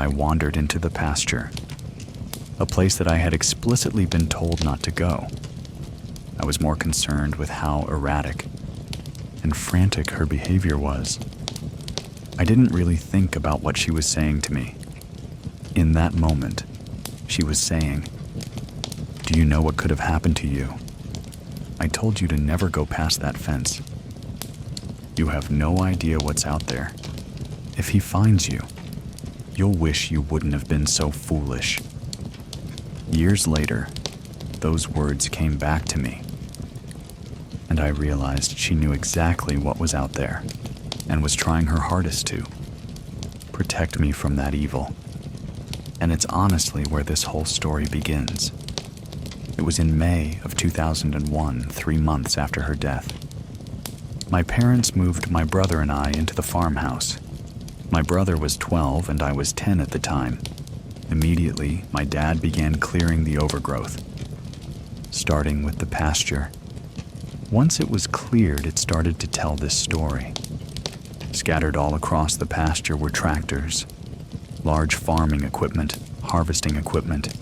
I wandered into the pasture, a place that I had explicitly been told not to go. I was more concerned with how erratic and frantic her behavior was. I didn't really think about what she was saying to me. In that moment, she was saying, "Do you know what could have happened to you? I told you to never go past that fence. You have no idea what's out there. If he finds you, you'll wish you wouldn't have been so foolish." Years later, those words came back to me, and I realized she knew exactly what was out there and was trying her hardest to protect me from that evil. And it's honestly where this whole story begins. It was in May of 2001, 3 months after her death. My parents moved my brother and I into the farmhouse. My brother was 12 and I was 10 at the time. Immediately, my dad began clearing the overgrowth, starting with the pasture. Once it was cleared, it started to tell this story. Scattered all across the pasture were tractors, large farming equipment, harvesting equipment,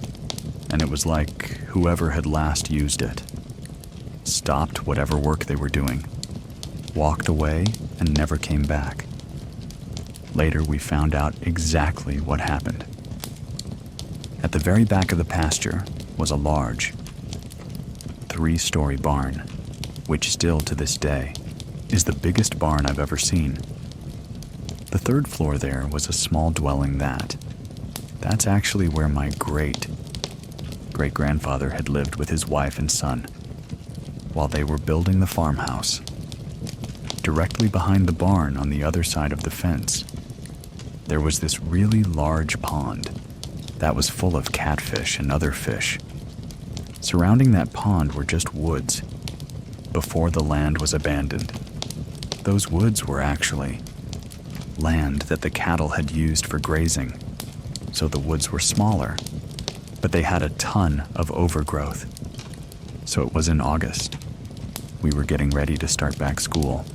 and it was like whoever had last used it stopped whatever work they were doing, walked away, and never came back. Later, we found out exactly what happened. At the very back of the pasture was a large 3-story barn, which still to this day is the biggest barn I've ever seen. The 3rd floor there was a small dwelling that's actually where my great-grandfather had lived with his wife and son while they were building the farmhouse. Directly behind the barn on the other side of the fence, there was this really large pond that was full of catfish and other fish. Surrounding that pond were just woods before the land was abandoned. Those woods were actually land that the cattle had used for grazing, so the woods were smaller, but they had a ton of overgrowth. So it was in August. We were getting ready to start back school.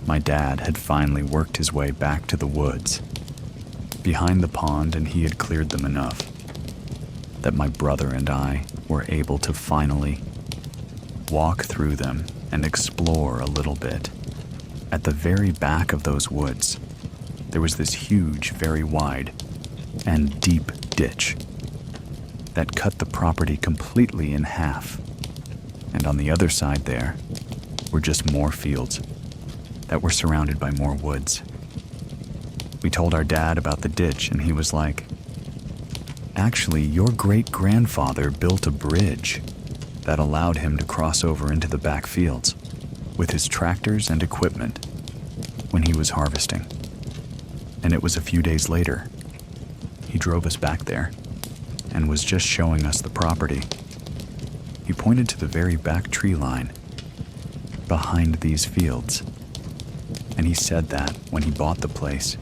My dad had finally worked his way back to the woods behind the pond, and he had cleared them enough that my brother and I were able to finally walk through them and explore a little bit. At the very back of those woods, there was this huge, very wide and deep ditch that cut the property completely in half. And on the other side there were just more fields that were surrounded by more woods. We told our dad about the ditch, and he was like, "Actually, your great-grandfather built a bridge that allowed him to cross over into the back fields with his tractors and equipment when he was harvesting." And it was a few days later. He drove us back there and was just showing us the property. He pointed to the very back tree line behind these fields, and he said that when he bought the place,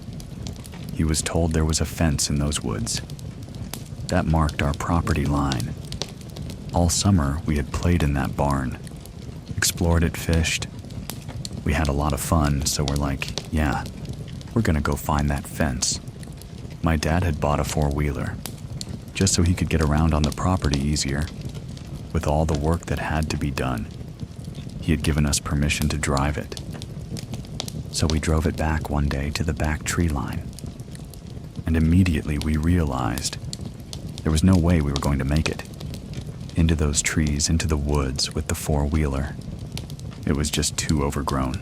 he was told there was a fence in those woods that marked our property line. All summer, we had played in that barn, explored it, fished. We had a lot of fun, so we're like, yeah, we're gonna go find that fence. My dad had bought a 4-wheeler, just so he could get around on the property easier. With all the work that had to be done, he had given us permission to drive it. So we drove it back one day to the back tree line, and immediately we realized there was no way we were going to make it into those trees, into the woods with the 4-wheeler. It was just too overgrown.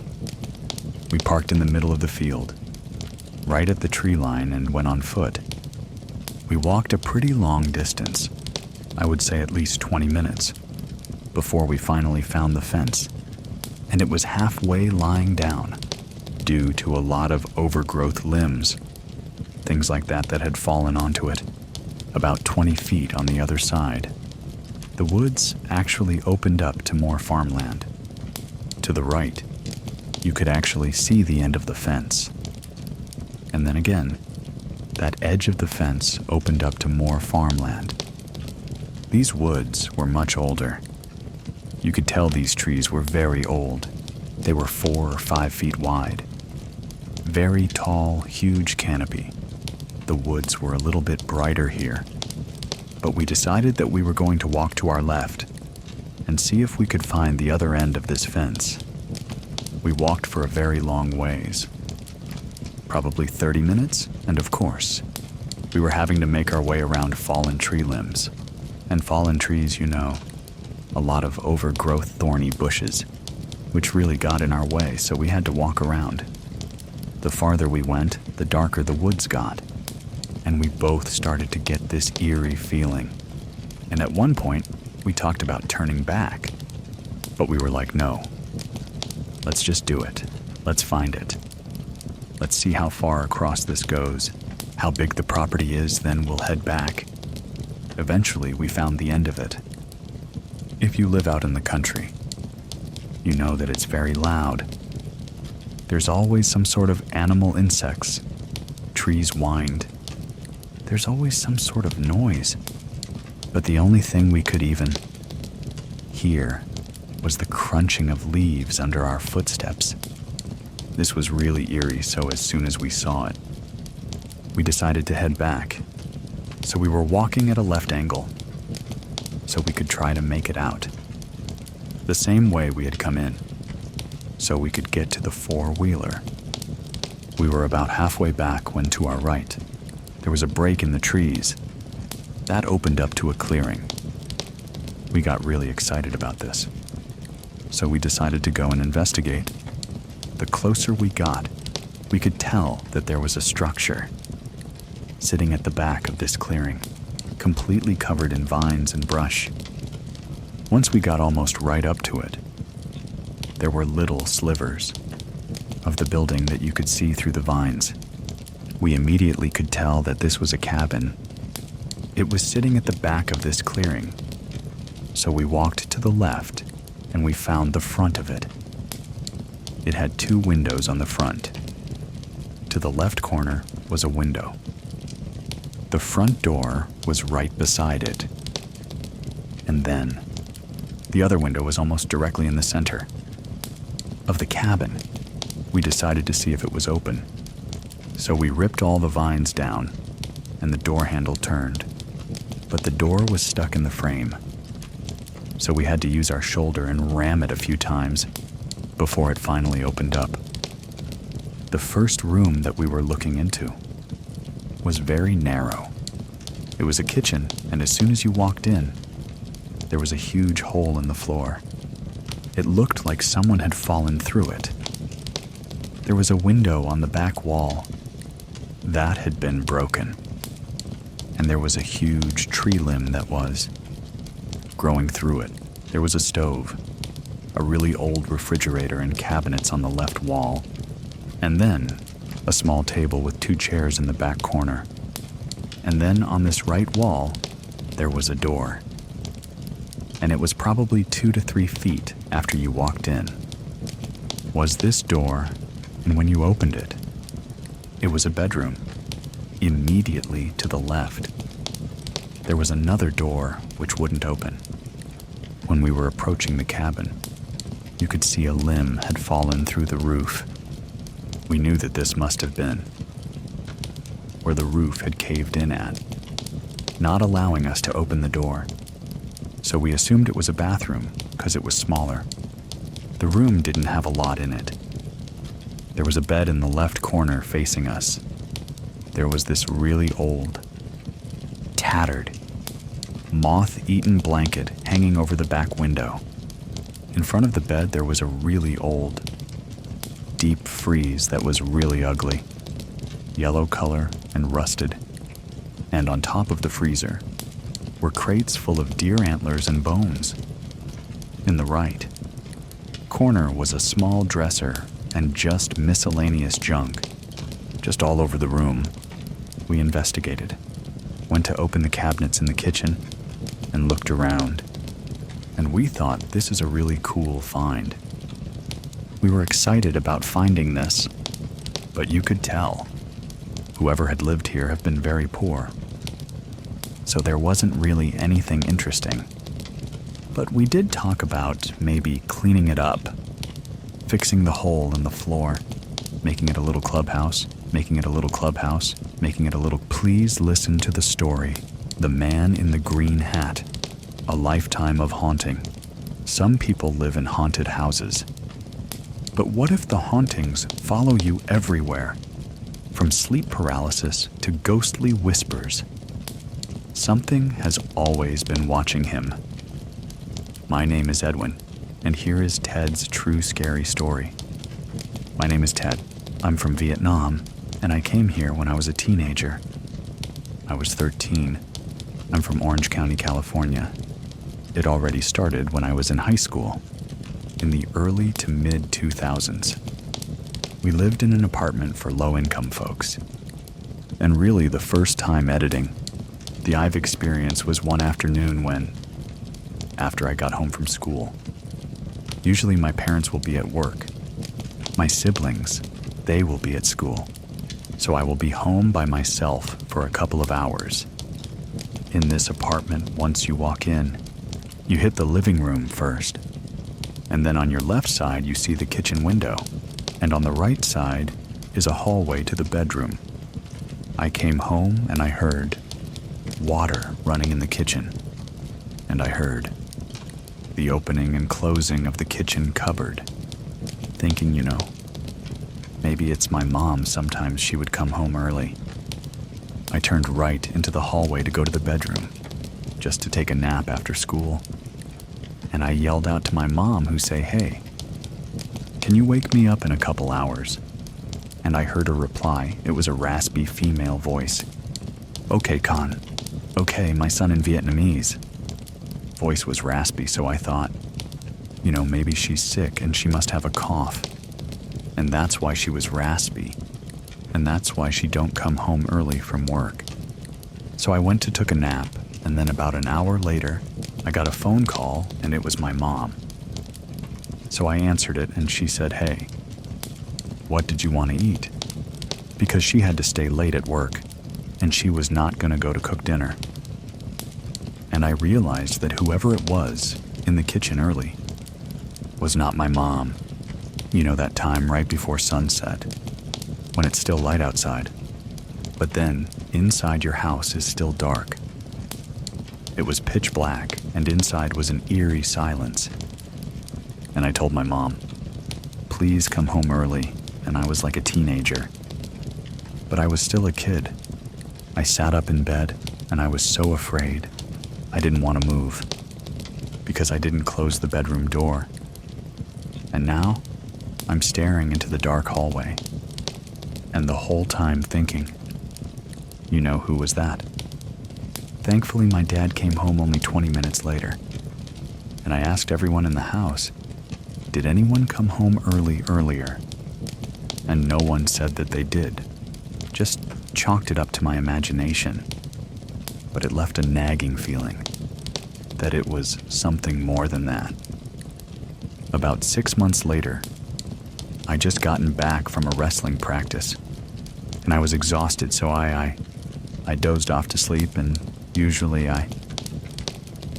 We parked in the middle of the field, right at the tree line, and went on foot. We walked a pretty long distance, I would say at least 20 minutes, before we finally found the fence, and it was halfway lying down due to a lot of overgrowth limbs, things like that had fallen onto it, about 20 feet on the other side. The woods actually opened up to more farmland. To the right, you could actually see the end of the fence. And then again, that edge of the fence opened up to more farmland. These woods were much older. You could tell these trees were very old. They were 4 or 5 feet wide. Very tall, huge canopy, the woods were a little bit brighter here, but we decided that we were going to walk to our left and see if we could find the other end of this fence. We walked for a very long ways, probably 30 minutes, and of course, we were having to make our way around fallen tree limbs. And fallen trees, you know, a lot of overgrowth thorny bushes, which really got in our way, so we had to walk around. The farther we went, the darker the woods got, and we both started to get this eerie feeling. And at one point, we talked about turning back, but we were like, no, let's just do it. Let's find it. Let's see how far across this goes, how big the property is, then we'll head back. Eventually, we found the end of it. If you live out in the country, you know that it's very loud. There's always some sort of animal insects. Trees whined. There's always some sort of noise. But the only thing we could even hear was the crunching of leaves under our footsteps. This was really eerie, so as soon as we saw it, we decided to head back. So we were walking at a left angle, so we could try to make it out. The same way we had come in, so we could get to the four-wheeler. We were about halfway back when to our right, there was a break in the trees. That opened up to a clearing. We got really excited about this, so we decided to go and investigate. The closer we got, we could tell that there was a structure sitting at the back of this clearing, completely covered in vines and brush. Once we got almost right up to it, there were little slivers of the building that you could see through the vines. We immediately could tell that this was a cabin. It was sitting at the back of this clearing, so we walked to the left and we found the front of it. It had 2 windows on the front. To the left corner was a window. The front door was right beside it. And then, the other window was almost directly in the center of the cabin. We decided to see if it was open. So we ripped all the vines down, and the door handle turned. But the door was stuck in the frame. So we had to use our shoulder and ram it a few times before it finally opened up. The first room that we were looking into was very narrow. It was a kitchen, and as soon as you walked in, there was a huge hole in the floor. It looked like someone had fallen through it. There was a window on the back wall. That had been broken. And there was a huge tree limb that was growing through it. There was a stove, a really old refrigerator and cabinets on the left wall, and then a small table with 2 chairs in the back corner. And then on this right wall, there was a door. And it was probably 2 to 3 feet after you walked in. Was this door, and when you opened it, it was a bedroom. Immediately to the left, there was another door which wouldn't open. When we were approaching the cabin, you could see a limb had fallen through the roof. We knew that this must have been where the roof had caved in at, not allowing us to open the door. So we assumed it was a bathroom because it was smaller. The room didn't have a lot in it. There was a bed in the left corner facing us. There was this really old, tattered, moth-eaten blanket hanging over the back window. In front of the bed, there was a really old, deep freeze that was really ugly, yellow color and rusted. And on top of the freezer were crates full of deer antlers and bones. In the right corner was a small dresser and just miscellaneous junk, just all over the room. We investigated, went to open the cabinets in the kitchen, and looked around. And we thought this is a really cool find. We were excited about finding this, but you could tell whoever had lived here had been very poor. So there wasn't really anything interesting. But we did talk about maybe cleaning it up, fixing the hole in the floor, making it a little clubhouse, making it a little clubhouse, making it a little. Please listen to the story. The Man in the Green Hat. A lifetime of haunting. Some people live in haunted houses. But what if the hauntings follow you everywhere? From sleep paralysis to ghostly whispers. Something has always been watching him. My name is Edwin, and here is Ted's true scary story. My name is Ted. I'm from Vietnam, and I came here when I was a teenager. I was 13. I'm from Orange County, California. It already started when I was in high school, in the early to mid-2000s. We lived in an apartment for low-income folks. And really the first time editing the I've experienced was one afternoon when, after I got home from school. Usually my parents will be at work. My siblings, they will be at school. So I will be home by myself for a couple of hours. In this apartment, once you walk in, you hit the living room first. And then on your left side, you see the kitchen window. And on the right side is a hallway to the bedroom. I came home and I heard water running in the kitchen. And I heard the opening and closing of the kitchen cupboard. Thinking, maybe it's my mom. Sometimes she would come home early. I turned right into the hallway to go to the bedroom, just to take a nap after school. And I yelled out to my mom, who say, "Hey, can you wake me up in a couple hours?" And I heard her reply. It was a raspy female voice. "Okay, Con. Okay, my son in Vietnamese." Voice was raspy, so I thought, maybe she's sick and she must have a cough. And that's why she was raspy. And that's why she don't come home early from work. So I went to took a nap, and then about an hour later, I got a phone call, and it was my mom. So I answered it, and she said, "Hey, what did you want to eat?" Because she had to stay late at work, and she was not going to go to cook dinner. And I realized that whoever it was in the kitchen early was not my mom. That time right before sunset, when it's still light outside. But then, inside your house is still dark. It was pitch black, and inside was an eerie silence. And I told my mom, "Please come home early," and I was like a teenager. But I was still a kid. I sat up in bed, and I was so afraid. I didn't want to move, because I didn't close the bedroom door. And now, I'm staring into the dark hallway, and the whole time thinking, who was that? Thankfully, my dad came home only 20 minutes later, and I asked everyone in the house, did anyone come home earlier? And no one said that they did. Just chalked it up to my imagination. But it left a nagging feeling that it was something more than that. About 6 months later, I just gotten back from a wrestling practice, and I was exhausted, so I dozed off to sleep, and usually I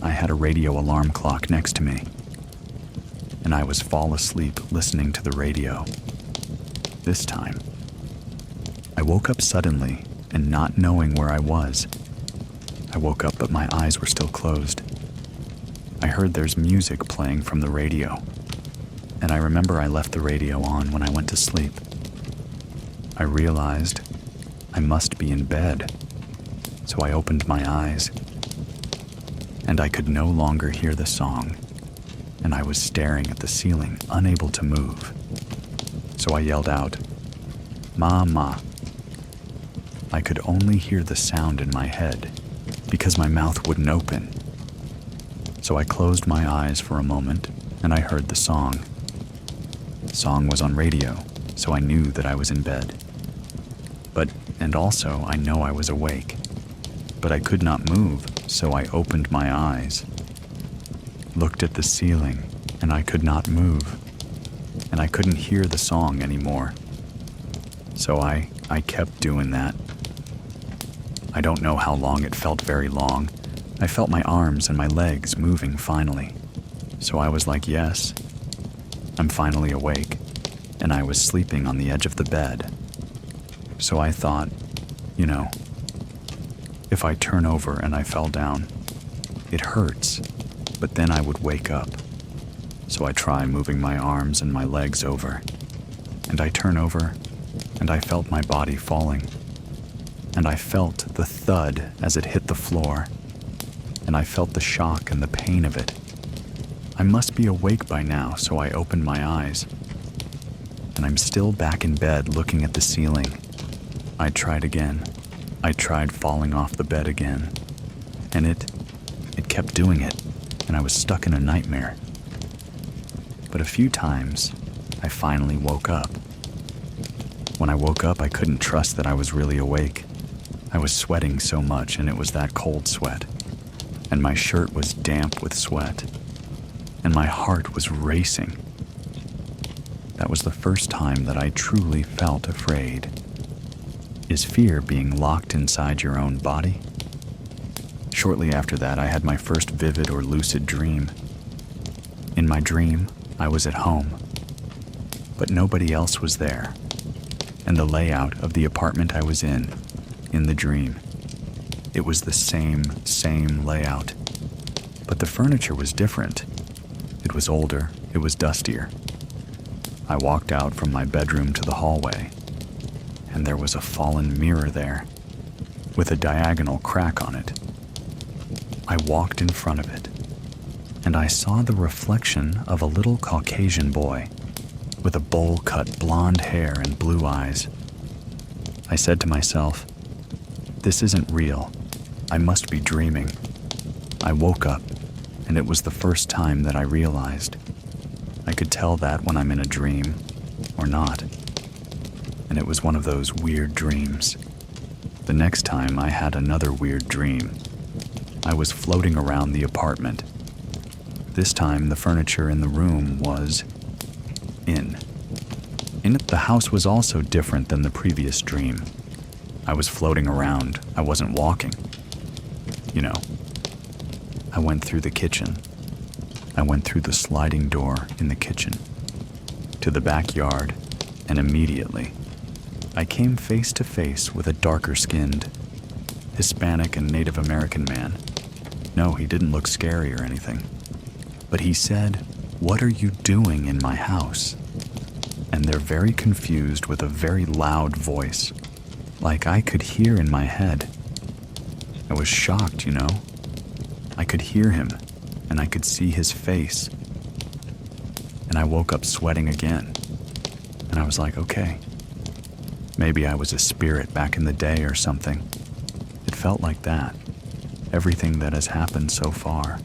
had a radio alarm clock next to me, and I was fall asleep listening to the radio. This time, I woke up suddenly and not knowing where I was. I woke up, but my eyes were still closed. I heard there's music playing from the radio, and I remember I left the radio on when I went to sleep. I realized I must be in bed, so I opened my eyes, and I could no longer hear the song, and I was staring at the ceiling, unable to move. So I yelled out, "Mama." I could only hear the sound in my head because my mouth wouldn't open. So I closed my eyes for a moment, and I heard the song. The song was on radio, so I knew that I was in bed. And also I know I was awake. But I could not move, so I opened my eyes, looked at the ceiling, and I could not move. And I couldn't hear the song anymore. So I kept doing that. I don't know how long. It felt very long. I felt my arms and my legs moving finally. So I was like, yes, I'm finally awake. And I was sleeping on the edge of the bed. So I thought, you know, if I turn over and I fell down, it hurts, but then I would wake up. So I try moving my arms and my legs over, and I turn over, and I felt my body falling, and I felt the thud as it hit the floor, and I felt the shock and the pain of it. I must be awake by now, so I opened my eyes, and I'm still back in bed looking at the ceiling. I tried again. I tried falling off the bed again, and it kept doing it, and I was stuck in a nightmare. But a few times, I finally woke up. When I woke up, I couldn't trust that I was really awake. I was sweating so much, and it was that cold sweat, and my shirt was damp with sweat, and my heart was racing. That was the first time that I truly felt afraid. Is fear being locked inside your own body? Shortly after that, I had my first vivid or lucid dream. In my dream, I was at home, but nobody else was there, and the layout of the apartment I was in the dream, it was the same layout, but the furniture was different. It was older, it was dustier. I walked out from my bedroom to the hallway, and there was a fallen mirror there, with a diagonal crack on it. I walked in front of it, and I saw the reflection of a little Caucasian boy with a bowl-cut blonde hair and blue eyes. I said to myself, "This isn't real. I must be dreaming." I woke up, and it was the first time that I realized. I could tell that when I'm in a dream or not. And it was one of those weird dreams. The next time I had another weird dream. I was floating around the apartment. This time the furniture in the room was in. In it, the house was also different than the previous dream. I was floating around. I wasn't walking. You know, I went through the kitchen. I went through the sliding door in the kitchen to the backyard, and immediately I came face to face with a darker-skinned Hispanic and Native American man. No, he didn't look scary or anything, but he said, "What are you doing in my house?" And they're very confused with a very loud voice, like I could hear in my head. I was shocked, you know. I could hear him, and I could see his face. And I woke up sweating again, and I was like, okay, maybe I was a spirit back in the day or something. It felt like that. Everything that has happened so far.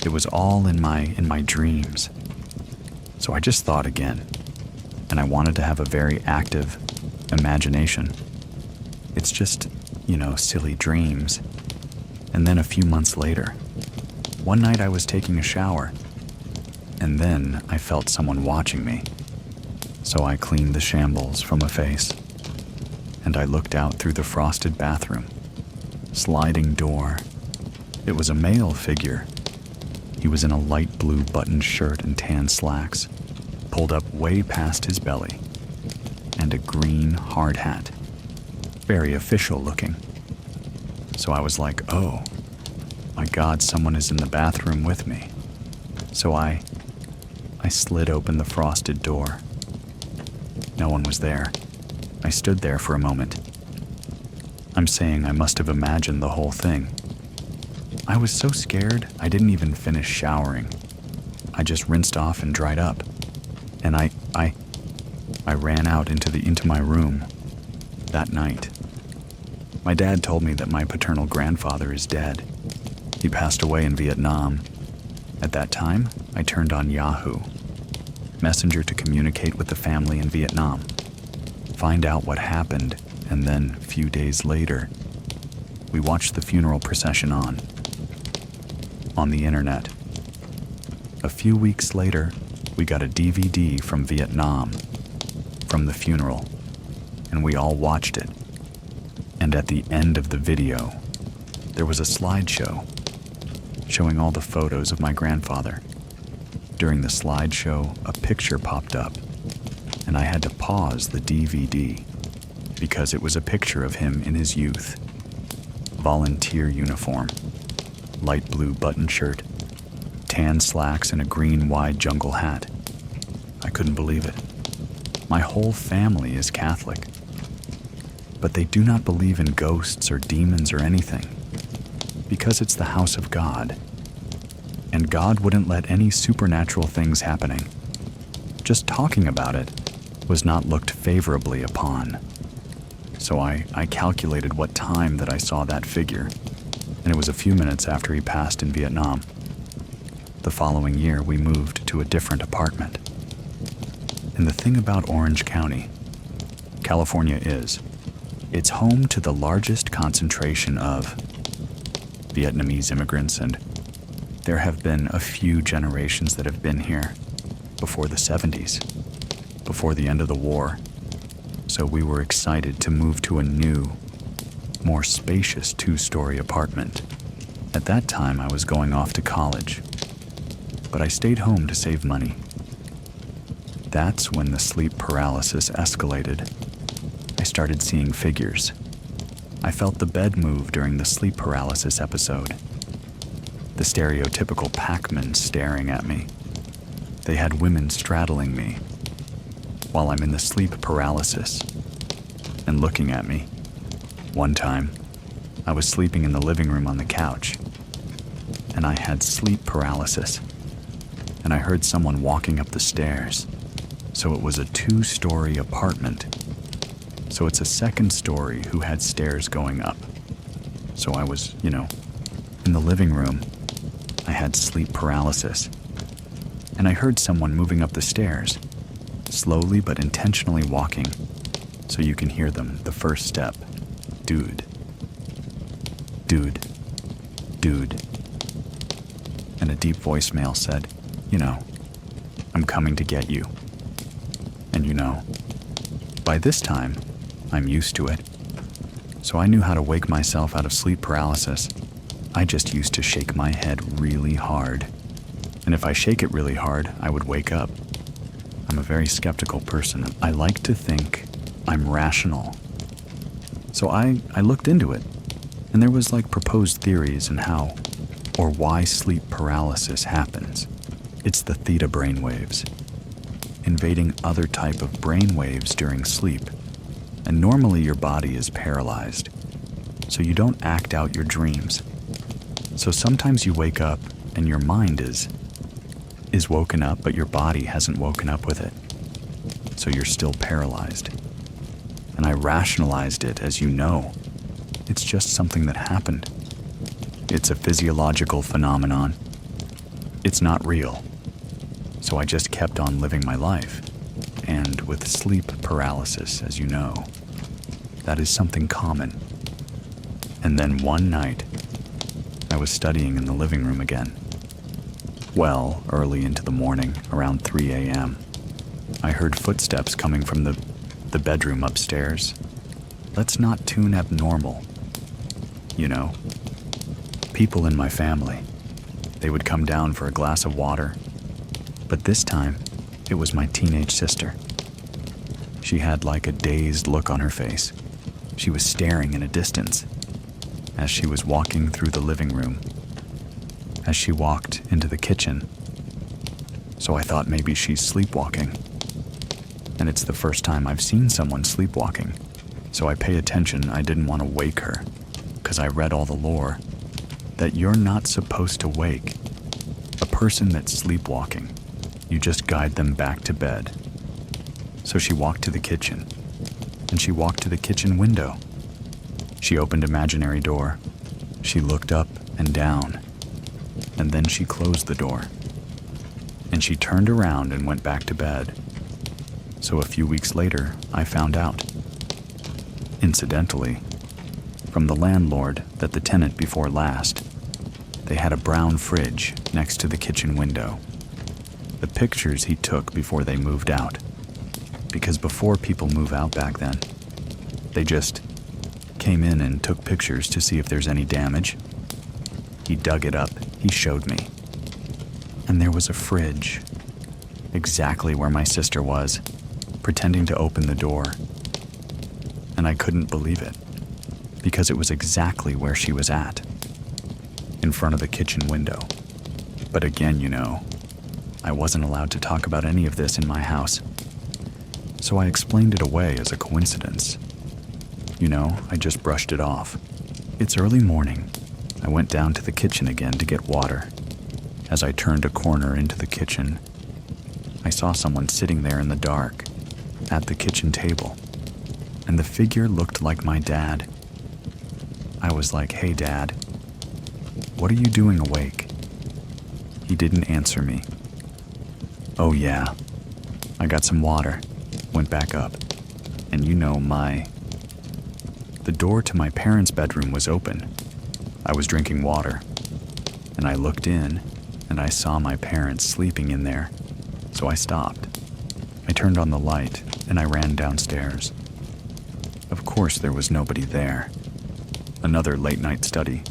It was all in my dreams. So I just thought again, and I wanted to have a very active imagination. It's just, you know, silly dreams. And then a few months later, one night I was taking a shower, and then I felt someone watching me. So I cleaned the shambles from a face, and I looked out through the frosted bathroom. Sliding door. It was a male figure. He was in a light blue buttoned shirt and tan slacks, pulled up way past his belly, and a green hard hat. Very official looking. So I was like, oh, my God, someone is in the bathroom with me. So I slid open the frosted door. No one was there. I stood there for a moment. I'm saying I must have imagined the whole thing. I was so scared, I didn't even finish showering. I just rinsed off and dried up. And I ran out into my room that night. My dad told me that my paternal grandfather is dead. He passed away in Vietnam. At that time, I turned on Yahoo Messenger to communicate with the family in Vietnam, find out what happened, and then, a few days later, we watched the funeral procession on the internet. A few weeks later, we got a DVD from Vietnam, from the funeral, and we all watched it. And at the end of the video, there was a slideshow showing all the photos of my grandfather. During the slideshow, a picture popped up, and I had to pause the DVD because it was a picture of him in his youth. Volunteer uniform, light blue button shirt, tan slacks, and a green wide jungle hat. I couldn't believe it. My whole family is Catholic, but they do not believe in ghosts or demons or anything, because it's the house of God, and God wouldn't let any supernatural things happening. Just talking about it was not looked favorably upon. So I calculated what time that I saw that figure, and it was a few minutes after he passed in Vietnam. The following year, we moved to a different apartment. And the thing about Orange County, California is, it's home to the largest concentration of Vietnamese immigrants, and there have been a few generations that have been here before the 70s, before the end of the war. So we were excited to move to a new, more spacious 2-story apartment. At that time, I was going off to college, but I stayed home to save money. That's when the sleep paralysis escalated. I started seeing figures. I felt the bed move during the sleep paralysis episode. The stereotypical packmen staring at me. They had women straddling me while I'm in the sleep paralysis and looking at me. One time, I was sleeping in the living room on the couch, and I had sleep paralysis, and I heard someone walking up the stairs. So it was a 2-story apartment. So it's a second story who had stairs going up. So I was, in the living room. I had sleep paralysis. And I heard someone moving up the stairs, slowly but intentionally walking, so you can hear them. The first step, dude, dude, dude. And a deep voicemail said, I'm coming to get you. And by this time, I'm used to it. So I knew how to wake myself out of sleep paralysis. I just used to shake my head really hard. And if I shake it really hard, I would wake up. I'm a very skeptical person. I like to think I'm rational. So I looked into it, and there was proposed theories on how or why sleep paralysis happens. It's the theta brainwaves, invading other type of brainwaves during sleep. And normally your body is paralyzed, so you don't act out your dreams. So sometimes you wake up and your mind is woken up, but your body hasn't woken up with it. So you're still paralyzed. And I rationalized it as it's just something that happened. It's a physiological phenomenon. It's not real. So I just kept on living my life. And with sleep paralysis, as you know, that is something common. And then one night, I was studying in the living room again. Well, early into the morning, around 3 a.m., I heard footsteps coming from the bedroom upstairs. Let's not tune abnormal. People in my family. They would come down for a glass of water. But this time, it was my teenage sister. She had a dazed look on her face. She was staring in a distance as she was walking through the living room, as she walked into the kitchen. So I thought maybe she's sleepwalking. And it's the first time I've seen someone sleepwalking. So I pay attention. I didn't want to wake her, because I read all the lore that you're not supposed to wake a person that's sleepwalking. You just guide them back to bed. So she walked to the kitchen, and she walked to the kitchen window. She opened imaginary door. She looked up and down, and then she closed the door. And she turned around and went back to bed. So a few weeks later, I found out, incidentally, from the landlord that the tenant before last, they had a brown fridge next to the kitchen window. The pictures he took before they moved out. Because before people move out back then, they just came in and took pictures to see if there's any damage. He dug it up, he showed me. And there was a fridge, exactly where my sister was, pretending to open the door. and I couldn't believe it, because it was exactly where she was at, in front of the kitchen window. But again, I wasn't allowed to talk about any of this in my house, so I explained it away as a coincidence. I just brushed it off. It's early morning. I went down to the kitchen again to get water. As I turned a corner into the kitchen, I saw someone sitting there in the dark, at the kitchen table, and the figure looked like my dad. I was like, "Hey, Dad, what are you doing awake?" He didn't answer me. "Oh yeah, I got some water," went back up, and the door to my parents' bedroom was open. I was drinking water, and I looked in, and I saw my parents sleeping in there, so I stopped. I turned on the light, and I ran downstairs. Of course there was nobody there. Another late-night study,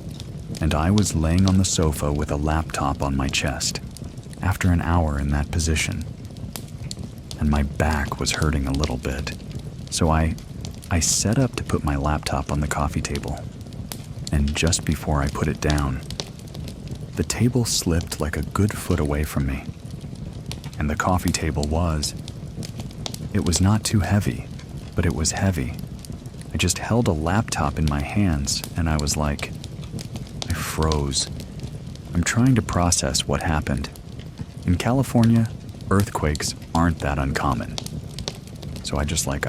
and I was laying on the sofa with a laptop on my chest, after an hour in that position. And my back was hurting a little bit, so I set up to put my laptop on the coffee table. And just before I put it down, the table slipped like a good foot away from me. And the coffee table it was not too heavy, but it was heavy. I just held a laptop in my hands, and I was like, I froze. I'm trying to process what happened. In California, earthquakes aren't that uncommon. So I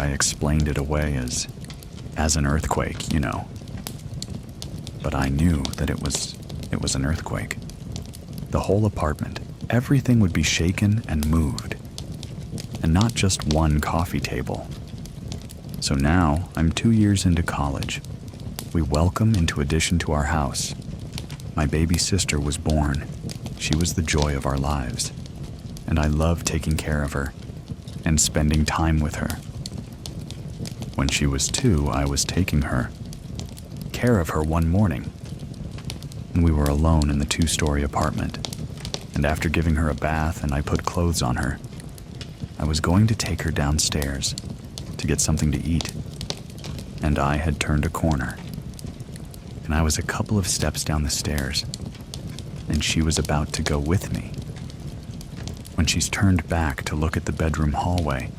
explained it away as an earthquake, But I knew that it was an earthquake. The whole apartment, everything would be shaken and moved. And not just one coffee table. So now, I'm 2 years into college. We welcome into addition to our house. My baby sister was born. She was the joy of our lives. And I love taking care of her and spending time with her. When she was 2, I was taking care of her one morning. And we were alone in the 2-story apartment. And after giving her a bath and I put clothes on her, I was going to take her downstairs to get something to eat. And I had turned a corner. And I was a couple of steps down the stairs. And she was about to go with me, when she's turned back to look at the bedroom hallway,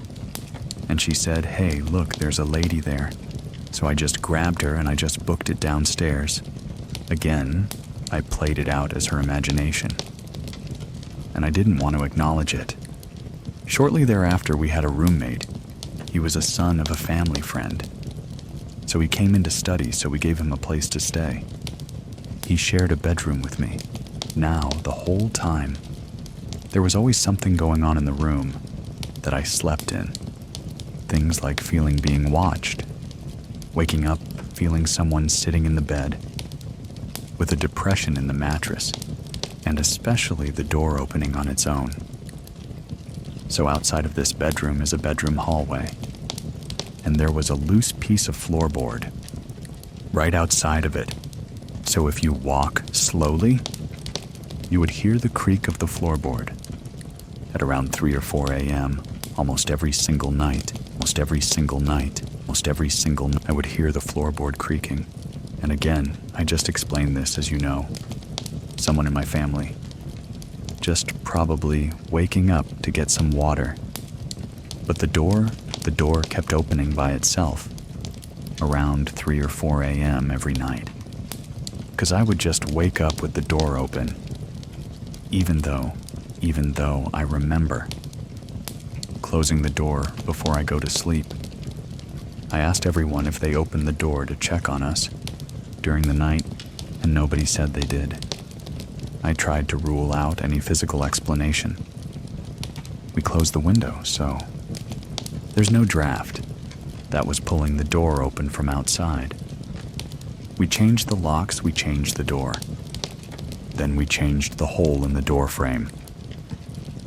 and she said, "Hey, look, there's a lady there." So I just grabbed her and I just booked it downstairs. Again, I played it out as her imagination, and I didn't want to acknowledge it. Shortly thereafter, we had a roommate. He was a son of a family friend, so he came in to study, so we gave him a place to stay. He shared a bedroom with me. Now, the whole time, there was always something going on in the room that I slept in. Things like feeling being watched, waking up feeling someone sitting in the bed, with a depression in the mattress, and especially the door opening on its own. So outside of this bedroom is a bedroom hallway, and there was a loose piece of floorboard right outside of it. So if you walk slowly, you would hear the creak of the floorboard. At around 3 or 4 a.m., almost every single night, I would hear the floorboard creaking. And again, I just explained this as someone in my family, just probably waking up to get some water. But the door kept opening by itself, around 3 or 4 a.m. every night. Because I would just wake up with the door open, even though I remember closing the door before I go to sleep. I asked everyone if they opened the door to check on us during the night, and nobody said they did. I tried to rule out any physical explanation. We closed the window, so there's no draft that was pulling the door open from outside. We changed the locks, we changed the door. Then we changed the hole in the door frame,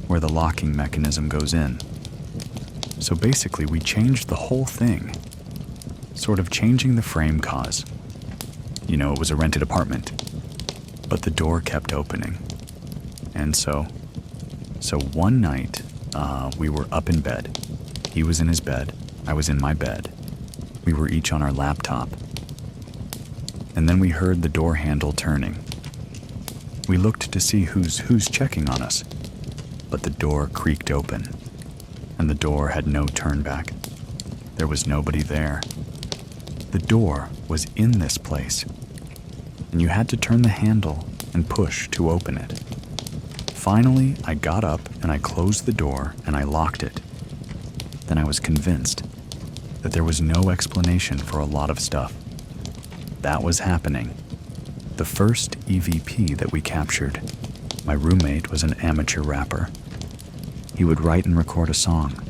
where the locking mechanism goes in. So basically, we changed the whole thing. Sort of changing the frame cause. It was a rented apartment, but the door kept opening. And so one night, we were up in bed. He was in his bed, I was in my bed, We were each on our laptop. And then we heard the door handle turning. We looked to see who's checking on us, but the door creaked open, and the door had no turnback. There was nobody there. The door was in this place, and you had to turn the handle and push to open it. Finally, I got up and I closed the door and I locked it. Then I was convinced that there was no explanation for a lot of stuff. That was happening. The first EVP that we captured, my roommate was an amateur rapper. He would write and record a song.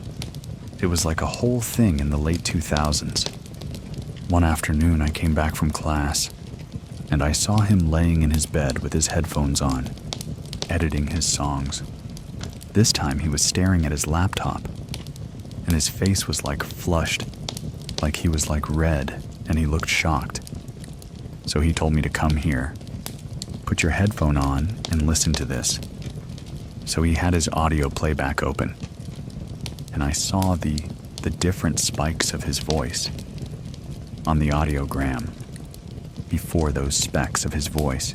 It was like a whole thing in the late 2000s. One afternoon I came back from class, and I saw him laying in his bed with his headphones on, editing his songs. This time he was staring at his laptop, and his face was like flushed, like he was like red, and he looked shocked. So he told me to come here. Put your headphone on and listen to this. So he had his audio playback open, and I saw the different spikes of his voice on the audiogram. Before those specks of his voice,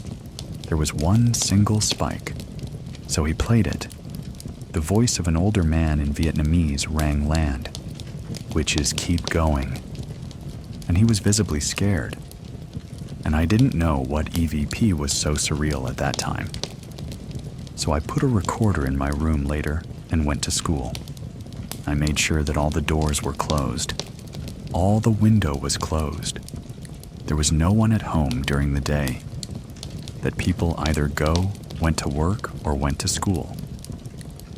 there was one single spike. So he played it. The voice of an older man in Vietnamese rang land, which is keep going. And he was visibly scared. And I didn't know what EVP was so surreal at that time. So I put a recorder in my room later and went to school. I made sure that all the doors were closed. All the window was closed. There was no one at home during the day. That people either went to work, or went to school.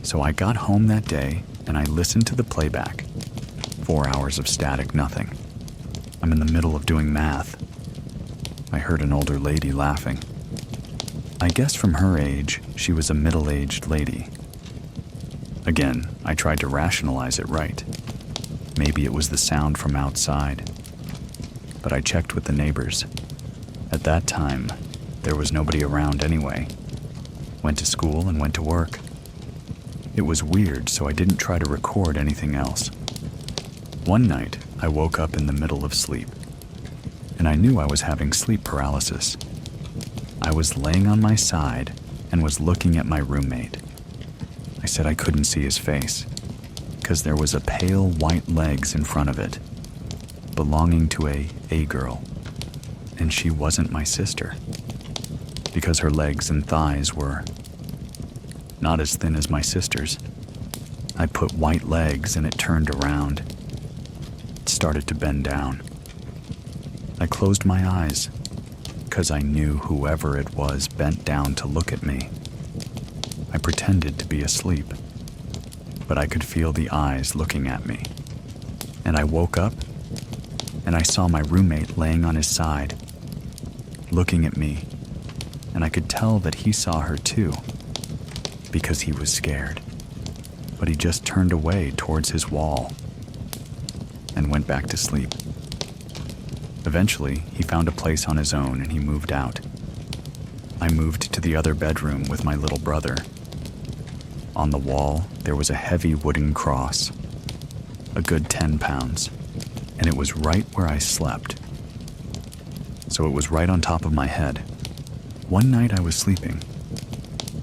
So I got home that day and I listened to the playback. 4 hours of static nothing. I'm in the middle of doing math. I heard an older lady laughing. I guess from her age, she was a middle-aged lady. Again, I tried to rationalize it right. Maybe it was the sound from outside. But I checked with the neighbors. At that time, there was nobody around anyway. Went to school and went to work. It was weird, so I didn't try to record anything else. One night, I woke up in the middle of sleep, and I knew I was having sleep paralysis. I was laying on my side and was looking at my roommate. I said I couldn't see his face, because there was a pale white legs in front of it, belonging to a girl, and she wasn't my sister, because her legs and thighs were not as thin as my sister's. I put white legs and it turned around. It started to bend down. I closed my eyes, because I knew whoever it was bent down to look at me. I pretended to be asleep, but I could feel the eyes looking at me. And I woke up, and I saw my roommate laying on his side, looking at me, and I could tell that he saw her too, because he was scared. But he just turned away towards his wall and went back to sleep. Eventually, he found a place on his own and he moved out. I moved to the other bedroom with my little brother. On the wall, there was a heavy wooden cross, a good 10 pounds, and it was right where I slept. So it was right on top of my head. One night I was sleeping,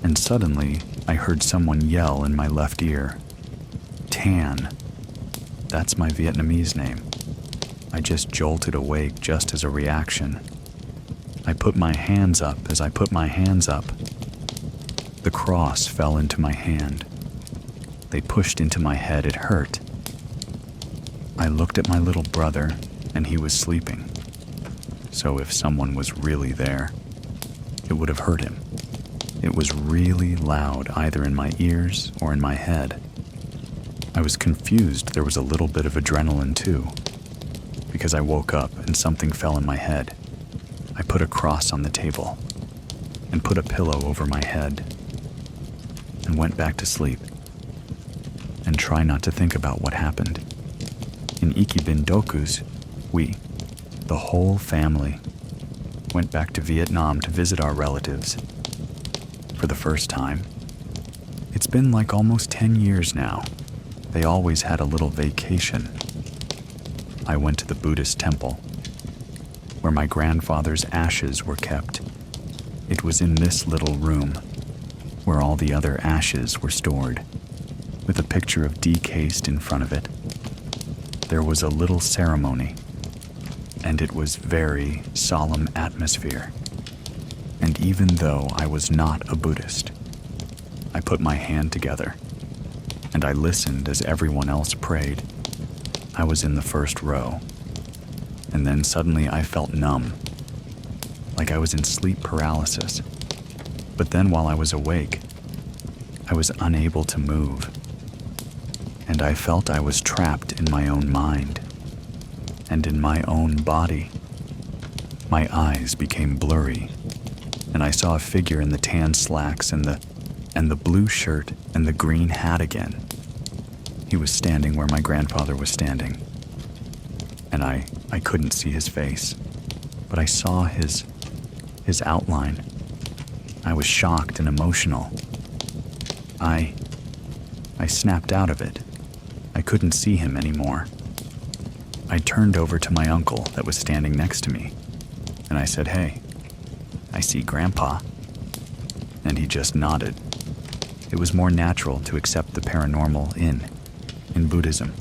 and suddenly I heard someone yell in my left ear, "Tan." That's my Vietnamese name. I just jolted awake just as a reaction. I put my hands up. As I put my hands up, the cross fell into my hand. They pushed into my head. It hurt. I looked at my little brother, and he was sleeping. So if someone was really there, it would have hurt him. It was really loud, either in my ears or in my head. I was confused. There was a little bit of adrenaline too, because I woke up and something fell in my head. I put a cross on the table and put a pillow over my head and went back to sleep and try not to think about what happened. In Ikibindokus, we, the whole family, went back to Vietnam to visit our relatives. For the first time. It's been like almost 10 years now. They always had a little vacation. I went to the Buddhist temple, where my grandfather's ashes were kept. It was in this little room, where all the other ashes were stored, with a picture of decased in front of it. There was a little ceremony, and it was very solemn atmosphere. And even though I was not a Buddhist, I put my hand together, and I listened as everyone else prayed. I was in the first row, and then suddenly I felt numb, like I was in sleep paralysis. But then while I was awake, I was unable to move, and I felt I was trapped in my own mind and in my own body. My eyes became blurry, and I saw a figure in the tan slacks and the blue shirt and the green hat again. He was standing where my grandfather was standing, and I couldn't see his face, but I saw his outline. I was shocked and emotional. I snapped out of it. I couldn't see him anymore. I turned over to my uncle that was standing next to me, and I said, "Hey, I see Grandpa." And he just nodded. It was more natural to accept the paranormal in Buddhism.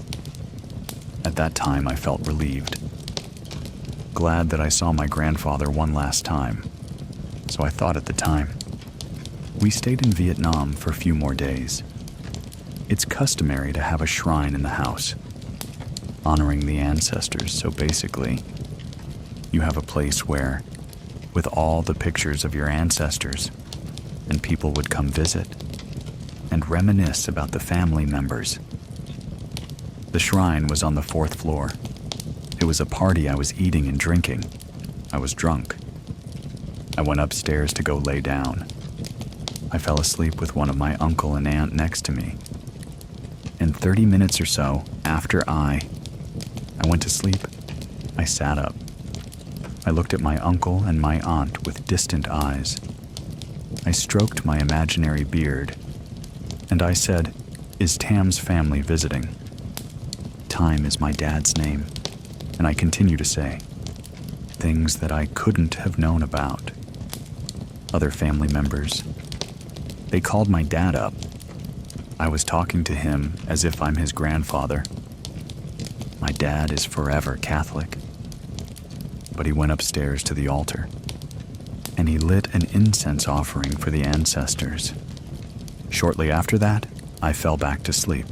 At that time, I felt relieved, glad that I saw my grandfather one last time. So I thought at the time. We stayed in Vietnam for a few more days. It's customary to have a shrine in the house, honoring the ancestors. So basically, you have a place where, with all the pictures of your ancestors, and people would come visit and reminisce about the family members. The shrine was on the 4th floor. It was a party. I was eating and drinking. I was drunk. I went upstairs to go lay down. I fell asleep with one of my uncle and aunt next to me. And 30 minutes or so after I went to sleep, I sat up. I looked at my uncle and my aunt with distant eyes. I stroked my imaginary beard, and I said, "Is Tam's family visiting?" Time is my dad's name, and I continue to say things that I couldn't have known about. Other family members, they called my dad up. I was talking to him as if I'm his grandfather. My dad is forever Catholic. But he went upstairs to the altar, and he lit an incense offering for the ancestors. Shortly after that, I fell back to sleep.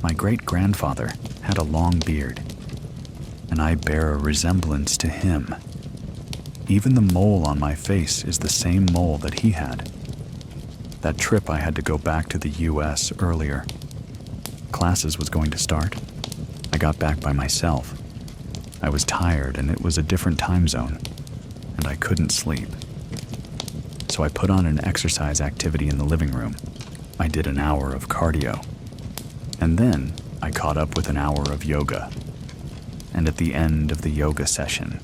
My great-grandfather had a long beard, and I bear a resemblance to him. Even the mole on my face is the same mole that he had. That trip I had to go back to the US earlier. Classes was going to start. I got back by myself. I was tired, and it was a different time zone, and I couldn't sleep. So I put on an exercise activity in the living room. I did an hour of cardio, and then I caught up with an hour of yoga. And at the end of the yoga session,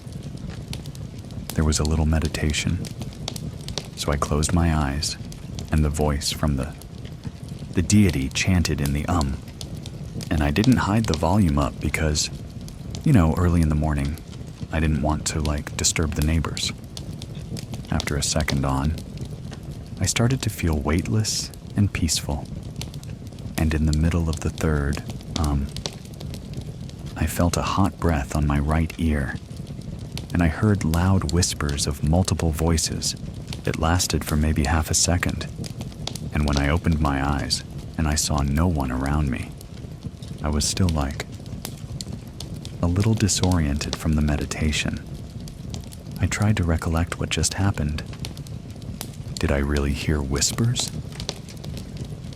there was a little meditation. So I closed my eyes, and the voice from the deity chanted in the And I didn't hide the volume up because, early in the morning, I didn't want to, disturb the neighbors. After a second on, I started to feel weightless and peaceful. And in the middle of the third, I felt a hot breath on my right ear, and I heard loud whispers of multiple voices. It lasted for maybe half a second, and when I opened my eyes and I saw no one around me, I was still a little disoriented from the meditation. I tried to recollect what just happened. Did I really hear whispers?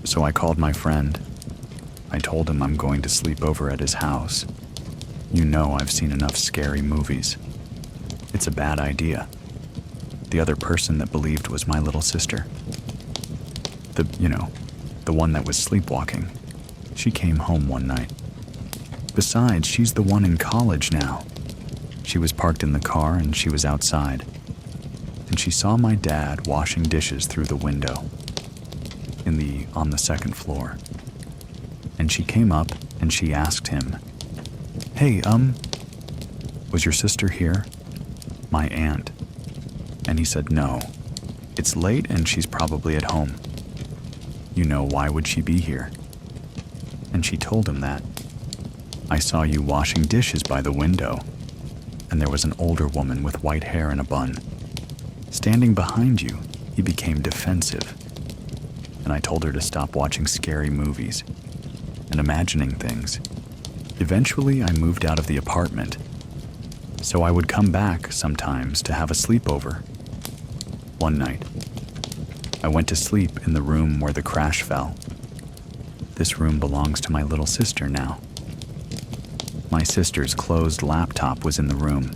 So I called my friend. I told him I'm going to sleep over at his house. I've seen enough scary movies. It's a bad idea. The other person that believed was my little sister. The one that was sleepwalking. She came home one night. Besides, she's the one in college now. She was parked in the car and she was outside. And she saw my dad washing dishes through the window on the second floor. And she came up and she asked him, "Hey, was your sister here?" "My aunt." And he said, "No. It's late and she's probably at home." "You know, why would she be here?" And she told him that. "I saw you washing dishes by the window." And there was an older woman with white hair and a bun. Standing behind you, he became defensive. And I told her to stop watching scary movies and imagining things. Eventually, I moved out of the apartment, so I would come back sometimes to have a sleepover. One night, I went to sleep in the room where the crash fell. This room belongs to my little sister now. My sister's closed laptop was in the room.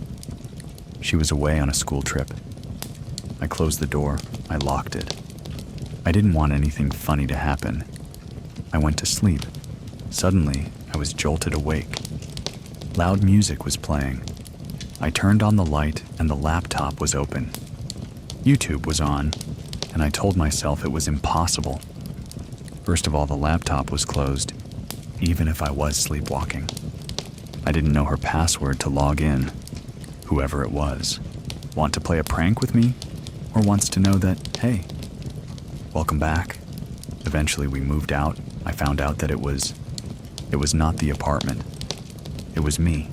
She was away on a school trip. I closed the door. I locked it. I didn't want anything funny to happen. I went to sleep. Suddenly, I was jolted awake. Loud music was playing. I turned on the light and the laptop was open. YouTube was on, and I told myself it was impossible. First of all, the laptop was closed, even if I was sleepwalking. I didn't know her password to log in. Whoever it was, want to play a prank with me? Or wants to know that, hey, welcome back? Eventually we moved out. I found out that it was not the apartment. It was me.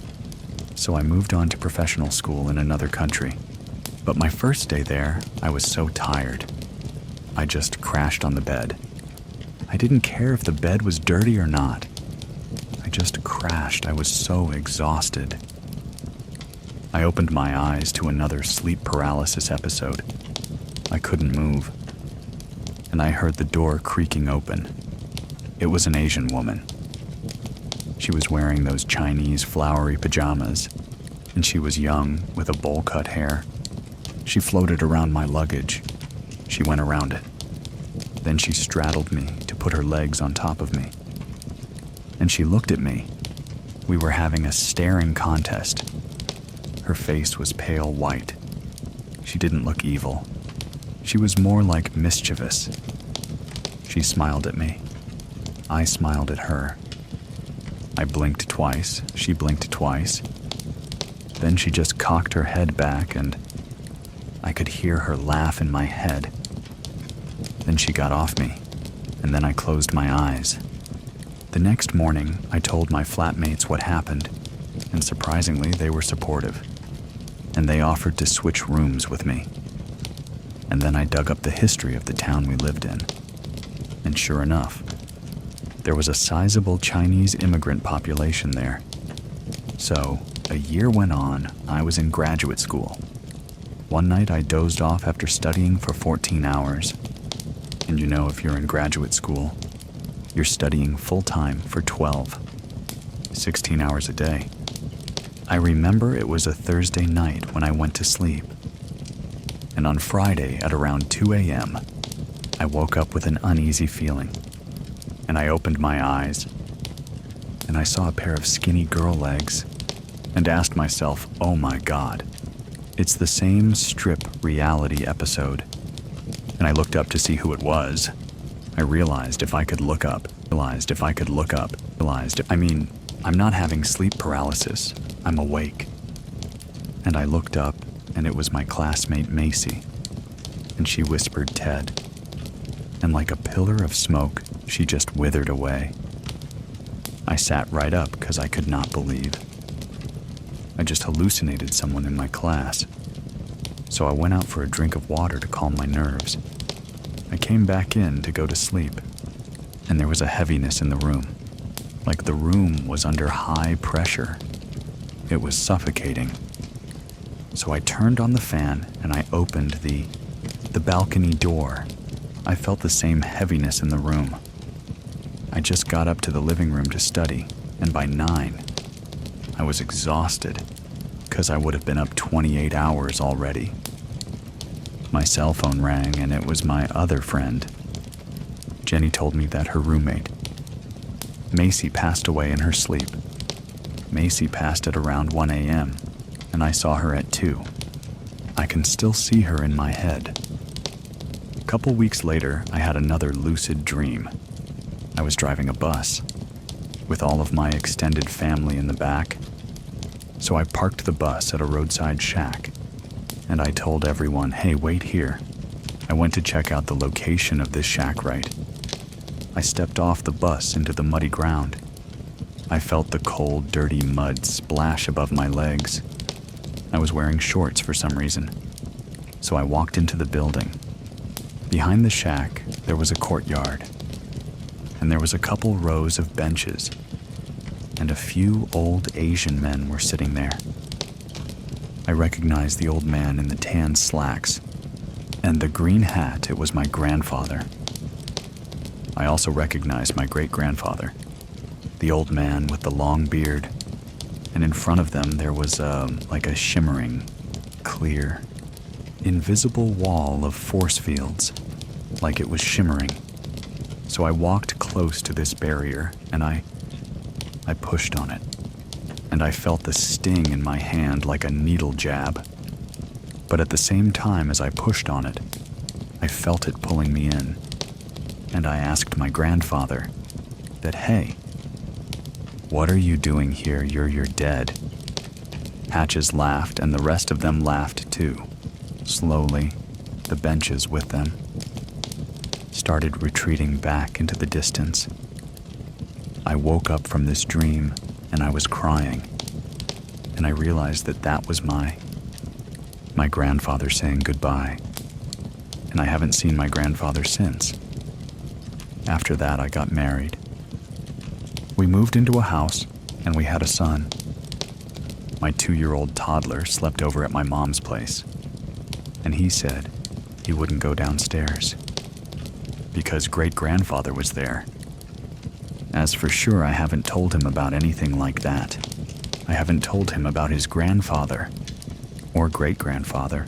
So I moved on to professional school in another country. But my first day there, I was so tired. I just crashed on the bed. I didn't care if the bed was dirty or not. I just crashed. I was so exhausted. I opened my eyes to another sleep paralysis episode. I couldn't move. And I heard the door creaking open. It was an Asian woman. She was wearing those Chinese flowery pajamas, and she was young with a bowl-cut hair. She floated around my luggage. She went around it. Then she straddled me to put her legs on top of me. And she looked at me. We were having a staring contest. Her face was pale white. She didn't look evil. She was more like mischievous. She smiled at me. I smiled at her. I blinked twice. She blinked twice. Then she just cocked her head back and I could hear her laugh in my head. Then she got off me, and then I closed my eyes. The next morning, I told my flatmates what happened, and surprisingly, they were supportive. And they offered to switch rooms with me. And then I dug up the history of the town we lived in. And sure enough, there was a sizable Chinese immigrant population there. So, a year went on, I was in graduate school. One night I dozed off after studying for 14 hours. And you know, if you're in graduate school, you're studying full-time for 12, 16 hours a day. I remember it was a Thursday night when I went to sleep. And on Friday at around 2 a.m., I woke up with an uneasy feeling. And I opened my eyes, and I saw a pair of skinny girl legs, and asked myself, oh my God, it's the same strip reality episode. And I looked up to see who it was. I realized if I could look up, I'm not having sleep paralysis, I'm awake. And I looked up, and it was my classmate Macy. And she whispered Ted. And like a pillar of smoke, she just withered away. I sat right up because I could not believe. I just hallucinated someone in my class. So I went out for a drink of water to calm my nerves. I came back in to go to sleep, and there was a heaviness in the room, like the room was under high pressure. It was suffocating. So I turned on the fan and I opened the balcony door. I felt the same heaviness in the room. I just got up to the living room to study, and by 9, I was exhausted, because I would have been up 28 hours already. My cell phone rang, and it was my other friend. Jenny told me that her roommate, Macy, passed away in her sleep. Macy passed at around 1 a.m., and I saw her at 2. I can still see her in my head. A couple weeks later, I had another lucid dream. I was driving a bus, with all of my extended family in the back, So I parked the bus at a roadside shack, and I told everyone, hey, wait here. I went to check out the location of this shack right. I stepped off the bus into the muddy ground. I felt the cold, dirty mud splash above my legs. I was wearing shorts for some reason, so I walked into the building. Behind the shack, there was a courtyard, and there was a couple rows of benches, and a few old Asian men were sitting there. I recognized the old man in the tan slacks, and the green hat. It was my grandfather. I also recognized my great-grandfather, the old man with the long beard, and in front of them there was like a shimmering, clear, invisible wall of force fields, like it was shimmering. So I walked close to this barrier, and I pushed on it, and I felt the sting in my hand like a needle jab. But at the same time as I pushed on it, I felt it pulling me in, and I asked my grandfather that, hey, what are you doing here? You're dead. Hatches laughed, and the rest of them laughed too. Slowly, the benches with them started retreating back into the distance. I woke up from this dream, and I was crying, and I realized that that was my grandfather saying goodbye, and I haven't seen my grandfather since. After that, I got married. We moved into a house, and we had a son. My 2-year-old toddler slept over at my mom's place, and he said he wouldn't go downstairs because great-grandfather was there. As for sure, I haven't told him about anything like that. I haven't told him about his grandfather or great-grandfather.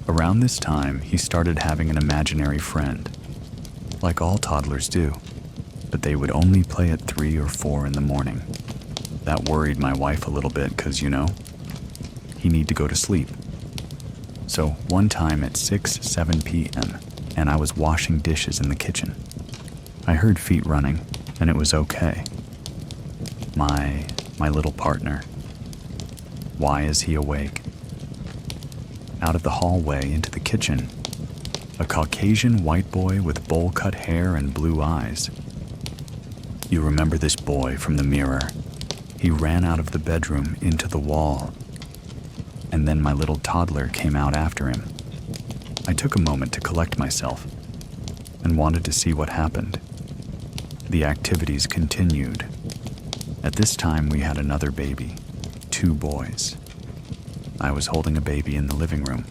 Around this time, he started having an imaginary friend, like all toddlers do, but they would only play at 3 or 4 in the morning. That worried my wife a little bit because, he need to go to sleep. So one time at 6-7 p.m., and I was washing dishes in the kitchen. I heard feet running, and it was okay. My little partner. Why is he awake? Out of the hallway into the kitchen, a Caucasian white boy with bowl-cut hair and blue eyes. You remember this boy from the mirror. He ran out of the bedroom into the wall, and then my little toddler came out after him. I took a moment to collect myself and wanted to see what happened. The activities continued. At this time, we had another baby, 2 boys. I was holding a baby in the living room,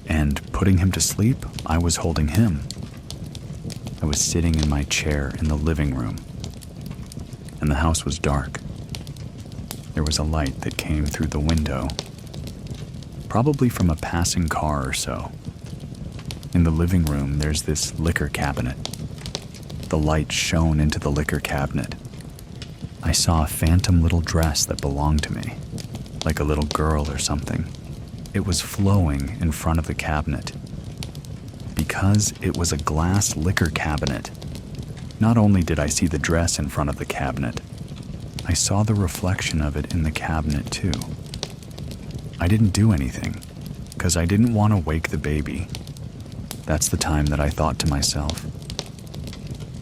and putting him to sleep, I was holding him. I was sitting in my chair in the living room, and the house was dark. There was a light that came through the window, probably from a passing car or so. In the living room, there's this liquor cabinet. The light shone into the liquor cabinet. I saw a phantom little dress that belonged to me, like a little girl or something. It was flowing in front of the cabinet. Because it was a glass liquor cabinet, not only did I see the dress in front of the cabinet, I saw the reflection of it in the cabinet too. I didn't do anything, because I didn't want to wake the baby. That's the time that I thought to myself,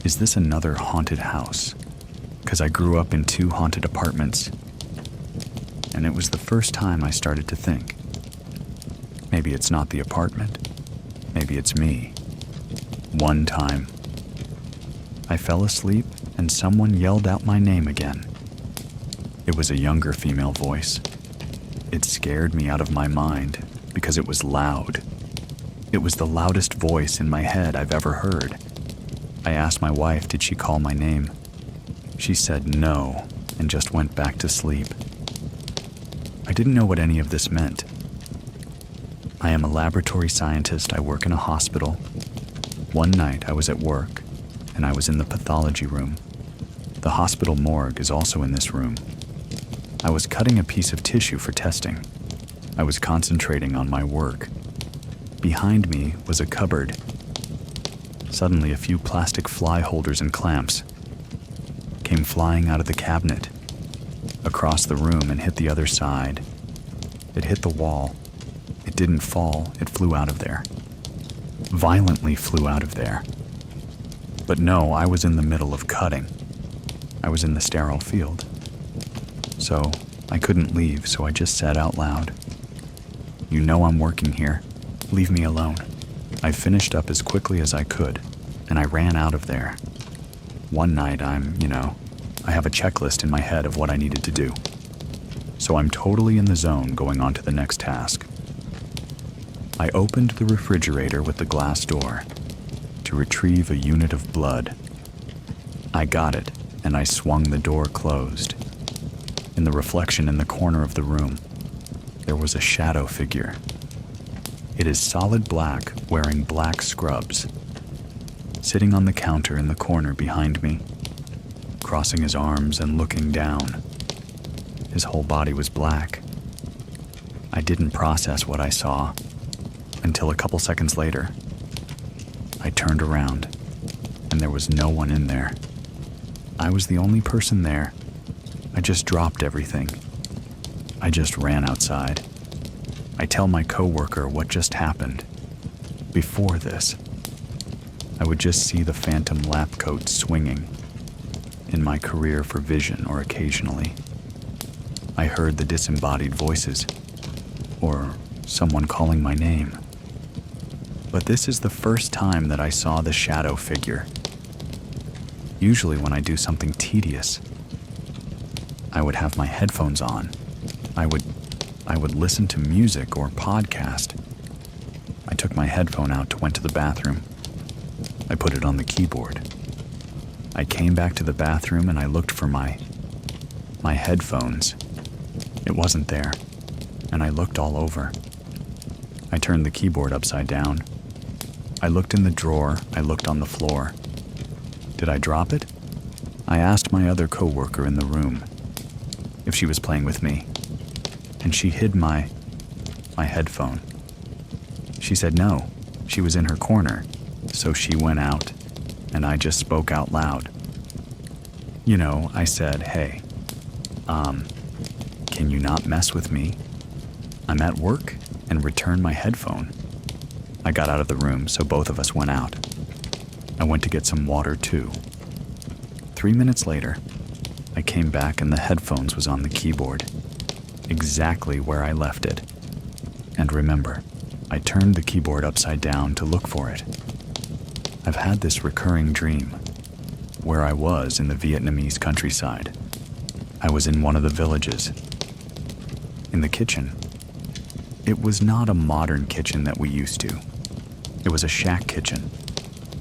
is this another haunted house? Because I grew up in 2 haunted apartments, and it was the first time I started to think, maybe it's not the apartment, maybe it's me. One time, I fell asleep and someone yelled out my name again. It was a younger female voice. It scared me out of my mind because it was loud. It was the loudest voice in my head I've ever heard. I asked my wife, did she call my name? She said no, and just went back to sleep. I didn't know what any of this meant. I am a laboratory scientist. I work in a hospital. One night I was at work, and I was in the pathology room. The hospital morgue is also in this room. I was cutting a piece of tissue for testing. I was concentrating on my work. Behind me was a cupboard. Suddenly, a few plastic fly holders and clamps came flying out of the cabinet. across the room and hit the other side. It hit the wall. It didn't fall, it flew out of there. Violently flew out of there. But no, I was in the middle of cutting. I was in the sterile field. So I couldn't leave, so I just said out loud, "You know I'm working here. Leave me alone." I finished up as quickly as I could, and I ran out of there. One night I have a checklist in my head of what I needed to do. So I'm totally in the zone going on to the next task. I opened the refrigerator with the glass door to retrieve a unit of blood. I got it, and I swung the door closed. In the reflection in the corner of the room, there was a shadow figure. It is solid black, wearing black scrubs, sitting on the counter in the corner behind me, crossing his arms and looking down. His whole body was black. I didn't process what I saw until a couple seconds later. I turned around, and there was no one in there. I was the only person there. I just dropped everything. I just ran outside. I tell my coworker what just happened. Before this, I would just see the phantom lab coat swinging in my career for vision, or occasionally I heard the disembodied voices or someone calling my name. But this is the first time that I saw the shadow figure. Usually when I do something tedious, I would have my headphones on. I would listen to music or podcast. I took my headphone out, went to the bathroom. I put it on the keyboard. I came back to the bathroom and I looked for my headphones. It wasn't there, and I looked all over. I turned the keyboard upside down. I looked in the drawer, I looked on the floor. Did I drop it? I asked my other coworker in the room if she was playing with me, and she hid my headphone. She said no, she was in her corner, so she went out, and I just spoke out loud. I said, "Hey, can you not mess with me? I'm at work," and returned my headphone. I got out of the room, so both of us went out. I went to get some water too. 3 minutes later, I came back and the headphones was on the keyboard, exactly where I left it. And remember, I turned the keyboard upside down to look for it. I've had this recurring dream where I was in the Vietnamese countryside. I was in one of the villages, in the kitchen. It was not a modern kitchen that we used to. It was a shack kitchen.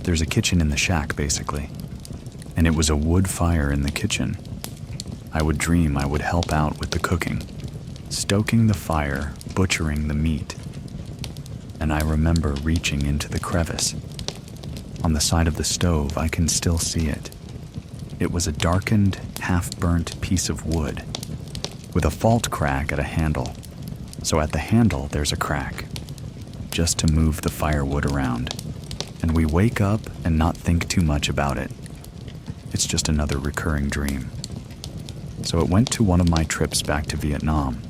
There's a kitchen in the shack, basically. And it was a wood fire in the kitchen. I would dream I would help out with the cooking, stoking the fire, butchering the meat. And I remember reaching into the crevice. On the side of the stove, I can still see it. It was a darkened, half-burnt piece of wood with a fault crack at a handle. So at the handle, there's a crack, just to move the firewood around. And we wake up and not think too much about it. It's just another recurring dream. So it went to one of my trips back to Vietnam.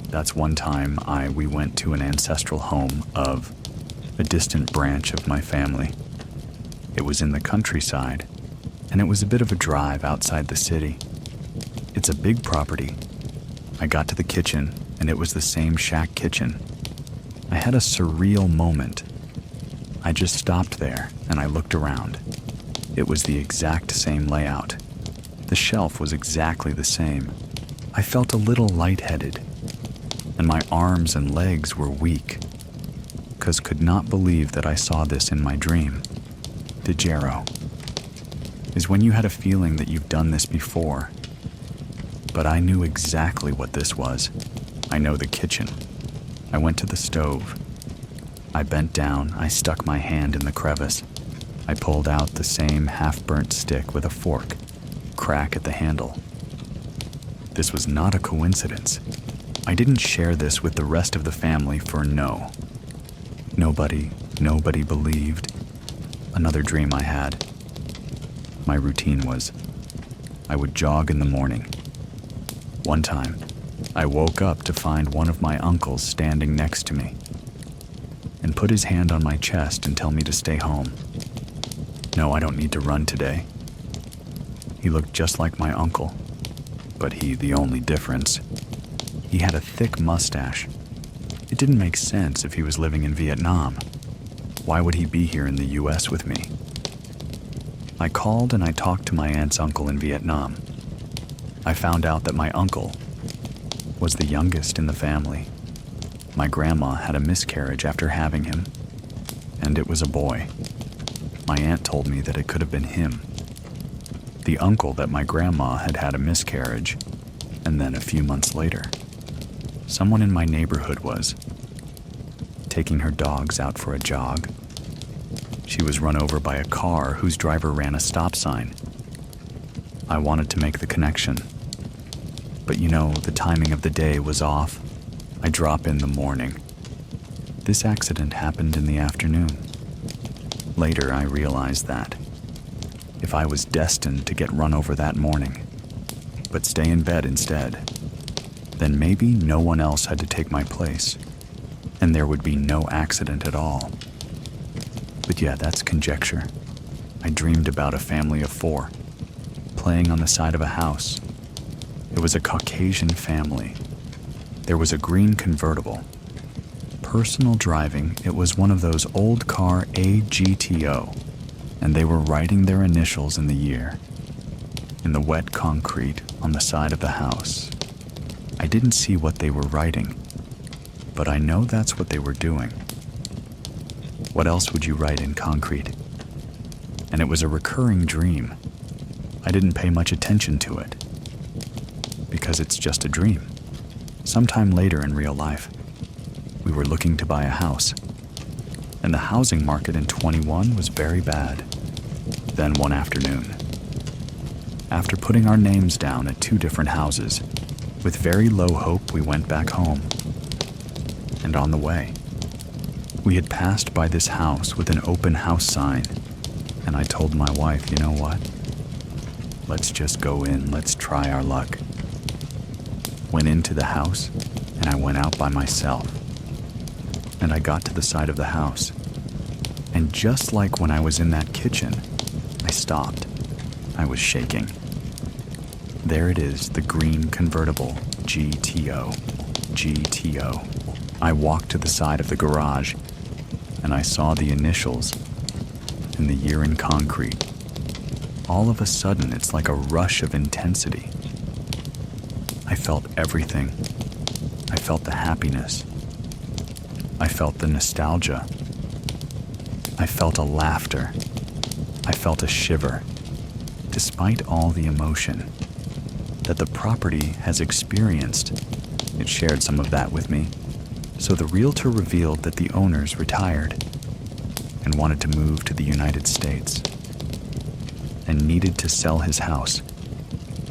That's one time we went to an ancestral home of a distant branch of my family. It was in the countryside, and it was a bit of a drive outside the city. It's a big property. I got to the kitchen, and it was the same shack kitchen. I had a surreal moment. I just stopped there, and I looked around. It was the exact same layout. The shelf was exactly the same. I felt a little lightheaded, and my arms and legs were weak, 'cause could not believe that I saw this in my dream. Dejero is when you had a feeling that you've done this before, but I knew exactly what this was. I know the kitchen. I went to the stove. I bent down, I stuck my hand in the crevice. I pulled out the same half-burnt stick with a fork, crack at the handle. This was not a coincidence. I didn't share this with the rest of the family for no. Nobody believed. Another dream I had. My routine was, I would jog in the morning. One time, I woke up to find one of my uncles standing next to me and put his hand on my chest and tell me to stay home. No, I don't need to run today. He looked just like my uncle, but the only difference, he had a thick mustache. It didn't make sense if he was living in Vietnam. Why would he be here in the US with me? I called and I talked to my aunt's uncle in Vietnam. I found out that my uncle was the youngest in the family. My grandma had a miscarriage after having him, and it was a boy. My aunt told me that it could have been him. The uncle that my grandma had had a miscarriage, and then a few months later, someone in my neighborhood was taking her dogs out for a jog. She was run over by a car whose driver ran a stop sign. I wanted to make the connection, but the timing of the day was off. I drop in the morning. This accident happened in the afternoon. Later, I realized that if I was destined to get run over that morning, but stay in bed instead, then maybe no one else had to take my place, and there would be no accident at all. But yeah, that's conjecture. I dreamed about a family of 4, playing on the side of a house. It was a Caucasian family. There was a green convertible. Personal driving, it was one of those old car AGTO, and they were writing their initials in the year, in the wet concrete on the side of the house. I didn't see what they were writing, but I know that's what they were doing. What else would you write in concrete? And it was a recurring dream. I didn't pay much attention to it, because it's just a dream. Sometime later in real life, we were looking to buy a house, and the housing market in 21 was very bad. Then one afternoon, after putting our names down at 2 different houses, with very low hope, we went back home. And on the way, we had passed by this house with an open house sign, and I told my wife, you know what? Let's just go in, let's try our luck. Went into the house, and I went out by myself. And I got to the side of the house, and just like when I was in that kitchen, I stopped. I was shaking. There it is, the green convertible, GTO. I walked to the side of the garage, and I saw the initials and the year in concrete. All of a sudden, it's like a rush of intensity. I felt everything. I felt the happiness. I felt the nostalgia. I felt a laughter. I felt a shiver, despite all the emotion that the property has experienced. It shared some of that with me. So the realtor revealed that the owners retired and wanted to move to the United States and needed to sell his house.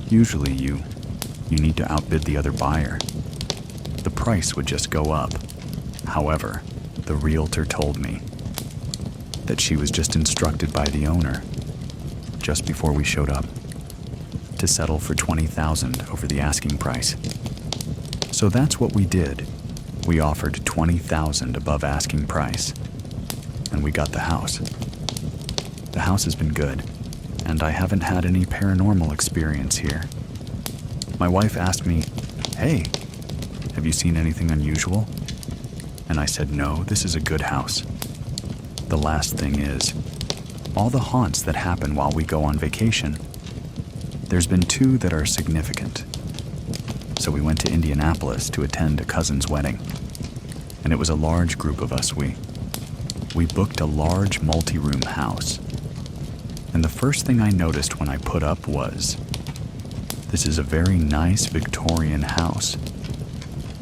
Usually you need to outbid the other buyer. The price would just go up. However, the realtor told me that she was just instructed by the owner, just before we showed up, to settle for $20,000 over the asking price. So that's what we did. We offered $20,000 above asking price, and we got the house. The house has been good, and I haven't had any paranormal experience here. My wife asked me, "Hey, have you seen anything unusual?" And I said, "No, this is a good house." The last thing is, all the haunts that happen while we go on vacation, there's been 2 that are significant. So we went to Indianapolis to attend a cousin's wedding, and it was a large group of us. We booked a large multi-room house, and the first thing I noticed when I put up was, this is a very nice Victorian house.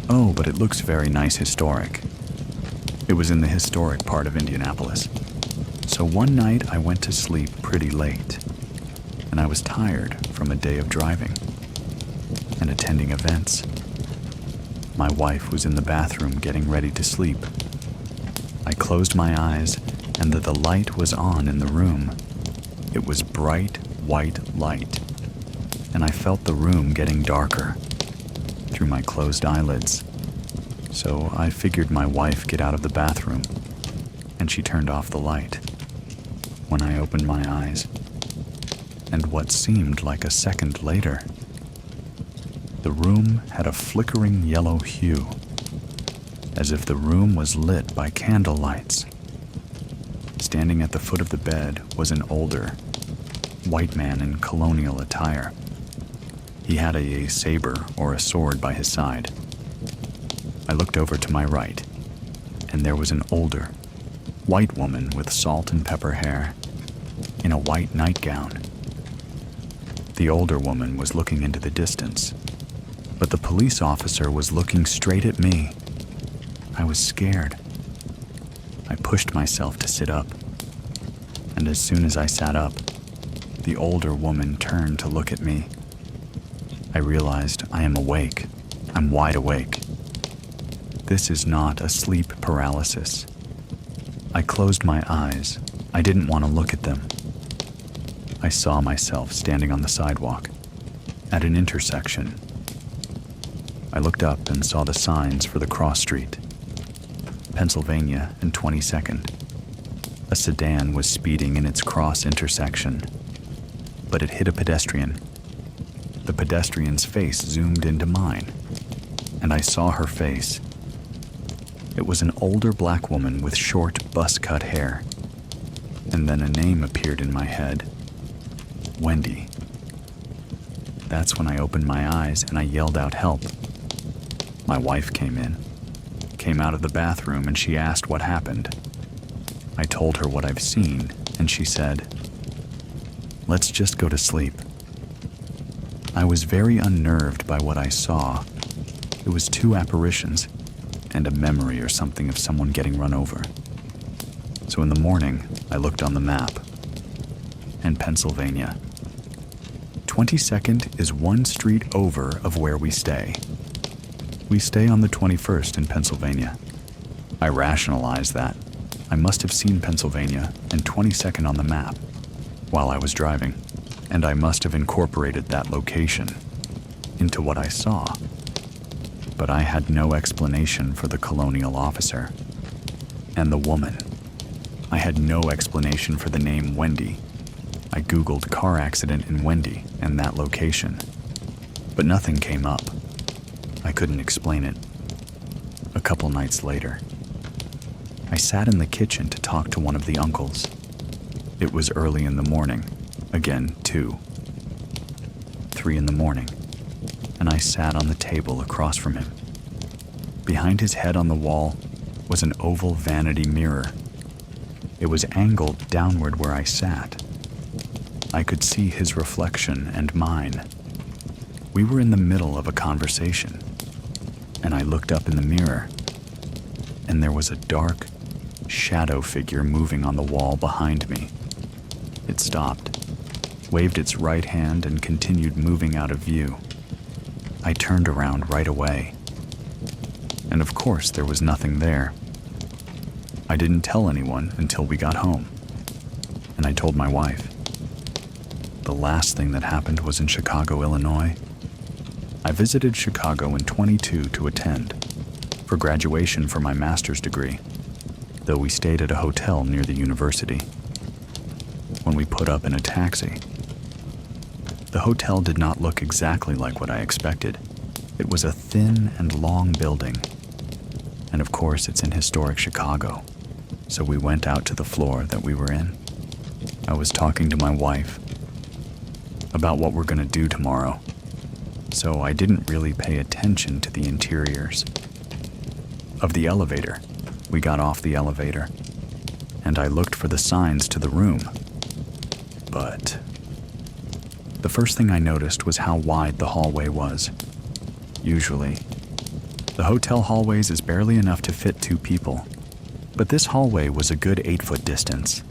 Oh, but it looks very nice historic. It was in the historic part of Indianapolis. So one night I went to sleep pretty late, and I was tired from a day of driving and attending events. My wife was in the bathroom getting ready to sleep. I closed my eyes, and the light was on in the room. It was bright white light, and I felt the room getting darker. through my closed eyelids, so I figured my wife get out of the bathroom, and she turned off the light. When I opened my eyes, and what seemed like a second later, the room had a flickering yellow hue, as if the room was lit by candle lights. Standing at the foot of the bed was an older, white man in colonial attire. He had a saber or a sword by his side. I looked over to my right, and there was an older, white woman with salt and pepper hair, in a white nightgown. The older woman was looking into the distance, but the police officer was looking straight at me. I was scared. I pushed myself to sit up, and as soon as I sat up, the older woman turned to look at me. I realized I am awake. I'm wide awake. This is not a sleep paralysis. I closed my eyes. I didn't want to look at them. I saw myself standing on the sidewalk at an intersection. I looked up and saw the signs for the cross street. Pennsylvania and 22nd. A sedan was speeding in its cross intersection, but it hit a pedestrian. The pedestrian's face zoomed into mine, and I saw her face. It was an older black woman with short, buzz-cut hair, and then a name appeared in my head. Wendy. That's when I opened my eyes and I yelled out help. My wife came out of the bathroom, and she asked what happened. I told her what I've seen, and she said, "Let's just go to sleep." I was very unnerved by what I saw. It was two apparitions and a memory or something of someone getting run over. So in the morning, I looked on the map, and Pennsylvania. 22nd is one street over of where we stay. We stay on the 21st in Pennsylvania. I rationalized that. I must have seen Pennsylvania and 22nd on the map while I was driving, and I must have incorporated that location into what I saw. But I had no explanation for the colonial officer and the woman. I had no explanation for the name Wendy. I Googled car accident in Wendy and that location, but nothing came up. I couldn't explain it. A couple nights later, I sat in the kitchen to talk to one of the uncles. It was early in the morning, again 3 in the morning, and I sat on the table across from him. Behind his head on the wall was an oval vanity mirror. It was angled downward where I sat. I could see his reflection and mine. We were in the middle of a conversation, and I looked up in the mirror, and there was a dark, shadow figure moving on the wall behind me. It stopped, waved its right hand, and continued moving out of view. I turned around right away, and of course there was nothing there. I didn't tell anyone until we got home, and I told my wife. The last thing that happened was in Chicago, Illinois. I visited Chicago in 22 to attend for graduation for my master's degree, though we stayed at a hotel near the university. When we put up in a taxi, the hotel did not look exactly like what I expected. It was a thin and long building, and of course it's in historic Chicago, so we went out to the floor that we were in. I was talking to my wife about what we're going to do tomorrow, so I didn't really pay attention to the interiors of the elevator. We got off the elevator, and I looked for the signs to the room, but the first thing I noticed was how wide the hallway was. Usually, the hotel hallways is barely enough to fit 2 people, but this hallway was a good 8-foot distance,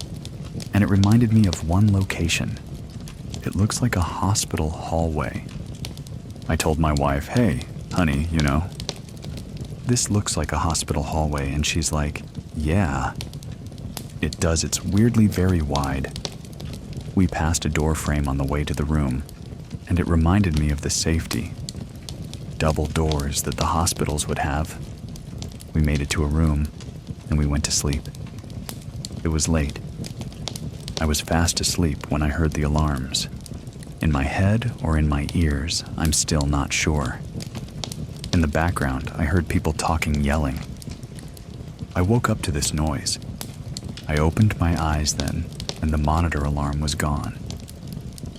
and it reminded me of one location. It looks like a hospital hallway. I told my wife, "Hey, honey, this looks like a hospital hallway," and she's like, "Yeah, it does. It's weirdly very wide." We passed a door frame on the way to the room, and it reminded me of the safety double doors that the hospitals would have. We made it to a room, and we went to sleep. It was late. I was fast asleep when I heard the alarms. In my head or in my ears, I'm still not sure. In the background, I heard people talking, yelling. I woke up to this noise. I opened my eyes then, and the monitor alarm was gone.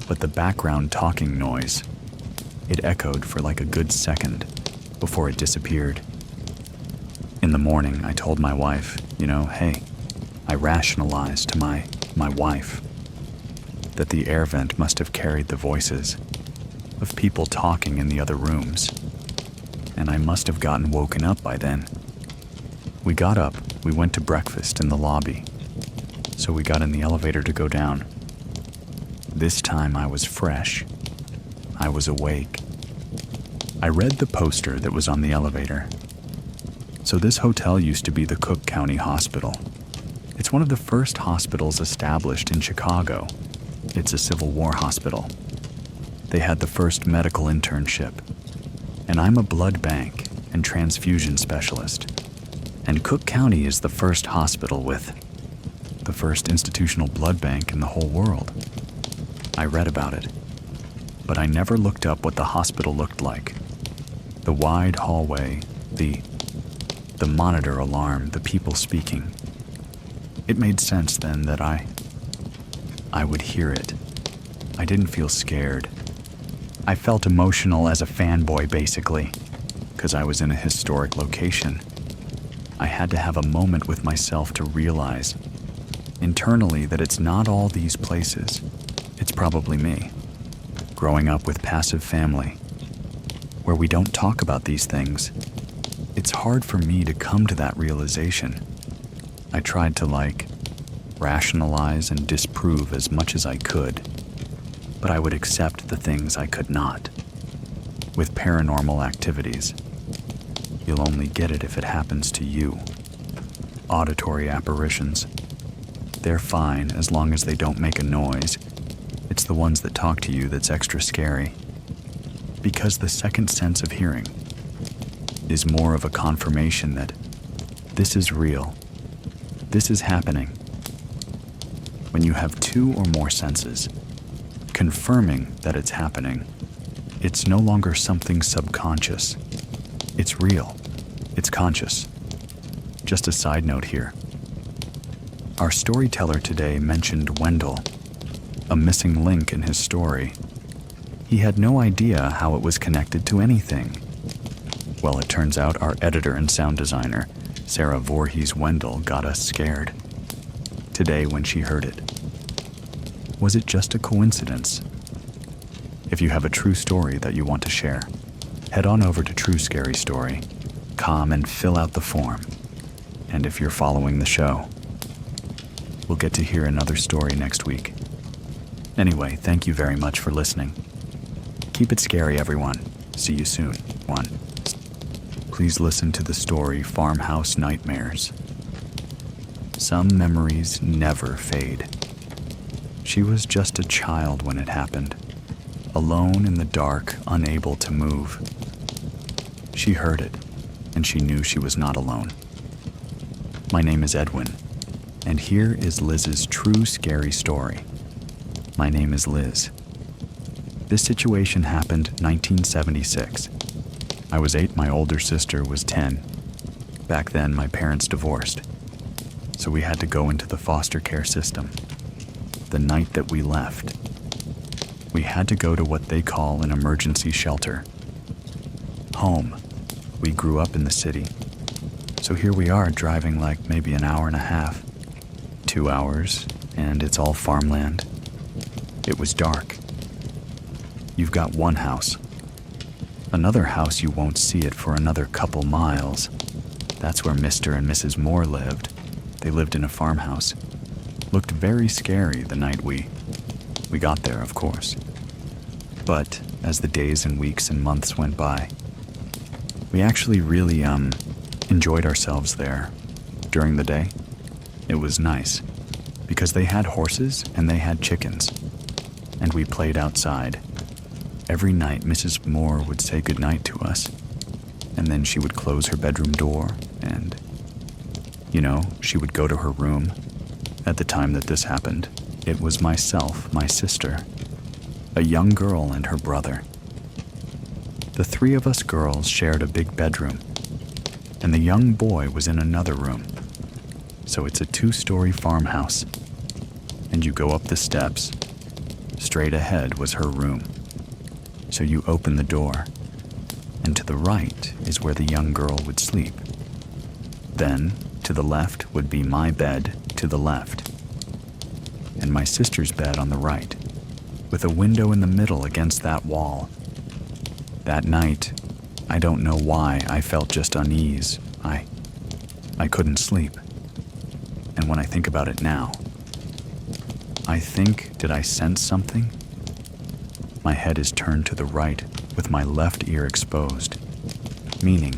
But the background talking noise, it echoed for like a good second before it disappeared. In the morning, I told my wife, hey, I rationalized to my wife that the air vent must have carried the voices of people talking in the other rooms, and I must have gotten woken up by then. We got up, we went to breakfast in the lobby, so we got in the elevator to go down. This time I was fresh. I was awake. I read the poster that was on the elevator. So this hotel used to be the Cook County Hospital. It's one of the first hospitals established in Chicago. It's a Civil War hospital. They had the first medical internship. And I'm a blood bank and transfusion specialist. And Cook County is the first hospital with the first institutional blood bank in the whole world. I read about it, but I never looked up what the hospital looked like. The wide hallway, the monitor alarm, the people speaking. It made sense then that I would hear it. I didn't feel scared. I felt emotional as a fanboy, basically, because I was in a historic location. I had to have a moment with myself to realize internally that it's not all these places. It's probably me, growing up with passive family, where we don't talk about these things. It's hard for me to come to that realization. I tried to rationalize and disprove as much as I could, but I would accept the things I could not. With paranormal activities, you'll only get it if it happens to you. Auditory apparitions, they're fine as long as they don't make a noise. It's the ones that talk to you that's extra scary. Because the second sense of hearing is more of a confirmation that this is real. This is happening. When you have two or more senses confirming that it's happening, it's no longer something subconscious. It's real. It's conscious. Just a side note here. Our storyteller today mentioned Wendell, a missing link in his story. He had no idea how it was connected to anything. Well, it turns out our editor and sound designer, Sarah Voorhees Wendell, got us scared today when she heard it. Was it just a coincidence? If you have a true story that you want to share, head on over to TrueScaryStory.com and fill out the form. And if you're following the show, we'll get to hear another story next week. Anyway, thank you very much for listening. Keep it scary, everyone. See you soon. Please listen to the story Farmhouse Nightmares. Some memories never fade. She was just a child when it happened, alone in the dark, unable to move. She heard it, and she knew she was not alone. My name is Edwin, and here is Liz's true scary story. My name is Liz. This situation happened 1976. I was 8, my older sister was 10. Back then, my parents divorced, so we had to go into the foster care system. The night that we left, we had to go to what they call an emergency shelter. Home. We grew up in the city, so here we are driving maybe an hour and a half, 2 hours, and it's all farmland. It was dark. You've got one house. Another house, you won't see it for another couple miles. That's where Mr. and Mrs. Moore lived. They lived in a farmhouse. Looked very scary the night we got there, of course. But as the days and weeks and months went by, we actually really enjoyed ourselves there during the day. It was nice because they had horses and they had chickens, and we played outside. Every night Mrs. Moore would say goodnight to us, and then she would close her bedroom door and, she would go to her room. At the time that this happened, it was myself, my sister, a young girl, and her brother. The three of us girls shared a big bedroom, and the young boy was in another room. So it's a 2-story farmhouse, and you go up the steps. Straight ahead was her room. So you open the door, and to the right is where the young girl would sleep. Then, to the left would be my bed to the left, and my sister's bed on the right, with a window in the middle against that wall. That night, I don't know why, I felt just unease. I couldn't sleep. And when I think about it now, I think, did I sense something? My head is turned to the right with my left ear exposed, meaning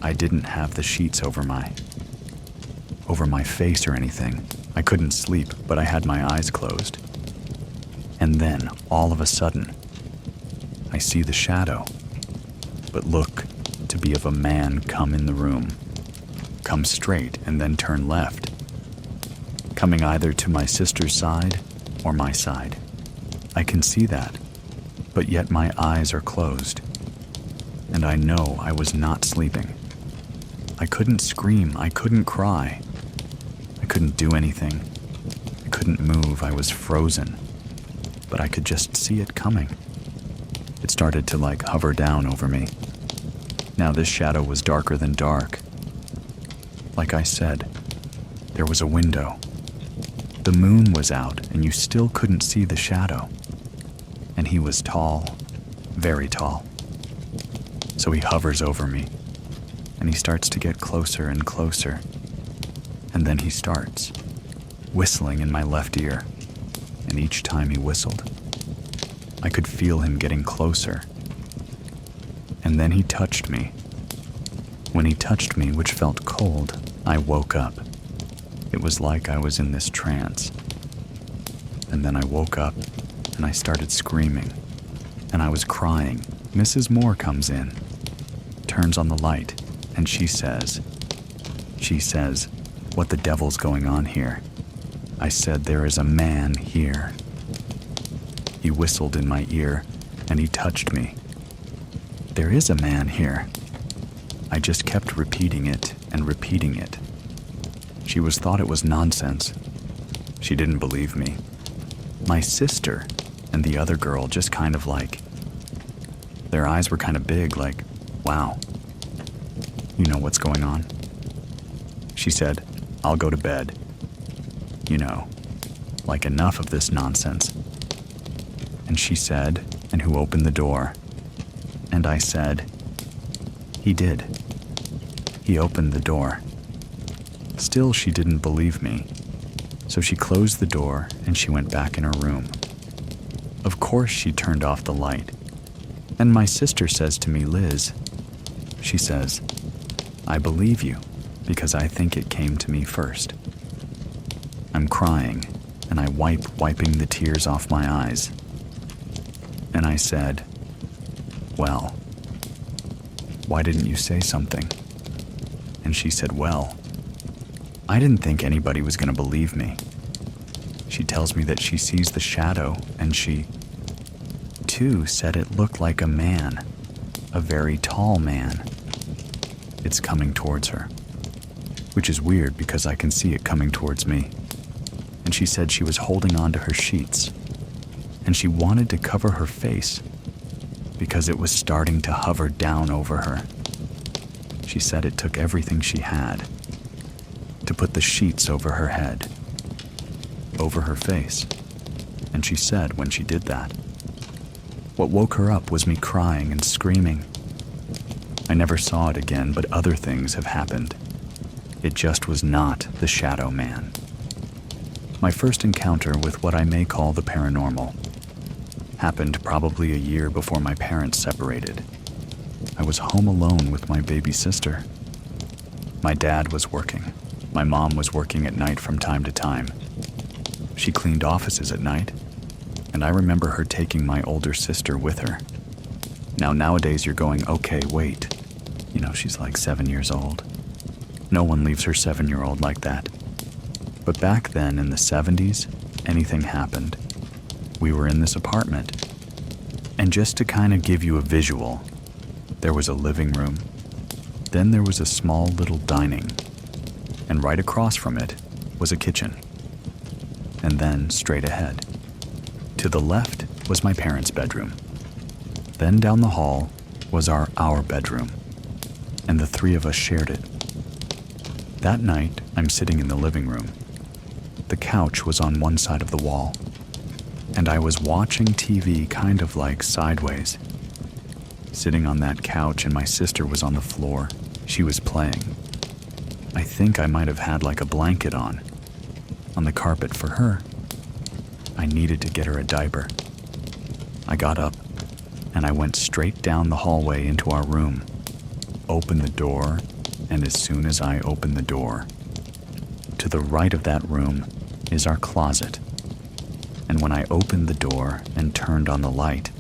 I didn't have the sheets over my face or anything. I couldn't sleep, but I had my eyes closed. And then, all of a sudden, I see the shadow, but look to be of a man come in the room, come straight and then turn left, coming either to my sister's side or my side. I can see that, but yet my eyes are closed, and I know I was not sleeping. I couldn't scream, I couldn't cry, I couldn't do anything, I couldn't move, I was frozen, but I could just see it coming. It started to hover down over me. Now this shadow was darker than dark. Like I said, there was a window. The moon was out, and you still couldn't see the shadow. And he was tall, very tall. So he hovers over me, and he starts to get closer and closer. And then he starts whistling in my left ear, and each time he whistled, I could feel him getting closer. And then he touched me. When he touched me, which felt cold, I woke up. It was like I was in this trance. And then I woke up, and I started screaming, and I was crying. Mrs. Moore comes in, turns on the light, and she says, "What the devil's going on here?" I said, "There is a man here." He whistled in my ear, and he touched me. "There is a man here." I just kept repeating it and repeating it. She thought it was nonsense. She didn't believe me. My sister and the other girl just kind of their eyes were kind of big, wow, you know what's going on? She said, "I'll go to bed. Enough of this nonsense." And she said, "And who opened the door?" And I said, "He did. He opened the door." Still, she didn't believe me. So she closed the door and she went back in her room. Of course, she turned off the light. And my sister says to me, "Liz," she says, "I believe you because I think it came to me first." I'm crying, and I wiping the tears off my eyes. And I said, "Well, why didn't you say something?" And she said, "Well, I didn't think anybody was going to believe me." She tells me that she sees the shadow, and she, too, said it looked like a man, a very tall man. It's coming towards her, which is weird because I can see it coming towards me. And she said she was holding on to her sheets, and she wanted to cover her face because it was starting to hover down over her. She said it took everything she had to put the sheets over her head, over her face, and she said when she did that, what woke her up was me crying and screaming. I never saw it again, but other things have happened. It just was not the Shadow Man. My first encounter with what I may call the paranormal happened probably a year before my parents separated. I was home alone with my baby sister. My dad was working. My mom was working at night from time to time. She cleaned offices at night, and I remember her taking my older sister with her. Now, nowadays you're going, okay, wait. She's like 7 years old. No one leaves her 7-year-old like that. But back then in the 70s, anything happened. We were in this apartment. And just to kind of give you a visual, there was a living room. Then there was a small little dining. And right across from it was a kitchen. And then straight ahead, to the left was my parents' bedroom. Then down the hall was our bedroom. And the three of us shared it. That night, I'm sitting in the living room. The couch was on one side of the wall, and I was watching TV kind of like sideways. Sitting on that couch, and my sister was on the floor. She was playing. I think I might have had like a blanket on the carpet for her. I needed to get her a diaper. I got up, and I went straight down the hallway into our room, opened the door, and as soon as I opened the door, to the right of that room is our closet. And when I opened the door and turned on the light,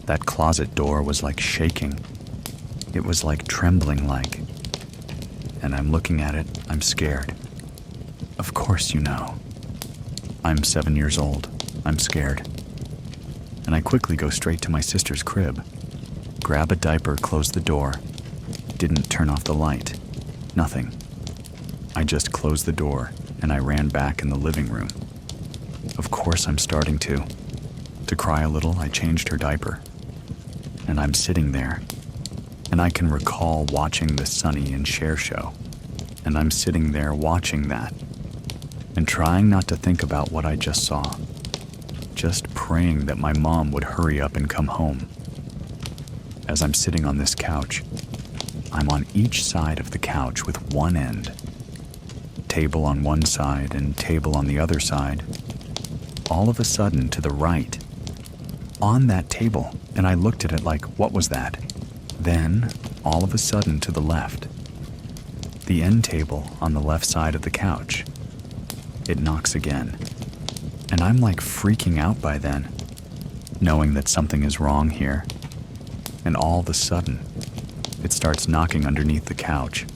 that closet door was like shaking. It was like trembling like. And I'm looking at it, I'm scared. Of course I'm 7 years old. I'm scared. And I quickly go straight to my sister's crib, grab a diaper, close the door, didn't turn off the light, nothing. I just closed the door and I ran back in the living room. Of course I'm starting to cry a little. I changed her diaper. And I'm sitting there, and I can recall watching the Sonny and Cher show. And I'm sitting there watching that, and trying not to think about what I just saw. Just praying that my mom would hurry up and come home. As I'm sitting on this couch, I'm on each side of the couch with one end. Table on one side and table on the other side. All of a sudden, to the right, on that table, and I looked at it like, what was that? Then, all of a sudden, to the left, the end table on the left side of the couch, it knocks again. And I'm like freaking out by then, knowing that something is wrong here. And all of a sudden, it starts knocking underneath the couch.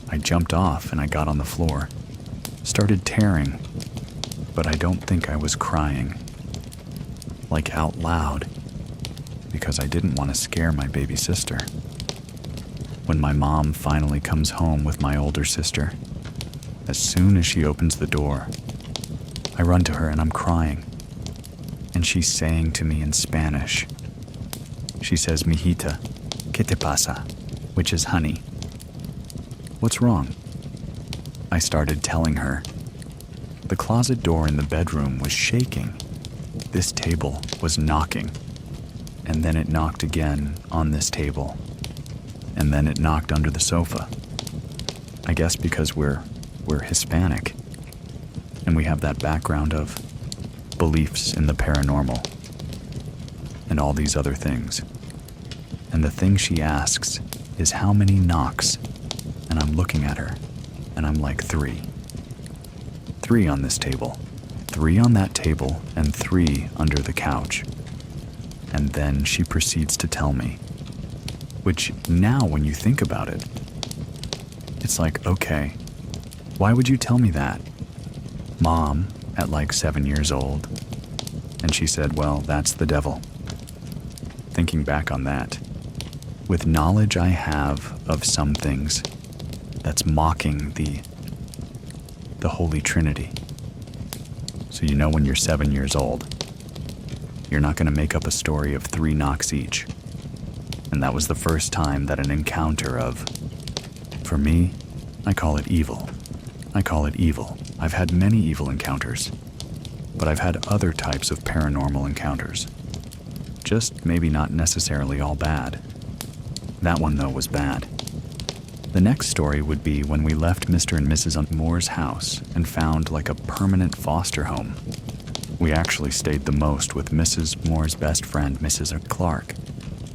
I jumped off and I got on the floor, started tearing, but I don't think I was crying, like out loud, because I didn't want to scare my baby sister. When my mom finally comes home with my older sister, as soon as she opens the door, I run to her and I'm crying. And she's saying to me in Spanish, she says, "Mijita, ¿qué te pasa?" which is honey. What's wrong? I started telling her. The closet door in the bedroom was shaking. This table was knocking. And then it knocked again on this table. And then it knocked under the sofa. I guess because we're Hispanic. And we have that background of beliefs in the paranormal. And all these other things. And the thing she asks is how many knocks. And I'm looking at her. And I'm like, 3. 3 on this table. 3 on that table, and 3 under the couch. And then she proceeds to tell me, which now when you think about it, it's like, okay, why would you tell me that? Mom, at like 7 years old. And she said, well, that's the devil. Thinking back on that, with knowledge I have of some things, that's mocking the Holy Trinity. So when you're 7 years old, you're not going to make up a story of 3 knocks each. And that was the first time that an encounter of, for me, I call it evil. I call it evil. I've had many evil encounters, but I've had other types of paranormal encounters. Just maybe not necessarily all bad. That one, though, was bad. The next story would be when we left Mr. and Mrs. Moore's house and found like a permanent foster home. We actually stayed the most with Mrs. Moore's best friend, Mrs. Clark.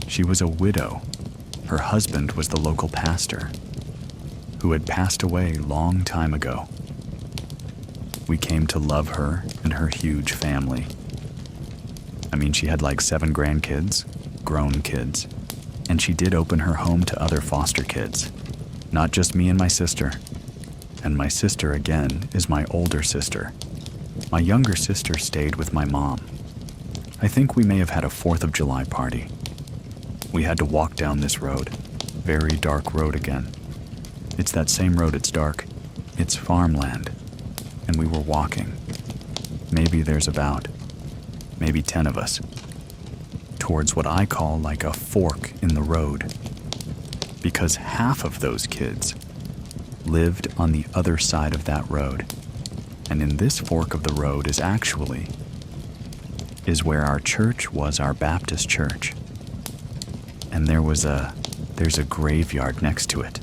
She was a widow. Her husband was the local pastor, who had passed away long time ago. We came to love her and her huge family. I mean, she had like 7 grandkids, grown kids, And she did open her home to other foster kids, not just me and my sister. And my sister, again, is my older sister. My younger sister stayed with my mom. I think we may have had a 4th of July party. We had to walk down this road, very dark road again. It's that same road, it's dark. It's farmland. And we were walking. Maybe there's about, maybe 10 of us, towards what I call like a fork in the road. Because half of those kids lived on the other side of that road. And in this fork of the road is where our church was, our Baptist church. And there's a graveyard next to it.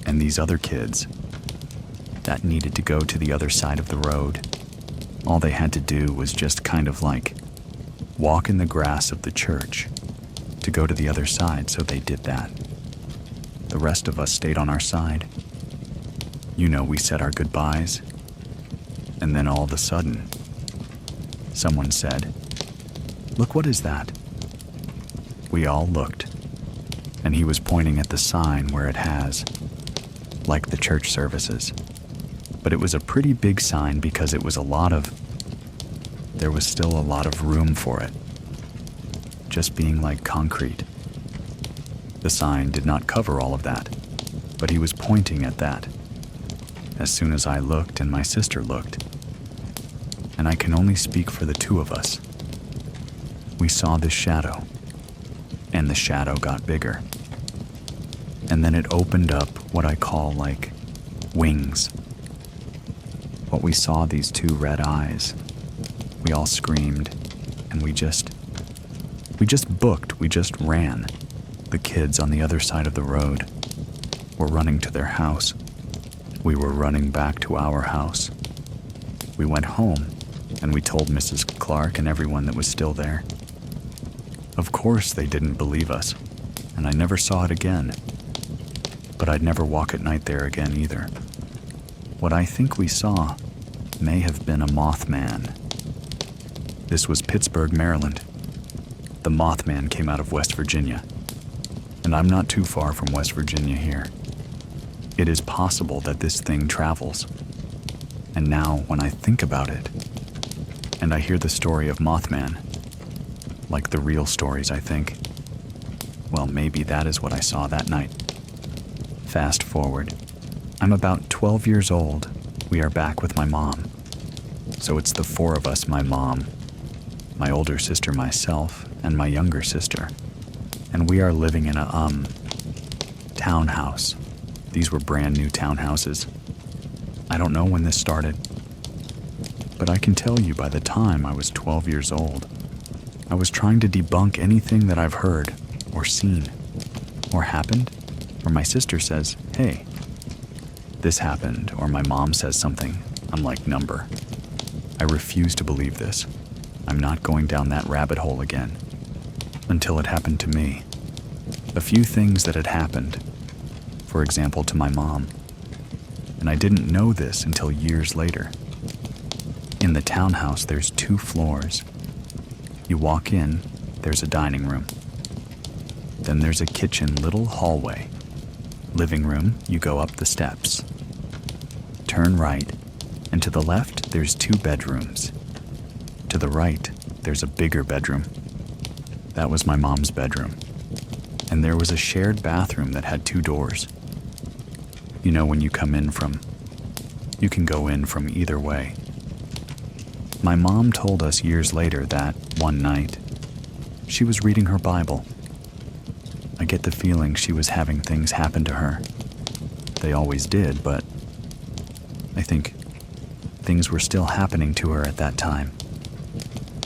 And these other kids that needed to go to the other side of the road, all they had to do was just kind of like walk in the grass of the church to go to the other side, so they did that. The rest of us stayed on our side. You know, we said our goodbyes. And then all of a sudden, someone said, "Look, what is that?" We all looked, and he was pointing at the sign where it has, like the church services. But it was a pretty big sign because there was still a lot of room for it, just being like concrete. The sign did not cover all of that, but he was pointing at that. As soon as I looked and my sister looked, and I can only speak for the two of us, we saw this shadow, and the shadow got bigger. And then it opened up what I call like wings. What we saw, these 2 red eyes. We all screamed, and we just ran. The kids on the other side of the road were running to their house. We were running back to our house. We went home, and we told Mrs. Clark and everyone that was still there. Of course they didn't believe us, and I never saw it again. But I'd never walk at night there again either. What I think we saw may have been a Mothman. This was Pittsburgh, Maryland. The Mothman came out of West Virginia. And I'm not too far from West Virginia here. It is possible that this thing travels. And now, when I think about it, and I hear the story of Mothman, like the real stories, I think, well, maybe that is what I saw that night. Fast forward. I'm about 12 years old. We are back with my mom. So it's the 4 of us, my mom, my older sister, myself, and my younger sister. And we are living in a, townhouse. These were brand new townhouses. I don't know when this started, but I can tell you by the time I was 12 years old, I was trying to debunk anything that I've heard or seen or happened, or my sister says, "Hey, this happened," or my mom says something. I'm like, number. I refuse to believe this. I'm not going down that rabbit hole again. Until it happened to me. A few things that had happened, for example, to my mom. And I didn't know this until years later. In the townhouse, there's 2 floors. You walk in, there's a dining room. Then there's a kitchen, little hallway. Living room, you go up the steps. Turn right, and to the left, there's 2 bedrooms. To the right, there's a bigger bedroom. That was my mom's bedroom. And there was a shared bathroom that had 2 doors. You know, when you come in you can go in from either way. My mom told us years later that one night, she was reading her Bible. I get the feeling she was having things happen to her. They always did, but I think things were still happening to her at that time.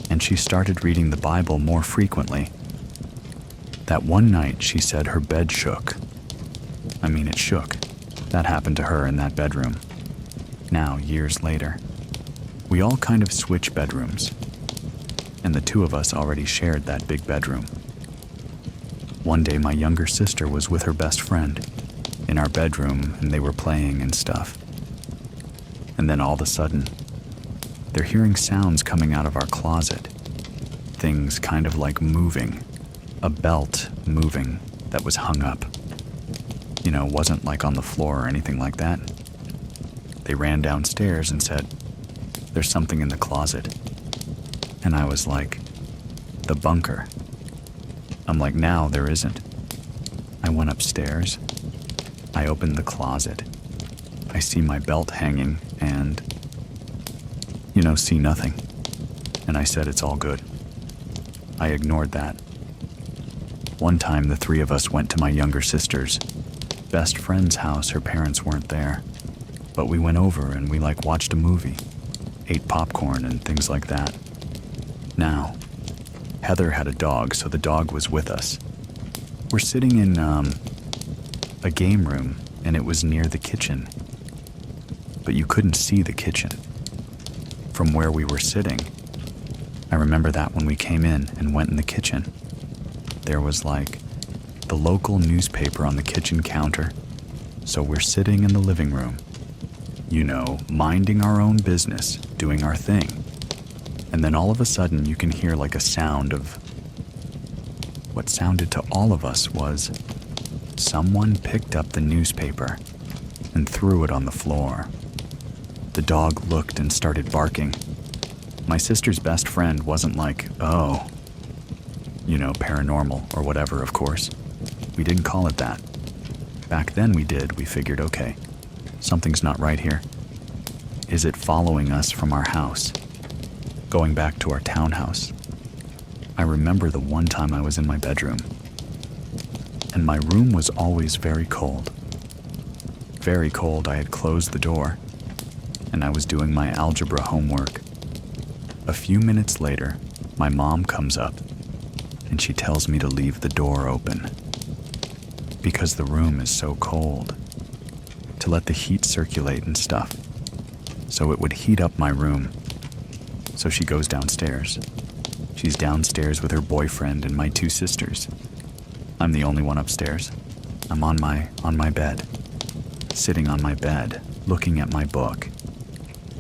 And she started reading the Bible more frequently. That one night, she said her bed shook. I mean, it shook. That happened to her in that bedroom. Now, years later, we all kind of switch bedrooms, and the 2 of us already shared that big bedroom. One day, my younger sister was with her best friend in our bedroom, and they were playing and stuff. And then all of a sudden, they're hearing sounds coming out of our closet. Things kind of like moving. a belt moving that was hung up. Wasn't like on the floor or anything like that. They ran downstairs and said, "There's something in the closet." And I was like, "The bunker." I'm like, "Now there isn't." I went upstairs. I opened the closet. I see my belt hanging and, see nothing. And I said, "It's all good." I ignored that. One time, the three of us went to my younger sister's best friend's house. Her parents weren't there. But we went over and we watched a movie, ate popcorn and things like that. Now, Heather had a dog, so the dog was with us. We're sitting in a game room, and it was near the kitchen. But you couldn't see the kitchen from where we were sitting. I remember that when we came in and went in the kitchen, there was the local newspaper on the kitchen counter. So we're sitting in the living room, minding our own business, doing our thing. And then all of a sudden you can hear a sound of what sounded to all of us was someone picked up the newspaper and threw it on the floor. The dog looked and started barking. My sister's best friend wasn't "Oh, paranormal or whatever," of course. We didn't call it that. Back then we did. We figured, okay, something's not right here. Is it following us from our house? Going back to our townhouse? I remember the one time I was in my bedroom, and my room was always very cold. Very cold. I had closed the door, and I was doing my algebra homework. A few minutes later, my mom comes up, and she tells me to leave the door open because the room is so cold, to let the heat circulate and stuff, so it would heat up my room. So she goes downstairs. She's downstairs with her boyfriend and my two sisters. I'm the only one upstairs. I'm on my bed, sitting on my bed, looking at my book,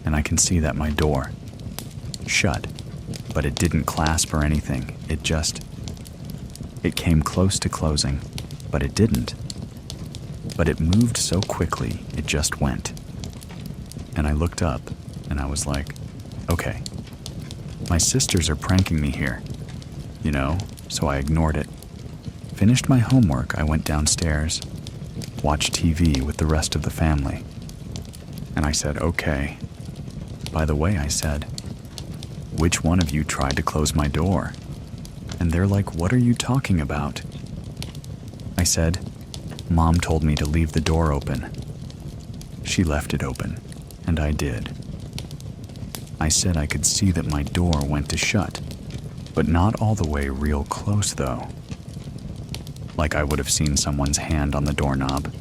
and I can see that my door, shut, but it didn't clasp or anything. It came close to closing, but it didn't. But it moved so quickly, it just went. And I looked up, and I was like, okay, my sisters are pranking me here, so I ignored it. Finished my homework, I went downstairs, watched TV with the rest of the family. And I said, okay. By the way, I said, which one of you tried to close my door? And they're like, what are you talking about? I said, Mom told me to leave the door open. She left it open, and I did. I said I could see that my door went to shut, but not all the way real close though. I would have seen someone's hand on the doorknob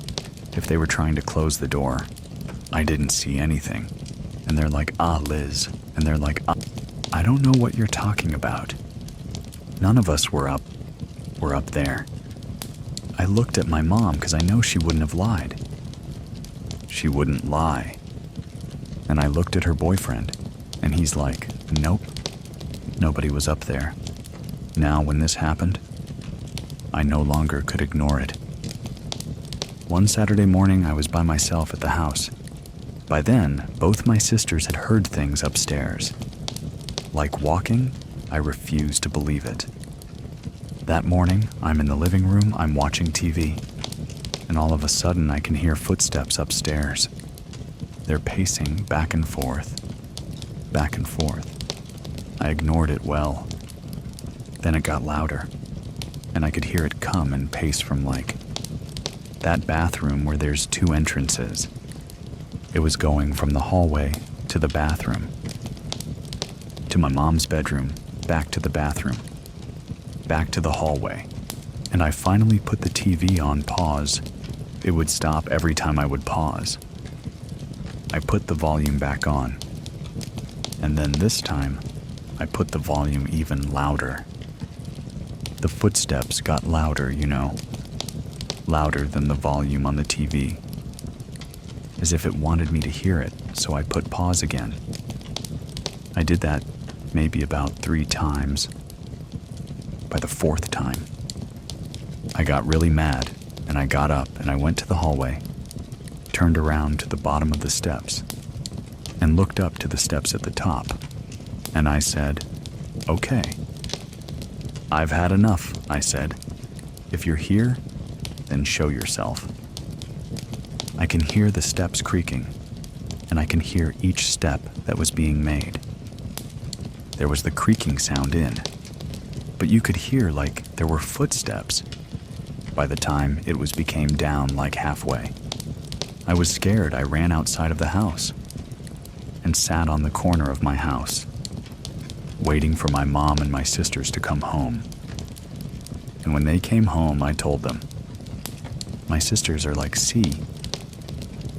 if they were trying to close the door. I didn't see anything. And they're like, Liz. And they're like, I don't know what you're talking about. None of us were up there. I looked at my mom because I know she wouldn't have lied. She wouldn't lie. And I looked at her boyfriend, and he's like, nope, nobody was up there. Now, when this happened, I no longer could ignore it. One Saturday morning, I was by myself at the house. By then, both my sisters had heard things upstairs. Like walking, I refused to believe it. That morning, I'm in the living room, I'm watching TV, and all of a sudden I can hear footsteps upstairs. They're pacing back and forth, back and forth. I ignored it well. Then it got louder, and I could hear it come and pace from that bathroom where there's two entrances. It was going from the hallway to the bathroom, to my mom's bedroom, back to the bathroom, back to the hallway. And I finally put the TV on pause. It would stop every time I would pause. I put the volume back on. And then this time, I put the volume even louder. The footsteps got louder, louder than the volume on the TV. As if it wanted me to hear it, so I put pause again. I did that maybe about 3 times. By the 4th time, I got really mad, and I got up and I went to the hallway, turned around to the bottom of the steps, and looked up to the steps at the top, and I said, "Okay. I've had enough," I said. "If you're here, then show yourself." I can hear the steps creaking, and I can hear each step that was being made. There was the creaking sound in, but you could hear like there were footsteps. By the time it became down like halfway, I was scared. I ran outside of the house and sat on the corner of my house, waiting for my mom and my sisters to come home. And when they came home, I told them. My sisters are like, "See,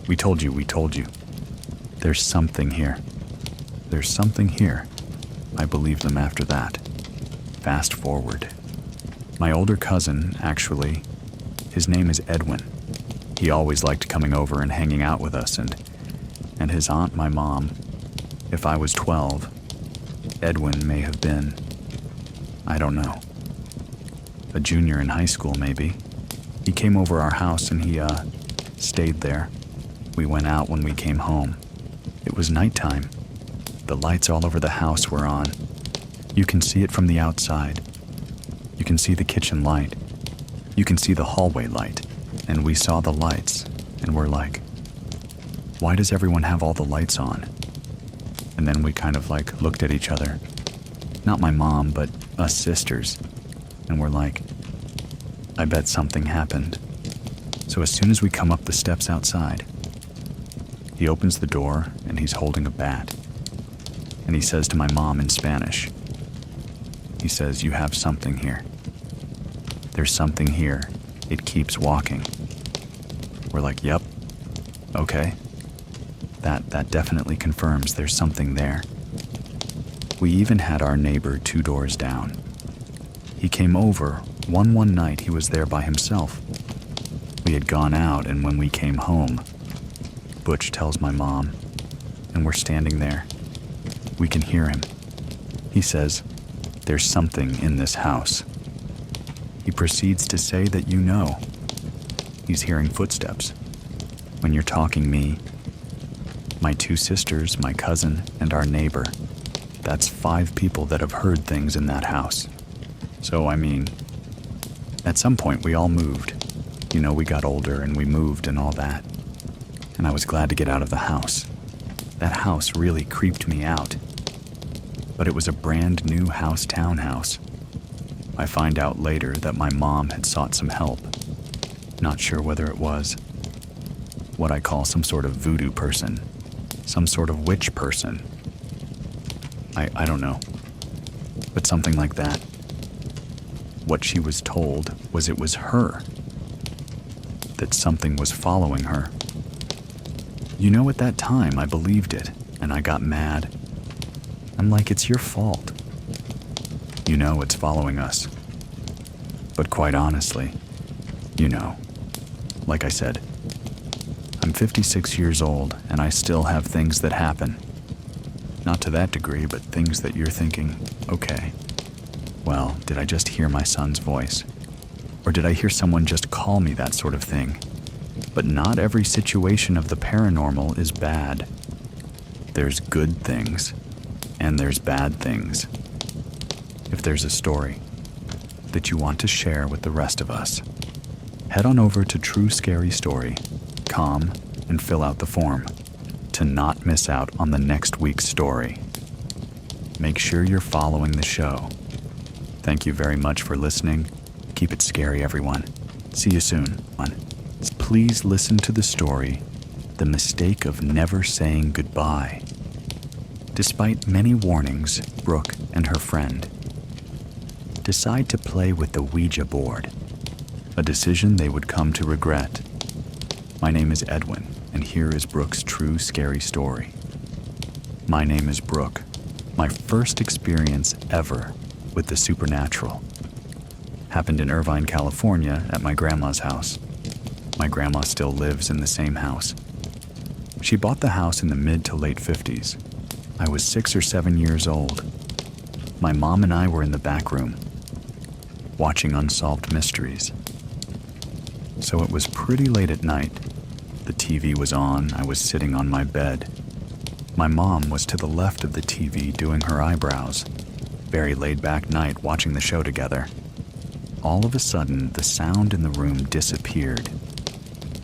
we told you. There's something here. There's something here." I believed them after that. Fast forward. My older cousin, actually, his name is Edwin. He always liked coming over and hanging out with us, and his aunt, my mom, if I was 12, Edwin may have been, I don't know, a junior in high school maybe. He came over our house and he stayed there. We went out when we came home. It was nighttime. The lights all over the house were on. You can see it from the outside. You can see the kitchen light. You can see the hallway light. And we saw the lights, and we're like, why does everyone have all the lights on? And then we kind of like looked at each other. Not my mom, but us sisters. And we're like, I bet something happened. So as soon as we come up the steps outside, he opens the door and he's holding a bat. And he says to my mom in Spanish, he says, "You have something here. There's something here. It keeps walking." We're like, yep, okay. That definitely confirms there's something there. We even had our neighbor 2 doors down. He came over one night. He was there by himself. We had gone out, and when we came home, Butch tells my mom, and we're standing there. We can hear him. He says, "There's something in this house." He proceeds to say that you know. He's hearing footsteps. When you're talking me, my 2 sisters, my cousin, and our neighbor, that's 5 people that have heard things in that house. So, I mean, at some point we all moved. You know, we got older and we moved and all that. And I was glad to get out of the house. That house really creeped me out. But it was a brand new house townhouse. I find out later that my mom had sought some help. Not sure whether it was what I call some sort of voodoo person, some sort of witch person. I don't know, but something like that. What she was told was it was her, that something was following her. You know, at that time, I believed it, and I got mad. I'm like, it's your fault. You know it's following us. But quite honestly, you know, like I said, I'm 56 years old, and I still have things that happen. Not to that degree, but things that you're thinking, okay, well, did I just hear my son's voice? Or did I hear someone just call me that sort of thing? But not every situation of the paranormal is bad. There's good things, and there's bad things. If there's a story that you want to share with the rest of us, head on over to TrueScaryStory.com and fill out the form to not miss out on the next week's story. Make sure you're following the show. Thank you very much for listening. Keep it scary, everyone. See you soon. Please listen to the story, The Mistake of Never Saying Goodbye. Despite many warnings, Brooke and her friend decide to play with the Ouija board, a decision they would come to regret. My name is Edwin, and here is Brooke's true scary story. My name is Brooke. My first experience ever with the supernatural happened in Irvine, California at my grandma's house. My grandma still lives in the same house. She bought the house in the mid to late 50s. I was 6 or 7 years old. My mom and I were in the back room, watching Unsolved Mysteries. So it was pretty late at night. The TV was on, I was sitting on my bed. My mom was to the left of the TV doing her eyebrows. Very laid-back night watching the show together. All of a sudden, the sound in the room disappeared.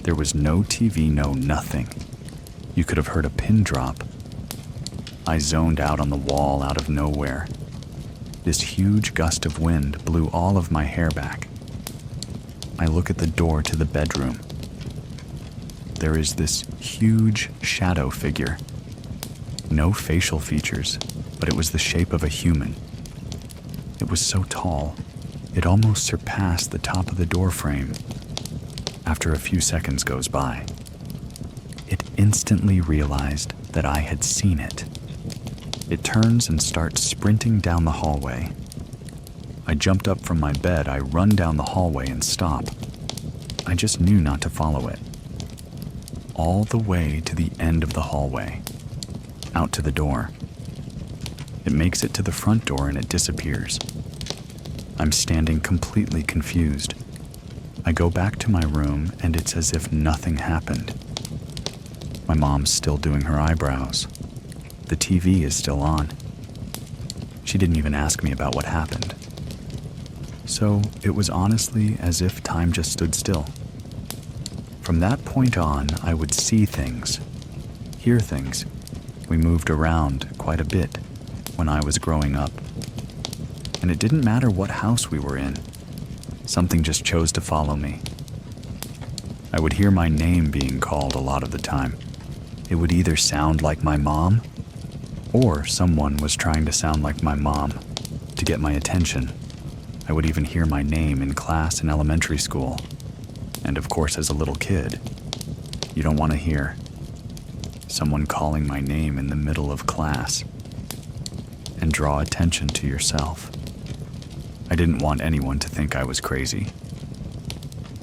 There was no TV, no nothing. You could have heard a pin drop. I zoned out on the wall out of nowhere. This huge gust of wind blew all of my hair back. I look at the door to the bedroom. There is this huge shadow figure. No facial features, but it was the shape of a human. It was so tall, it almost surpassed the top of the door frame. After a few seconds goes by, it instantly realized that I had seen it. It turns and starts sprinting down the hallway. I jumped up from my bed, I run down the hallway and stop. I just knew not to follow it. All the way to the end of the hallway, out to the door. It makes it to the front door and it disappears. I'm standing completely confused. I go back to my room and it's as if nothing happened. My mom's still doing her eyebrows. The TV is still on. She didn't even ask me about what happened. So it was honestly as if time just stood still. From that point on, I would see things, hear things. We moved around quite a bit when I was growing up. And it didn't matter what house we were in. Something just chose to follow me. I would hear my name being called a lot of the time. It would either sound like my mom, or someone was trying to sound like my mom to get my attention. I would even hear my name in class in elementary school. And of course, as a little kid, you don't want to hear someone calling my name in the middle of class and draw attention to yourself. I didn't want anyone to think I was crazy,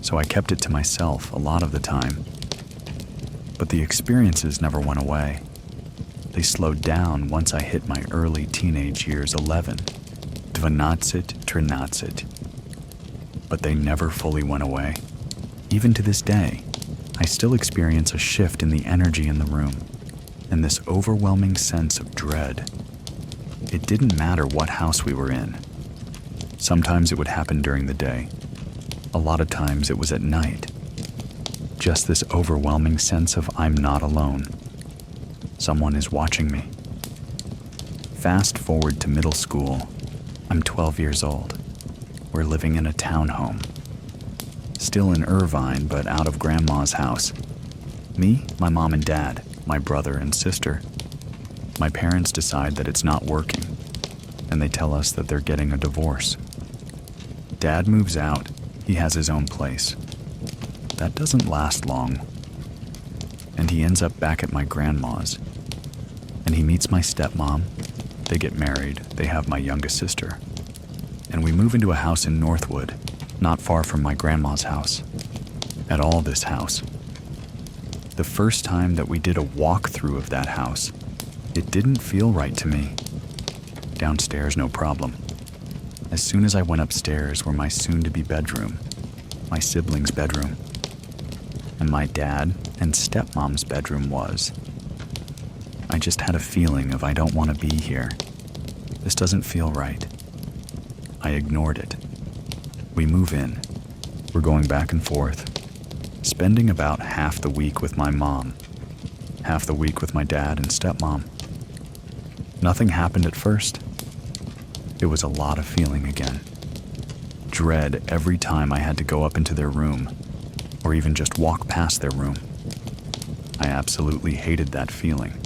so I kept it to myself a lot of the time. But the experiences never went away. They slowed down once I hit my early teenage years, 11, 12, 13. But they never fully went away. Even to this day, I still experience a shift in the energy in the room and this overwhelming sense of dread. It didn't matter what house we were in. Sometimes it would happen during the day. A lot of times it was at night. Just this overwhelming sense of I'm not alone. Someone is watching me. Fast forward to middle school. I'm 12 years old. We're living in a townhome. Still in Irvine, but out of Grandma's house. Me, my mom and dad, my brother and sister. My parents decide that it's not working, and they tell us that they're getting a divorce. Dad moves out. He has his own place. That doesn't last long. And he ends up back at my grandma's. And he meets my stepmom. They get married. They have my youngest sister. And we move into a house in Northwood, not far from my grandma's house. At all this house. The first time that we did a walkthrough of that house, it didn't feel right to me. Downstairs, no problem. As soon as I went upstairs were my soon-to-be bedroom, my siblings' bedroom, and my dad and stepmom's bedroom was. I just had a feeling of I don't want to be here. This doesn't feel right. I ignored it. We move in. We're going back and forth, spending about half the week with my mom, half the week with my dad and stepmom. Nothing happened at first. It was a lot of feeling again. Dread every time I had to go up into their room, or even just walk past their room. I absolutely hated that feeling.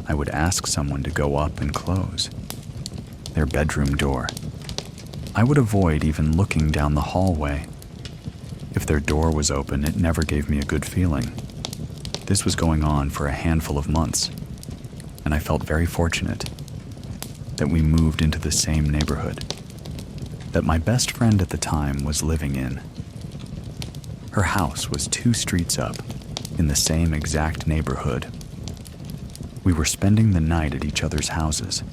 I would ask someone to go up and close their bedroom door. I would avoid even looking down the hallway. If their door was open, it never gave me a good feeling. This was going on for a handful of months, and I felt very fortunate that we moved into the same neighborhood that my best friend at the time was living in. Her house was 2 streets up in the same exact neighborhood. We were spending the night at each other's houses.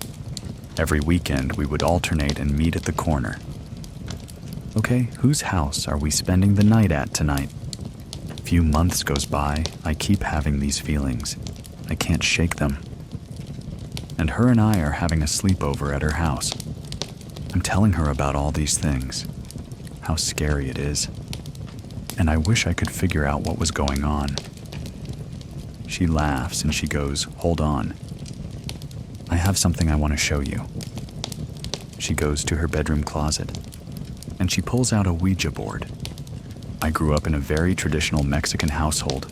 Every weekend we would alternate and meet at the corner. Okay, whose house are we spending the night at tonight? A few months goes by, I keep having these feelings. I can't shake them. And her and I are having a sleepover at her house. I'm telling her about all these things, how scary it is, and I wish I could figure out what was going on. She laughs and she goes, "Hold on. I have something I want to show you." She goes to her bedroom closet, and she pulls out a Ouija board. I grew up in a very traditional Mexican household.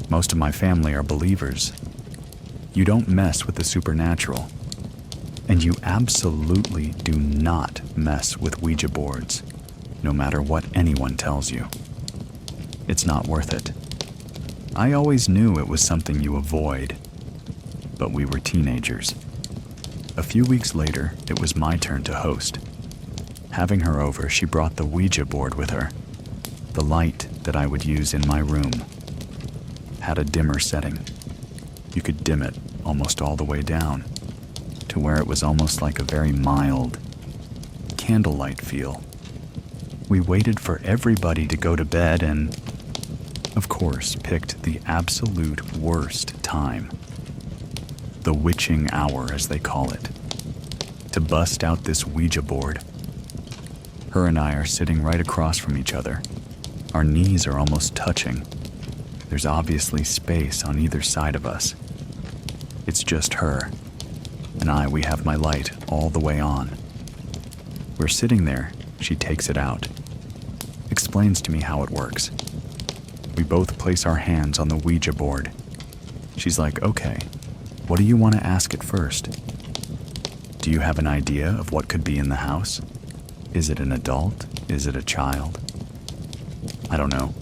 Most of my family are believers. You don't mess with the supernatural, and you absolutely do not mess with Ouija boards, no matter what anyone tells you. It's not worth it. I always knew it was something you avoid, but we were teenagers. A few weeks later, it was my turn to host. Having her over, she brought the Ouija board with her. The light that I would use in my room had a dimmer setting. You could dim it almost all the way down to where it was almost like a very mild candlelight feel. We waited for everybody to go to bed and, of course, picked the absolute worst time. The witching hour, as they call it, to bust out this Ouija board. Her and I are sitting right across from each other. Our knees are almost touching. There's obviously space on either side of us. It's just her, and we have my light all the way on. We're sitting there, she takes it out, explains to me how it works. We both place our hands on the Ouija board. She's like, "Okay, what do you want to ask it first? Do you have an idea of what could be in the house? Is it an adult? Is it a child? I don't know.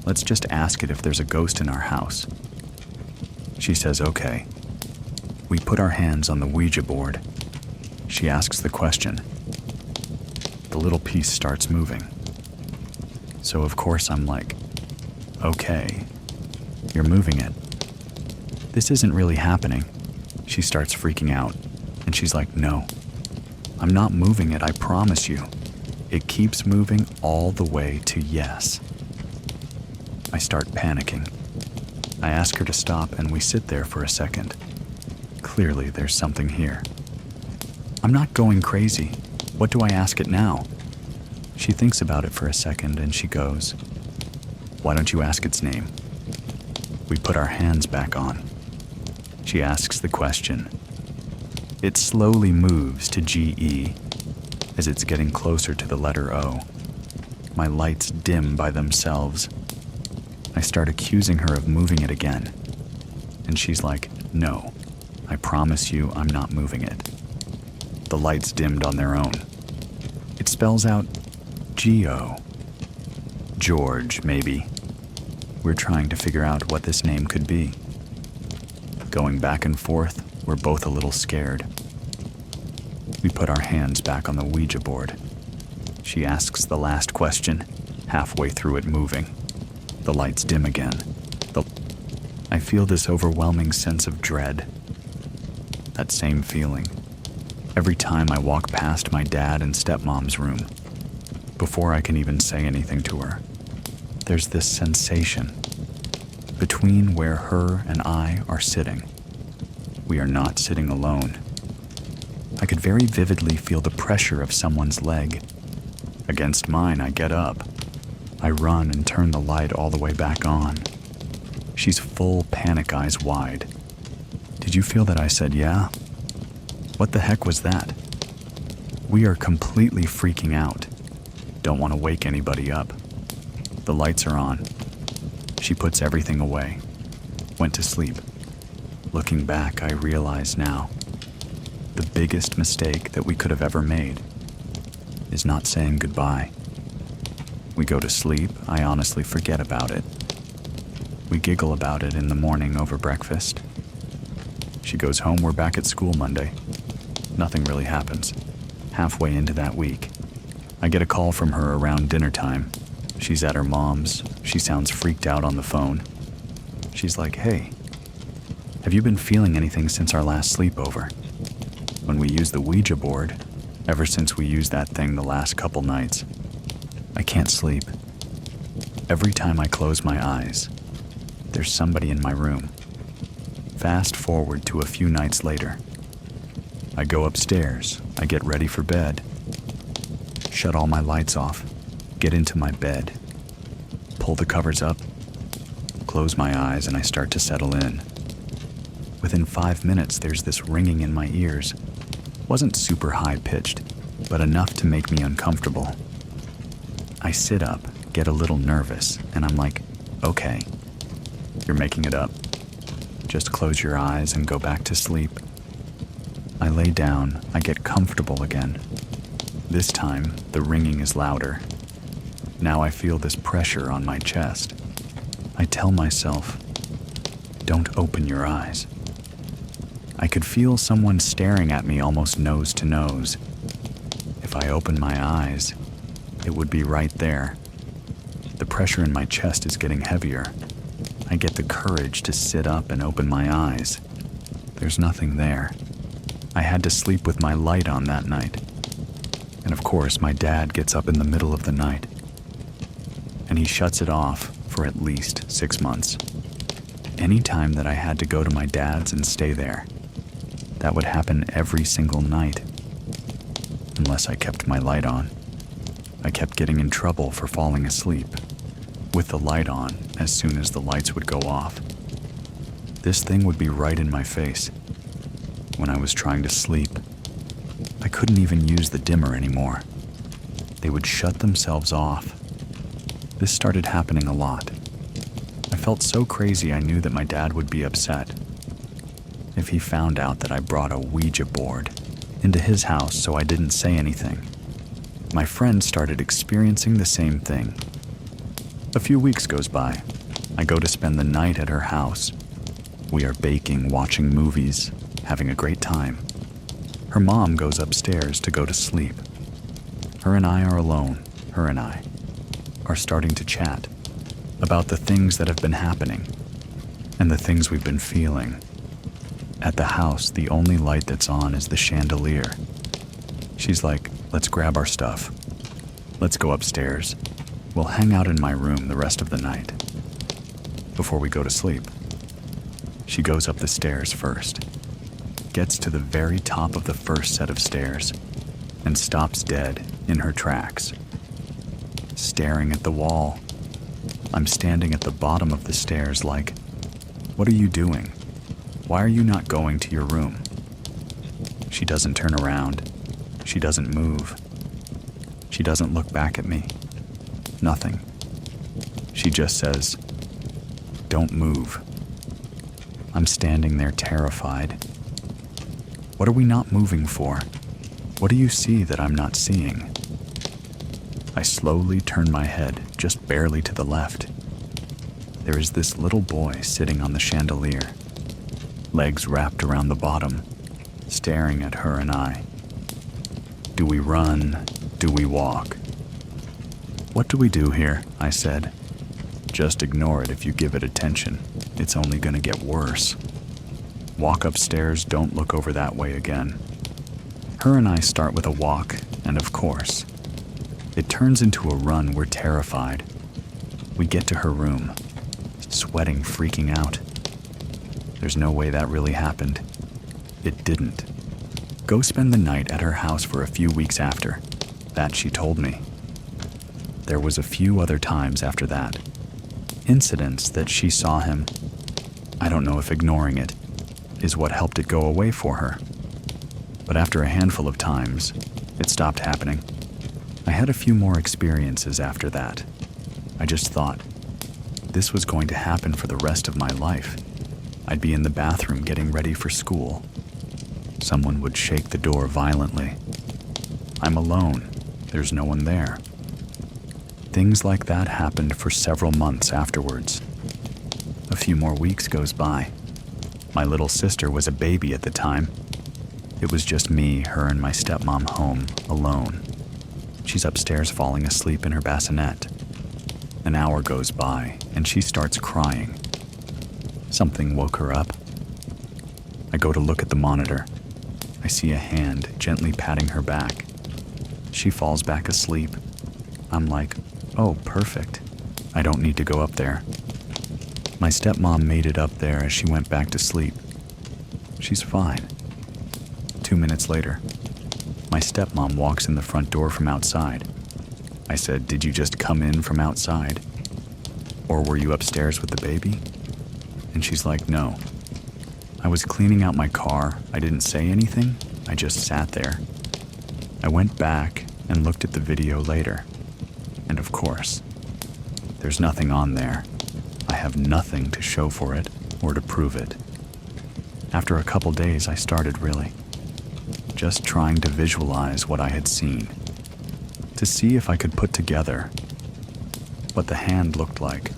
Let's just ask it if there's a ghost in our house." She says, "Okay." We put our hands on the Ouija board. She asks the question. The little piece starts moving. So of course I'm like, "Okay, you're moving it. This isn't really happening." She starts freaking out, and she's like, "No, I'm not moving it, I promise you. It keeps moving all the way to yes." I start panicking. I ask her to stop, and we sit there for a second. Clearly, there's something here. I'm not going crazy. What do I ask it now? She thinks about it for a second, and she goes, "Why don't you ask its name?" We put our hands back on. She asks the question. It slowly moves to GE as it's getting closer to the letter O. My lights dim by themselves. I start accusing her of moving it again. And she's like, "No, I promise you I'm not moving it." The lights dimmed on their own. It spells out Geo. George, maybe. We're trying to figure out what this name could be. Going back and forth, we're both a little scared. We put our hands back on the Ouija board. She asks the last question, halfway through it moving. The lights dim again. I feel this overwhelming sense of dread. That same feeling. Every time I walk past my dad and stepmom's room, before I can even say anything to her, there's this sensation between where her and I are sitting. We are not sitting alone. I could very vividly feel the pressure of someone's leg. Against mine, I get up. I run and turn the light all the way back on. She's full panic, eyes wide. "Did you feel that?" I said, "Yeah." "What the heck was that?" We are completely freaking out. Don't want to wake anybody up. The lights are on. She puts everything away. Went to sleep. Looking back, I realize now, the biggest mistake that we could have ever made is not saying goodbye. We go to sleep. I honestly forget about it. We giggle about it in the morning over breakfast. She goes home. We're back at school Monday. Nothing really happens. Halfway into that week, I get a call from her around dinner time. She's at her mom's. She sounds freaked out on the phone. She's like, "Hey, have you been feeling anything since our last sleepover? When we used the Ouija board, ever since we used that thing the last couple nights, I can't sleep. Every time I close my eyes, there's somebody in my room. Fast forward to a few nights later. I go upstairs, I get ready for bed, shut all my lights off, get into my bed, pull the covers up, close my eyes, and I start to settle in. Within 5 minutes, there's this ringing in my ears. Wasn't super high-pitched, but enough to make me uncomfortable. I sit up, get a little nervous, and I'm like, okay, you're making it up. Just close your eyes and go back to sleep. I lay down, I get comfortable again. This time, the ringing is louder. Now I feel this pressure on my chest. I tell myself, don't open your eyes. I could feel someone staring at me almost nose to nose. If I open my eyes, it would be right there. The pressure in my chest is getting heavier. I get the courage to sit up and open my eyes. There's nothing there. I had to sleep with my light on that night. And of course, my dad gets up in the middle of the night. And he shuts it off for at least 6 months. Any time that I had to go to my dad's and stay there, that would happen every single night. Unless I kept my light on. I kept getting in trouble for falling asleep, with the light on as soon as the lights would go off. This thing would be right in my face. When I was trying to sleep, I couldn't even use the dimmer anymore. They would shut themselves off. This started happening a lot. I felt so crazy I knew that my dad would be upset. If he found out that I brought a Ouija board into his house so I didn't say anything. My friend started experiencing the same thing. A few weeks goes by. I go to spend the night at her house. We are baking, watching movies, having a great time. Her mom goes upstairs to go to sleep. Her and I are alone. Her and I are starting to chat about the things that have been happening and the things we've been feeling. At the house, the only light that's on is the chandelier. She's like, let's grab our stuff. Let's go upstairs. We'll hang out in my room the rest of the night before we go to sleep. She goes up the stairs first, gets to the very top of the first set of stairs, and stops dead in her tracks, staring at the wall. I'm standing at the bottom of the stairs like, what are you doing? Why are you not going to your room? She doesn't turn around. She doesn't move. She doesn't look back at me. Nothing. She just says, don't move. I'm standing there terrified. What are we not moving for? What do you see that I'm not seeing? I slowly turn my head just barely to the left. There is this little boy sitting on the chandelier, legs wrapped around the bottom, staring at her and I. Do we run? Do we walk? What do we do here? I said. Just ignore it if you give it attention. It's only going to get worse. Walk upstairs, don't look over that way again. Her and I start with a walk, and of course, it turns into a run. We're terrified. We get to her room, sweating, freaking out. There's no way that really happened. It didn't. Go spend the night at her house for a few weeks after. That she told me. There was a few other times after that. Incidents that she saw him. I don't know if ignoring it is what helped it go away for her. But after a handful of times, it stopped happening. I had a few more experiences after that. I just thought, this was going to happen for the rest of my life. I'd be in the bathroom getting ready for school. Someone would shake the door violently. I'm alone. There's no one there. Things like that happened for several months afterwards. A few more weeks goes by. My little sister was a baby at the time. It was just me, her, and my stepmom home, alone. She's upstairs falling asleep in her bassinet. An hour goes by, and she starts crying. Something woke her up. I go to look at the monitor. I see a hand gently patting her back. She falls back asleep. I'm like, oh, perfect. I don't need to go up there. My stepmom made it up there as she went back to sleep. She's fine. 2 minutes later, my stepmom walks in the front door from outside. I said, did you just come in from outside? Or were you upstairs with the baby? And she's like, no. I was cleaning out my car. I didn't say anything. I just sat there. I went back and looked at the video later. And of course, there's nothing on there. I have nothing to show for it or to prove it. After a couple days, I started really just trying to visualize what I had seen, to see if I could put together what the hand looked like,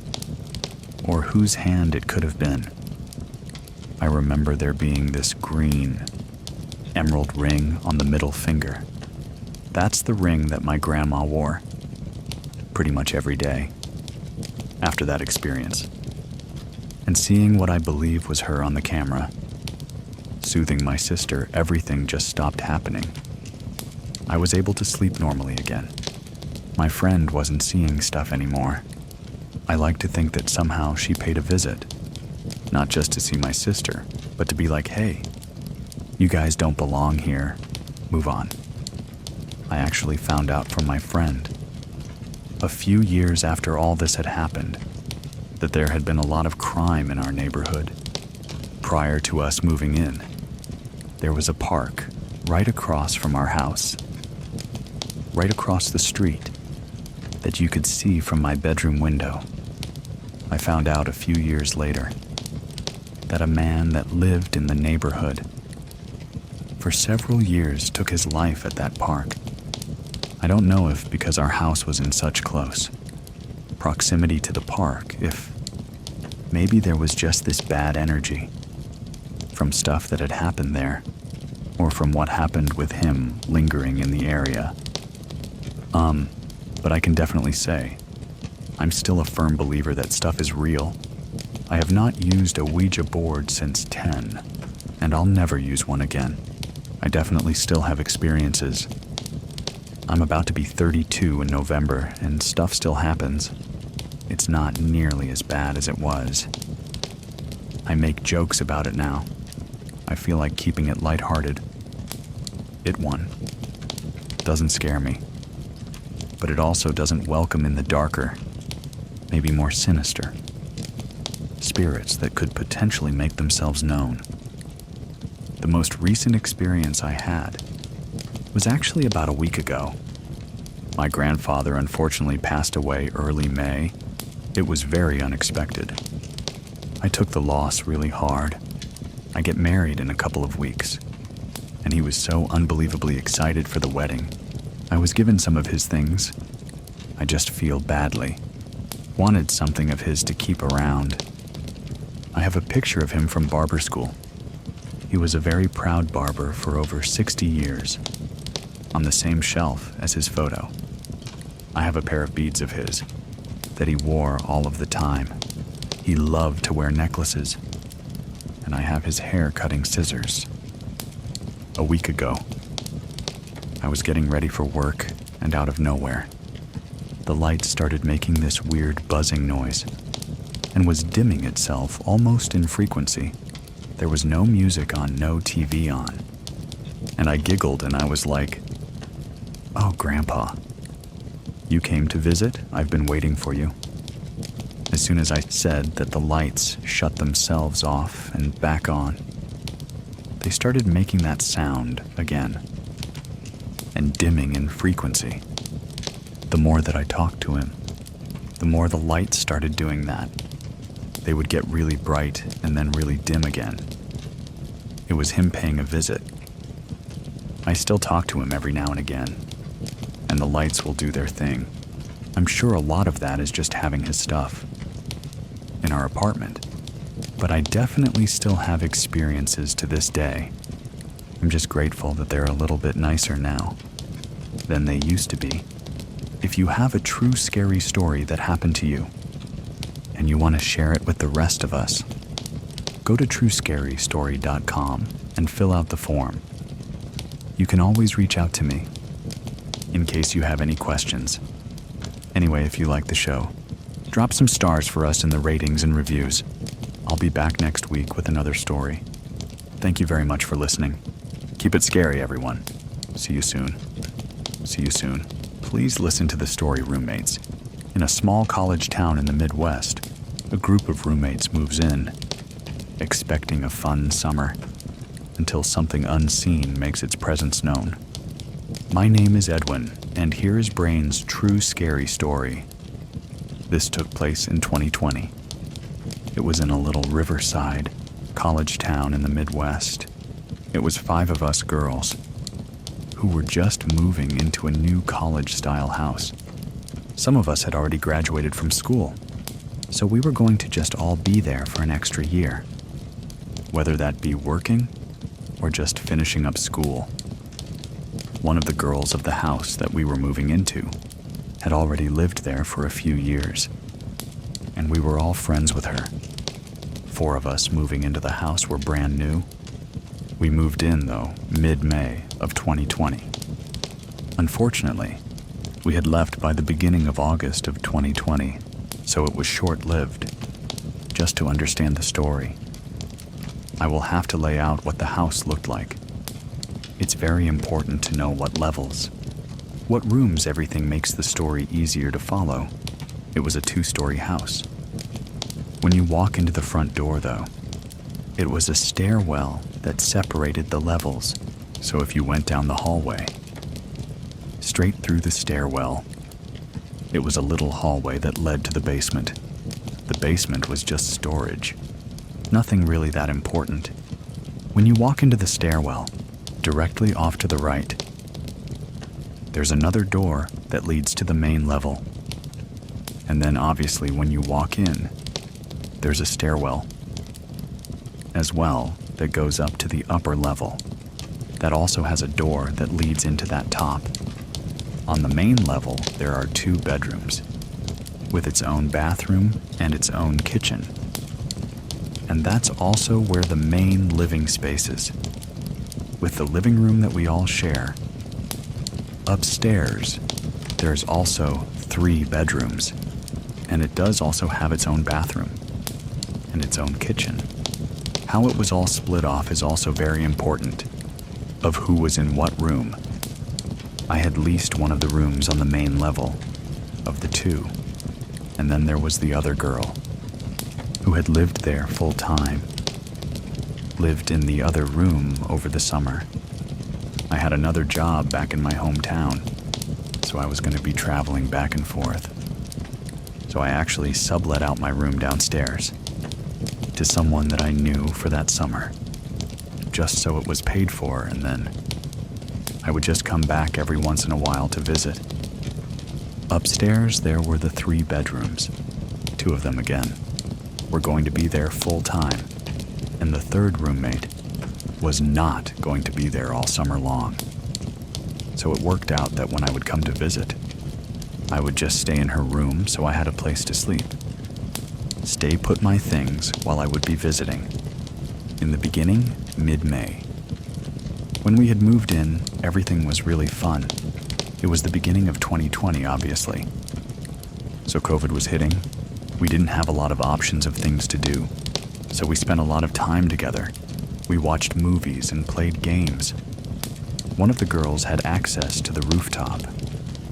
or whose hand it could have been. I remember there being this green emerald ring on the middle finger. That's the ring that my grandma wore pretty much every day after that experience. And seeing what I believe was her on the camera, soothing my sister, everything just stopped happening. I was able to sleep normally again. My friend wasn't seeing stuff anymore. I like to think that somehow she paid a visit, not just to see my sister, but to be like, hey, you guys don't belong here, move on. I actually found out from my friend, a few years after all this had happened, that there had been a lot of crime in our neighborhood. Prior to us moving in, there was a park right across from our house, right across the street, that you could see from my bedroom window. I found out a few years later that a man that lived in the neighborhood for several years took his life at that park. I don't know if because our house was in such close proximity to the park, if maybe there was just this bad energy from stuff that had happened there, or from what happened with him lingering in the area. But I can definitely say, I'm still a firm believer that stuff is real. I have not used a Ouija board since 10, and I'll never use one again. I definitely still have experiences. I'm about to be 32 in November, and stuff still happens. It's not nearly as bad as it was. I make jokes about it now. I feel like keeping it lighthearted. It won. Doesn't scare me. But it also doesn't welcome in the darker, maybe more sinister, spirits that could potentially make themselves known. The most recent experience I had was actually about a week ago. My grandfather unfortunately passed away early May. It was very unexpected. I took the loss really hard. I get married in a couple of weeks, and he was so unbelievably excited for the wedding. I was given some of his things. I just feel badly. Wanted something of his to keep around. I have a picture of him from barber school. He was a very proud barber for over 60 years, on the same shelf as his photo. I have a pair of beads of his that he wore all of the time. He loved to wear necklaces, and I have his hair cutting scissors. A week ago, I was getting ready for work, and out of nowhere, the light started making this weird buzzing noise and was dimming itself almost in frequency. There was no music on, no TV on. And I giggled and I was like, "Oh, Grandpa, you came to visit? I've been waiting for you." As soon as I said that, the lights shut themselves off and back on. They started making that sound again, and dimming in frequency. The more that I talked to him, the more the lights started doing that. They would get really bright and then really dim again. It was him paying a visit. I still talk to him every now and again, and the lights will do their thing. I'm sure a lot of that is just having his stuff in our apartment, but I definitely still have experiences to this day. I'm just grateful that they're a little bit nicer now than they used to be. If you have a true scary story that happened to you, and you want to share it with the rest of us, go to truescarystory.com and fill out the form. You can always reach out to me in case you have any questions. Anyway, if you like the show, drop some stars for us in the ratings and reviews. I'll be back next week with another story. Thank you very much for listening. Keep it scary, everyone. See you soon. See you soon. Please listen to the story Roommates. In a small college town in the Midwest, a group of roommates moves in, expecting a fun summer, until something unseen makes its presence known. My name is Edwin, and here is Brain's true scary story. This took place in 2020. It was in a little riverside college town in the Midwest. It was 5 of us girls who were just moving into a new college-style house. Some of us had already graduated from school, so we were going to just all be there for an extra year, whether that be working or just finishing up school. One of the girls of the house that we were moving into had already lived there for a few years, and we were all friends with her. 4 of us moving into the house were brand new. We moved in, though, mid-May of 2020. Unfortunately, we had left by the beginning of August of 2020, so it was short-lived. Just to understand the story, I will have to lay out what the house looked like. It's very important to know what levels, what rooms. Everything makes the story easier to follow. It was a 2-story house. When you walk into the front door, though, it was a stairwell that separated the levels. So if you went down the hallway, straight through the stairwell, it was a little hallway that led to the basement. The basement was just storage. Nothing really that important. When you walk into the stairwell, directly off to the right, there's another door that leads to the main level. And then obviously when you walk in, there's a stairwell as well that goes up to the upper level. That also has a door that leads into that top. On the main level, there are 2 bedrooms with its own bathroom and its own kitchen. And that's also where the main living space is, with the living room that we all share. Upstairs, there's also 3 bedrooms, and it does also have its own bathroom and its own kitchen. How it was all split off is also very important, of who was in what room. I had leased one of the rooms on the main level of the 2, and then there was the other girl who had lived there full time, lived in the other room over the summer. I had another job back in my hometown, so I was going to be traveling back and forth. So I actually sublet out my room downstairs to someone that I knew for that summer, just so it was paid for, and then I would just come back every once in a while to visit. Upstairs, there were the 3 bedrooms. 2 of them, again, were going to be there full time, and the 3rd roommate was not going to be there all summer long. So it worked out that when I would come to visit, I would just stay in her room so I had a place to sleep. Stay put my things while I would be visiting. In the beginning, mid-May. When we had moved in, everything was really fun. It was the beginning of 2020, obviously. So COVID was hitting. We didn't have a lot of options of things to do, so we spent a lot of time together. We watched movies and played games. One of the girls had access to the rooftop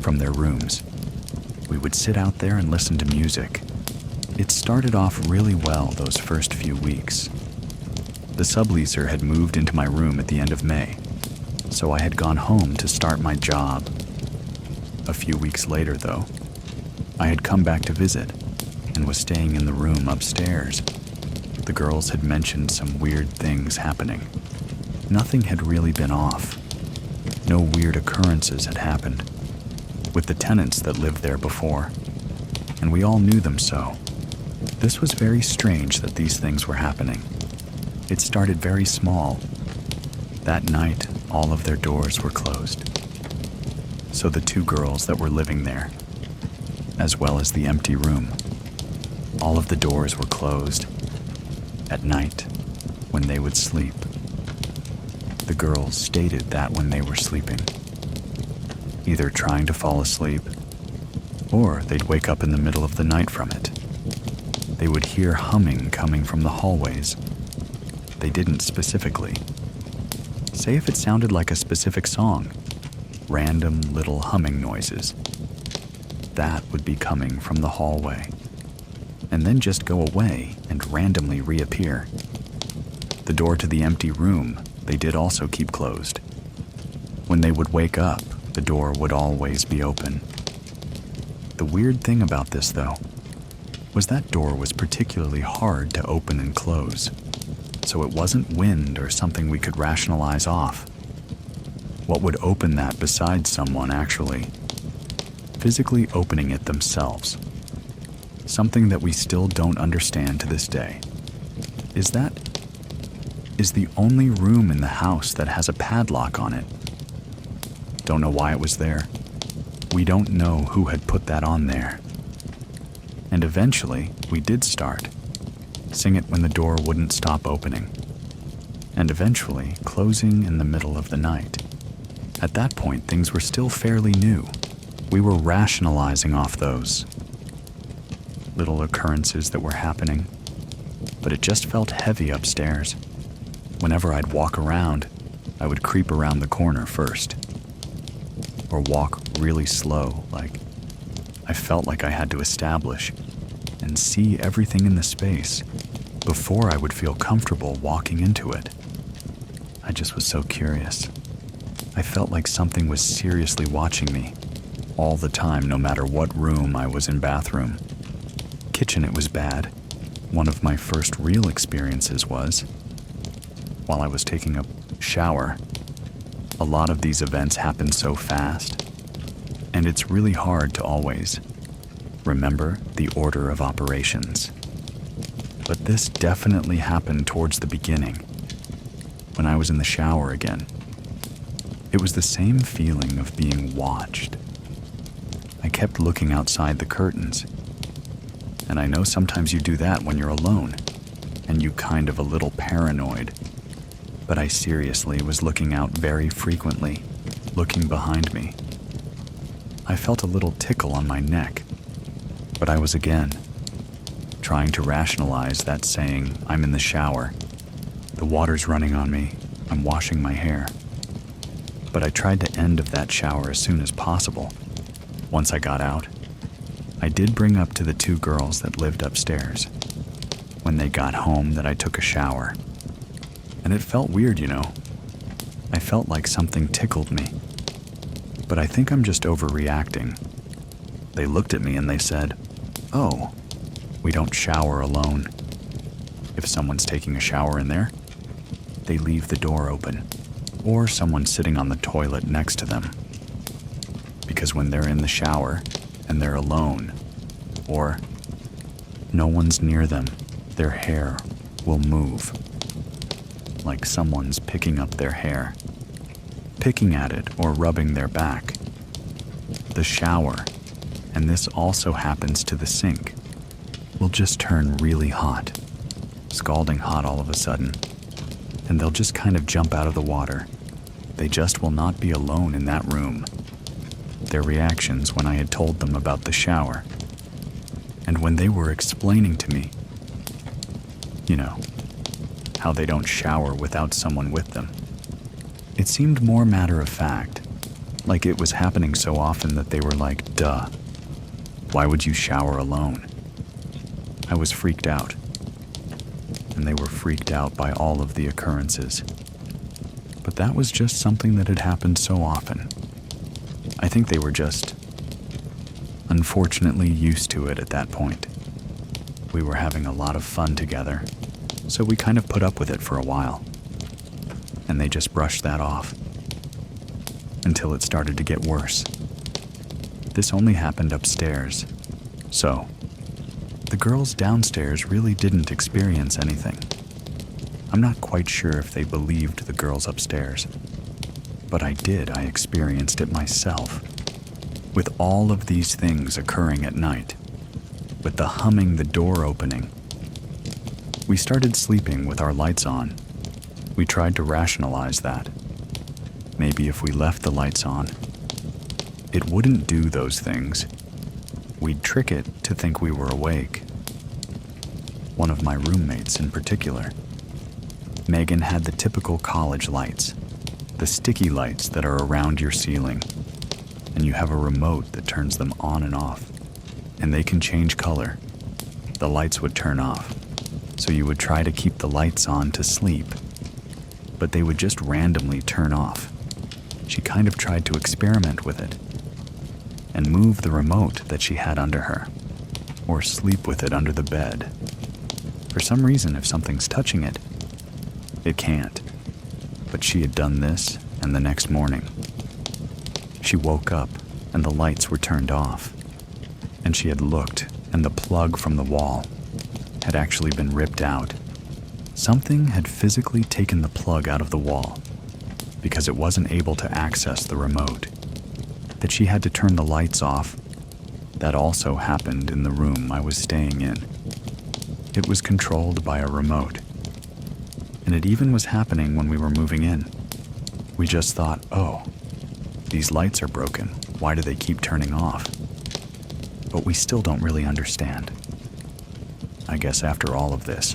from their rooms. We would sit out there and listen to music. It started off really well those first few weeks. The subleaser had moved into my room at the end of May, so I had gone home to start my job. A few weeks later, though, I had come back to visit and was staying in the room upstairs. The girls had mentioned some weird things happening. Nothing had really been off. No weird occurrences had happened with the tenants that lived there before, and we all knew them so. This was very strange that these things were happening. It started very small. That night, all of their doors were closed. So the 2 girls that were living there, as well as the empty room, all of the doors were closed. At night, when they would sleep, the girls stated that when they were sleeping, either trying to fall asleep Or they'd wake up in the middle of the night from it. They would hear humming coming from the hallways. They didn't specifically. Say if it sounded like a specific song, random little humming noises. That would be coming from the hallway, and then just go away and randomly reappear. The door to the empty room they did also keep closed. When they would wake up, the door would always be open. The weird thing about this, though, was that door was particularly hard to open and close, so it wasn't wind or something we could rationalize off. What would open that besides someone actually physically opening it themselves? Something that we still don't understand to this day. Is the only room in the house that has a padlock on it. Don't know why it was there. We don't know who had put that on there. And eventually, we did start. Sing it when the door wouldn't stop opening. And eventually, closing in the middle of the night. At that point, things were still fairly new. We were rationalizing off those little occurrences that were happening. But it just felt heavy upstairs. Whenever I'd walk around, I would creep around the corner first. Or walk really slow, like I felt like I had to establish and see everything in the space before I would feel comfortable walking into it. I just was so curious. I felt like something was seriously watching me all the time, no matter what room I was in. Bathroom. Kitchen, it was bad. One of my first real experiences was while I was taking a shower. A lot of these events happen so fast, and it's really hard to always remember the order of operations. But this definitely happened towards the beginning, when I was in the shower again. It was the same feeling of being watched. I kept looking outside the curtains, and I know sometimes you do that when you're alone, and you kind of a little paranoid. But I seriously was looking out very frequently, looking behind me. I felt a little tickle on my neck, but I was again trying to rationalize that, saying, I'm in the shower. The water's running on me. I'm washing my hair. But I tried the end of that shower as soon as possible. Once I got out, I did bring up to the two girls that lived upstairs when they got home that I took a shower. And it felt weird, you know. I felt like something tickled me. But I think I'm just overreacting. They looked at me and they said, "Oh, we don't shower alone. If someone's taking a shower in there, they leave the door open, or someone's sitting on the toilet next to them. Because when they're in the shower and they're alone, or no one's near them, their hair will move. Like someone's picking up their hair, picking at it or rubbing their back. The shower, and this also happens to the sink, will just turn really hot, scalding hot all of a sudden, and they'll just kind of jump out of the water. They just will not be alone in that room." Their reactions when I had told them about the shower, and when they were explaining to me, you know, how they don't shower without someone with them. It seemed more matter of fact, like it was happening so often that they were like, duh, why would you shower alone? I was freaked out, and they were freaked out by all of the occurrences. But that was just something that had happened so often. I think they were just, unfortunately, used to it at that point. We were having a lot of fun together, so we kind of put up with it for a while. And they just brushed that off, until it started to get worse. This only happened upstairs, so the girls downstairs really didn't experience anything. I'm not quite sure if they believed the girls upstairs, but I experienced it myself. With all of these things occurring at night, with the humming, the door opening. We started sleeping with our lights on. We tried to rationalize that. Maybe if we left the lights on, it wouldn't do those things. We'd trick it to think we were awake. One of my roommates in particular. Megan had the typical college lights, the sticky lights that are around your ceiling, and you have a remote that turns them on and off, and they can change color. The lights would turn off, so you would try to keep the lights on to sleep, but they would just randomly turn off. She kind of tried to experiment with it and move the remote that she had under her, or sleep with it under the bed. For some reason, if something's touching it, it can't. But she had done this, and the next morning, she woke up and the lights were turned off, and she had looked and the plug from the wall had actually been ripped out. Something had physically taken the plug out of the wall because it wasn't able to access the remote. That she had to turn the lights off. That also happened in the room I was staying in. It was controlled by a remote. And it even was happening when we were moving in. We just thought, oh, these lights are broken. Why do they keep turning off? But we still don't really understand. I guess after all of this.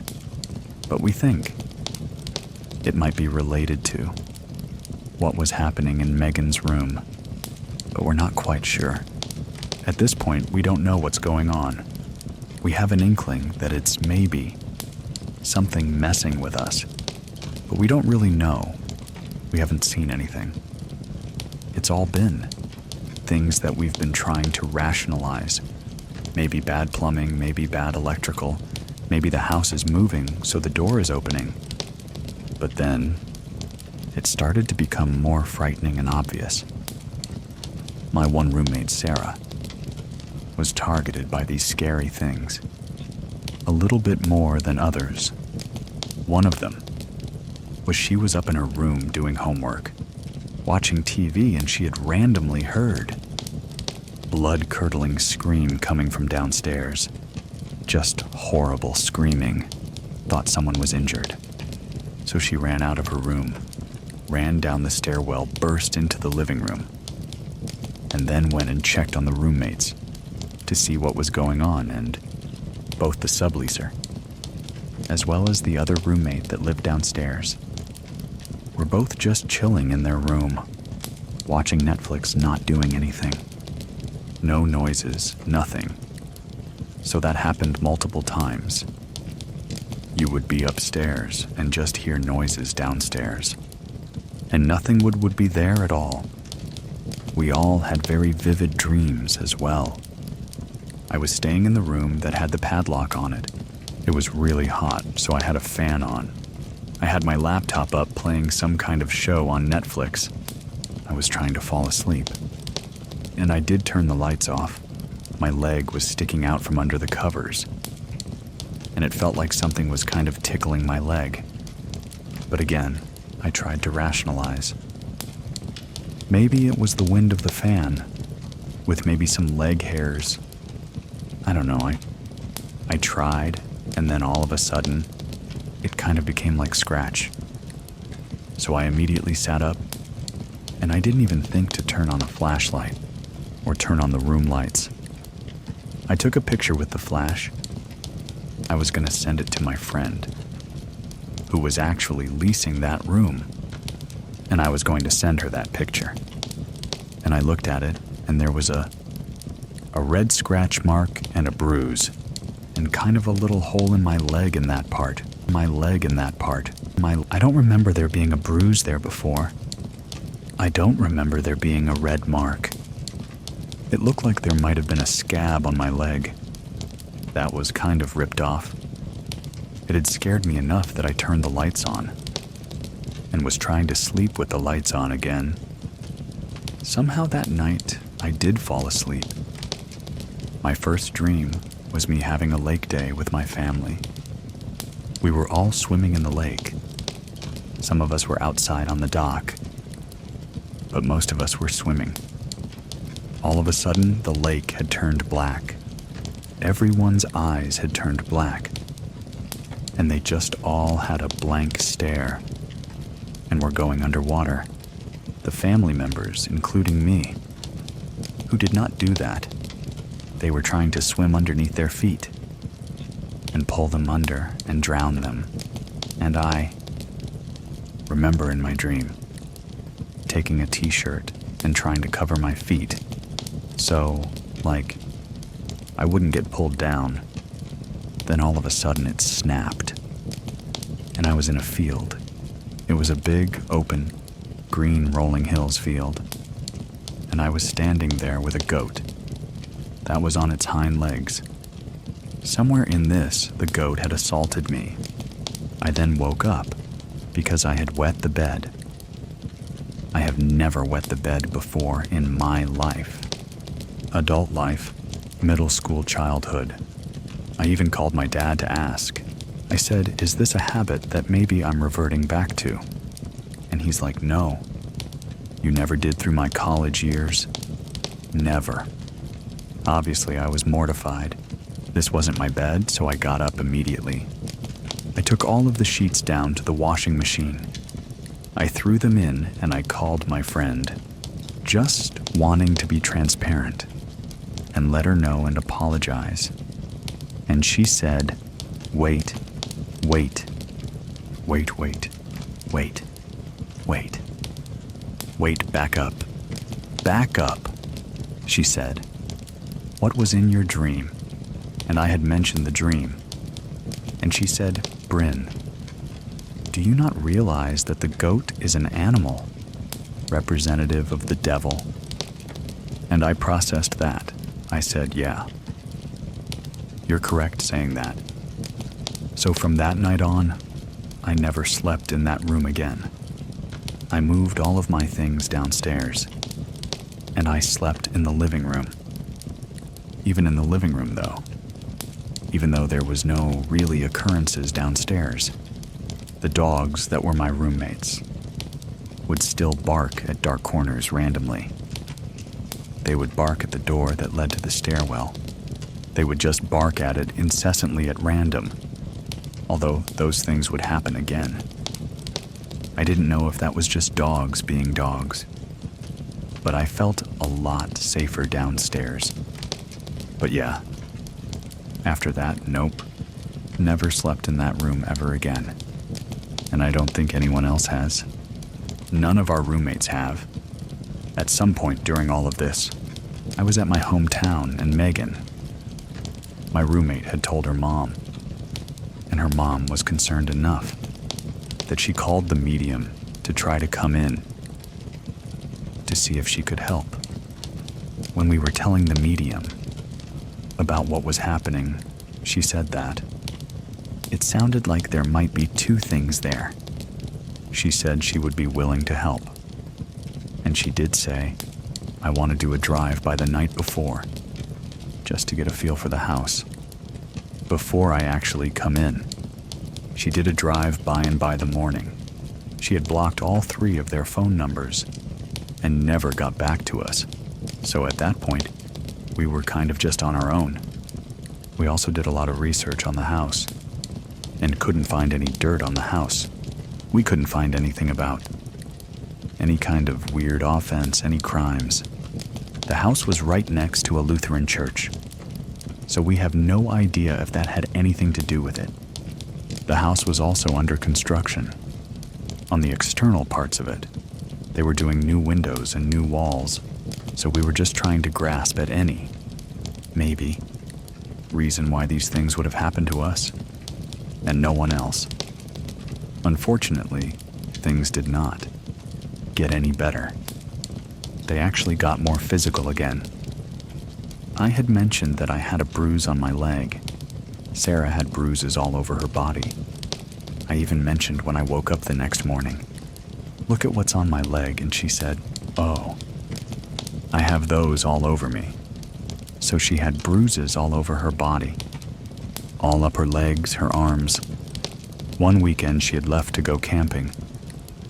But we think it might be related to what was happening in Megan's room. But we're not quite sure. At this point, we don't know what's going on. We have an inkling that it's maybe something messing with us, but we don't really know. We haven't seen anything. It's all been things that we've been trying to rationalize. Maybe bad plumbing, maybe bad electrical, maybe the house is moving, so the door is opening. But then, it started to become more frightening and obvious. My one roommate, Sarah, was targeted by these scary things, a little bit more than others. One of them was she was up in her room doing homework, watching TV, and she had randomly heard blood-curdling scream coming from downstairs. Just horrible screaming. Thought someone was injured. So she ran out of her room, ran down the stairwell, burst into the living room, and then went and checked on the roommates to see what was going on, and both the subleaser, as well as the other roommate that lived downstairs, were both just chilling in their room, watching Netflix, not doing anything. No noises, nothing. So that happened multiple times. You would be upstairs and just hear noises downstairs, and nothing would be there at all. We all had very vivid dreams as well. I was staying in the room that had the padlock on it. It was really hot, so I had a fan on. I had my laptop up playing some kind of show on Netflix. I was trying to fall asleep. And I did turn the lights off. My leg was sticking out from under the covers, and it felt like something was kind of tickling my leg. But again, I tried to rationalize. Maybe it was the wind of the fan, with maybe some leg hairs. I don't know, I tried, and then all of a sudden, it kind of became like scratch. So I immediately sat up, and I didn't even think to turn on a flashlight or turn on the room lights. I took a picture with the flash. I was going to send it to my friend, who was actually leasing that room, and I was going to send her that picture. And I looked at it, and there was a red scratch mark and a bruise, and kind of a little hole in my leg in that part. I don't remember there being a bruise there before. I don't remember there being a red mark. It looked like there might have been a scab on my leg. That was kind of ripped off. It had scared me enough that I turned the lights on and was trying to sleep with the lights on again. Somehow that night, I did fall asleep. My first dream was me having a lake day with my family. We were all swimming in the lake. Some of us were outside on the dock, but most of us were swimming. All of a sudden, the lake had turned black. Everyone's eyes had turned black, and they just all had a blank stare and were going underwater. The family members, including me, who did not do that. they were trying to swim underneath their feet and pull them under and drown them. And I remember in my dream taking a t-shirt and trying to cover my feet so, like, I wouldn't get pulled down. Then all of a sudden it snapped, and I was in a field. It was a big, open, green rolling hills field, and I was standing there with a goat that was on its hind legs. Somewhere in this, the goat had assaulted me. I then woke up because I had wet the bed. I have never wet the bed before in my life. Adult life, middle school childhood. I even called my dad to ask. I said, "Is this a habit that maybe I'm reverting back to?" And he's like, "No. You never did through my college years. Never." Obviously, I was mortified. This wasn't my bed, so I got up immediately. I took all of the sheets down to the washing machine. I threw them in and I called my friend, just wanting to be transparent and let her know and apologize. And she said, wait, wait, wait, wait, wait, wait, wait, back up, she said. What was in your dream? And I had mentioned the dream. And she said, Bryn, do you not realize that the goat is an animal, representative of the devil? And I processed that. I said, yeah. You're correct saying that. So from that night on, I never slept in that room again. I moved all of my things downstairs, and I slept in the living room. Even in the living room, though. Even though there was no really occurrences downstairs, the dogs that were my roommates would still bark at dark corners randomly. They would bark at the door that led to the stairwell. They would just bark at it incessantly at random, although those things would happen again. I didn't know if that was just dogs being dogs, but I felt a lot safer downstairs. But yeah, after that, nope, never slept in that room ever again. And I don't think anyone else has. None of our roommates have. At some point during all of this, I was at my hometown and Megan, my roommate, had told her mom, and her mom was concerned enough that she called the medium to try to come in to see if she could help. When we were telling the medium about what was happening, she said that it sounded like there might be two things there. She said she would be willing to help. And she did say, I want to do a drive by the night before, just to get a feel for the house. Before I actually come in, she did a drive by and by the morning. She had blocked all 3 of their phone numbers and never got back to us. So at that point, we were kind of just on our own. We also did a lot of research on the house and couldn't find any dirt on the house. We couldn't find anything about any kind of weird offense, any crimes. The house was right next to a Lutheran church, so we have no idea if that had anything to do with it. The house was also under construction. On the external parts of it, they were doing new windows and new walls, so we were just trying to grasp at any, maybe, reason why these things would have happened to us, and no one else. Unfortunately, things did not get any better. They actually got more physical again. I had mentioned that I had a bruise on my leg. Sarah had bruises all over her body. I even mentioned when I woke up the next morning, look at what's on my leg, and she said, oh, I have those all over me. So she had bruises all over her body, all up her legs, her arms. One weekend she had left to go camping,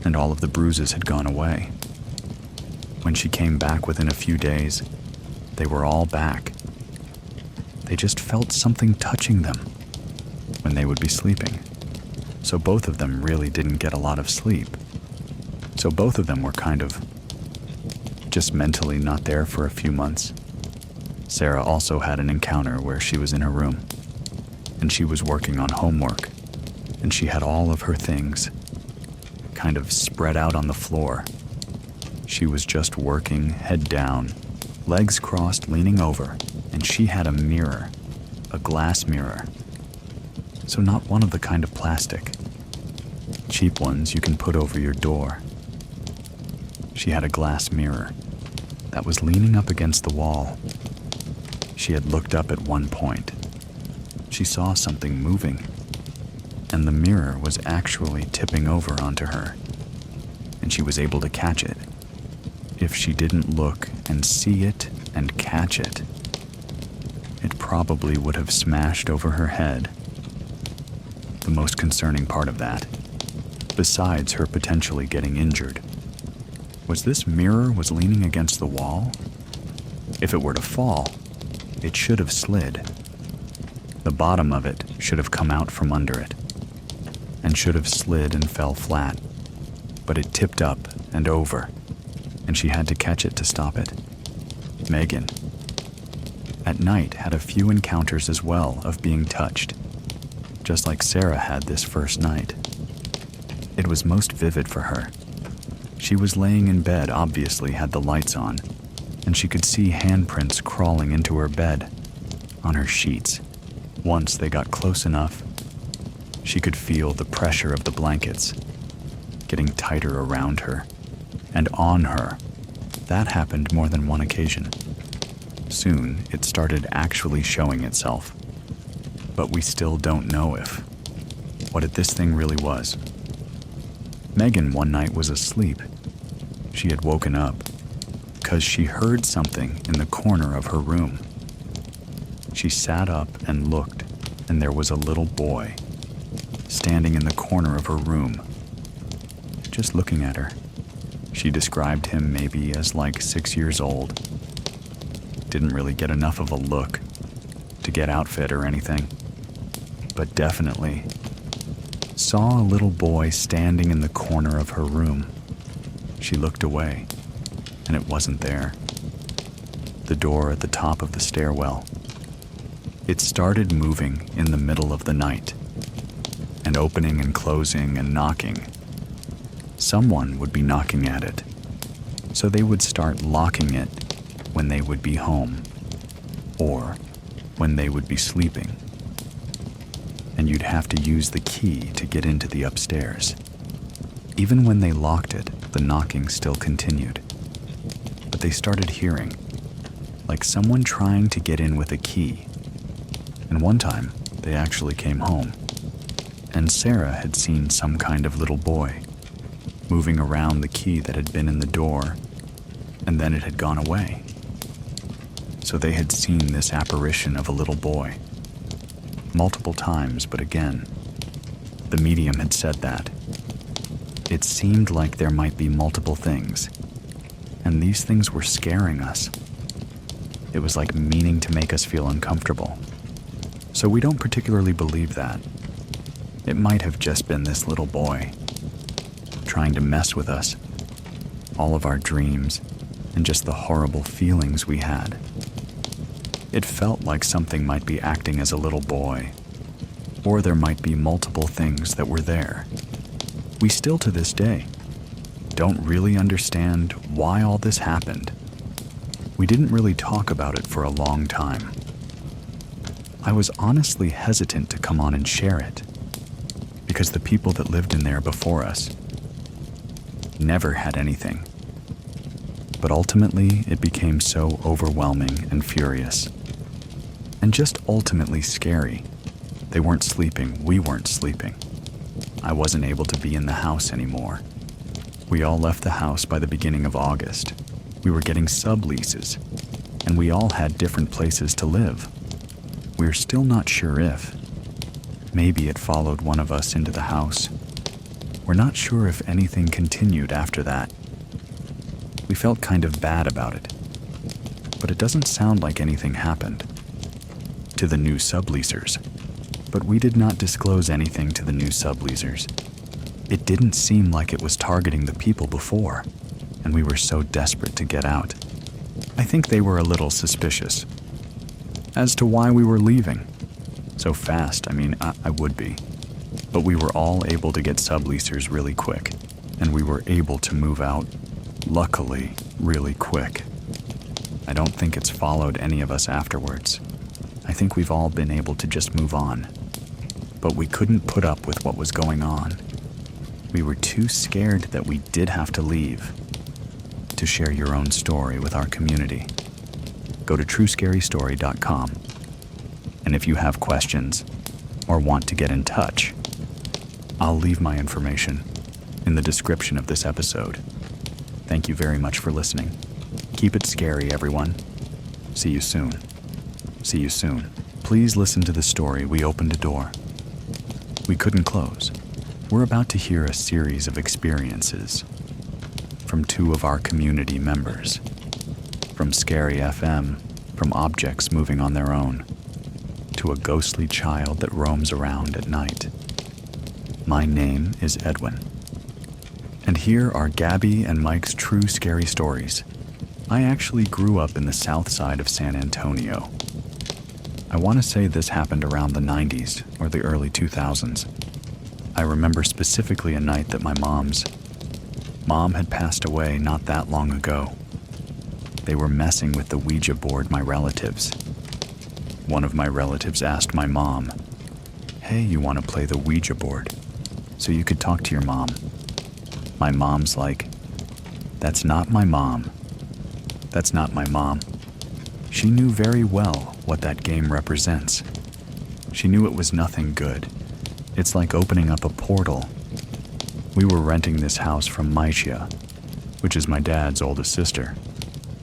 and all of the bruises had gone away. When she came back within a few days, they were all back. They just felt something touching them when they would be sleeping. So both of them really didn't get a lot of sleep. So both of them were kind of just mentally not there for a few months. Sarah also had an encounter where she was in her room, and she was working on homework, and she had all of her things kind of spread out on the floor. She was just working, head down, legs crossed, leaning over, and she had a mirror, a glass mirror. So not one of the kind of plastic, cheap ones you can put over your door. She had a glass mirror that was leaning up against the wall. She had looked up at one point. She saw something moving, and the mirror was actually tipping over onto her, and she was able to catch it. If she didn't look and see it and catch it, it probably would have smashed over her head. The most concerning part of that, besides her potentially getting injured, was this mirror was leaning against the wall. If it were to fall, it should have slid. The bottom of it should have come out from under it, and should have slid and fell flat, but it tipped up and over, and she had to catch it to stop it. Megan, at night, had a few encounters as well of being touched, just like Sarah had this first night. It was most vivid for her. She was laying in bed, obviously had the lights on, and she could see handprints crawling into her bed, on her sheets. Once they got close enough, she could feel the pressure of the blankets getting tighter around her and on her. That happened more than one occasion. Soon, it started actually showing itself. But we still don't know what this thing really was. Megan one night was asleep. She had woken up because she heard something in the corner of her room. She sat up and looked, and there was a little boy standing in the corner of her room, just looking at her. She described him maybe as like 6 years old. Didn't really get enough of a look to get outfit or anything, but definitely saw a little boy standing in the corner of her room. She looked away, and it wasn't there. The door at the top of the stairwell. It started moving in the middle of the night, and opening and closing and knocking. Someone would be knocking at it, so they would start locking it when they would be home, or when they would be sleeping. And you'd have to use the key to get into the upstairs. Even when they locked it, the knocking still continued. But they started hearing, like someone trying to get in with a key. And one time, they actually came home, and Sarah had seen some kind of little boy moving around the key that had been in the door, and then it had gone away. So they had seen this apparition of a little boy multiple times, but again, the medium had said that it seemed like there might be multiple things, and these things were scaring us. It was like meaning to make us feel uncomfortable. So we don't particularly believe that. It might have just been this little boy trying to mess with us, all of our dreams, and just the horrible feelings we had. It felt like something might be acting as a little boy, or there might be multiple things that were there. We still to this day don't really understand why all this happened. We didn't really talk about it for a long time. I was honestly hesitant to come on and share it, because the people that lived in there before us never had anything. But ultimately, it became so overwhelming and furious, and just ultimately scary. They weren't sleeping, we weren't sleeping. I wasn't able to be in the house anymore. We all left the house by the beginning of August. We were getting subleases, and we all had different places to live. We're still not sure if. Maybe it followed one of us into the house. We're not sure if anything continued after that. We felt kind of bad about it, but it doesn't sound like anything happened to the new subleasers. But we did not disclose anything to the new subleasers. It didn't seem like it was targeting the people before, and we were so desperate to get out. I think they were a little suspicious, as to why we were leaving. So fast, I would be. But we were all able to get subleasers really quick, and we were able to move out, luckily, really quick. I don't think it's followed any of us afterwards. I think we've all been able to just move on. But we couldn't put up with what was going on. We were too scared that we did have to leave. To share your own story with our community, go to truescarystory.com. And if you have questions or want to get in touch, I'll leave my information in the description of this episode. Thank you very much for listening. Keep it scary, everyone. See you soon. See you soon. Please listen to the story We Opened a Door. We couldn't close. We're about to hear a series of experiences from two of our community members. From Scary FM, from objects moving on their own, to a ghostly child that roams around at night. My name is Edwin. And here are Gabby and Mike's true scary stories. I actually grew up in the south side of San Antonio. I want to say this happened around the 90s or the early 2000s. I remember specifically a night that my mom had passed away not that long ago. They were messing with the Ouija board, my relatives. One of my relatives asked my mom, "Hey, you want to play the Ouija board so you could talk to your mom?" My mom's like, "That's not my mom. That's not my mom." She knew very well what that game represents. She knew it was nothing good. It's like opening up a portal. We were renting this house from Maicia, which is my dad's oldest sister.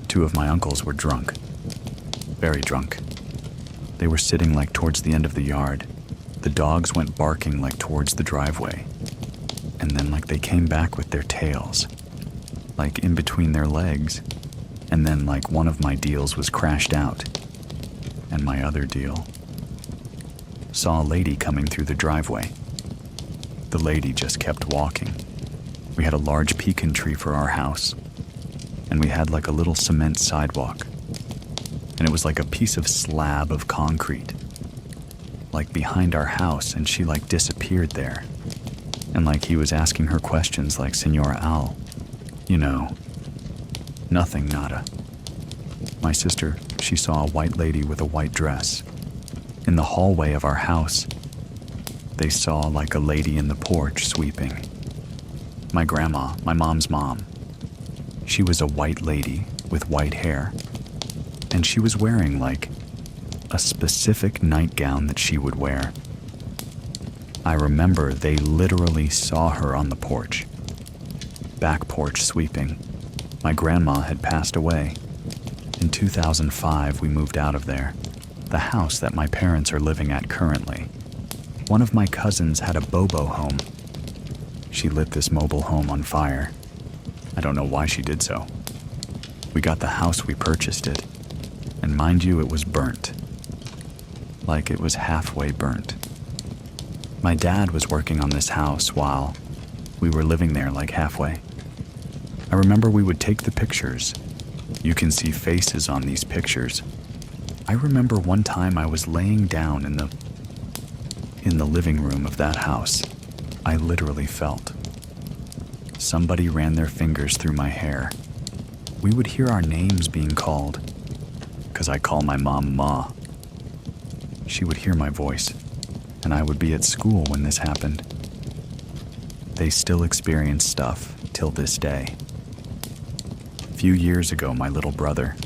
Two of my uncles were drunk. Very drunk. They were sitting like towards the end of the yard. The dogs went barking like towards the driveway. And then like they came back with their tails, like in between their legs. And then like one of my deals was crashed out. And my other deal saw a lady coming through the driveway. The lady just kept walking. We had a large pecan tree for our house. And we had like a little cement sidewalk. And it was like a piece of slab of concrete, like behind our house, and she like disappeared there. And like he was asking her questions like, "Senora Al, you know, nothing, nada." My sister, she saw a white lady with a white dress. In the hallway of our house, they saw like a lady in the porch sweeping. My grandma, my mom's mom, she was a white lady with white hair. And she was wearing like a specific nightgown that she would wear. I remember they literally saw her on the porch. Back porch sweeping. My grandma had passed away. In 2005, we moved out of there, the house that my parents are living at currently. One of my cousins had a Bobo home. She lit this mobile home on fire. I don't know why she did so. We got the house, we purchased it. And mind you, it was burnt. Like it was halfway burnt. My dad was working on this house while we were living there like halfway. I remember we would take the pictures. You can see faces on these pictures. I remember one time I was laying down in the living room of that house. I literally felt somebody ran their fingers through my hair. We would hear our names being called, because I call my mom Ma. She would hear my voice, and I would be at school when this happened. They still experience stuff till this day. A few years ago, my little brother,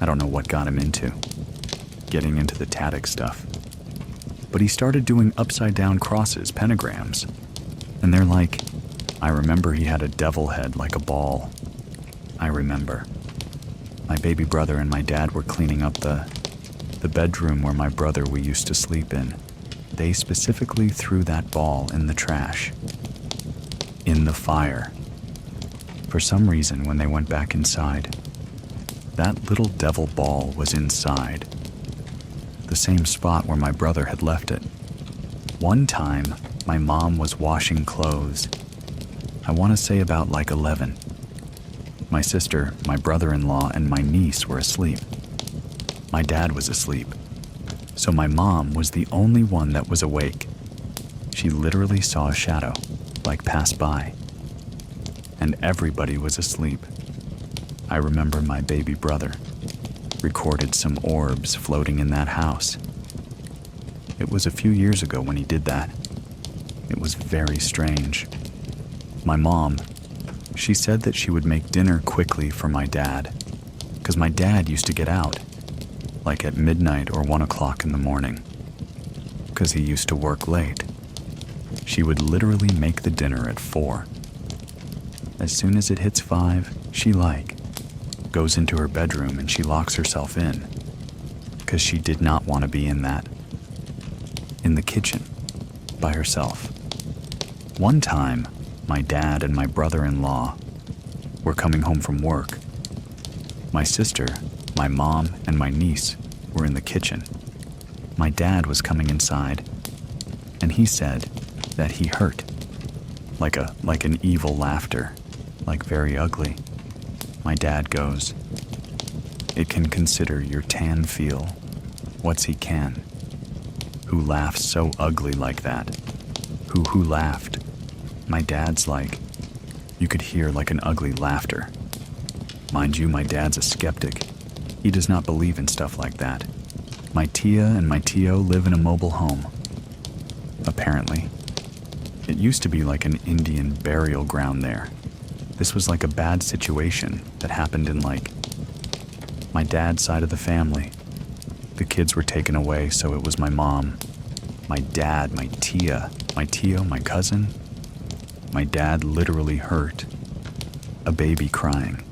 I don't know what got him into, getting into the Tadic stuff, but he started doing upside down crosses, pentagrams, and they're like, I remember he had a devil head like a ball. I remember. My baby brother and my dad were cleaning up the bedroom where my brother we used to sleep in. They specifically threw that ball in the trash, in the fire. For some reason, when they went back inside, that little devil ball was inside, the same spot where my brother had left it. One time, my mom was washing clothes. I want to say about like 11. My sister, my brother-in-law, and my niece were asleep. My dad was asleep, so my mom was the only one that was awake. She literally saw a shadow, pass by, and everybody was asleep. I remember my baby brother recorded some orbs floating in that house. It was a few years ago when he did that. It was very strange. My mom, she said that she would make dinner quickly for my dad, because my dad used to get out, at midnight or 1 o'clock in the morning, because he used to work late. She would literally make the dinner at 4. As soon as it hits 5, she goes into her bedroom and she locks herself in, because she did not want to be in the kitchen by herself. One time, my dad and my brother-in-law were coming home from work. My sister, my mom, and my niece were in the kitchen. My dad was coming inside, and he said that he heard like an evil laughter, very ugly. My dad goes, "It can consider your tan feel. What's he can? Who laughs so ugly like that? Who laughed?" My dad's you could hear an ugly laughter. Mind you, my dad's a skeptic. He does not believe in stuff like that. My tia and my tio live in a mobile home. Apparently. It used to be an Indian burial ground there. This was a bad situation that happened in my dad's side of the family. The kids were taken away, so it was my mom, my dad, my tia, my tio, my cousin. My dad literally heard a baby crying.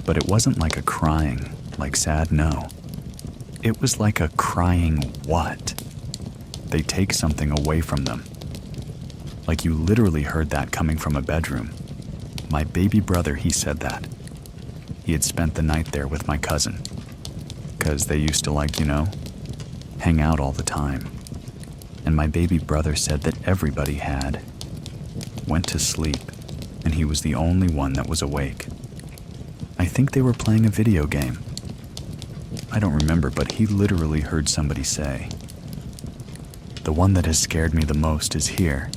But it wasn't a crying, sad, no. It was a crying what? They take something away from them. You literally heard that coming from a bedroom. My baby brother, he said that. He had spent the night there with my cousin, because they used to hang out all the time. And my baby brother said that everybody went to sleep, and he was the only one that was awake. I think they were playing a video game. I don't remember, but he literally heard somebody say, "The one that has scared me the most is here.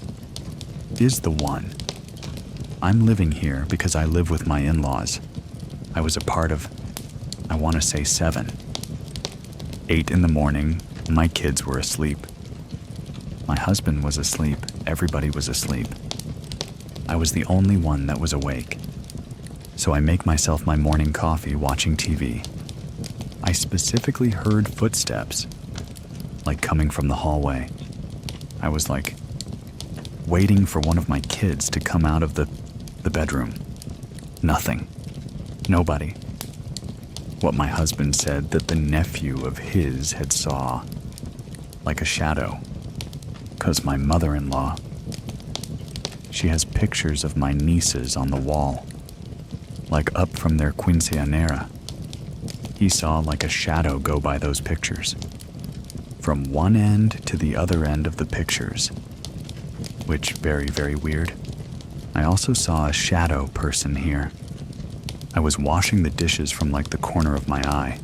Is the one. I'm living here because I live with my in-laws. I was a part of, I want to say 7. 8 in the morning, my kids were asleep. My husband was asleep, everybody was asleep. I was the only one that was awake. So I make myself my morning coffee watching TV. I specifically heard footsteps, coming from the hallway. I was waiting for one of my kids to come out of the bedroom. Nothing. Nobody. What my husband said that the nephew of his had saw, a shadow. 'Cause my mother-in-law, she has pictures of my nieces on the wall, up from their quinceañera. He saw a shadow go by those pictures, from one end to the other end of the pictures, which very, very weird. I also saw a shadow person here. I was washing the dishes from the corner of my eye.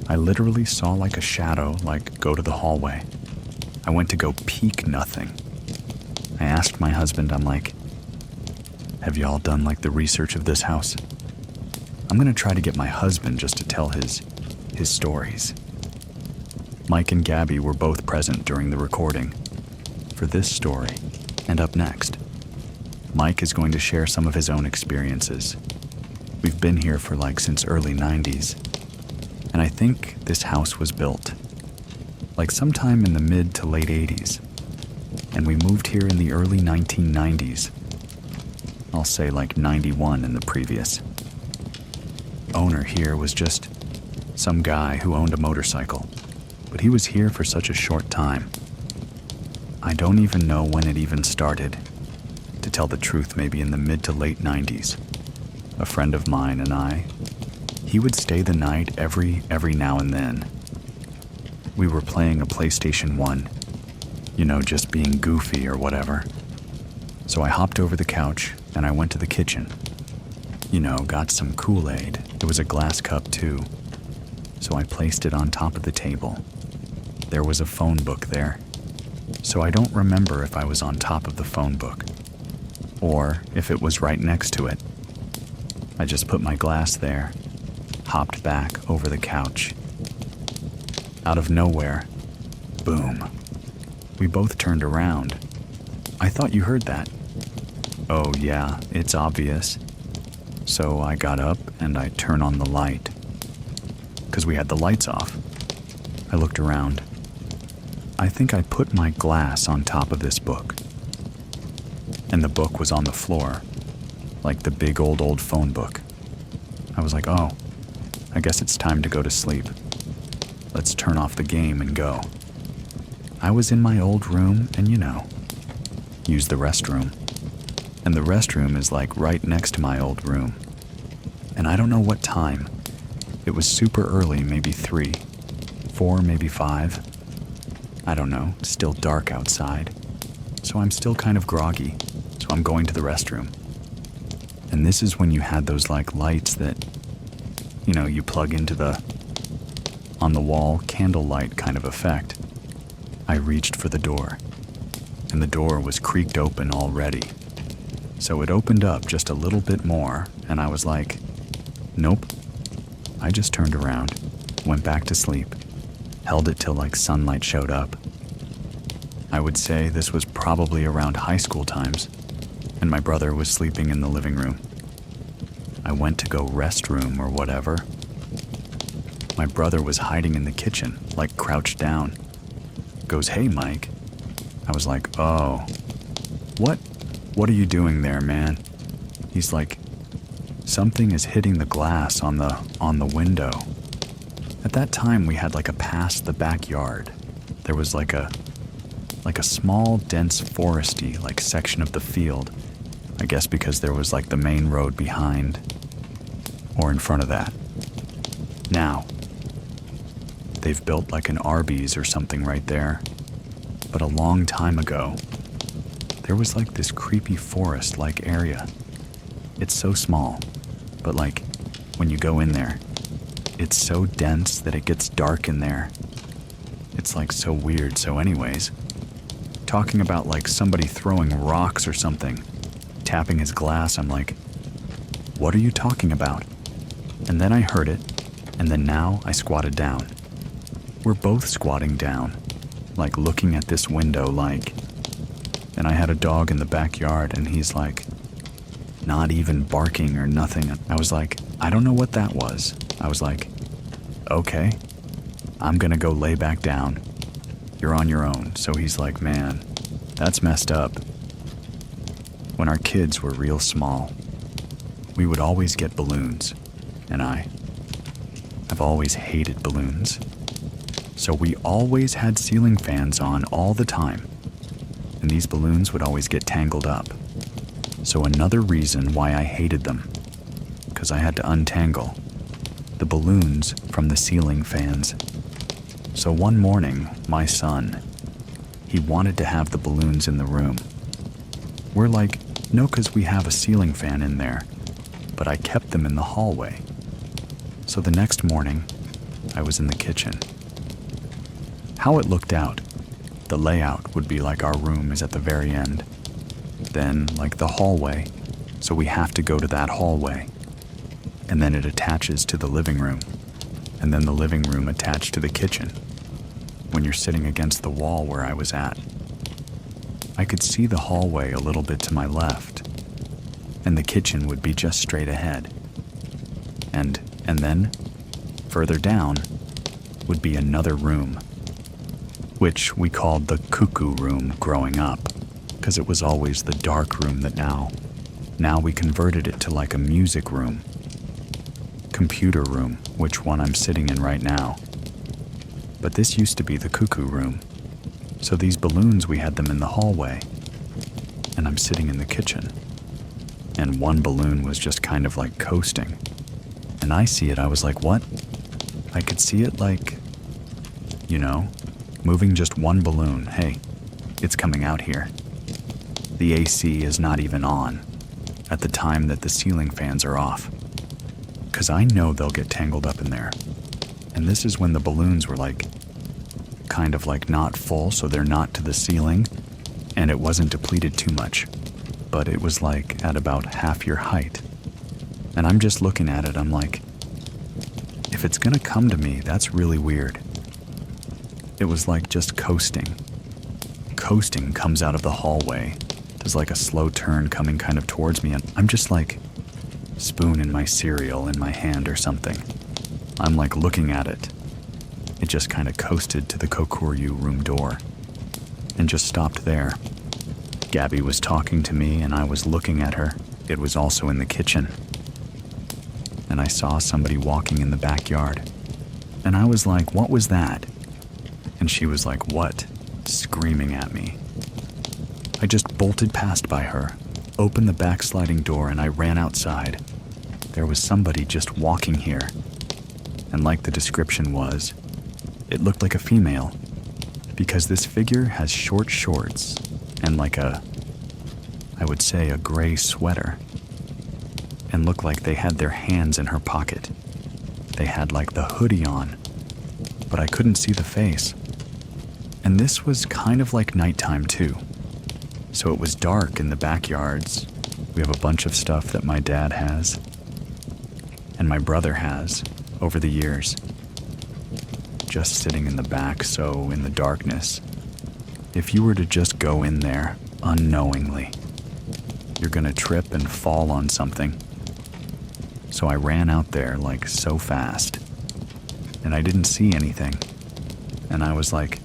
I literally saw a shadow go to the hallway. I went to go peek, nothing. I asked my husband, I'm "Have y'all done the research of this house?" I'm gonna try to get my husband just to tell his stories. Mike and Gabby were both present during the recording for this story. And up next, Mike is going to share some of his own experiences. We've been here for since early 90s, and I think this house was built sometime in the mid to late 80s, and we moved here in the early 1990s. I'll say 91 in the previous. Owner here was just some guy who owned a motorcycle, but he was here for such a short time. I don't even know when it even started. To tell the truth, maybe in the mid to late 90s. A friend of mine and I, he would stay the night every now and then. We were playing a PlayStation 1, just being goofy or whatever. So I hopped over the couch and I went to the kitchen. Got some Kool-Aid. It was a glass cup too. so I placed it on top of the table. There was a phone book there, so I don't remember if I was on top of the phone book or if it was right next to it. I just put my glass there, hopped back over the couch. Out of nowhere, boom. We both turned around. I thought you heard that. Oh yeah, it's obvious. So I got up and I turned on the light. 'Cause we had the lights off. I looked around. I think I put my glass on top of this book. And the book was on the floor, like the big old phone book. I was like, oh, I guess it's time to go to sleep. Let's turn off the game and go. I was in my old room and use the restroom. And the restroom is like right next to my old room. And I don't know what time. It was super early, maybe 3, 4, maybe 5. I don't know, still dark outside. So I'm still kind of groggy. So I'm going to the restroom. And this is when you had those like lights that, you plug into the on the wall candlelight kind of effect. I reached for the door, and the door was creaked open already. So it opened up just a little bit more, and I was like, nope. I just turned around, went back to sleep, held it till like sunlight showed up. I would say this was probably around high school times, and my brother was sleeping in the living room. I went to go restroom or whatever. My brother was hiding in the kitchen, like crouched down. Goes, hey, Mike. I was like, oh, what are you doing there, man? He's like, something is hitting the glass on the window. At that time, we had like a past the backyard. There was like a small, dense foresty like section of the field. I guess because there was like the main road behind or in front of that. Now, they've built like an Arby's or something right there. But a long time ago, there was like this creepy forest-like area. It's so small, but like when you go in there, it's so dense that it gets dark in there. It's like so weird. So anyways, talking about like somebody throwing rocks or something, tapping his glass, I'm like, what are you talking about? And then I heard it, and then now I squatted down. We're both squatting down, like looking at this window like, and I had a dog in the backyard and he's like, not even barking or nothing. I was like, I don't know what that was. I was like, okay, I'm gonna go lay back down. You're on your own. So he's like, man, that's messed up. When our kids were real small, we would always get balloons, and I've always hated balloons. So we always had ceiling fans on all the time, and these balloons would always get tangled up. So another reason why I hated them, because I had to untangle the balloons from the ceiling fans. So one morning, my son, he wanted to have the balloons in the room. We're like, no, because we have a ceiling fan in there, but I kept them in the hallway. So the next morning, I was in the kitchen. How it looked out, the layout would be like our room is at the very end. Then, like the hallway, so we have to go to that hallway. And then it attaches to the living room. And then the living room attached to the kitchen. When you're sitting against the wall where I was at, I could see the hallway a little bit to my left, and the kitchen would be just straight ahead. And then, further down, would be another room, which we called the cuckoo room growing up, because it was always the dark room that now we converted it to like a music room, computer room, which one I'm sitting in right now. But this used to be the cuckoo room. So these balloons, we had them in the hallway, and I'm sitting in the kitchen. And one balloon was just kind of like coasting. And I see it, I was like, what? I could see it like, moving just one balloon. Hey, it's coming out here. The AC is not even on at the time that the ceiling fans are off. 'Cause I know they'll get tangled up in there. And this is when the balloons were like, kind of like not full, so they're not to the ceiling, and it wasn't depleted too much, but it was like at about half your height. And I'm just looking at it, I'm like, if it's gonna come to me, that's really weird. It was like just coasting. Coasting comes out of the hallway. There's like a slow turn coming kind of towards me, and I'm just like spooning my cereal in my hand or something. I'm like looking at it. It just kind of coasted to the Kokuryu room door and just stopped there. Gabby was talking to me and I was looking at her. It was also in the kitchen. And I saw somebody walking in the backyard. And I was like, what was that? And she was like, what? Screaming at me. I just bolted past by her, opened the back sliding door, and I ran outside. There was somebody just walking here. And like the description was, it looked like a female, because this figure has short shorts and like I would say a gray sweater, and looked like they had their hands in her pocket. They had like the hoodie on, but I couldn't see the face. And this was kind of like nighttime too. So it was dark in the backyards. We have a bunch of stuff that my dad has and my brother has over the years. Just sitting in the back, so in the darkness, if you were to just go in there unknowingly, you're gonna trip and fall on something. So I ran out there like so fast, and I didn't see anything. And I was like,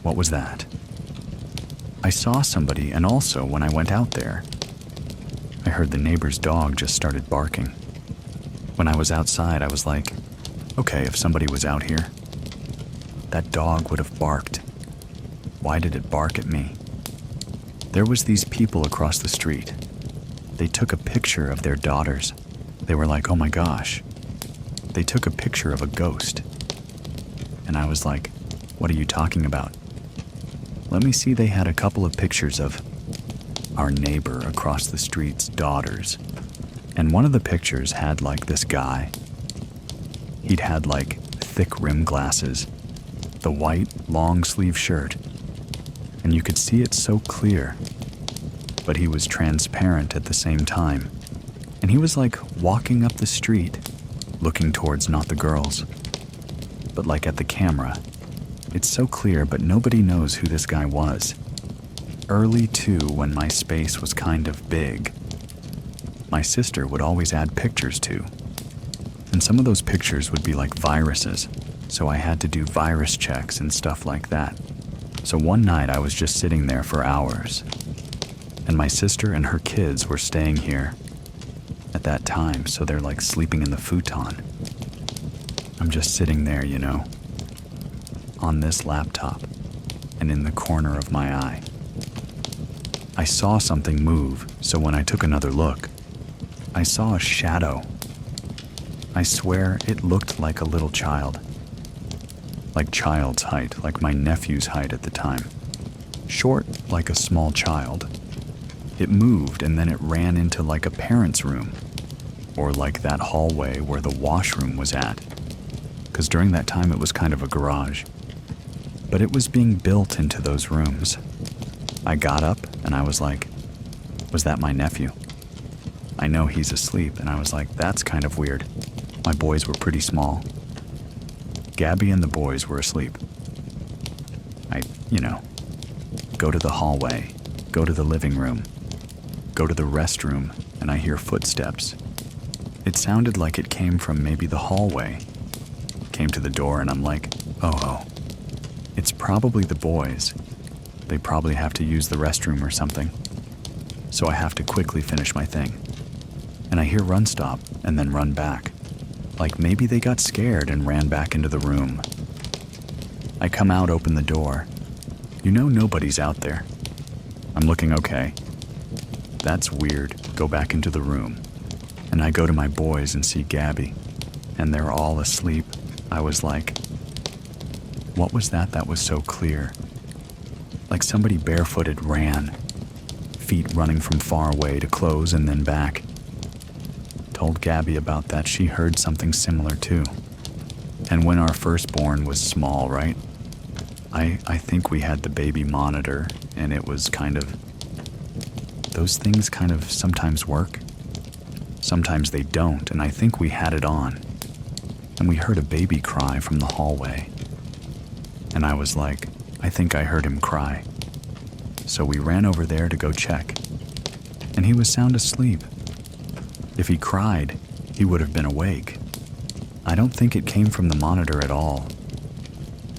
what was that? I saw somebody, and also when I went out there, I heard the neighbor's dog just started barking. When I was outside, I was like, okay, if somebody was out here, that dog would have barked. Why did it bark at me? There was these people across the street. They took a picture of their daughters. They were like, oh my gosh. They took a picture of a ghost. And I was like, what are you talking about? Let me see. They had a couple of pictures of our neighbor across the street's daughters. And one of the pictures had like this guy. He'd had like thick rim glasses, the white long sleeve shirt, and you could see it so clear, but he was transparent at the same time. And he was like walking up the street, looking towards not the girls, but like at the camera. It's so clear, but nobody knows who this guy was. Early too, when my space was kind of big, my sister would always add pictures to. And some of those pictures would be like viruses, so I had to do virus checks and stuff like that. So one night I was just sitting there for hours, and my sister and her kids were staying here at that time, so they're like sleeping in the futon. I'm just sitting there, you know, on this laptop, and in the corner of my eye, I saw something move, so when I took another look, I saw a shadow. I swear it looked like a little child. Like child's height, like my nephew's height at the time. Short like a small child. It moved and then it ran into like a parent's room, or like that hallway where the washroom was at. Because during that time it was kind of a garage. But it was being built into those rooms. I got up and I was like, was that my nephew? I know he's asleep, and I was like, that's kind of weird. My boys were pretty small. Gabby and the boys were asleep. I, go to the hallway, go to the living room, go to the restroom, and I hear footsteps. It sounded like it came from maybe the hallway. Came to the door, and I'm like, oh, it's probably the boys. They probably have to use the restroom or something. So I have to quickly finish my thing. And I hear run stop and then run back. Like maybe they got scared and ran back into the room. I come out, open the door. Nobody's out there. I'm looking okay. That's weird. Go back into the room. And I go to my boys and see Gabby. And they're all asleep. I was like, what was that was so clear? Like somebody barefooted ran. Feet running from far away to close and then back. Told Gabby about that. She heard something similar too. And when our firstborn was small, right? I think we had the baby monitor, and it was those things kind of sometimes work. Sometimes they don't, and I think we had it on. And we heard a baby cry from the hallway. And I was like, I think I heard him cry. So we ran over there to go check. And he was sound asleep. If he cried, he would have been awake. I don't think it came from the monitor at all.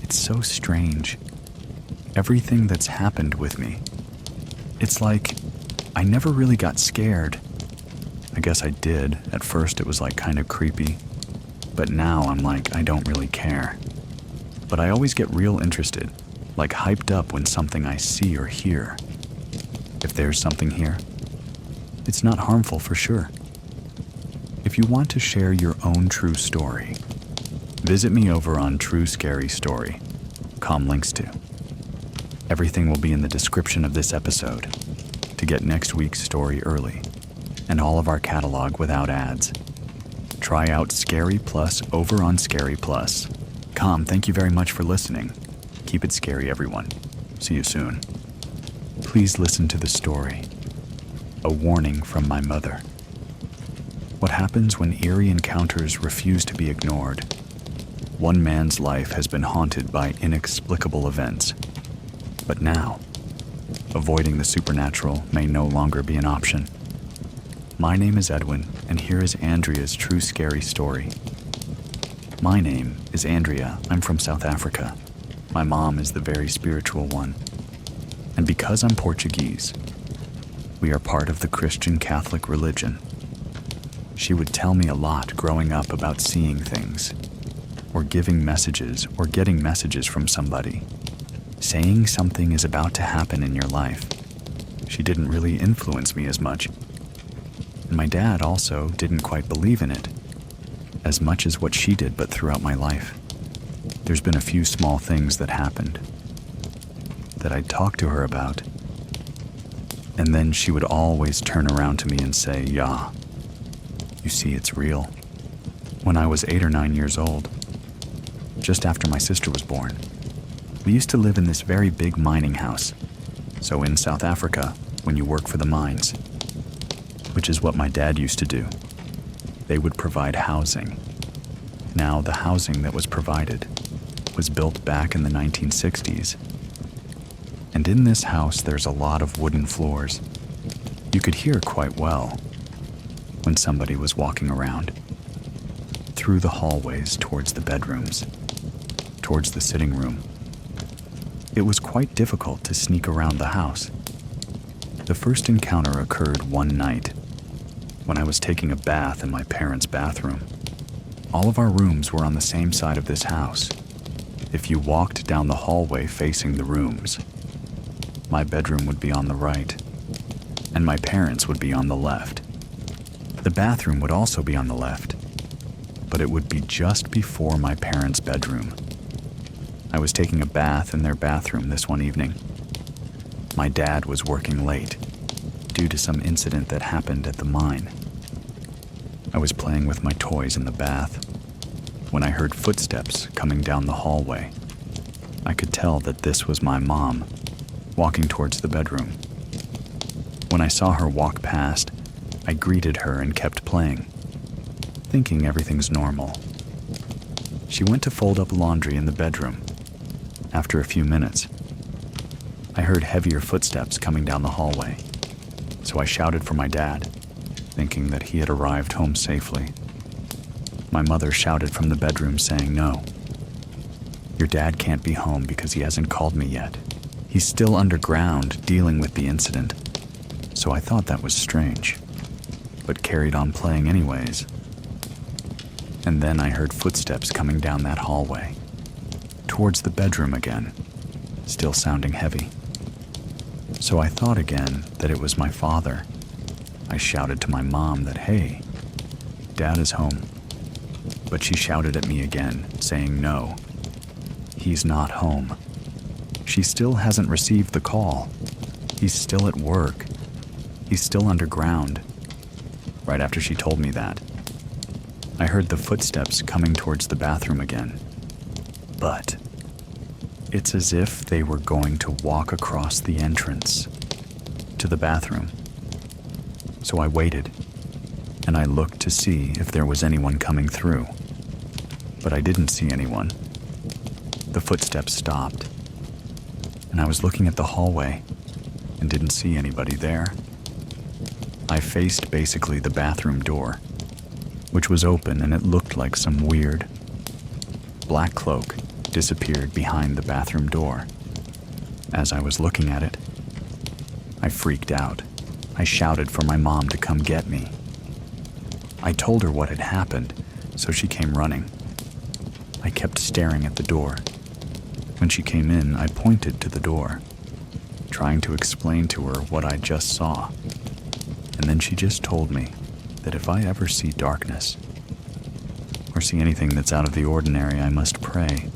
It's so strange. Everything that's happened with me. It's like I never really got scared. I guess I did. At first it was like kind of creepy. But now I'm like, I don't really care. But I always get real interested, like hyped up when something I see or hear. If there's something here, it's not harmful for sure. If you want to share your own true story, visit me over on True Scary Story. Links to. Everything will be in the description of this episode to get next week's story early and all of our catalog without ads. Try out Scary Plus over on Scary Plus. Thank you very much for listening. Keep it scary, everyone. See you soon. Please listen to the story. A warning from my mother. What happens when eerie encounters refuse to be ignored? One man's life has been haunted by inexplicable events. But now, avoiding the supernatural may no longer be an option. My name is Edwin, and here is Andrea's true scary story. My name is Andrea. I'm from South Africa. My mom is the very spiritual one. And because I'm Portuguese, we are part of the Christian Catholic religion. She would tell me a lot growing up about seeing things, or giving messages, or getting messages from somebody, saying something is about to happen in your life. She didn't really influence me as much. And my dad also didn't quite believe in it, as much as what she did, but throughout my life. There's been a few small things that happened that I'd talk to her about, and then she would always turn around to me and say, "Yeah, you see, it's real." When I was 8 or 9 years old, just after my sister was born, we used to live in this very big mining house. So in South Africa, when you work for the mines, which is what my dad used to do, they would provide housing. Now, the housing that was provided was built back in the 1960s. And in this house, there's a lot of wooden floors. You could hear quite well when somebody was walking around through the hallways towards the bedrooms, towards the sitting room. It was quite difficult to sneak around the house. The first encounter occurred one night when I was taking a bath in my parents' bathroom. All of our rooms were on the same side of this house. If you walked down the hallway facing the rooms, my bedroom would be on the right, and my parents' would be on the left. The bathroom would also be on the left, but it would be just before my parents' bedroom. I was taking a bath in their bathroom this one evening. My dad was working late due to some incident that happened at the mine. I was playing with my toys in the bath when I heard footsteps coming down the hallway. I could tell that this was my mom walking towards the bedroom. When I saw her walk past, I greeted her and kept playing, thinking everything's normal. She went to fold up laundry in the bedroom. After a few minutes, I heard heavier footsteps coming down the hallway, so I shouted for my dad, thinking that he had arrived home safely. My mother shouted from the bedroom saying, "No, your dad can't be home because he hasn't called me yet. He's still underground dealing with the incident." So I thought that was strange, but carried on playing anyways. And then I heard footsteps coming down that hallway, towards the bedroom again, still sounding heavy. So I thought again that it was my father. I shouted to my mom that, "Hey, Dad is home." But she shouted at me again, saying, "No, he's not home. She still hasn't received the call. He's still at work. He's still underground." Right after she told me that, I heard the footsteps coming towards the bathroom again. But it's as if they were going to walk across the entrance to the bathroom. So I waited, and I looked to see if there was anyone coming through. But I didn't see anyone. The footsteps stopped, and I was looking at the hallway and didn't see anybody there. I faced basically the bathroom door, which was open, and it looked like some weird black cloak disappeared behind the bathroom door. As I was looking at it, I freaked out. I shouted for my mom to come get me. I told her what had happened, so she came running. I kept staring at the door. When she came in, I pointed to the door, trying to explain to her what I just saw. And then she just told me that if I ever see darkness, or see anything that's out of the ordinary, I must pray.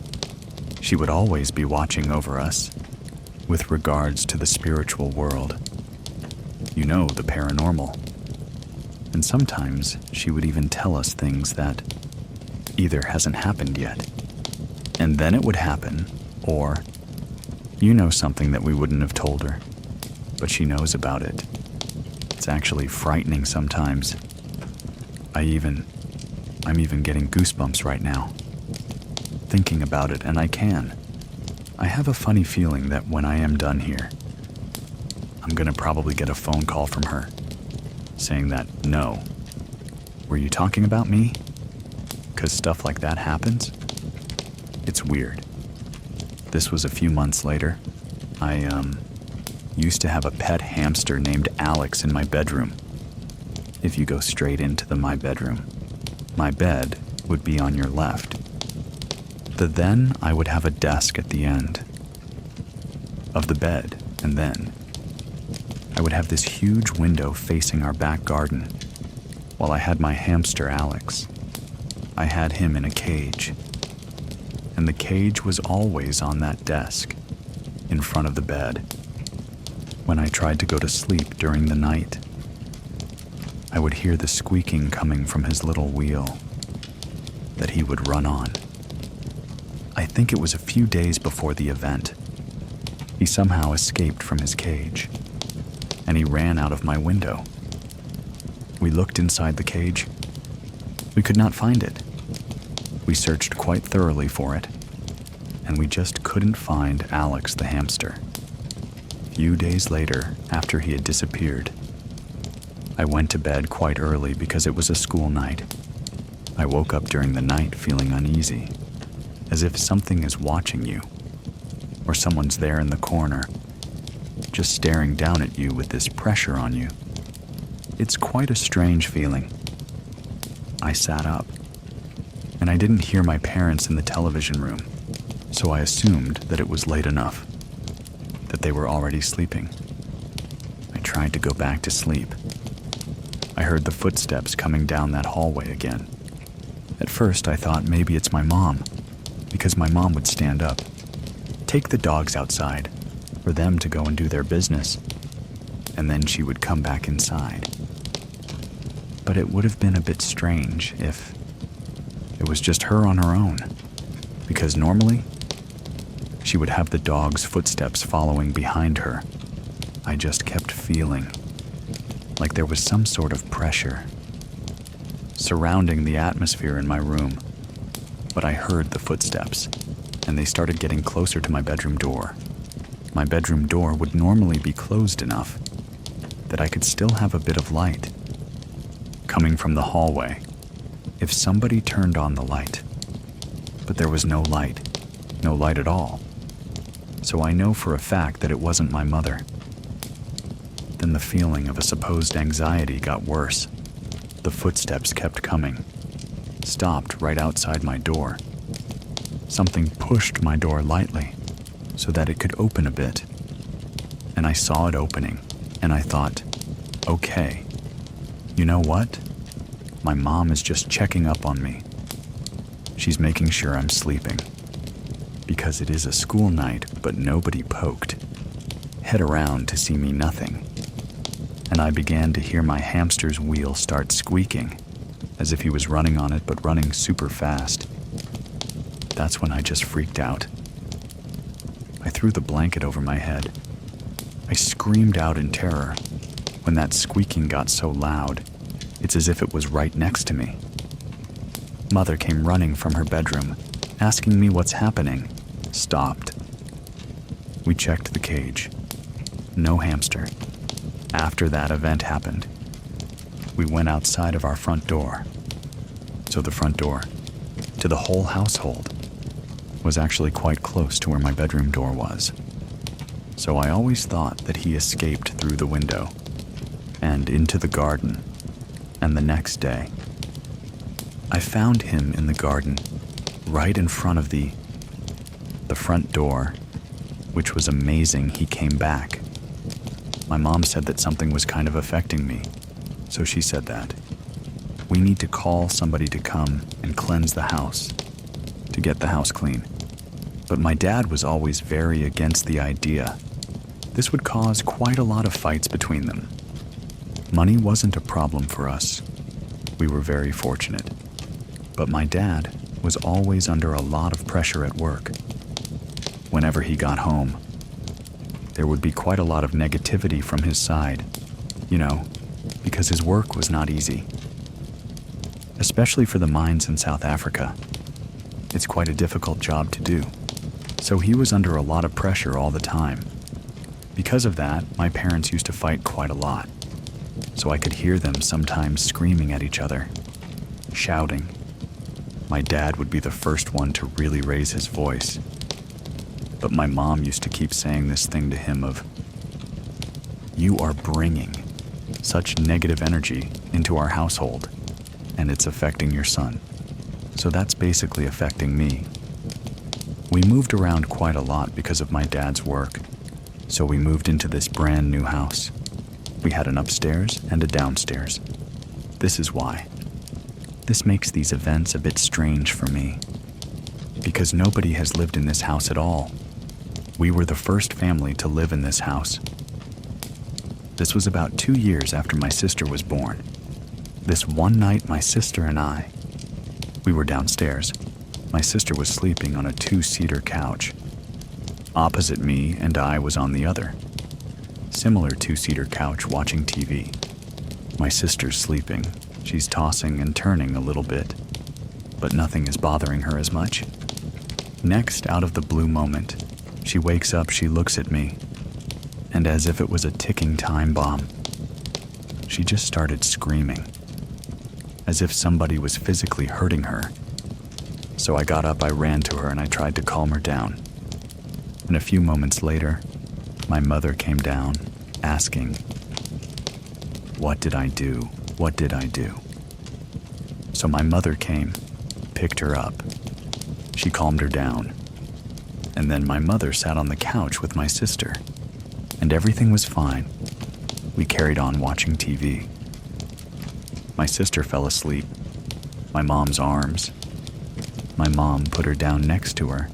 She would always be watching over us, with regards to the spiritual world. You know, the paranormal. And sometimes she would even tell us things that either hasn't happened yet, and then it would happen, or you know something that we wouldn't have told her, but she knows about it. It's actually frightening sometimes. I'm even getting goosebumps right now, thinking about it, and I have a funny feeling that when I am done here, I'm gonna probably get a phone call from her, saying that, no, were you talking about me? 'Cause stuff like that happens. It's weird. This was a few months later. I used to have a pet hamster named Alex in my bedroom. If you go straight into my bedroom, my bed would be on your left. Then I would have a desk at the end of the bed, and then I would have this huge window facing our back garden. While I had my hamster Alex, I had him in a cage, and the cage was always on that desk in front of the bed. When I tried to go to sleep during the night, I would hear the squeaking coming from his little wheel that he would run on. I think it was a few days before the event. He somehow escaped from his cage, and he ran out of my window. We looked inside the cage. We could not find it. We searched quite thoroughly for it, and we just couldn't find Alex the hamster. A few days later, after he had disappeared, I went to bed quite early because it was a school night. I woke up during the night feeling uneasy, as if something is watching you, or someone's there in the corner, just staring down at you with this pressure on you. It's quite a strange feeling. I sat up, and I didn't hear my parents in the television room, so I assumed that it was late enough, that they were already sleeping. I tried to go back to sleep. I heard the footsteps coming down that hallway again. At first, I thought maybe it's my mom, because my mom would stand up, take the dogs outside for them to go and do their business, and then she would come back inside. But it would have been a bit strange if it was just her on her own, because normally she would have the dog's footsteps following behind her. I just kept feeling like there was some sort of pressure surrounding the atmosphere in my room. But I heard the footsteps, and they started getting closer to my bedroom door. My bedroom door would normally be closed enough that I could still have a bit of light coming from the hallway if somebody turned on the light. But there was no light at all. So I know for a fact that it wasn't my mother. Then the feeling of a supposed anxiety got worse. The footsteps kept coming, stopped right outside my door. Something pushed my door lightly so that it could open a bit. And I saw it opening, and I thought, okay, you know what? My mom is just checking up on me. She's making sure I'm sleeping. Because it is a school night, but nobody poked. Head around to see me nothing. And I began to hear my hamster's wheel start squeaking as if he was running on it, but running super fast. That's when I just freaked out. I threw the blanket over my head. I screamed out in terror. When that squeaking got so loud, it's as if it was right next to me. Mother came running from her bedroom, asking me what's happening. Stopped. We checked the cage. No hamster. After that event happened, we went outside of our front door. So the front door, to the whole household, was actually quite close to where my bedroom door was. So I always thought that he escaped through the window and into the garden. And the next day, I found him in the garden, right in front of the front door, which was amazing. He came back. My mom said that something was kind of affecting me, so she said that we need to call somebody to come and cleanse the house, to get the house clean. But my dad was always very against the idea. This would cause quite a lot of fights between them. Money wasn't a problem for us. We were very fortunate. But my dad was always under a lot of pressure at work. Whenever he got home, there would be quite a lot of negativity from his side, because his work was not easy. Especially for the mines in South Africa. It's quite a difficult job to do. So he was under a lot of pressure all the time. Because of that, my parents used to fight quite a lot. So I could hear them sometimes screaming at each other, shouting. My dad would be the first one to really raise his voice. But my mom used to keep saying this thing to him of, "You are bringing such negative energy into our household, and it's affecting your son. So that's basically affecting me." We moved around quite a lot because of my dad's work. So we moved into this brand new house. We had an upstairs and a downstairs. This is why. This makes these events a bit strange for me, because nobody has lived in this house at all. We were the first family to live in this house. This was about 2 years after my sister was born. This one night, my sister and we were downstairs. My sister was sleeping on a 2-seater couch. Opposite me and I was on the other. Similar 2-seater couch watching TV. My sister's sleeping. She's tossing and turning a little bit, but nothing is bothering her as much. Next, out of the blue moment, she wakes up, she looks at me, and as if it was a ticking time bomb, she just started screaming, as if somebody was physically hurting her. So I got up, I ran to her, and I tried to calm her down. And a few moments later, my mother came down, asking, "What did I do? What did I do?" So my mother came, picked her up. She calmed her down. And then my mother sat on the couch with my sister, and everything was fine. We carried on watching TV. My sister fell asleep. My mom's arms. My mom put her down next to her,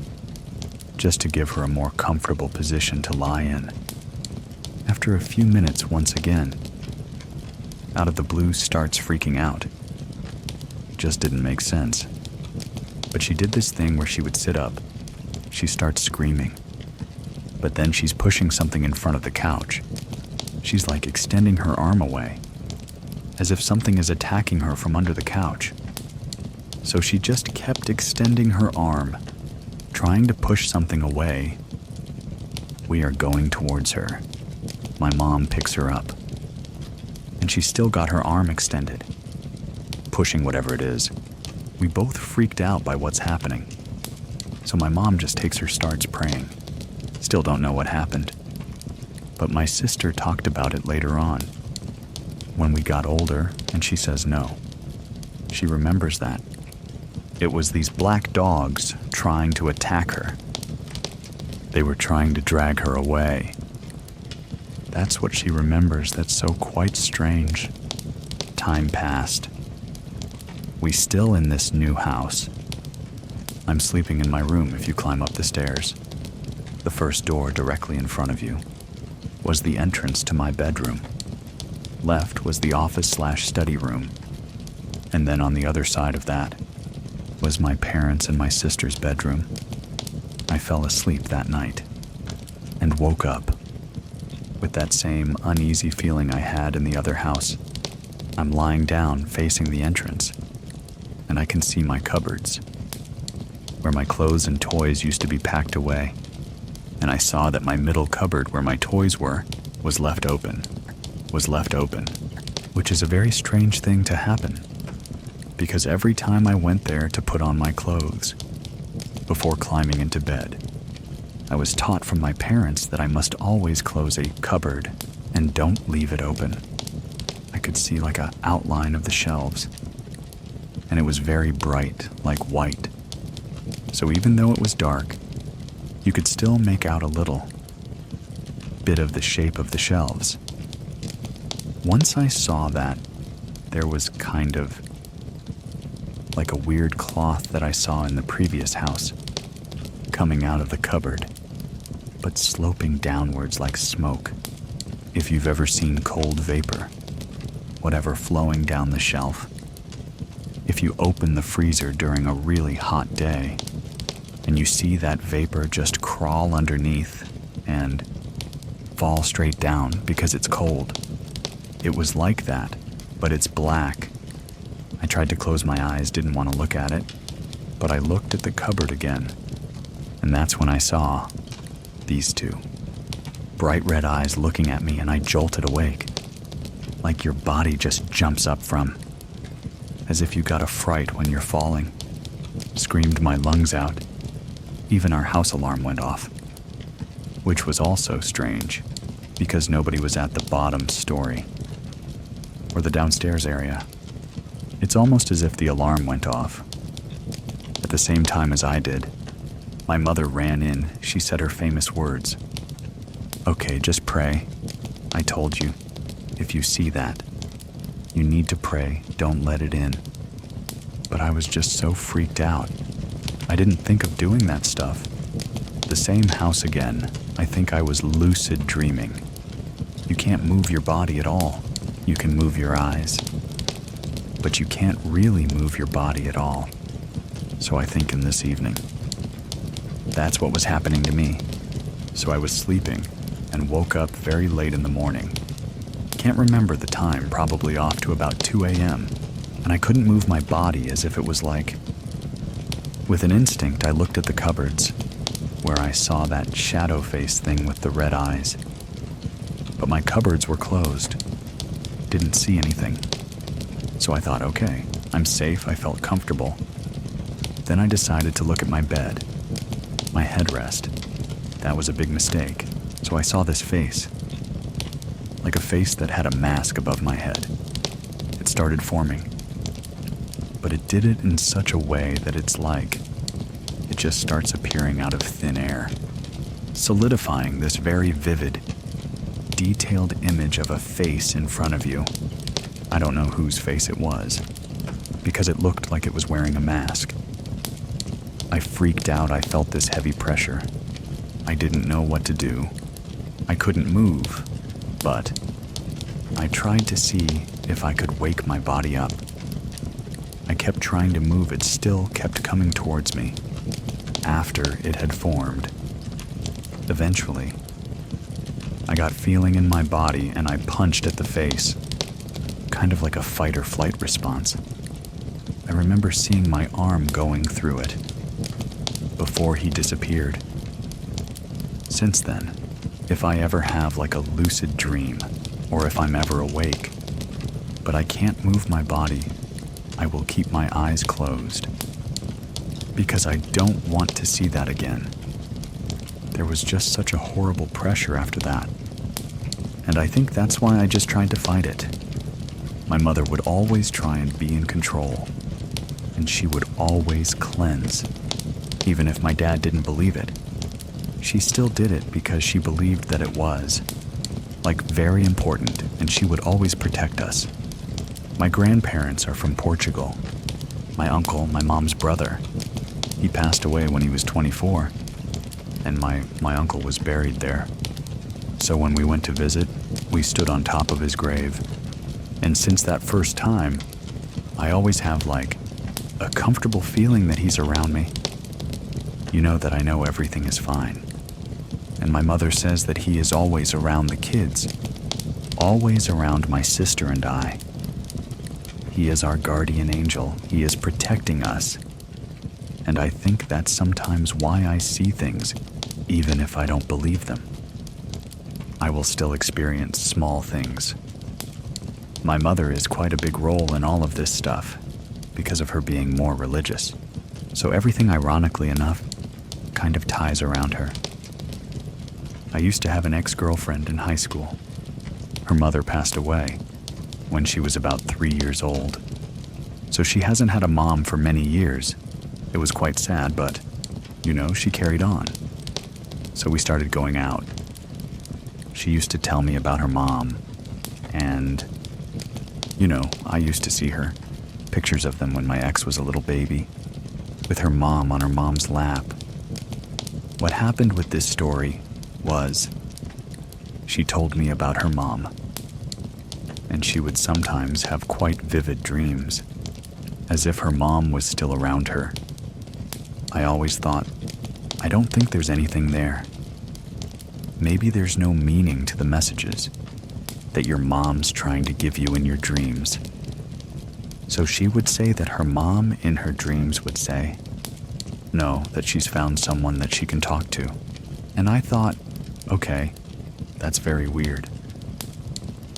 just to give her a more comfortable position to lie in. After a few minutes, once again, out of the blue starts freaking out. Just didn't make sense. But she did this thing where she would sit up. She starts screaming. But then she's pushing something in front of the couch. She's like extending her arm away, as if something is attacking her from under the couch. So she just kept extending her arm, trying to push something away. We are going towards her. My mom picks her up, and she's still got her arm extended, pushing whatever it is. We both freaked out by what's happening. So my mom just takes her, starts praying. Still don't know what happened. But my sister talked about it later on, when we got older, and she says no. She remembers that. It was these black dogs trying to attack her. They were trying to drag her away. That's what she remembers. That's so quite strange. Time passed. We still in this new house. I'm sleeping in my room if you climb up the stairs. The first door directly in front of you was the entrance to my bedroom. Left was the office/study room. And then on the other side of that was my parents' and my sister's bedroom. I fell asleep that night and woke up with that same uneasy feeling I had in the other house. I'm lying down facing the entrance, and I can see my cupboards, where my clothes and toys used to be packed away, and I saw that my middle cupboard where my toys were was left open, which is a very strange thing to happen, because every time I went there to put on my clothes before climbing into bed, I was taught from my parents that I must always close a cupboard and don't leave it open. I could see like an outline of the shelves, and it was very bright, like white. So even though it was dark, you could still make out a little bit of the shape of the shelves. Once I saw that, there was kind of like a weird cloth that I saw in the previous house coming out of the cupboard, but sloping downwards like smoke. If you've ever seen cold vapor, whatever flowing down the shelf, if you open the freezer during a really hot day and you see that vapor just crawl underneath and fall straight down because it's cold, it was like that, but it's black. I tried to close my eyes, didn't want to look at it, but I looked at the cupboard again, and that's when I saw these two bright red eyes looking at me, and I jolted awake, like your body just jumps up from, as if you got a fright when you're falling. Screamed my lungs out. Even our house alarm went off, which was also strange, because nobody was at the bottom story or the downstairs area. It's almost as if the alarm went off at the same time as I did. My mother ran in. She said her famous words. "Okay, just pray. I told you, if you see that, you need to pray. Don't let it in." But I was just so freaked out. I didn't think of doing that stuff. The same house again. I think I was lucid dreaming. You can't move your body at all. You can move your eyes, but you can't really move your body at all. So I think in this evening, that's what was happening to me. So I was sleeping and woke up very late in the morning. Can't remember the time, probably off to about 2 a.m., and I couldn't move my body, as if it was like... With an instinct, I looked at the cupboards, where I saw that shadow face thing with the red eyes. But my cupboards were closed. Didn't see anything. So I thought, okay, I'm safe, I felt comfortable. Then I decided to look at my bed, my headrest. That was a big mistake. So I saw this face, like a face that had a mask above my head. It started forming, but it did it in such a way that it's like it just starts appearing out of thin air, solidifying this very vivid, detailed image of a face in front of you. I don't know whose face it was, because it looked like it was wearing a mask. I freaked out. I felt this heavy pressure. I didn't know what to do. I couldn't move, but I tried to see if I could wake my body up. I kept trying to move. It still kept coming towards me after it had formed. Eventually, I got feeling in my body and I punched at the face, kind of like a fight or flight response. I remember seeing my arm going through it before he disappeared. Since then, if I ever have like a lucid dream, or if I'm ever awake, but I can't move my body, I will keep my eyes closed, because I don't want to see that again. There was just such a horrible pressure after that, and I think that's why I just tried to fight it. My mother would always try and be in control, and she would always cleanse, even if my dad didn't believe it. She still did it because she believed that it was, like, very important, and she would always protect us. My grandparents are from Portugal. My uncle, my mom's brother, he passed away when he was 24, and my uncle was buried there. So when we went to visit, we stood on top of his grave. And since that first time, I always have like a comfortable feeling that he's around me. You know that I know everything is fine. And my mother says that he is always around the kids, always around my sister and I. He is our guardian angel. He is protecting us. And I think that's sometimes why I see things, even if I don't believe them. I will still experience small things. My mother is quite a big role in all of this stuff because of her being more religious. So everything, ironically enough, kind of ties around her. I used to have an ex-girlfriend in high school. Her mother passed away when she was about 3 years old. So she hasn't had a mom for many years. It was quite sad, but, she carried on. So we started going out. She used to tell me about her mom, and, I used to see her. Pictures of them when my ex was a little baby, with her mom on her mom's lap. What happened with this story was, she told me about her mom, and she would sometimes have quite vivid dreams, as if her mom was still around her. I always thought, I don't think there's anything there. Maybe there's no meaning to the messages that your mom's trying to give you in your dreams. So she would say that her mom in her dreams would say, no, that she's found someone that she can talk to. And I thought, okay, that's very weird.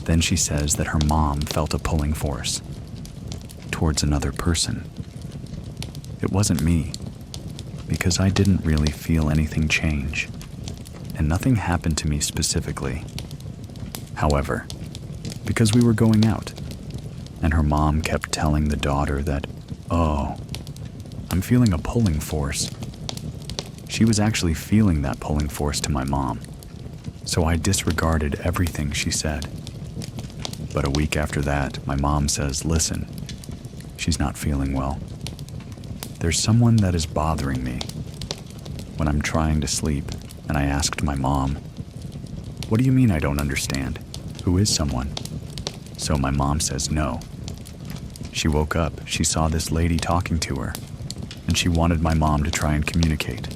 Then she says that her mom felt a pulling force towards another person. It wasn't me, because I didn't really feel anything change, and nothing happened to me specifically. However, because we were going out, and her mom kept telling the daughter that, oh, I'm feeling a pulling force. She was actually feeling that pulling force to my mom, so I disregarded everything she said. But a week after that, my mom says, listen, she's not feeling well. There's someone that is bothering me when I'm trying to sleep, and I asked my mom, what do you mean I don't understand? Who is someone? So my mom says no. She woke up, she saw this lady talking to her, and she wanted my mom to try and communicate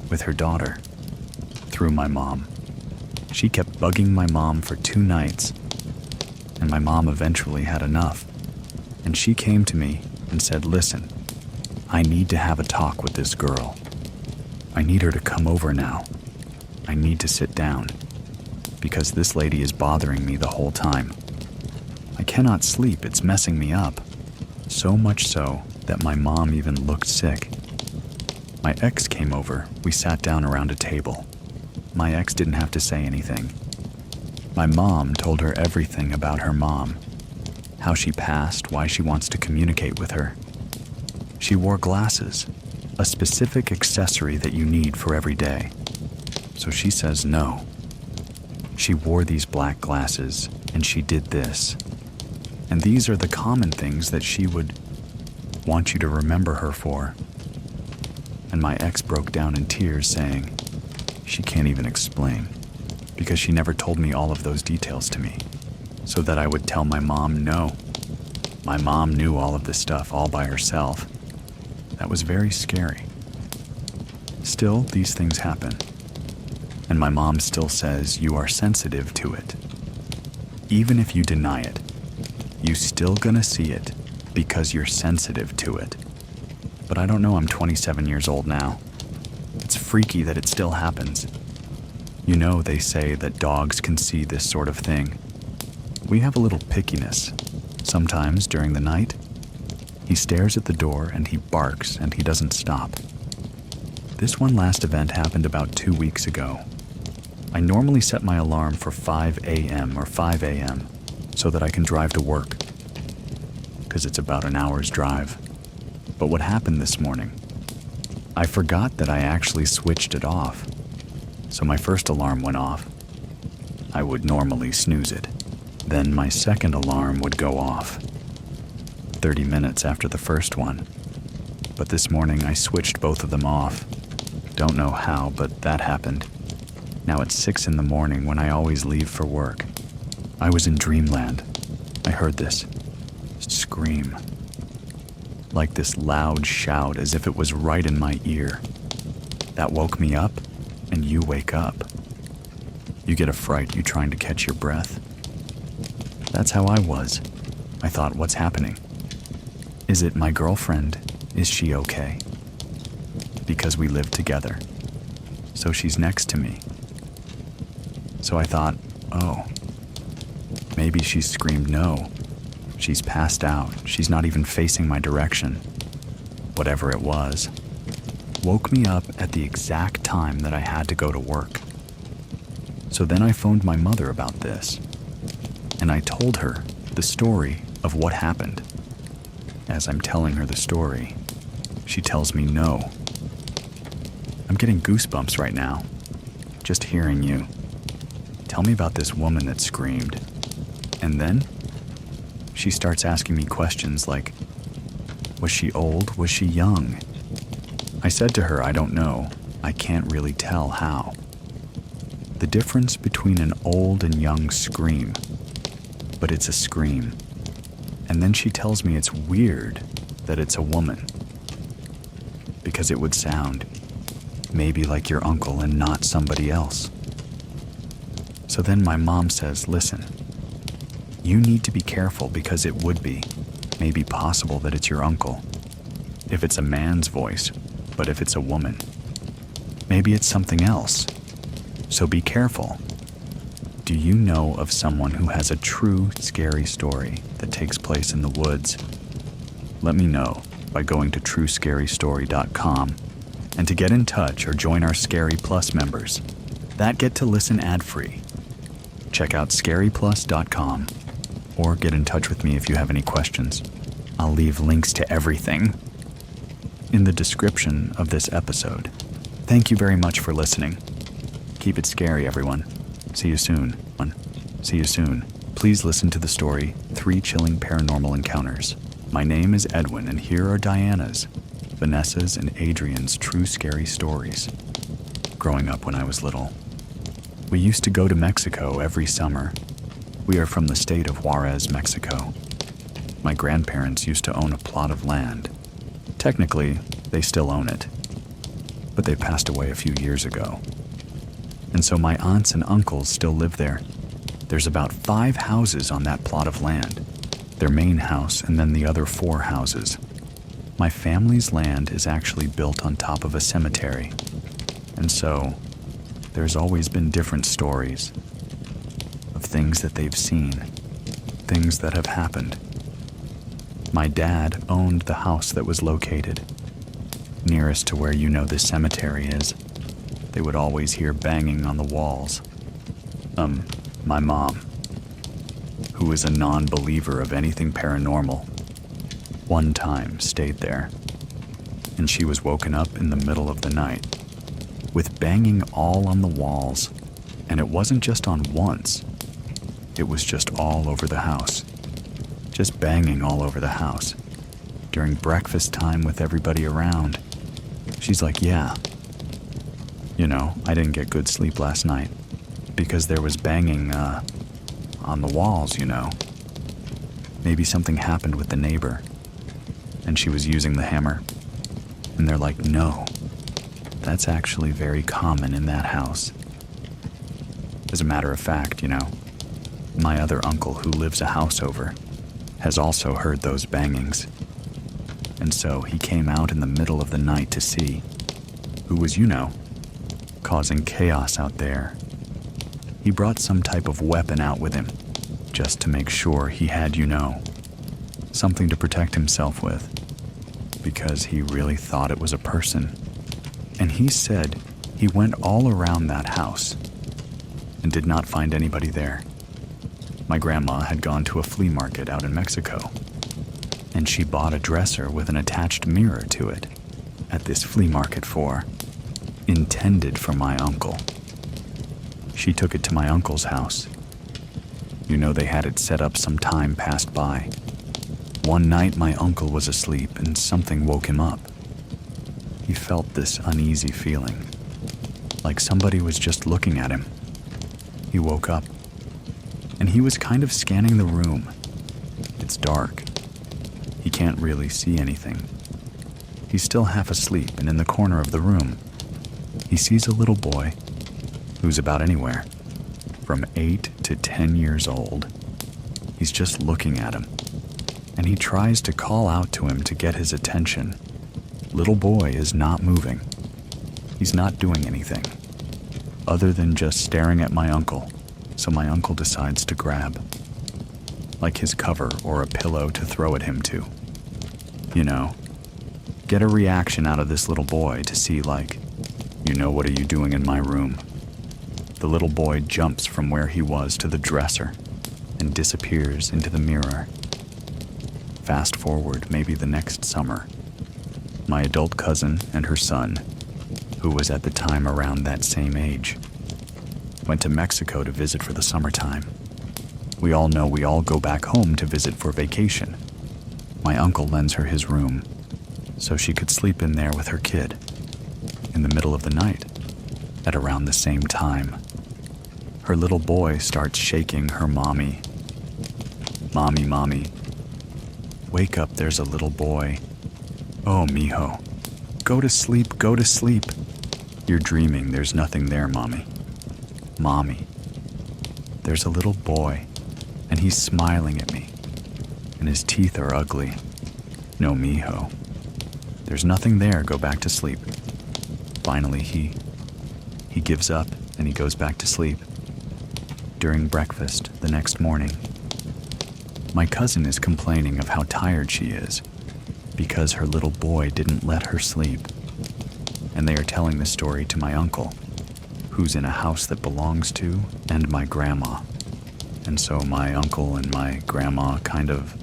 with her daughter through my mom. She kept bugging my mom for 2 nights, and my mom eventually had enough, and she came to me and said, listen, I need to have a talk with this girl. I need her to come over now. I need to sit down, because this lady is bothering me the whole time. I cannot sleep, it's messing me up. So much so that my mom even looked sick. My ex came over, we sat down around a table. My ex didn't have to say anything. My mom told her everything about her mom, how she passed, why she wants to communicate with her. She wore glasses, a specific accessory that you need for every day. So she says no. She wore these black glasses, and she did this. And these are the common things that she would want you to remember her for. And my ex broke down in tears, saying she can't even explain, because she never told me all of those details to me, so that I would tell my mom no. My mom knew all of this stuff all by herself. That was very scary. Still, these things happen. And my mom still says you are sensitive to it. Even if you deny it, you still gonna see it because you're sensitive to it. But I don't know, I'm 27 years old now. It's freaky that it still happens. They say that dogs can see this sort of thing. We have a little pickiness. Sometimes during the night, he stares at the door and he barks and he doesn't stop. This one last event happened about 2 weeks ago. I normally set my alarm for 5 a.m. or 5 a.m. so that I can drive to work, because it's about an hour's drive. But what happened this morning? I forgot that I actually switched it off. So my first alarm went off. I would normally snooze it. Then my second alarm would go off 30 minutes after the first one. But this morning I switched both of them off. Don't know how, but that happened. Now it's 6 in the morning when I always leave for work. I was in dreamland. I heard this scream like this loud shout as if it was right in my ear. That woke me up, and you wake up. You get a fright, you trying to catch your breath. That's how I was. I thought, what's happening? Is it my girlfriend? Is she okay? Because we live together. So she's next to me. So I thought, oh, maybe she's screamed no. She's passed out. She's not even facing my direction. Whatever it was, woke me up at the exact time that I had to go to work. So then I phoned my mother about this, and I told her the story of what happened. As I'm telling her the story, she tells me no. I'm getting goosebumps right now, just hearing you. Tell me about this woman that screamed. And then she starts asking me questions like, was she old? Was she young? I said to her, I don't know. I can't really tell how. The difference between an old and young scream, but it's a scream. And then she tells me it's weird that it's a woman, because it would sound maybe like your uncle and not somebody else. So then my mom says, listen, you need to be careful because it would be maybe possible that it's your uncle. If it's a man's voice, but if it's a woman, maybe it's something else. So be careful. Do you know of someone who has a true scary story that takes place in the woods? Let me know by going to truescarystory.com and to get in touch or join our Scary Plus members that get to listen ad-free. Check out scaryplus.com or get in touch with me if you have any questions. I'll leave links to everything in the description of this episode. Thank you very much for listening. Keep it scary, everyone. See you soon. See you soon. Please listen to the story, 3 Chilling Paranormal Encounters. My name is Edwin, and here are Diana's, Vanessa's, and Adrian's true scary stories. Growing up when I was little, we used to go to Mexico every summer. We are from the state of Juarez, Mexico. My grandparents used to own a plot of land. Technically, they still own it, but they passed away a few years ago. And so my aunts and uncles still live there. There's about 5 houses on that plot of land. Their main house and then the other 4 houses. My family's land is actually built on top of a cemetery. And so there's always been different stories of things that they've seen, things that have happened. My dad owned the house that was located nearest to where you know this cemetery is. They would always hear banging on the walls. My mom, who is a non-believer of anything paranormal, one time stayed there, and she was woken up in the middle of the night with banging all on the walls, and it wasn't just on once, it was just all over the house, just banging all over the house. During breakfast time with everybody around, she's like, yeah, you know, I didn't get good sleep last night because there was banging on the walls, you know. Maybe something happened with the neighbor and she was using the hammer. And they're like, no, that's actually very common in that house. As a matter of fact, you know, my other uncle who lives a house over has also heard those bangings. And so he came out in the middle of the night to see who was, you know, causing chaos out there. He brought some type of weapon out with him, just to make sure he had, you know, something to protect himself with, because he really thought it was a person. And he said he went all around that house and did not find anybody there. My grandma had gone to a flea market out in Mexico, and she bought a dresser with an attached mirror to it at this flea market intended for my uncle. She took it to my uncle's house. You know, they had it set up some time passed by. One night my uncle was asleep and something woke him up. He felt this uneasy feeling, like somebody was just looking at him. He woke up, and he was kind of scanning the room. It's dark. He can't really see anything. He's still half asleep, and in the corner of the room, he sees a little boy who's about anywhere from 8 to 10 years old. He's just looking at him, and he tries to call out to him to get his attention. Little boy is not moving. He's not doing anything other than just staring at my uncle, so my uncle decides to grab, like his cover or a pillow to throw at him too. You know, get a reaction out of this little boy to see like, what are you doing in my room? The little boy jumps from where he was to the dresser and disappears into the mirror. Fast forward maybe the next summer. My adult cousin and her son, who was at the time around that same age, went to Mexico to visit for the summertime. We all know we all go back home to visit for vacation. My uncle lends her his room so she could sleep in there with her kid in the middle of the night at around the same time. Her little boy starts shaking her mommy. Mommy, mommy. Wake up, there's a little boy. Oh, mijo. Go to sleep, go to sleep. You're dreaming, there's nothing there, mommy. Mommy. There's a little boy, and he's smiling at me, and his teeth are ugly. No, mijo. There's nothing there, go back to sleep. Finally, he gives up, and he goes back to sleep. During breakfast the next morning, my cousin is complaining of how tired she is because her little boy didn't let her sleep. And they are telling the story to my uncle, who's in a house that belongs to, and my grandma. And so my uncle and my grandma kind of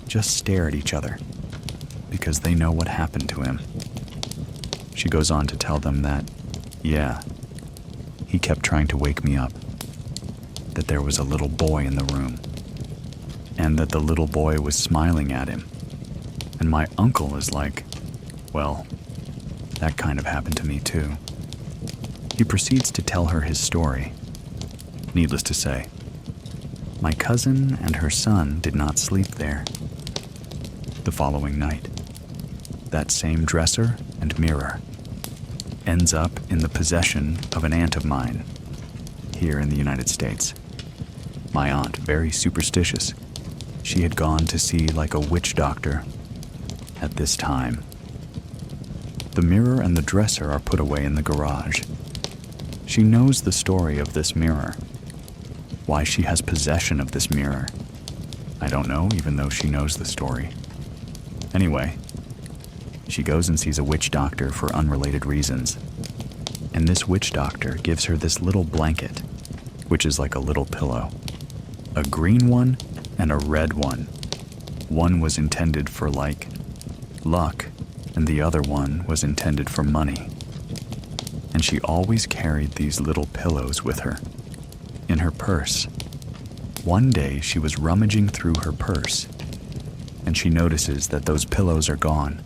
just stare at each other because they know what happened to him. She goes on to tell them that, yeah, he kept trying to wake me up, that there was a little boy in the room, and that the little boy was smiling at him. And my uncle is like, well, that kind of happened to me too. He proceeds to tell her his story. Needless to say, my cousin and her son did not sleep there. The following night, that same dresser and mirror ends up in the possession of an aunt of mine here in the United States. My aunt, very superstitious. She had gone to see like a witch doctor at this time. The mirror and the dresser are put away in the garage. She knows the story of this mirror. Why she has possession of this mirror, I don't know, even though she knows the story. Anyway, she goes and sees a witch doctor for unrelated reasons. And this witch doctor gives her this little blanket, which is like a little pillow. A green one and a red one. One was intended for like luck, and the other one was intended for money. And she always carried these little pillows with her, in her purse. One day she was rummaging through her purse, and she notices that those pillows are gone.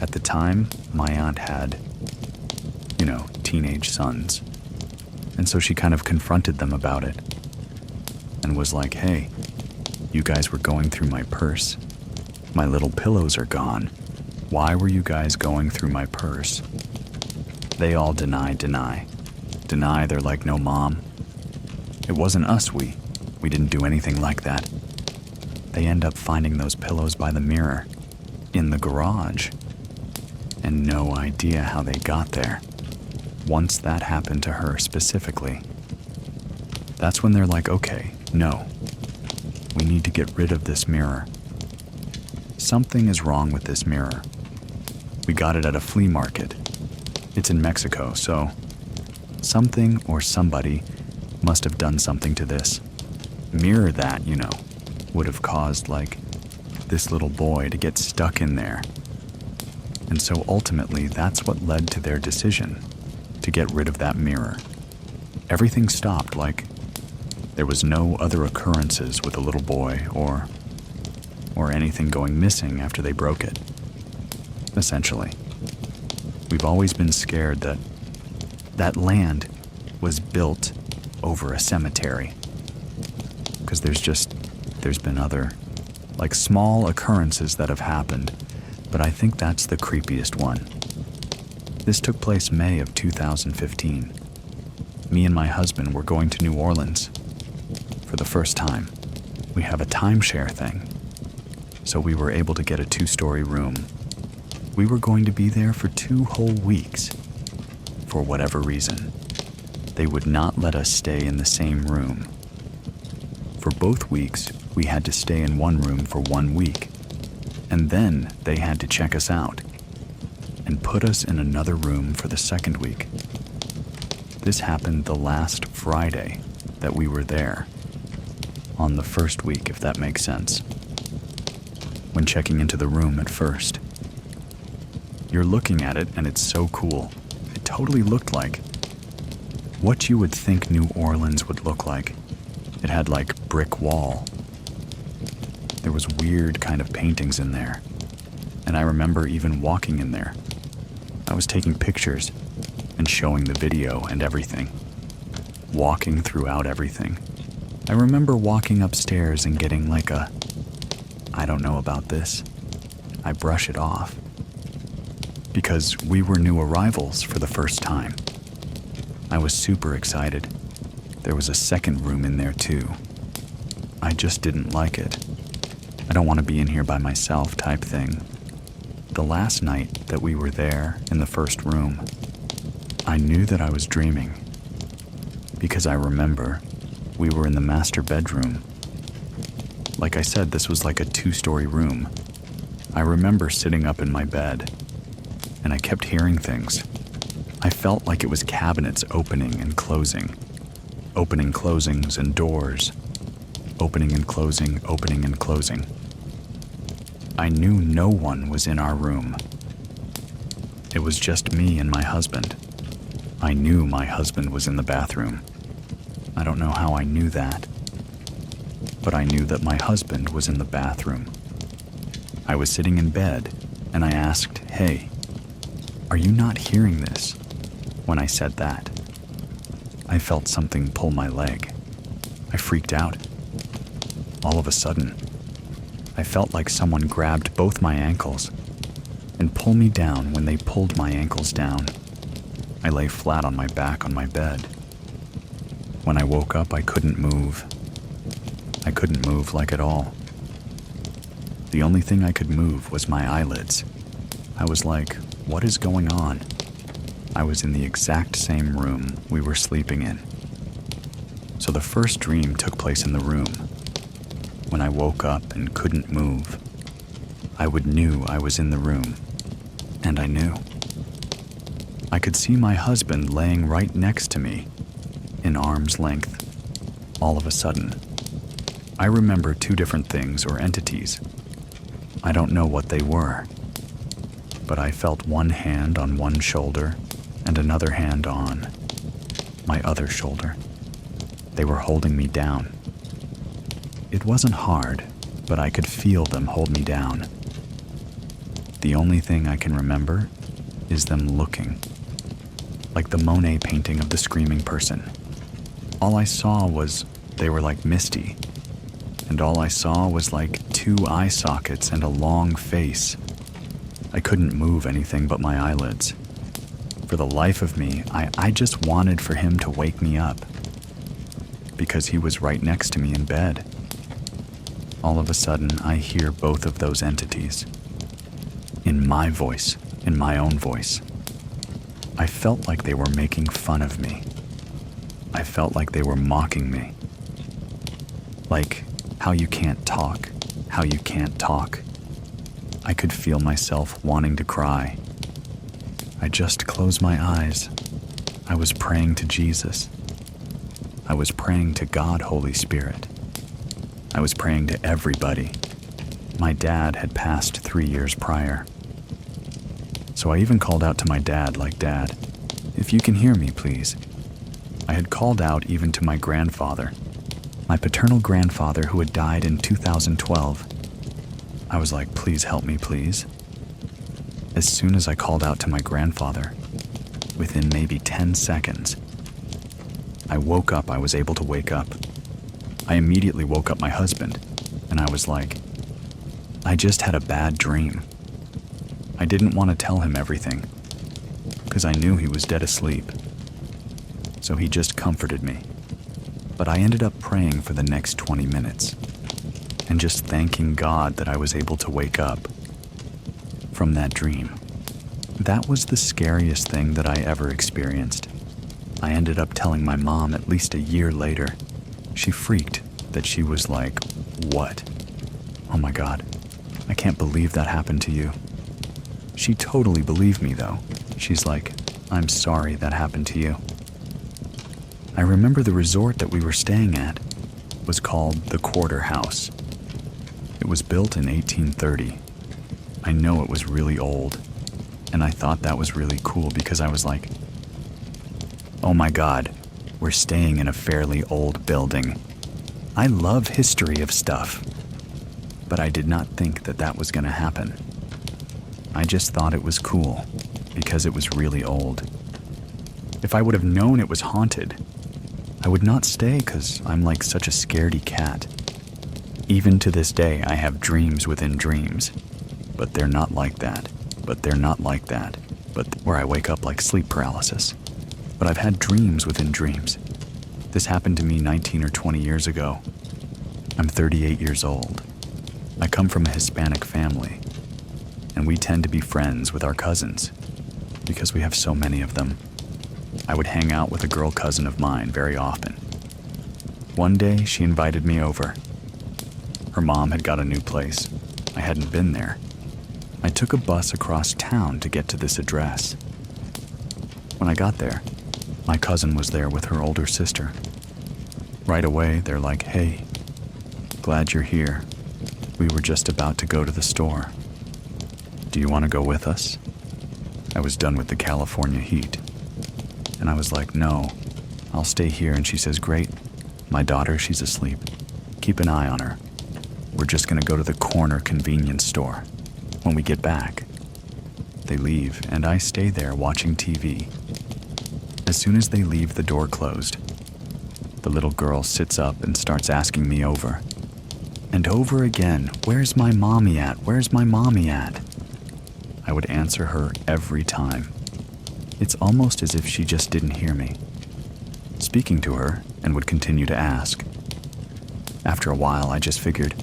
At the time, my aunt had, teenage sons. And so she kind of confronted them about it, and was like, hey, you guys were going through my purse. My little pillows are gone. Why were you guys going through my purse? They all deny. They're like, no, Mom. It wasn't us, we didn't do anything like that. They end up finding those pillows by the mirror, in the garage, and no idea how they got there. Once that happened to her specifically, that's when they're like, okay, no, we need to get rid of this mirror. Something is wrong with this mirror. We got it at a flea market. It's in Mexico, so something or somebody must have done something to this mirror that, would have caused, like, this little boy to get stuck in there. And so ultimately, that's what led to their decision to get rid of that mirror. Everything stopped, like there was no other occurrences with the little boy or anything going missing after they broke it. Essentially, we've always been scared that that land was built over a cemetery, because there's been other like small occurrences that have happened, but I think that's the creepiest one. This took place May of 2015. Me and my husband were going to New Orleans for the first time. We have a timeshare thing, so we were able to get a 2-story room. We were going to be there for 2 whole weeks. For whatever reason, they would not let us stay in the same room. For both weeks, we had to stay in one room for 1 week, and then they had to check us out and put us in another room for the second week. This happened the last Friday that we were there, on the first week, if that makes sense. When checking into the room at first, you're looking at it and it's so cool. It totally looked like what you would think New Orleans would look like. It had like brick wall. There was weird kind of paintings in there, and I remember even walking in there. I was taking pictures and showing the video and everything, walking throughout everything. I remember walking upstairs and getting like a, I don't know about this. I brush it off. Because we were new arrivals for the first time. I was super excited. There was a second room in there too. I just didn't like it. I don't want to be in here by myself type thing. The last night that we were there in the first room, I knew that I was dreaming. Because I remember we were in the master bedroom. Like I said, this was like a 2-story room. I remember sitting up in my bed, and I kept hearing things. I felt like it was cabinets opening and closing. Opening closings and doors. Opening and closing, opening and closing. I knew no one was in our room. It was just me and my husband. I knew my husband was in the bathroom. I don't know how I knew that, but I knew that my husband was in the bathroom. I was sitting in bed, and I asked, "Hey, are you not hearing this?" When I said that, I felt something pull my leg. I freaked out. All of a sudden, I felt like someone grabbed both my ankles and pulled me down. When they pulled my ankles down, I lay flat on my back on my bed. When I woke up, I couldn't move. I couldn't move like at all. The only thing I could move was my eyelids. I was like, what is going on? I was in the exact same room we were sleeping in. So the first dream took place in the room. When I woke up and couldn't move, I knew I was in the room, and I knew. I could see my husband laying right next to me, in arm's length. All of a sudden, I remember 2 different things or entities. I don't know what they were, but I felt one hand on one shoulder and another hand on my other shoulder. They were holding me down. It wasn't hard, but I could feel them hold me down. The only thing I can remember is them looking, like the Monet painting of the screaming person. All I saw was they were like misty, and all I saw was like 2 eye sockets and a long face. I couldn't move anything but my eyelids. For the life of me, I just wanted for him to wake me up, because he was right next to me in bed. All of a sudden, I hear both of those entities. In my voice, in my own voice. I felt like they were making fun of me. I felt like they were mocking me. Like, how you can't talk, how you can't talk. I could feel myself wanting to cry. I just closed my eyes. I was praying to Jesus. I was praying to God, Holy Spirit. I was praying to everybody. My dad had passed 3 years prior. So I even called out to my dad like, "Dad, if you can hear me, please." I had called out even to my grandfather, my paternal grandfather who had died in 2012. I was like, "Please help me, please." As soon as I called out to my grandfather, within maybe 10 seconds, I woke up. I was able to wake up. I immediately woke up my husband, and I was like, I just had a bad dream. I didn't want to tell him everything, because I knew he was dead asleep. So he just comforted me. But I ended up praying for the next 20 minutes, and just thanking God that I was able to wake up from that dream. That was the scariest thing that I ever experienced. I ended up telling my mom at least a year later. She freaked that she was like, "What? Oh my God, I can't believe that happened to you." She totally believed me though. She's like, "I'm sorry that happened to you." I remember the resort that we were staying at was called the Quarter House. It was built in 1830. I know it was really old, and I thought that was really cool because I was like, oh my God, we're staying in a fairly old building. I love history of stuff, but I did not think that that was going to happen. I just thought it was cool because it was really old. If I would have known it was haunted, I would not stay because I'm like such a scaredy cat. Even to this day, I have dreams within dreams, but they're not like that, where I wake up like sleep paralysis. But I've had dreams within dreams. This happened to me 19 or 20 years ago. I'm 38 years old. I come from a Hispanic family, and we tend to be friends with our cousins because we have so many of them. I would hang out with a girl cousin of mine very often. One day, she invited me over. Her mom had got a new place. I hadn't been there. I took a bus across town to get to this address. When I got there, my cousin was there with her older sister. Right away, they're like, "Hey, glad you're here. We were just about to go to the store. Do you want to go with us?" I was done with the California heat. And I was like, "No, I'll stay here." And she says, "Great. My daughter, she's asleep. Keep an eye on her. We're just going to go to the corner convenience store. When we get back." They leave, and I stay there watching TV. As soon as they leave, the door closed. The little girl sits up and starts asking me over and over again, "Where's my mommy at? Where's my mommy at?" I would answer her every time. It's almost as if she just didn't hear me. Speaking to her, and would continue to ask. After a while, I just figured,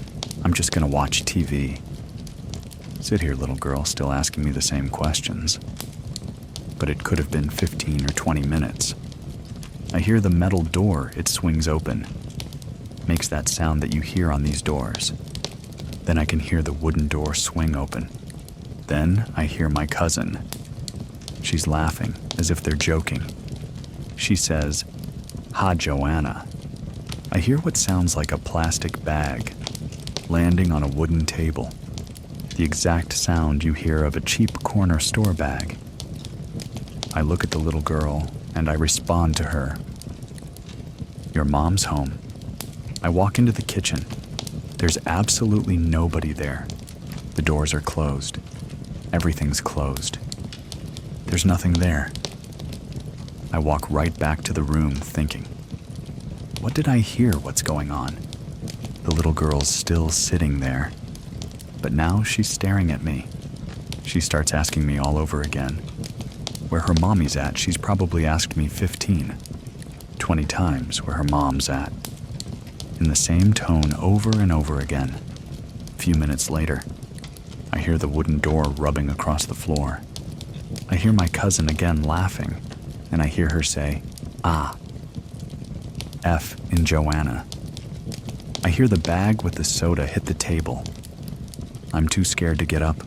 I'm just gonna watch TV. Sit here, little girl, still asking me the same questions. But it could have been 15 or 20 minutes. I hear the metal door, it swings open. Makes that sound that you hear on these doors. Then I can hear the wooden door swing open. Then I hear my cousin. She's laughing, as if they're joking. She says, "Ha, Joanna." I hear what sounds like a plastic bag landing on a wooden table. The exact sound you hear of a cheap corner store bag. I look at the little girl, and I respond to her. "Your mom's home." I walk into the kitchen. There's absolutely nobody there. The doors are closed. Everything's closed. There's nothing there. I walk right back to the room thinking, what did I hear? What's going on? The little girl's still sitting there, but now she's staring at me. She starts asking me all over again. Where her mommy's at, she's probably asked me 15, 20 times where her mom's at. In the same tone over and over again. A few minutes later, I hear the wooden door rubbing across the floor. I hear my cousin again laughing, and I hear her say, "Ah." F in Joanna. I hear the bag with the soda hit the table. I'm too scared to get up.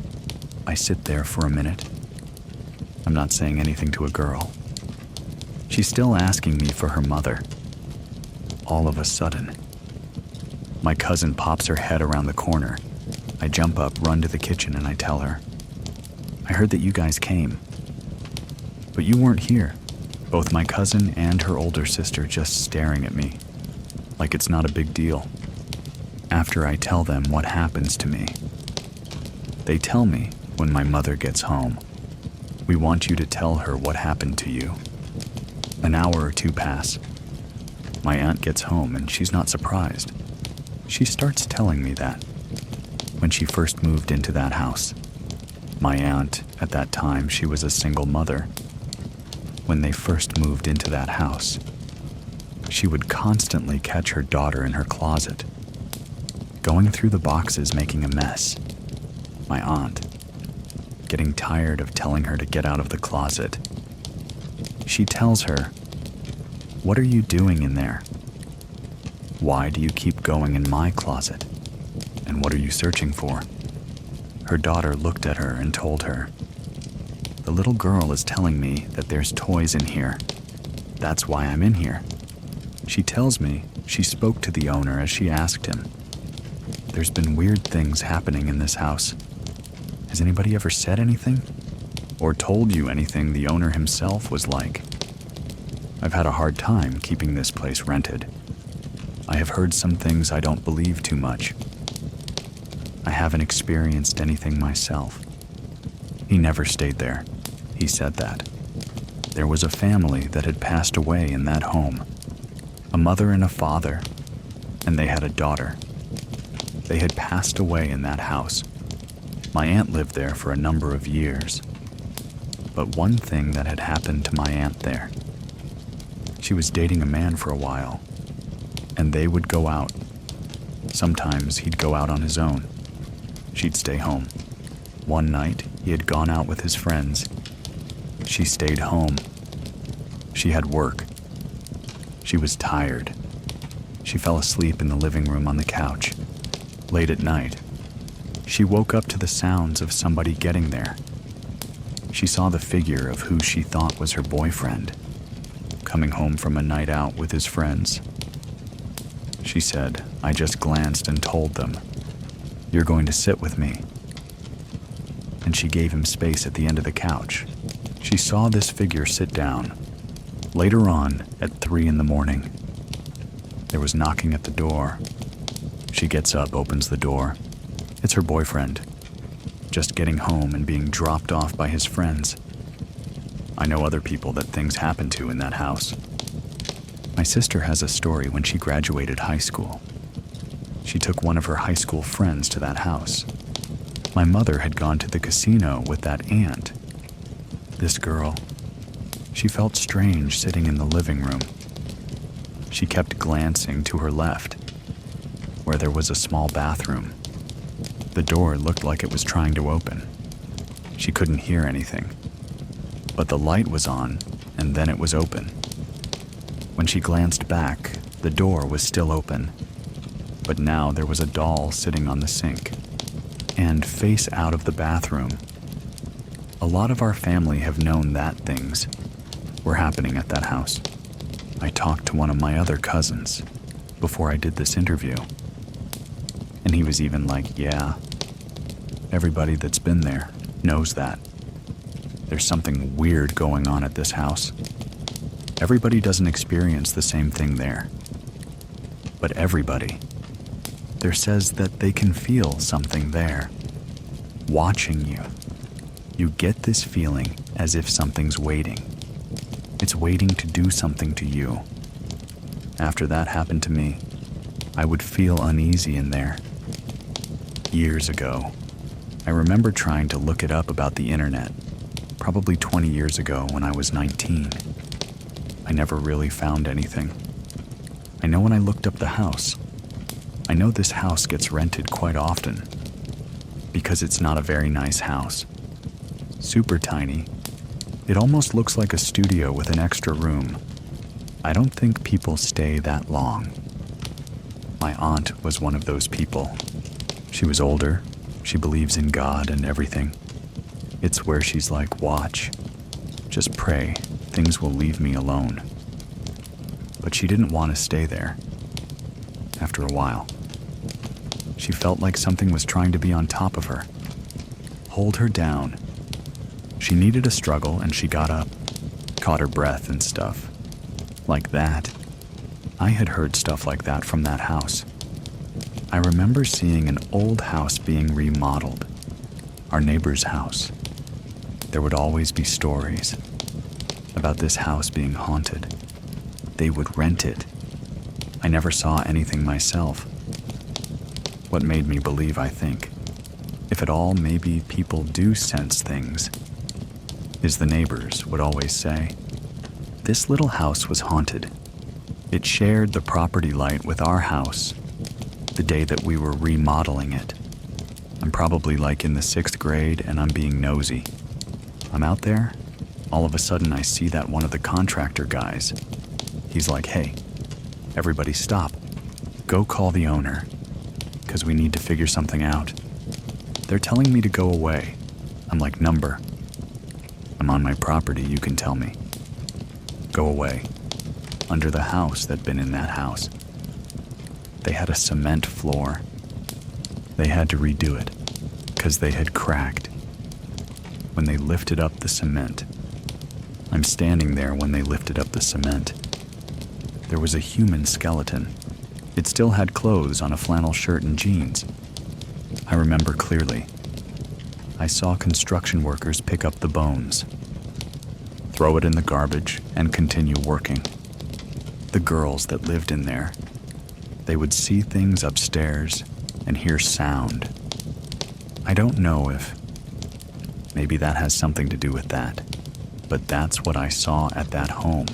I sit there for a minute. I'm not saying anything to a girl. She's still asking me for her mother. All of a sudden, my cousin pops her head around the corner. I jump up, run to the kitchen, and I tell her, "I heard that you guys came, but you weren't here." Both my cousin and her older sister just staring at me, like it's not a big deal. After I tell them what happens to me, they tell me when my mother gets home, "We want you to tell her what happened to you." An hour or two pass. My aunt gets home and she's not surprised. She starts telling me that. when she first moved into that house. My aunt, at that time, she was a single mother. When they first moved into that house, she would constantly catch her daughter in her closet, going through the boxes making a mess. My aunt, getting tired of telling her to get out of the closet, she tells her, "What are you doing in there? Why do you keep going in my closet? And what are you searching for?" Her daughter looked at her and told her, "The little girl is telling me that there's toys in here. That's why I'm in here." She tells me she spoke to the owner as she asked him, "There's been weird things happening in this house. Has anybody ever said anything? Or told you anything the owner himself was like? I've had a hard time keeping this place rented. I have heard some things I don't believe too much. I haven't experienced anything myself." He never stayed there. He said that. There was a family that had passed away in that home. A mother and a father, and they had a daughter. They had passed away in that house. My aunt lived there for a number of years. But one thing that had happened to my aunt there, she was dating a man for a while, and they would go out. Sometimes he'd go out on his own. She'd stay home. One night, he had gone out with his friends. She stayed home. She had work. She was tired. She fell asleep in the living room on the couch. Late at night, she woke up to the sounds of somebody getting there. She saw the figure of who she thought was her boyfriend, coming home from a night out with his friends. She said, "I just glanced and told them, 'You're going to sit with me.' And she gave him space at the end of the couch. She saw this figure sit down. Later on, at 3 a.m, there was knocking at the door. She gets up, opens the door. It's her boyfriend, just getting home and being dropped off by his friends. I know other people that things happen to in that house. My sister has a story when she graduated high school. She took one of her high school friends to that house. My mother had gone to the casino with that aunt. This girl, she felt strange sitting in the living room. She kept glancing to her left, where there was a small bathroom. The door looked like it was trying to open. She couldn't hear anything, but the light was on, and then it was open. When she glanced back, the door was still open, but now there was a doll sitting on the sink, and face out of the bathroom. A lot of our family have known that things were happening at that house. I talked to one of my other cousins before I did this interview, and he was even like, "Yeah, everybody that's been there knows that. There's something weird going on at this house. Everybody doesn't experience the same thing there, but everybody there says that they can feel something there, watching you. You get this feeling as if something's waiting. It's waiting to do something to you." After that happened to me, I would feel uneasy in there. Years ago, I remember trying to look it up about the internet, probably 20 years ago when I was 19. I never really found anything. I know when I looked up the house, I know this house gets rented quite often because it's not a very nice house. Super tiny. It almost looks like a studio with an extra room. I don't think people stay that long. My aunt was one of those people. She was older. She believes in God and everything. It's where she's like, "Watch. Just pray. Things will leave me alone." But she didn't want to stay there. After a while, she felt like something was trying to be on top of her, hold her down. She needed a struggle, and she got up, caught her breath and stuff. Like that. I had heard stuff like that from that house. I remember seeing an old house being remodeled, our neighbor's house. There would always be stories about this house being haunted. They would rent it. I never saw anything myself. What made me believe, I think, If at all, maybe people do sense things. As the neighbors would always say, this little house was haunted. It shared the property light with our house the day that we were remodeling it. I'm probably like in the 6th grade and I'm being nosy. I'm out there, all of a sudden I see that one of the contractor guys. He's like, hey, everybody stop. Go call the owner, because we need to figure something out. They're telling me to go away. I'm like, number. I'm on my property, you can tell me. Go away. Under the house that'd been in that house. They had a cement floor. They had to redo it, because they had cracked. When they lifted up the cement, I'm standing there when they lifted up the cement. There was a human skeleton. It still had clothes on, a flannel shirt and jeans. I remember clearly. I saw construction workers pick up the bones, throw it in the garbage, and continue working. The girls that lived in there, they would see things upstairs and hear sound. I don't know if maybe that has something to do with that, but that's what I saw at that home.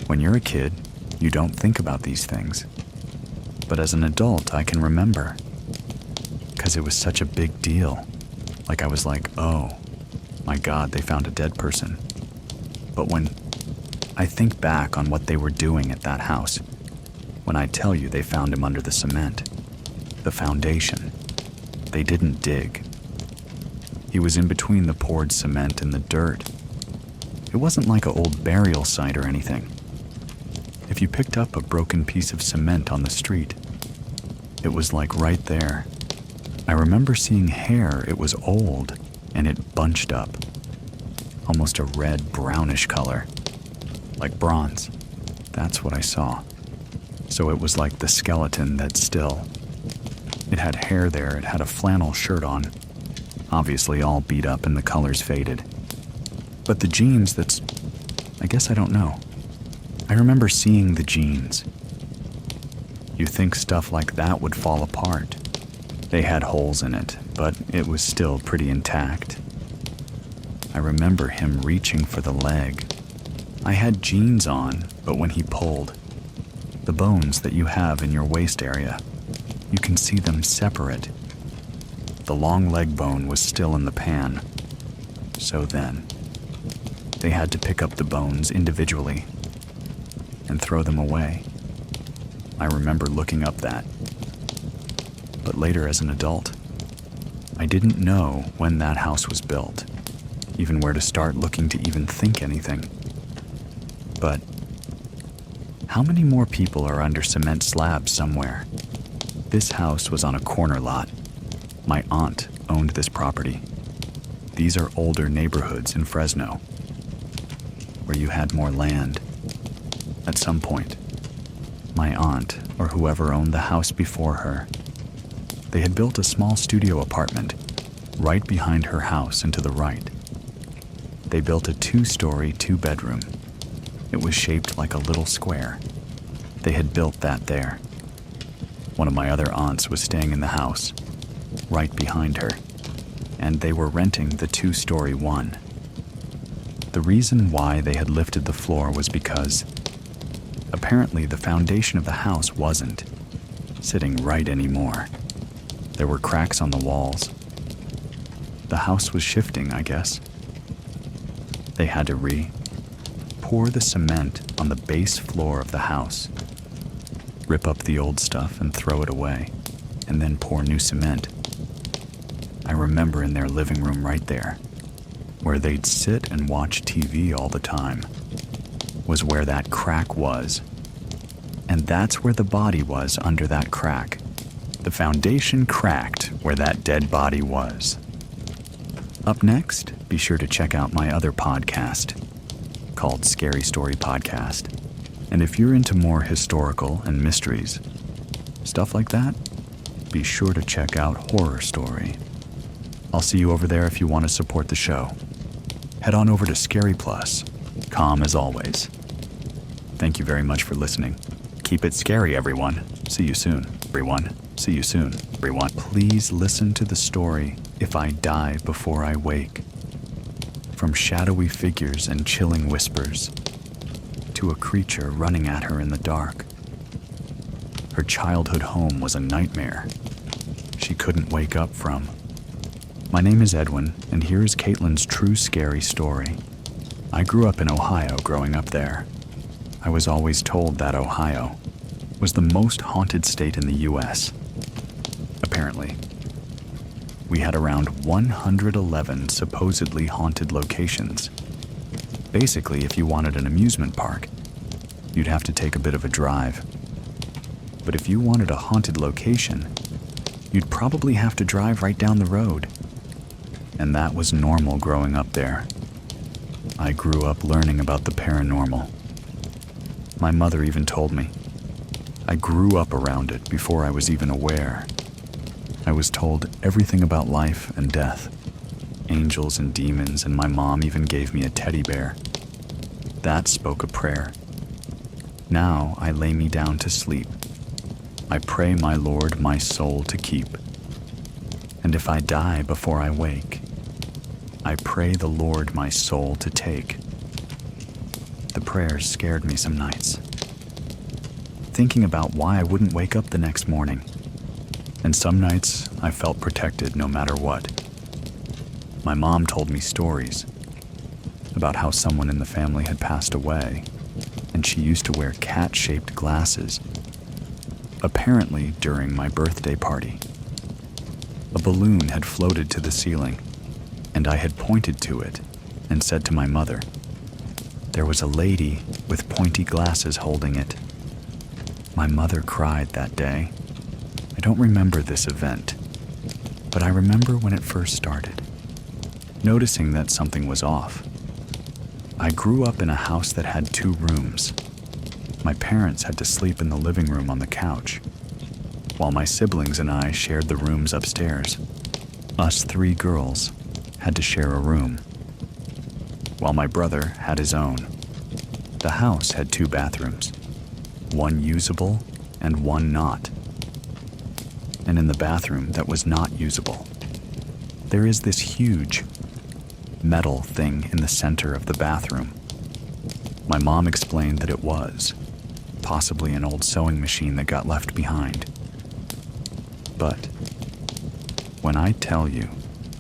When you're a kid, you don't think about these things. But as an adult, I can remember, because it was such a big deal. Like I was like, oh, my God, they found a dead person. But when I think back on what they were doing at that house, when I tell you they found him under the cement, the foundation, they didn't dig. He was in between the poured cement and the dirt. It wasn't like an old burial site or anything. If you picked up a broken piece of cement on the street, it was like right there. I remember seeing hair. It was old, and it bunched up. Almost a red, brownish color. Like bronze. That's what I saw. So it was like the skeleton that's still. It had hair there. It had a flannel shirt on. Obviously all beat up and the colors faded. But the jeans, I guess I don't know. I remember seeing the jeans. You think stuff like that would fall apart. They had holes in it, but it was still pretty intact. I remember him reaching for the leg. I had jeans on, but when he pulled, the bones that you have in your waist area, you can see them separate. The long leg bone was still in the pan. So then, they had to pick up the bones individually and throw them away. I remember looking up that. But later as an adult, I didn't know when that house was built, even where to start looking to even think anything. But how many more people are under cement slabs somewhere? This house was on a corner lot. My aunt owned this property. These are older neighborhoods in Fresno, where you had more land. At some point, my aunt, or whoever owned the house before her, they had built a small studio apartment right behind her house and to the right. They built a 2-story, 2-bedroom. It was shaped like a little square. They had built that there. One of my other aunts was staying in the house, right behind her, and they were renting the 2-story one. The reason why they had lifted the floor was because apparently the foundation of the house wasn't sitting right anymore. There were cracks on the walls. The house was shifting, I guess. They had to pour the cement on the base floor of the house, rip up the old stuff and throw it away, and then pour new cement. I remember in their living room right there, where they'd sit and watch TV all the time, was where that crack was. And that's where the body was, under that crack. The foundation cracked where that dead body was. Up next, be sure to check out my other podcast called Scary Story Podcast. And if you're into more historical and mysteries, stuff like that, be sure to check out Horror Story. I'll see you over there if you want to support the show. Head on over to Scary Plus, calm as always. Thank you very much for listening. Keep it scary, everyone. See you soon. everyone. See you soon, everyone. Please listen to the story If I Die Before I Wake. From shadowy figures and chilling whispers to a creature running at her in the dark. Her childhood home was a nightmare she couldn't wake up from. My name is Edwin, and here is Caitlin's true scary story. I grew up in Ohio growing up there. I was always told that Ohio was the most haunted state in the U.S. Apparently, we had around 111 supposedly haunted locations. Basically, if you wanted an amusement park, you'd have to take a bit of a drive. But if you wanted a haunted location, you'd probably have to drive right down the road. And that was normal growing up there. I grew up learning about the paranormal. My mother even told me. I grew up around it before I was even aware. I was told everything about life and death, angels and demons, and my mom even gave me a teddy bear. That spoke a prayer. Now I lay me down to sleep. I pray my Lord my soul to keep. And if I die before I wake, I pray the Lord my soul to take. The prayers scared me some nights, thinking about why I wouldn't wake up the next morning. And some nights I felt protected no matter what. My mom told me stories about how someone in the family had passed away, and she used to wear cat-shaped glasses. Apparently during my birthday party, a balloon had floated to the ceiling, and I had pointed to it and said to my mother, there was a lady with pointy glasses holding it. My mother cried that day. I don't remember this event, but I remember when it first started, noticing that something was off. I grew up in a house that had 2 rooms. My parents had to sleep in the living room on the couch, while my siblings and I shared the rooms upstairs. Us 3 girls had to share a room, while my brother had his own. The house had 2 bathrooms, one usable and one not. And in the bathroom that was not usable, there is this huge metal thing in the center of the bathroom. My mom explained that it was possibly an old sewing machine that got left behind. But when I tell you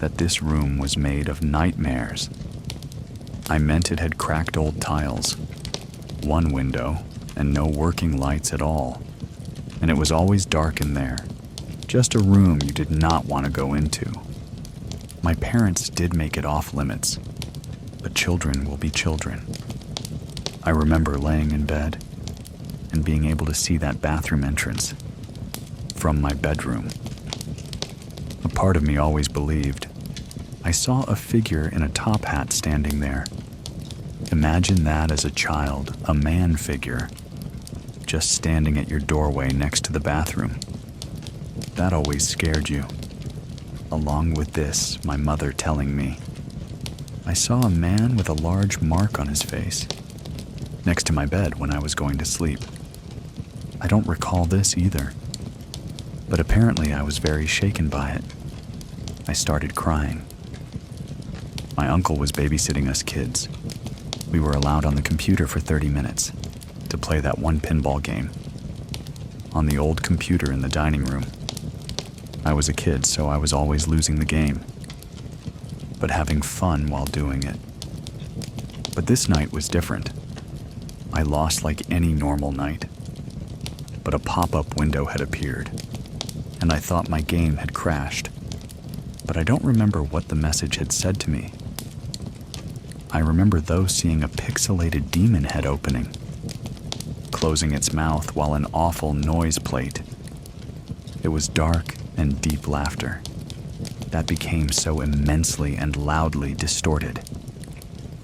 that this room was made of nightmares, I meant it had cracked old tiles, 1 window, and no working lights at all. And it was always dark in there, just a room you did not want to go into. My parents did make it off limits, but children will be children. I remember laying in bed and being able to see that bathroom entrance from my bedroom. A part of me always believed I saw a figure in a top hat standing there. Imagine that as a child, a man figure, just standing at your doorway next to the bathroom. That always scared you. Along with this, my mother telling me, I saw a man with a large mark on his face next to my bed when I was going to sleep. I don't recall this either, but apparently I was very shaken by it. I started crying. My uncle was babysitting us kids. We were allowed on the computer for 30 minutes to play that one pinball game on the old computer in the dining room. I was a kid, so I was always losing the game, but having fun while doing it. But this night was different. I lost like any normal night, but a pop-up window had appeared, and I thought my game had crashed, but I don't remember what the message had said to me. I remember though seeing a pixelated demon head opening, closing its mouth while an awful noise played. It was dark and deep laughter that became so immensely and loudly distorted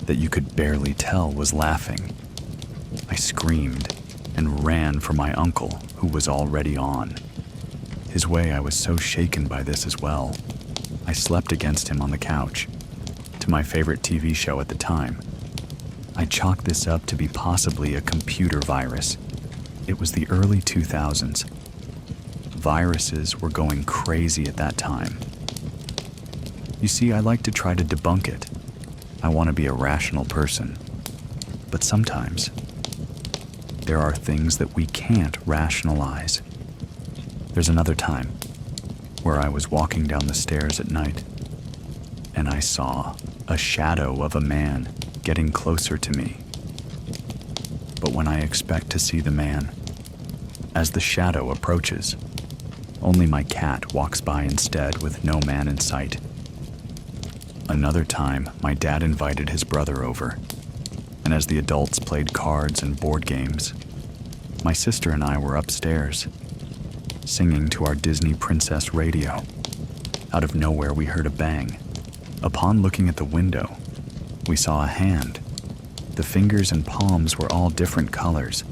that you could barely tell was laughing. I screamed and ran for my uncle, who was already on his way. I was so shaken by this as well. I slept against him on the couch, to my favorite TV show at the time. I chalked this up to be possibly a computer virus. It was the early 2000s. viruses were going crazy at that time. You see, I like to try to debunk it. I want to be a rational person. But sometimes, there are things that we can't rationalize. There's another time where I was walking down the stairs at night, and I saw a shadow of a man getting closer to me. But when I expect to see the man, as the shadow approaches, only my cat walks by instead with no man in sight. Another time, my dad invited his brother over, and as the adults played cards and board games, my sister and I were upstairs, singing to our Disney Princess radio. Out of nowhere, we heard a bang. Upon looking at the window, we saw a hand. The fingers and palms were all different colors.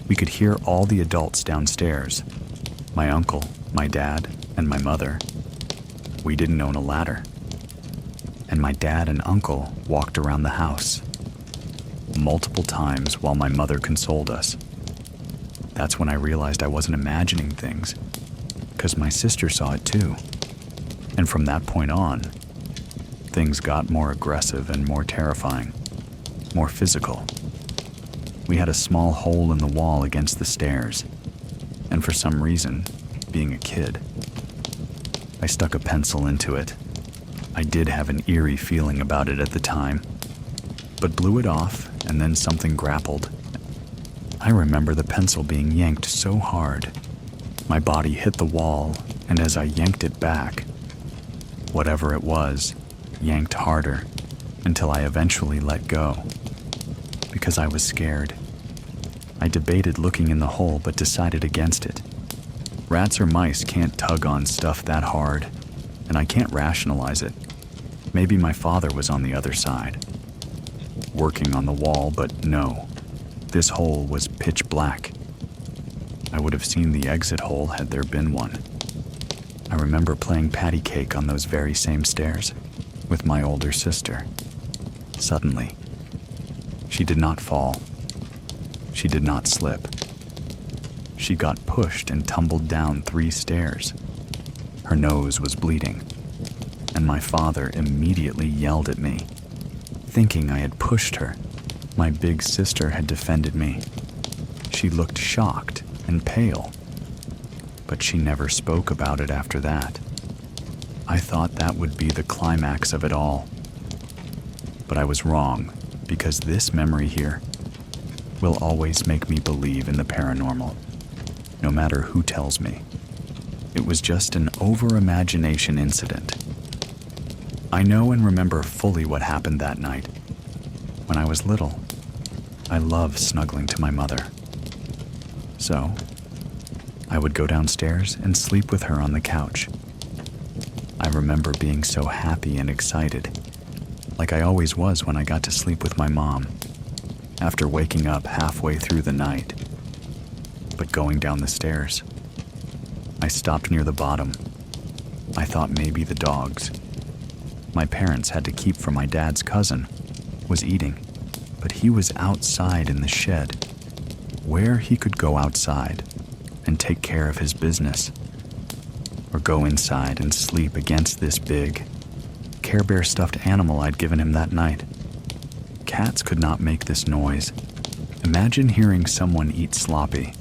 We could hear all the adults downstairs. My uncle, my dad, and my mother. We didn't own a ladder. And my dad and uncle walked around the house multiple times while my mother consoled us. That's when I realized I wasn't imagining things, because my sister saw it too. And from that point on, things got more aggressive and more terrifying, more physical. We had a small hole in the wall against the stairs, and for some reason, being a kid, I stuck a pencil into it. I did have an eerie feeling about it at the time, but blew it off, and then something grappled. I remember the pencil being yanked so hard, my body hit the wall, and as I yanked it back, whatever it was, yanked harder, until I eventually let go, because I was scared. I debated looking in the hole, but decided against it. Rats or mice can't tug on stuff that hard, and I can't rationalize it. Maybe my father was on the other side, working on the wall, but no. This hole was pitch black. I would have seen the exit hole had there been one. I remember playing patty cake on those very same stairs with my older sister. Suddenly, she did not fall. She did not slip. She got pushed and tumbled down 3 stairs. Her nose was bleeding, and my father immediately yelled at me, thinking I had pushed her. My big sister had defended me. She looked shocked and pale, but she never spoke about it after that. I thought that would be the climax of it all. But I was wrong, because this memory here will always make me believe in the paranormal, no matter who tells me. It was just an over-imagination incident. I know and remember fully what happened that night. When I was little, I loved snuggling to my mother. So, I would go downstairs and sleep with her on the couch. I remember being so happy and excited, like I always was when I got to sleep with my mom, after waking up halfway through the night. But going down the stairs, I stopped near the bottom. I thought maybe the dogs my parents had to keep for my dad's cousin was eating, but he was outside in the shed, where he could go outside and take care of his business, or go inside and sleep against this big Care Bear stuffed animal I'd given him that night. Cats could not make this noise. Imagine hearing someone eat sloppy.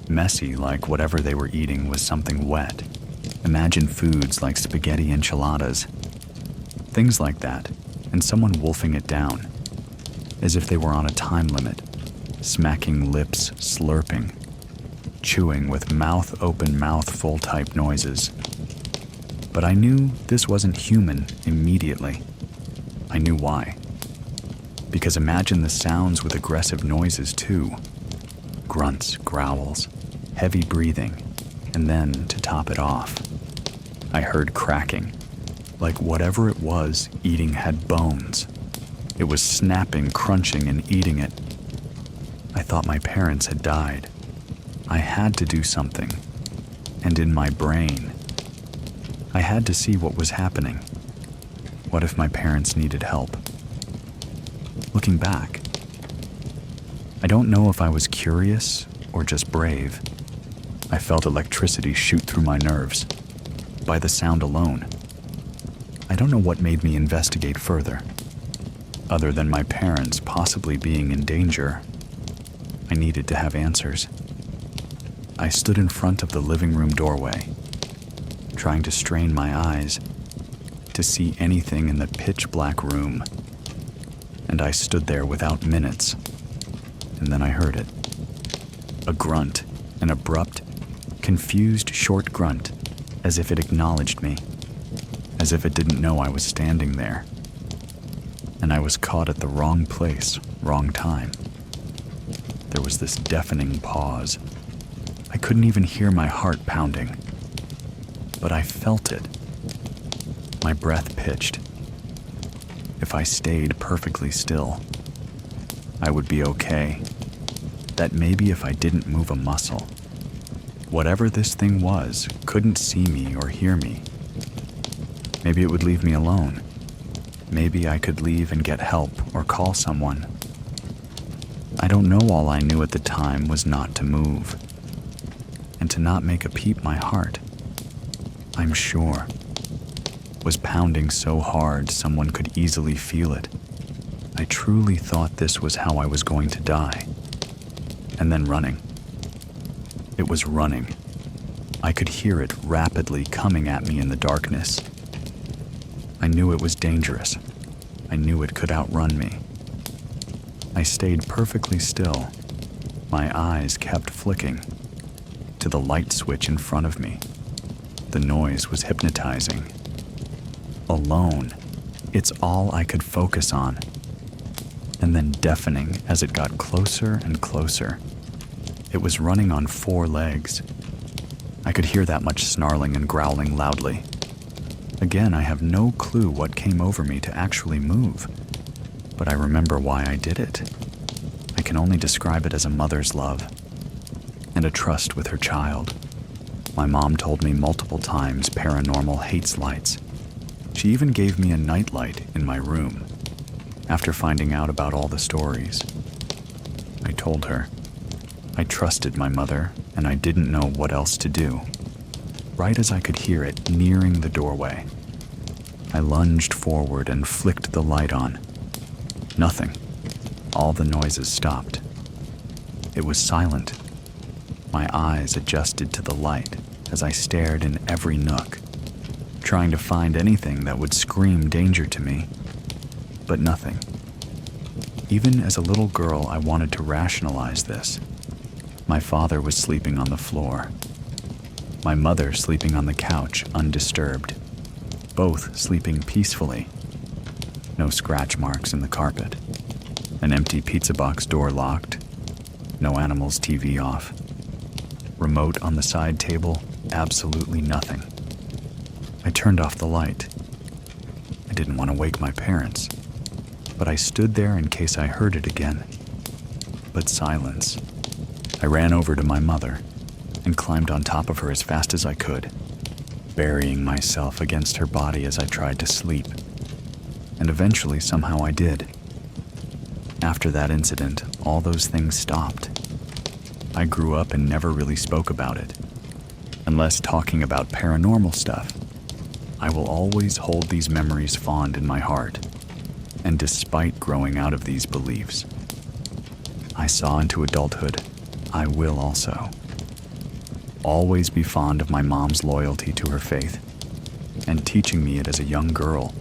Messy, like whatever they were eating was something wet. Imagine foods like spaghetti enchiladas. Things like that, and someone wolfing it down, as if they were on a time limit, smacking lips, slurping, chewing with mouth open, mouth full type noises. But I knew this wasn't human immediately. I knew why. Because imagine the sounds with aggressive noises too. Grunts, growls, heavy breathing, and then, to top it off, I heard cracking, like whatever it was eating had bones. It was snapping, crunching, and eating it. I thought my parents had died. I had to do something. And in my brain, I had to see what was happening. What if my parents needed help? Looking back, I don't know if I was curious or just brave, I felt electricity shoot through my nerves. By the sound alone. I don't know what made me investigate further. Other than my parents possibly being in danger, I needed to have answers. I stood in front of the living room doorway, trying to strain my eyes to see anything in the pitch-black room. And I stood there without minutes, and then I heard it. A grunt, an abrupt, confused short grunt, as if it acknowledged me, as if it didn't know I was standing there. And I was caught at the wrong place, wrong time. There was this deafening pause. I couldn't even hear my heart pounding, but I felt it. My breath pitched. If I stayed perfectly still, I would be okay. That maybe if I didn't move a muscle, whatever this thing was couldn't see me or hear me. Maybe it would leave me alone. Maybe I could leave and get help or call someone. I don't know. All I knew at the time was not to move and to not make a peep. My heart, I'm sure, was pounding so hard someone could easily feel it. I truly thought this was how I was going to die. And then running. It was running. I could hear it rapidly coming at me in the darkness. I knew it was dangerous. I knew it could outrun me. I stayed perfectly still. My eyes kept flicking to the light switch in front of me. The noise was hypnotizing. Alone, it's all I could focus on. And then deafening as it got closer and closer. It was running on 4 legs. I could hear that much snarling and growling loudly. Again, I have no clue what came over me to actually move, but I remember why I did it. I can only describe it as a mother's love and a trust with her child. My mom told me multiple times paranormal hates lights. She even gave me a nightlight in my room after finding out about all the stories. I told her I trusted my mother and I didn't know what else to do. Right as I could hear it nearing the doorway, I lunged forward and flicked the light on. Nothing. All the noises stopped. It was silent. My eyes adjusted to the light as I stared in every nook, trying to find anything that would scream danger to me, but nothing. Even as a little girl, I wanted to rationalize this. My father was sleeping on the floor. My mother sleeping on the couch, undisturbed. Both sleeping peacefully. No scratch marks in the carpet. An empty pizza box door locked. No animal's TV off. Remote on the side table, absolutely nothing. I turned off the light. I didn't want to wake my parents, but I stood there in case I heard it again. But silence. I ran over to my mother and climbed on top of her as fast as I could, burying myself against her body as I tried to sleep. And eventually, somehow I did. After that incident, all those things stopped. I grew up and never really spoke about it. Unless talking about paranormal stuff, I will always hold these memories fond in my heart. And despite growing out of these beliefs, I saw into adulthood, I will also. Always be fond of my mom's loyalty to her faith, and teaching me it as a young girl,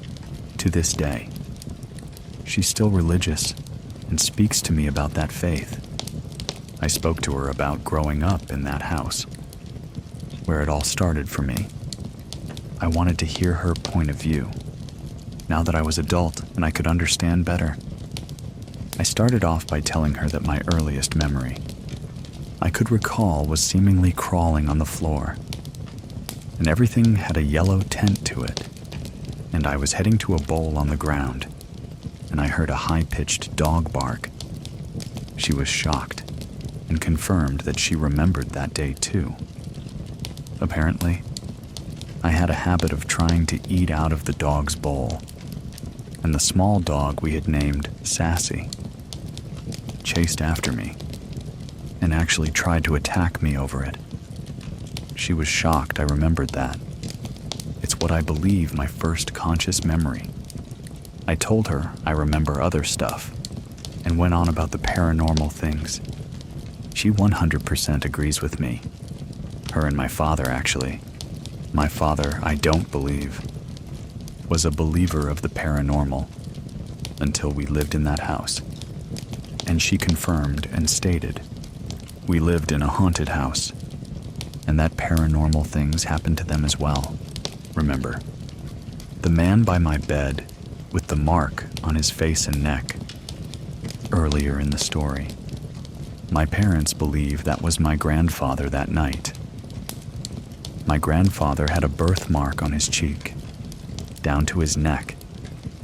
to this day. She's still religious, and speaks to me about that faith. I spoke to her about growing up in that house, where it all started for me. I wanted to hear her point of view, now that I was adult and I could understand better. I started off by telling her that my earliest memory I could recall was seemingly crawling on the floor, and everything had a yellow tint to it, and I was heading to a bowl on the ground, and I heard a high-pitched dog bark. She was shocked and confirmed that she remembered that day too. Apparently, I had a habit of trying to eat out of the dog's bowl, and the small dog we had named Sassy chased after me and actually tried to attack me over it. she was shocked I remembered that. It's what I believe my first conscious memory. I told her I remember other stuff, and went on about the paranormal things. She 100% agrees with me. Her and my father, actually. My father, I don't believe, was a believer of the paranormal until we lived in that house. And she confirmed and stated, we lived in a haunted house, and that paranormal things happened to them as well. Remember, the man by my bed with the mark on his face and neck. Earlier in the story, my parents believe that was my grandfather that night. My grandfather had a birthmark on his cheek, down to his neck.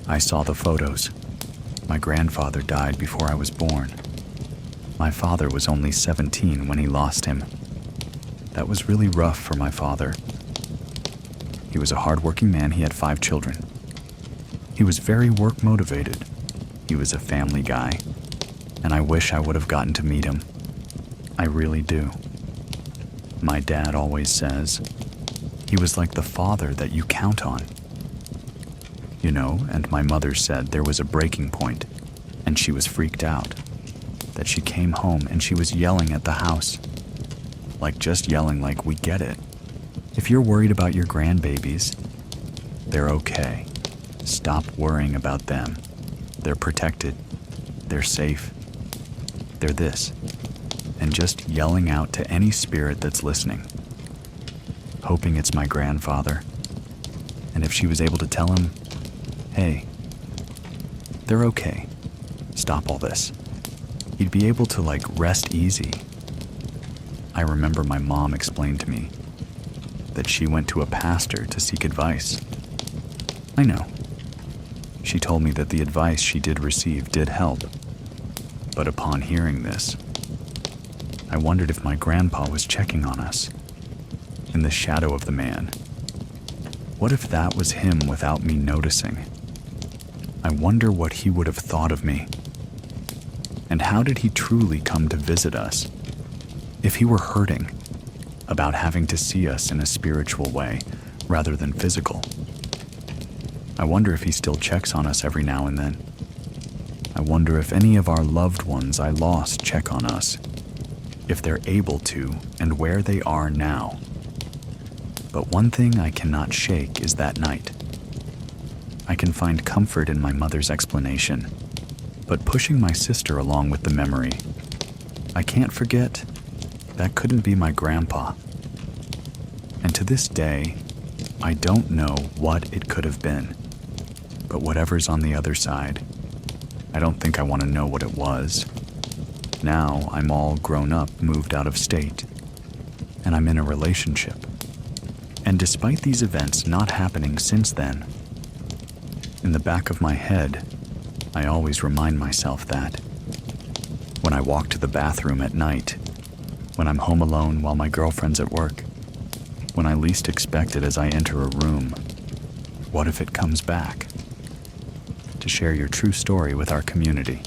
I saw the photos. My grandfather died before I was born. My father was only 17 when he lost him. That was really rough for my father. He was a hardworking man. He had 5 children. He was very work motivated. He was a family guy, and I wish I would have gotten to meet him. I really do. My dad always says he was like the father that you count on. You know, and my mother said there was a breaking point, and she was freaked out. That she came home and she was yelling at the house. Like just yelling like, we get it. If you're worried about your grandbabies, they're okay. Stop worrying about them. They're protected. They're safe. They're this. And just yelling out to any spirit that's listening. Hoping it's my grandfather. And if she was able to tell him, hey, they're okay. Stop all this. He'd be able to rest easy. I remember my mom explained to me that she went to a pastor to seek advice. I know. She told me that the advice she did receive did help. But upon hearing this, I wondered if my grandpa was checking on us. In the shadow of the man. What if that was him without me noticing? I wonder what he would have thought of me. And how did he truly come to visit us? If he were hurting about having to see us in a spiritual way rather than physical. I wonder if he still checks on us every now and then. I wonder if any of our loved ones I lost check on us, if they're able to, and where they are now. But one thing I cannot shake is that night. I can find comfort in my mother's explanation, but pushing my sister along with the memory, I can't forget that couldn't be my grandpa. And to this day, I don't know what it could have been. But whatever's on the other side, I don't think I want to know what it was. Now I'm all grown up, moved out of state, and I'm in a relationship. And despite these events not happening since then, in the back of my head, I always remind myself that. When I walk to the bathroom at night, when I'm home alone while my girlfriend's at work, when I least expect it as I enter a room, what if it comes back? To share your true story with our community,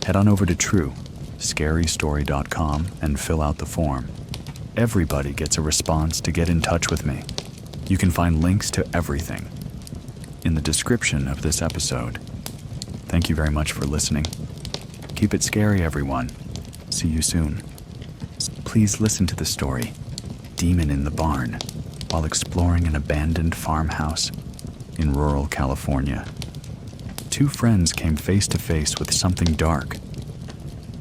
head on over to TrueScaryStory.com and fill out the form. Everybody gets a response to get in touch with me. You can find links to everything in the description of this episode. Thank you very much for listening. Keep it scary, everyone. See you soon. Please listen to the story, Demon in the Barn, while exploring an abandoned farmhouse in rural California. 2 friends came face to face with something dark,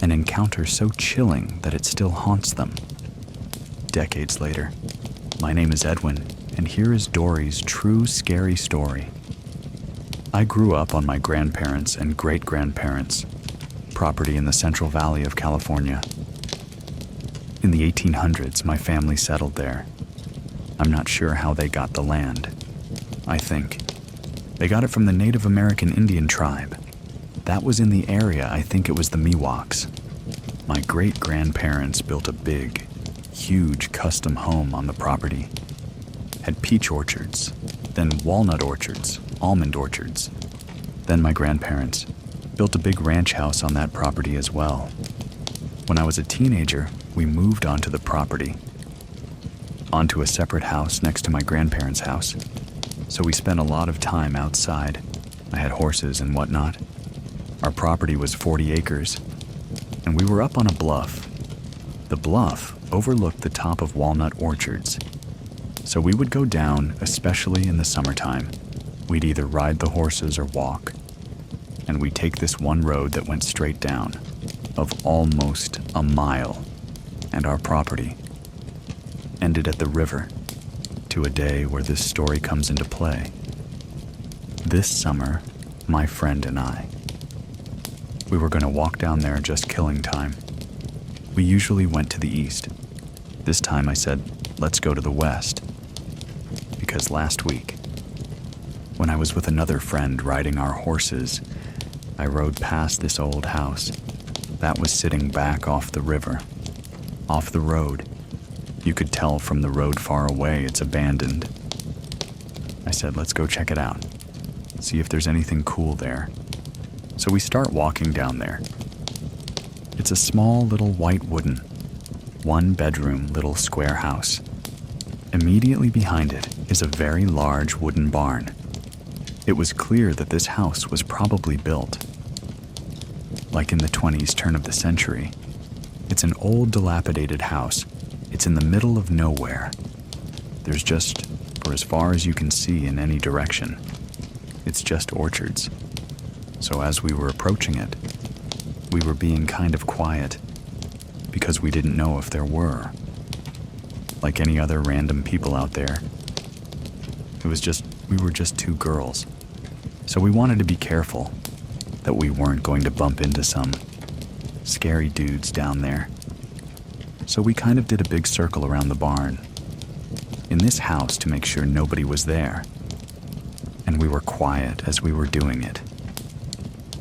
an encounter so chilling that it still haunts them. Decades later, my name is Edwin, and here is Dory's true scary story. I grew up on my grandparents' and great-grandparents' property in the Central Valley of California. In the 1800s, my family settled there. I'm not sure how they got the land. I think they got it from the Native American Indian tribe. That was in the area. I think it was the Miwoks. My great-grandparents built a big, huge custom home on the property. Had peach orchards, then walnut orchards, almond orchards. Then my grandparents built a big ranch house on that property as well. When I was a teenager, we moved onto the property. onto a separate house next to my grandparents' house. So we spent a lot of time outside. I had horses and whatnot. Our property was 40 acres, and we were up on a bluff. The bluff overlooked the top of walnut orchards. So we would go down, especially in the summertime. We'd either ride the horses or walk. And we'd take this one road that went straight down, of almost a mile. And our property ended at the river, to a day where this story comes into play. This summer, my friend and I, we were going to walk down there just killing time. We usually went to the east. This time I said, let's go to the west. Because last week, when I was with another friend riding our horses, I rode past this old house that was sitting back off the river, off the road. You could tell from the road far away it's abandoned. I said, let's go check it out, see if there's anything cool there. So we start walking down there. It's a small little white wooden, one-bedroom little square house. Immediately behind it is a very large wooden barn. It was clear that this house was probably built like in the 20s turn of the century. It's an old dilapidated house. It's in the middle of nowhere. There's just, for as far as you can see in any direction, it's just orchards. So as we were approaching it, we were being kind of quiet because we didn't know if there were. Like any other random people out there. We were just two girls. So we wanted to be careful that we weren't going to bump into some scary dudes down there. So we kind of did a big circle around the barn in this house to make sure nobody was there. And we were quiet as we were doing it.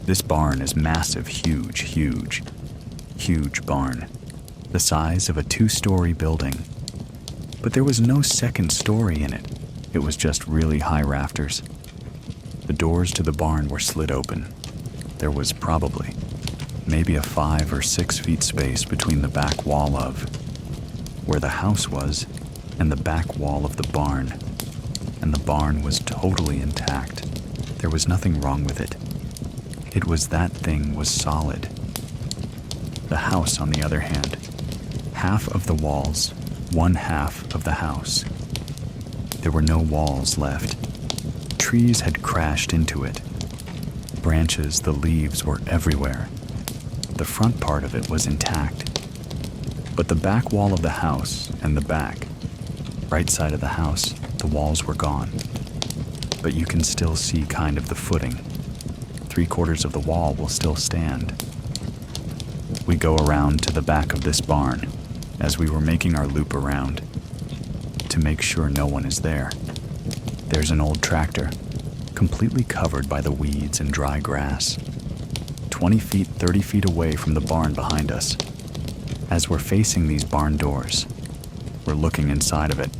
This barn is massive, huge barn, the size of a 2-story building. But there was no second story in it. It was just really high rafters. The doors to the barn were slid open. There was probably maybe a 5 or 6 feet space between the back wall of where the house was and the back wall of the barn. And the barn was totally intact. There was nothing wrong with it. It was that thing was solid. The house, on the other hand, half of the walls, one half of the house. There were no walls left. Trees had crashed into it. Branches, the leaves were everywhere. The front part of it was intact. But the back wall of the house and the back, right side of the house, the walls were gone. But you can still see kind of the footing. 3/4 of the wall will still stand. We go around to the back of this barn as we were making our loop around to make sure no one is there. There's an old tractor, completely covered by the weeds and dry grass, 20 feet, 30 feet away from the barn behind us. As we're facing these barn doors, we're looking inside of it.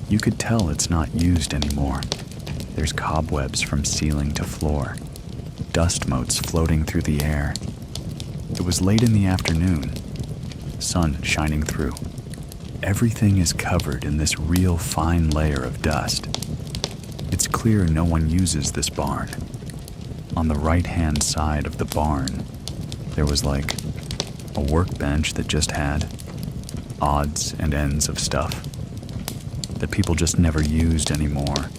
You could tell it's not used anymore. There's cobwebs from ceiling to floor, dust motes floating through the air. It was late in the afternoon, sun shining through. Everything is covered in this real fine layer of dust. It's clear no one uses this barn. On the right-hand side of the barn, there was like a workbench that just had odds and ends of stuff that people just never used anymore.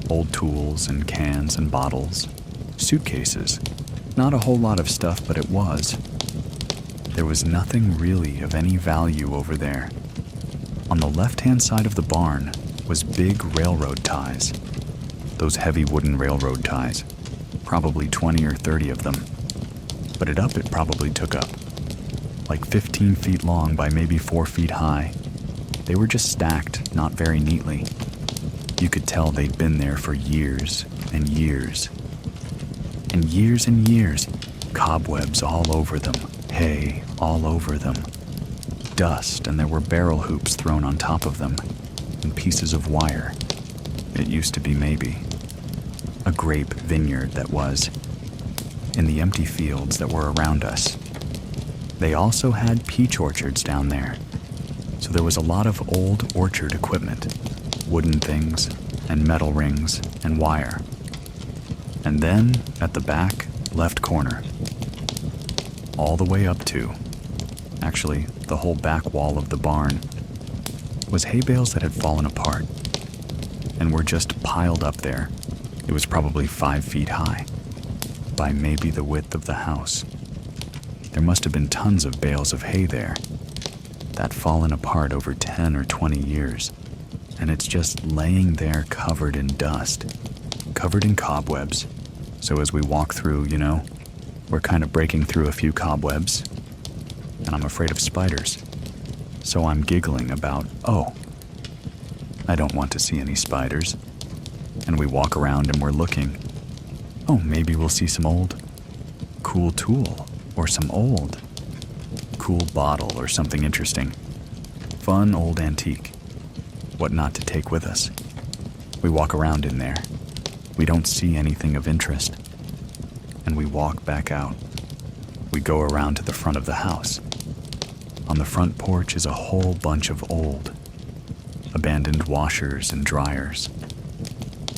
Old tools and cans and bottles, suitcases. Not a whole lot of stuff, but it was. There was nothing really of any value over there. On the left-hand side of the barn was big railroad ties. Those heavy wooden railroad ties. Probably 20 or 30 of them. But it probably took up. Like 15 feet long by maybe 4 feet high. They were just stacked, not very neatly. You could tell they'd been there for years and years. And years, cobwebs all over them, hay all over them, dust, and there were barrel hoops thrown on top of them, and pieces of wire. It used to be maybe a grape vineyard that was in the empty fields that were around us. They also had peach orchards down there, So there was a lot of old orchard equipment, wooden things, and metal rings and wire. And then, at the back, left corner, all the way up to, actually, the whole back wall of the barn, was hay bales that had fallen apart and were just piled up there. It was probably 5 feet high, by maybe the width of the house. There must have been tons of bales of hay there, that fallen apart over 10 or 20 years, and it's just laying there covered in dust, covered in cobwebs. So as we walk through, we're kind of breaking through a few cobwebs, and I'm afraid of spiders. So I'm giggling about, I don't want to see any spiders. And we walk around and we're looking. Maybe we'll see some old cool tool, or some old cool bottle or something interesting. Fun old antique. What not to take with us. We walk around in there. We don't see anything of interest. And we walk back out. We go around to the front of the house. On the front porch is a whole bunch of old, abandoned washers and dryers,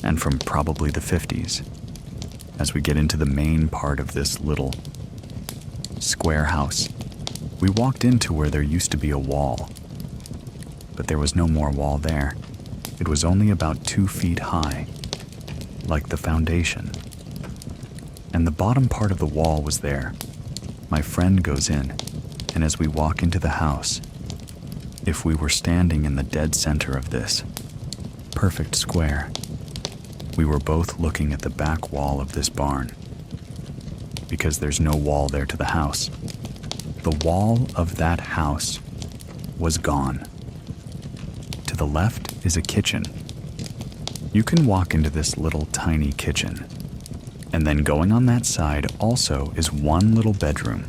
and from probably the 50s. As we get into the main part of this little square house, we walked into where there used to be a wall, but there was no more wall there. It was only about 2 feet high, like the foundation. And the bottom part of the wall was there. My friend goes in, and as we walk into the house, if we were standing in the dead center of this perfect square, we were both looking at the back wall of this barn, because there's no wall there to the house. The wall of that house was gone. To the left is a kitchen. You can walk into this little tiny kitchen, and then going on that side also is one little bedroom,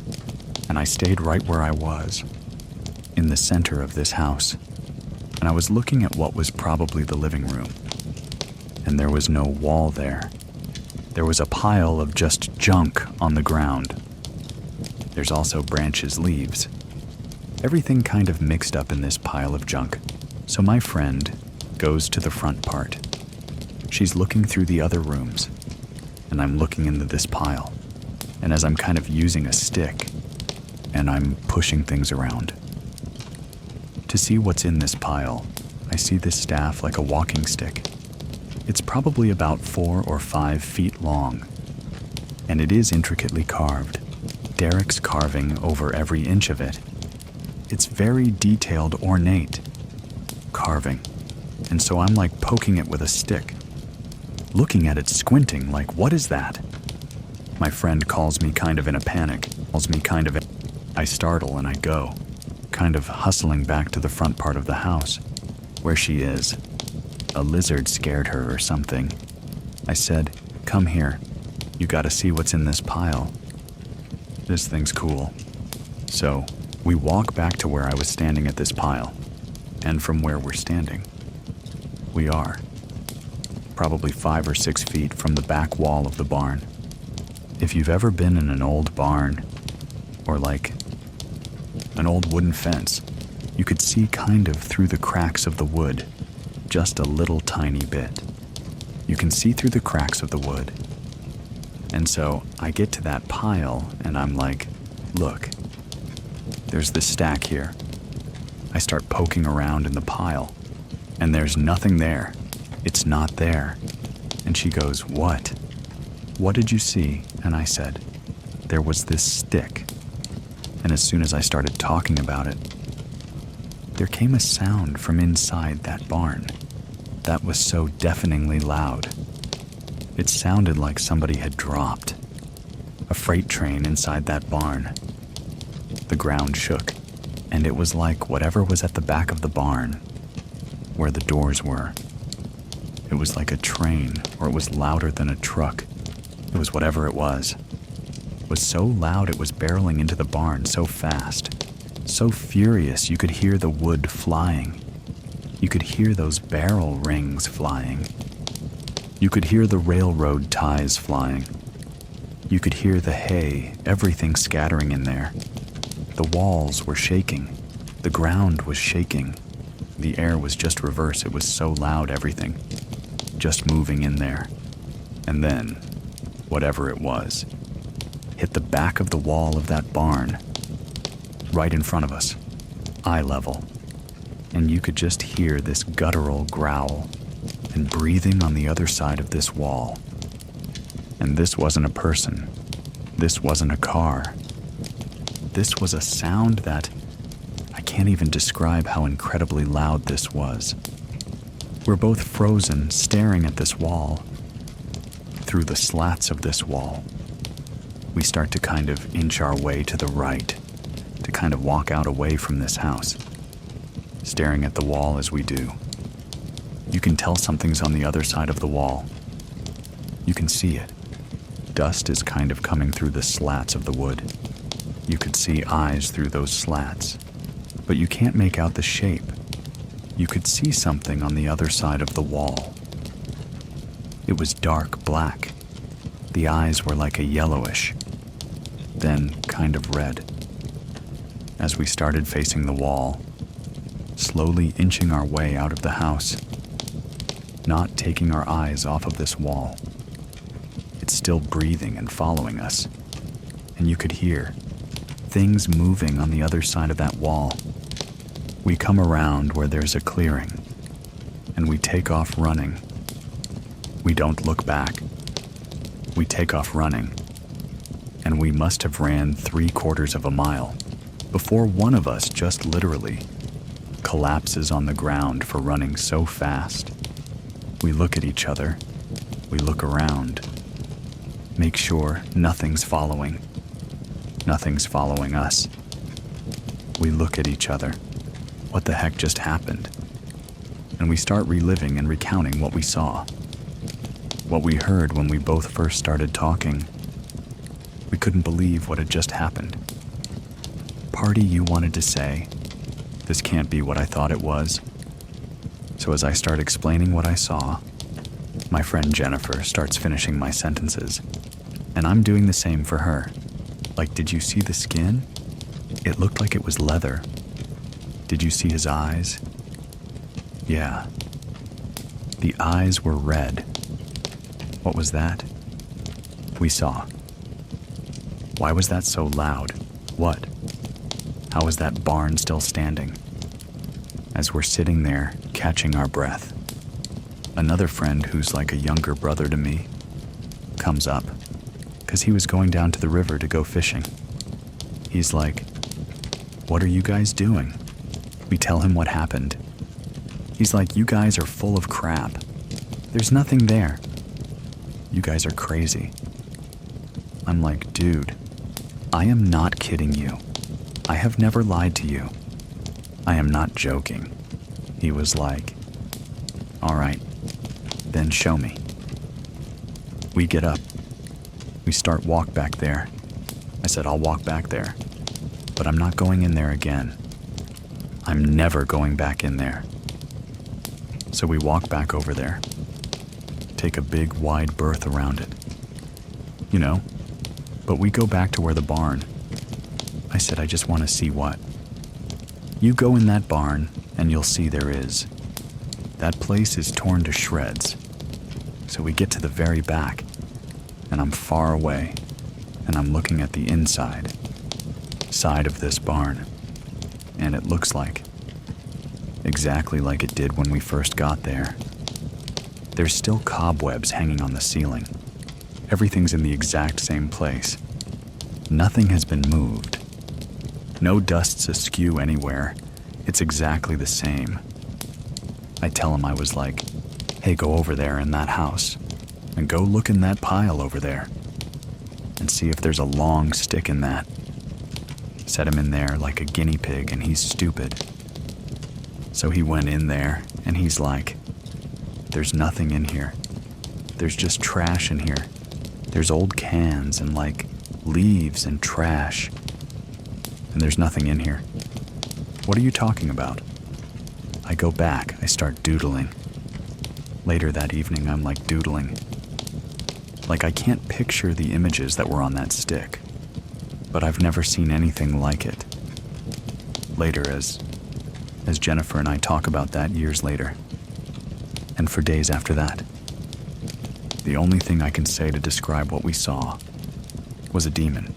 and I stayed right where I was, in the center of this house, and I was looking at what was probably the living room, and there was no wall there. There was a pile of just junk on the ground. There's also branches, leaves, everything kind of mixed up in this pile of junk. So my friend goes to the front part. She's looking through the other rooms, and I'm looking into this pile. And as I'm kind of using a stick, and I'm pushing things around to see what's in this pile, I see this staff like a walking stick. It's probably about 4 or 5 feet long, and it is intricately carved. Derek's carving over every inch of it. It's very detailed, ornate carving, and so I'm like poking it with a stick, looking at it, squinting, like, what is that? My friend calls me kind of in a panic, I startle and I go, kind of hustling back to the front part of the house, where she is. A lizard scared her or something. I said, come here, you gotta see what's in this pile. This thing's cool. So, we walk back to where I was standing at this pile, and from where we're standing, we are probably 5 or 6 feet from the back wall of the barn. If you've ever been in an old barn, or like an old wooden fence, you could see kind of through the cracks of the wood, just a little tiny bit. You can see through the cracks of the wood. And so I get to that pile and I'm like, look, there's this stack here. I start poking around in the pile and there's nothing there. It's not there. And she goes, what? What did you see? And I said, there was this stick. And as soon as I started talking about it, there came a sound from inside that barn that was so deafeningly loud. It sounded like somebody had dropped a freight train inside that barn. The ground shook, and it was like whatever was at the back of the barn, where the doors were. It was like a train, or it was louder than a truck. It was whatever it was. It was so loud it was barreling into the barn so fast, so furious you could hear the wood flying. You could hear those barrel rings flying. You could hear the railroad ties flying. You could hear the hay, everything scattering in there. The walls were shaking. The ground was shaking. The air was just reverse. It was so loud, everything just moving in there. And then, whatever it was, hit the back of the wall of that barn, right in front of us, eye level. And you could just hear this guttural growl and breathing on the other side of this wall. And this wasn't a person. This wasn't a car. This was a sound that I can't even describe how incredibly loud this was. We're both frozen, staring at this wall. Through the slats of this wall, we start to kind of inch our way to the right, to kind of walk out away from this house. Staring at the wall as we do, you can tell something's on the other side of the wall. You can see it. Dust is kind of coming through the slats of the wood. You could see eyes through those slats, but you can't make out the shape. You could see something on the other side of the wall. It was dark black. The eyes were like a yellowish, then kind of red. As we started facing the wall, slowly inching our way out of the house, not taking our eyes off of this wall. It's still breathing and following us, and you could hear things moving on the other side of that wall. We come around where there's a clearing, and we take off running. We don't look back. We take off running, and we must have ran 3/4 of a mile before one of us just literally collapses on the ground for running so fast. We look at each other. We look around. Make sure nothing's following. Nothing's following us. We look at each other. What the heck just happened? And we start reliving and recounting what we saw. What we heard when we both first started talking. We couldn't believe what had just happened. Part of you wanted to say, this can't be what I thought it was. So as I start explaining what I saw, my friend Jennifer starts finishing my sentences, and I'm doing the same for her. Like, did you see the skin? It looked like it was leather. Did you see his eyes? Yeah. The eyes were red. What was that? We saw. Why was that so loud? What? How was that barn still standing? As we're sitting there, catching our breath, another friend who's like a younger brother to me comes up, because he was going down to the river to go fishing. He's like, "What are you guys doing?" We tell him what happened. He's like, "You guys are full of crap. There's nothing there. You guys are crazy." I'm like, "Dude, I am not kidding you. I have never lied to you. I am not joking." He was like, "All right, then show me." We get up. We start walk back there. I said, "I'll walk back there, but I'm not going in there again. I'm never going back in there." So we walk back over there, take a big wide berth around it. You know, but we go back to where the barn. I said, "I just want to see what." "You go in that barn and you'll see there is. That place is torn to shreds." So we get to the very back, and I'm far away, and I'm looking at the inside side of this barn, and it looks like exactly like it did when we first got there. There's still cobwebs hanging on the ceiling. Everything's in the exact same place. Nothing has been moved. No dust's askew anywhere. It's exactly the same. I tell him, I was like, "Hey, go over there in that house and go look in that pile over there and see if there's a long stick in that." Set him in there like a guinea pig, and he's stupid. So he went in there and he's like, "There's nothing in here. There's just trash in here. There's old cans and like leaves and trash. And there's nothing in here." "What are you talking about?" I go back, I start doodling. Later that evening, I'm like doodling. Like, I can't picture the images that were on that stick, but I've never seen anything like it. Later, as as Jennifer and I talk about that years later, and for days after that. The only thing I can say to describe what we saw was a demon.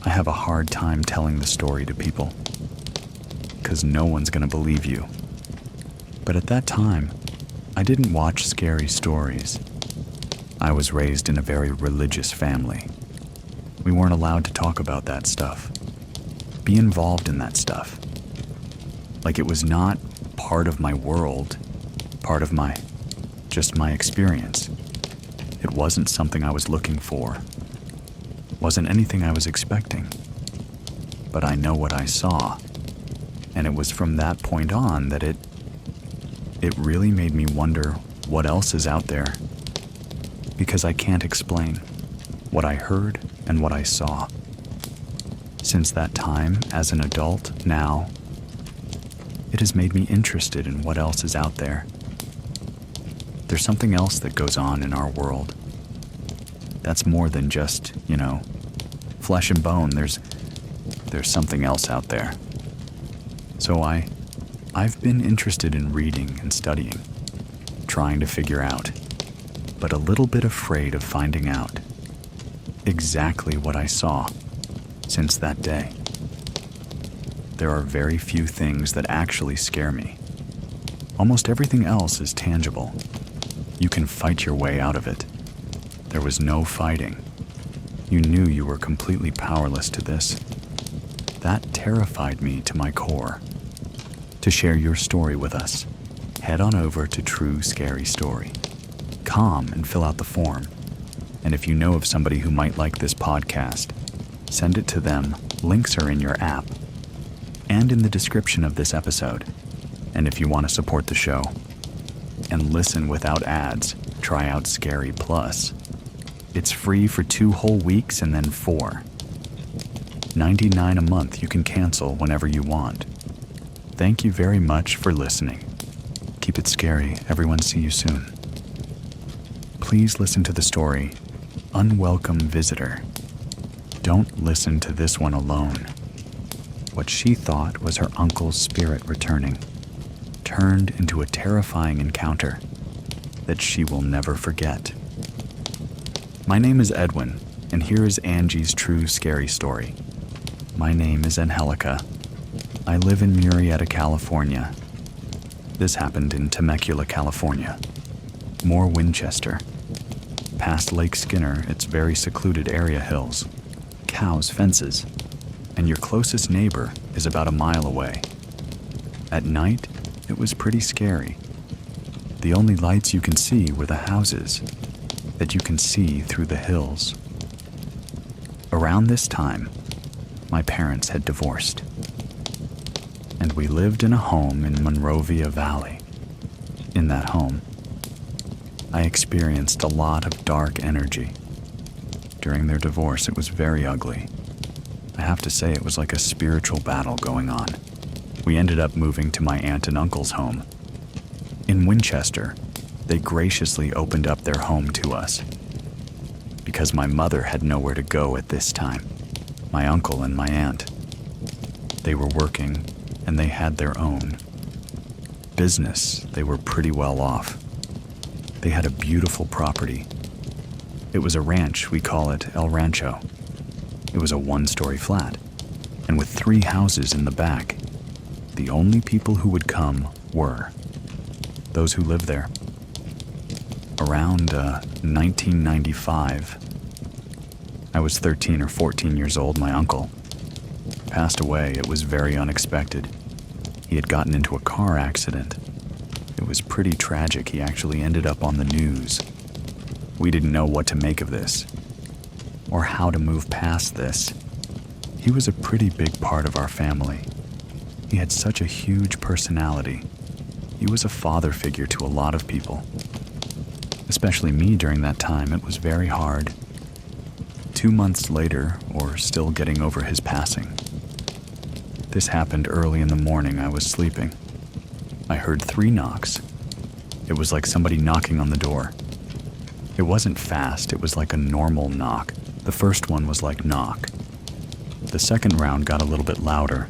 I have a hard time telling the story to people, because no one's going to believe you. But at that time, I didn't watch scary stories. I was raised in a very religious family. We weren't allowed to talk about that stuff, be involved in that stuff. Like it was not part of my world, part of just my experience. It wasn't something I was looking for, wasn't anything I was expecting. But I know what I saw, and it was from that point on that it really made me wonder what else is out there, because I can't explain what I heard and what I saw. Since that time, as an adult now, it has made me interested in what else is out there. There's something else that goes on in our world. That's more than just, flesh and bone. There's something else out there. So I've been interested in reading and studying, trying to figure out, but a little bit afraid of finding out exactly what I saw since that day. There are very few things that actually scare me. Almost everything else is tangible. You can fight your way out of it. There was no fighting. You knew you were completely powerless to this. That terrified me to my core. To share your story with us, head on over to True Scary Story. Come and fill out the form. And if you know of somebody who might like this podcast, send it to them. Links are in your app and in the description of this episode. And if you want to support the show and listen without ads, try out Scary Plus. It's free for 2 whole weeks and then 4. $99 a month. You can cancel whenever you want. Thank you very much for listening. Keep it scary. Everyone, see you soon. Please listen to the story, Unwelcome Visitor. Don't listen to this one alone. What she thought was her uncle's spirit returning turned into a terrifying encounter that she will never forget. My name is Edwin, and here is Angie's True Scary Story. My name is Angelica. I live in Murrieta, California. This happened in Temecula, California. More Winchester. Past Lake Skinner, its very secluded area hills. Cows, fences. And your closest neighbor is about a mile away. At night, it was pretty scary. The only lights you can see were the houses that you can see through the hills. Around this time, my parents had divorced, and we lived in a home in Monrovia Valley. In that home, I experienced a lot of dark energy. During their divorce, it was very ugly. I have to say it was like a spiritual battle going on. We ended up moving to my aunt and uncle's home. In Winchester, they graciously opened up their home to us because my mother had nowhere to go at this time. My uncle and my aunt, they were working and they had their own business. They were pretty well off. They had a beautiful property. It was a ranch. We call it El Rancho. It was a 1-story flat, and with 3 houses in the back. The only people who would come were those who lived there. Around 1995, I was 13 or 14 years old. My uncle passed away. It was very unexpected. He had gotten into a car accident. It was pretty tragic. He actually ended up on the news. We didn't know what to make of this, or how to move past this. He was a pretty big part of our family. He had such a huge personality. He was a father figure to a lot of people. Especially me during that time, it was very hard. 2 months later, or still getting over his passing. This happened early in the morning. I was sleeping. I heard 3 knocks. It was like somebody knocking on the door. It wasn't fast, it was like a normal knock. The first one was like knock. The second round got a little bit louder.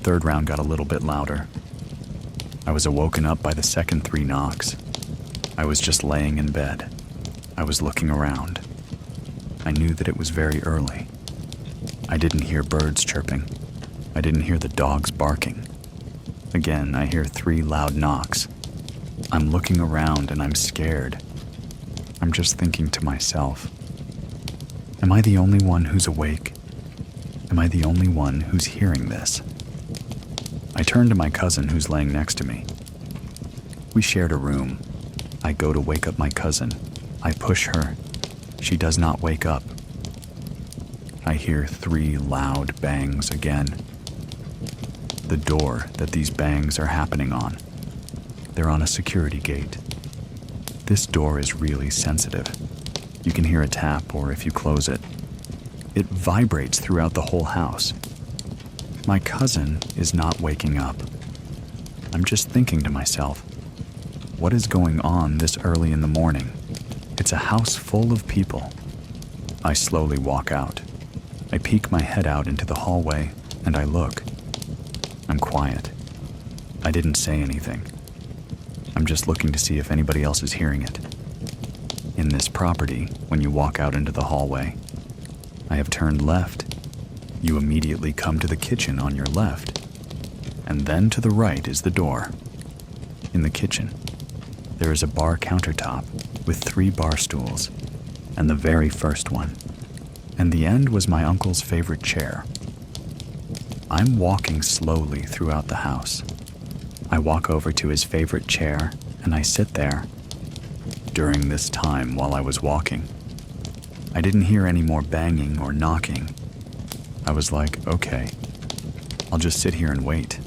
third round got a little bit louder. I was awoken up by the second 3 knocks. I was just laying in bed. I was looking around. I knew that it was very early. I didn't hear birds chirping. I didn't hear the dogs barking. Again, I hear 3 loud knocks. I'm looking around and I'm scared. I'm just thinking to myself, am I the only one who's awake? Am I the only one who's hearing this? I turn to my cousin who's laying next to me. We shared a room. I go to wake up my cousin. I push her. She does not wake up. I hear 3 loud bangs again. The door that these bangs are happening on. They're on a security gate. This door is really sensitive. You can hear a tap, or if you close it, it vibrates throughout the whole house. My cousin is not waking up. I'm just thinking to myself, what is going on this early in the morning? It's a house full of people. I slowly walk out. I peek my head out into the hallway and I look. I'm quiet. I didn't say anything. I'm just looking to see if anybody else is hearing it. In this property, when you walk out into the hallway, I have turned left. You immediately come to the kitchen on your left, and then to the right is the door. In the kitchen, there is a bar countertop with 3 bar stools, and the very first one, and the end was my uncle's favorite chair. I'm walking slowly throughout the house. I walk over to his favorite chair, and I sit there. During this time while I was walking, I didn't hear any more banging or knocking. I was like, okay, I'll just sit here and wait.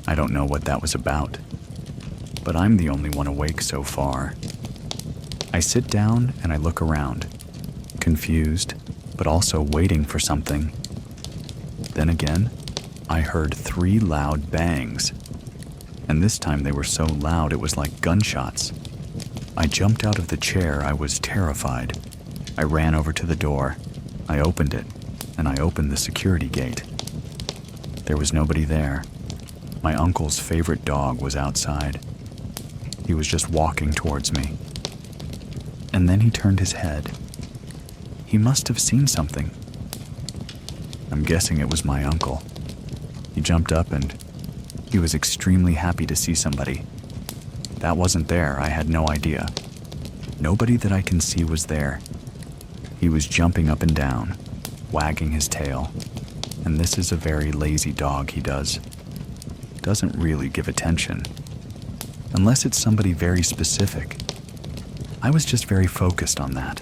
I don't know what that was about, but I'm the only one awake so far. I sit down and I look around, confused, but also waiting for something. Then again, I heard 3 loud bangs, and this time they were so loud it was like gunshots. I jumped out of the chair. I was terrified. I ran over to the door. I opened it, and I opened the security gate. There was nobody there. My uncle's favorite dog was outside. He was just walking towards me. And then he turned his head. He must have seen something. I'm guessing it was my uncle. He jumped up and he was extremely happy to see somebody. That wasn't there. I had no idea. Nobody that I can see was there. He was jumping up and down, wagging his tail, and this is a very lazy dog. He doesn't really give attention, unless it's somebody very specific. I was just very focused on that.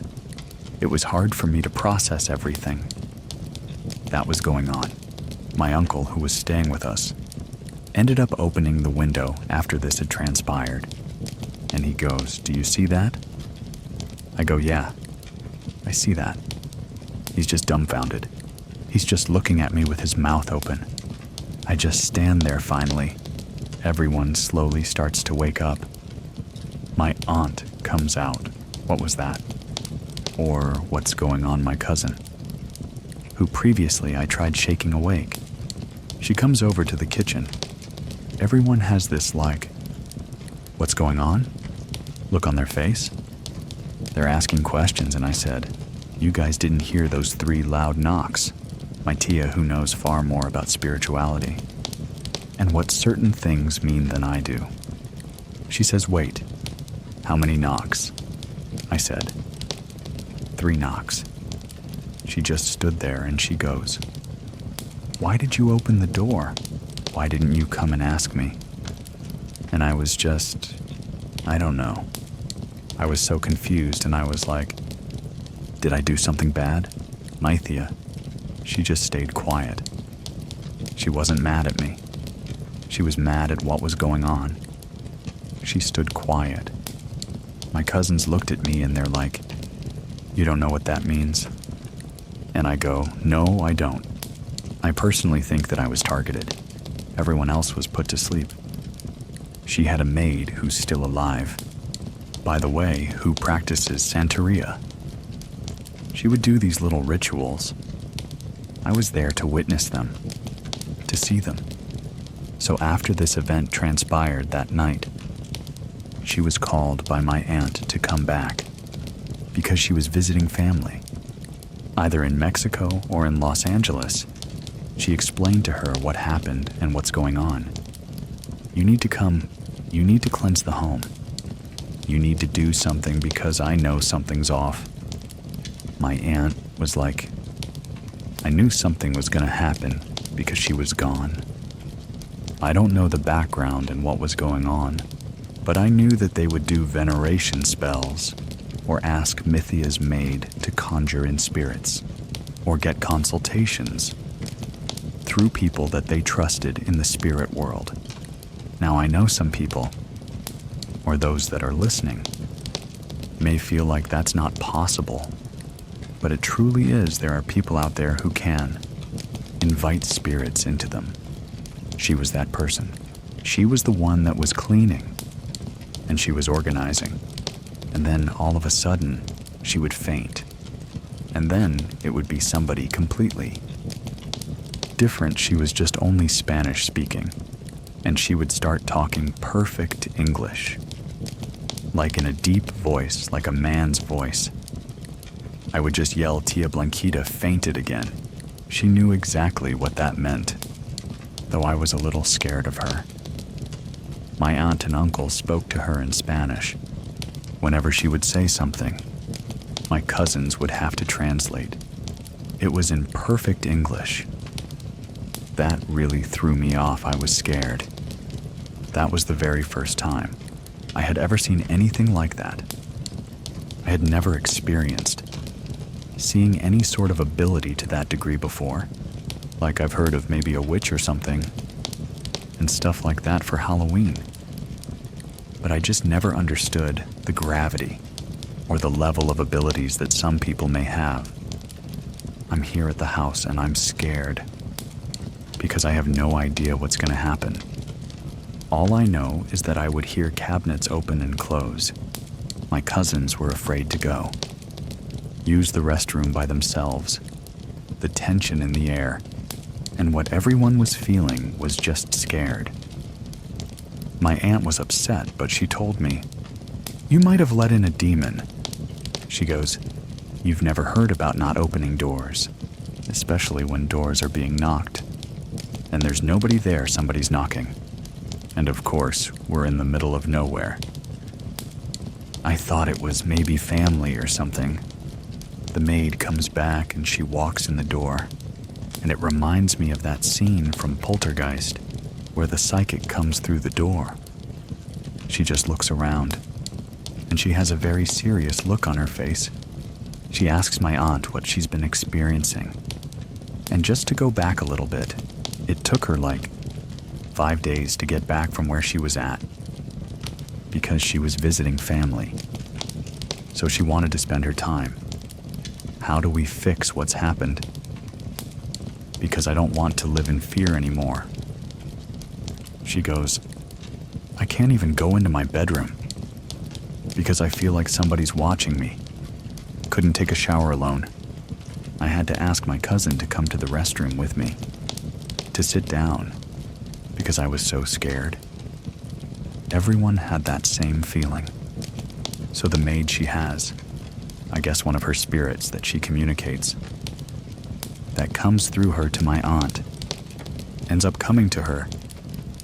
It was hard for me to process everything that was going on. My uncle, who was staying with us, ended up opening the window after this had transpired, and he goes, "Do you see that?" I go, "Yeah, I see that." He's just dumbfounded. He's just looking at me with his mouth open. I just stand there finally. Everyone slowly starts to wake up. My aunt comes out. What was that? Or what's going on, my cousin, who previously I tried shaking awake. She comes over to the kitchen. Everyone has this like, "What's going on?" look on their face. They're asking questions, and I said, "You guys didn't hear those 3 loud knocks." My tia, who knows far more about spirituality and what certain things mean than I do. She says, "Wait, how many knocks?" I said, 3 knocks. She just stood there and she goes, "Why did you open the door? Why didn't you come and ask me?" And I was just, I don't know. I was so confused, and I was like, did I do something bad? Maithia, she just stayed quiet. She wasn't mad at me. She was mad at what was going on. She stood quiet. My cousins looked at me and they're like, "You don't know what that means?" And I go, "No, I don't. I personally think that I was targeted. Everyone else was put to sleep." She had a maid who's still alive, by the way, who practices Santeria. She would do these little rituals. I was there to witness them, to see them. So after this event transpired that night, she was called by my aunt to come back because she was visiting family, either in Mexico or in Los Angeles. She explained to her what happened and what's going on. You need to come. You need to cleanse the home. You need to do something because I know something's off. My aunt was like, I knew something was going to happen because she was gone. I don't know the background and what was going on, but I knew that they would do veneration spells or ask Mythia's maid to conjure in spirits or get consultations through people that they trusted in the spirit world. Now I know some people, or those that are listening, may feel like that's not possible, but it truly is. There are people out there who can invite spirits into them. She was that person. She was the one that was cleaning, and she was organizing. And then all of a sudden, she would faint. And then it would be somebody completely different. She was just only Spanish speaking, and she would start talking perfect English, like in a deep voice, like a man's voice. I would just yell, Tia Blanquita fainted again. She knew exactly what that meant, though I was a little scared of her. My aunt and uncle spoke to her in Spanish. Whenever she would say something, my cousins would have to translate. It was in perfect English. That really threw me off. I was scared. That was the very first time I had ever seen anything like that. I had never experienced seeing any sort of ability to that degree before. Like I've heard of maybe a witch or something and stuff like that for Halloween. But I just never understood the gravity or the level of abilities that some people may have. I'm here at the house and I'm scared because I have no idea what's going to happen. All I know is that I would hear cabinets open and close. My cousins were afraid to go, use the restroom by themselves. The tension in the air and what everyone was feeling was just scared. My aunt was upset, but she told me, "You might have let in a demon." She goes, "You've never heard about not opening doors, especially when doors are being knocked. And there's nobody there, somebody's knocking. And of course, we're in the middle of nowhere." I thought it was maybe family or something. The maid comes back and she walks in the door, and it reminds me of that scene from Poltergeist where the psychic comes through the door. She just looks around, and she has a very serious look on her face. She asks my aunt what she's been experiencing. And just to go back a little bit, it took her like 5 days to get back from where she was at because she was visiting family. So she wanted to spend her time. How do we fix what's happened? Because I don't want to live in fear anymore. She goes, "I can't even go into my bedroom because I feel like somebody's watching me. Couldn't take a shower alone. I had to ask my cousin to come to the restroom with me, to sit down, because I was so scared." Everyone had that same feeling. So the maid she has, I guess one of her spirits that she communicates, that comes through her to my aunt, ends up coming to her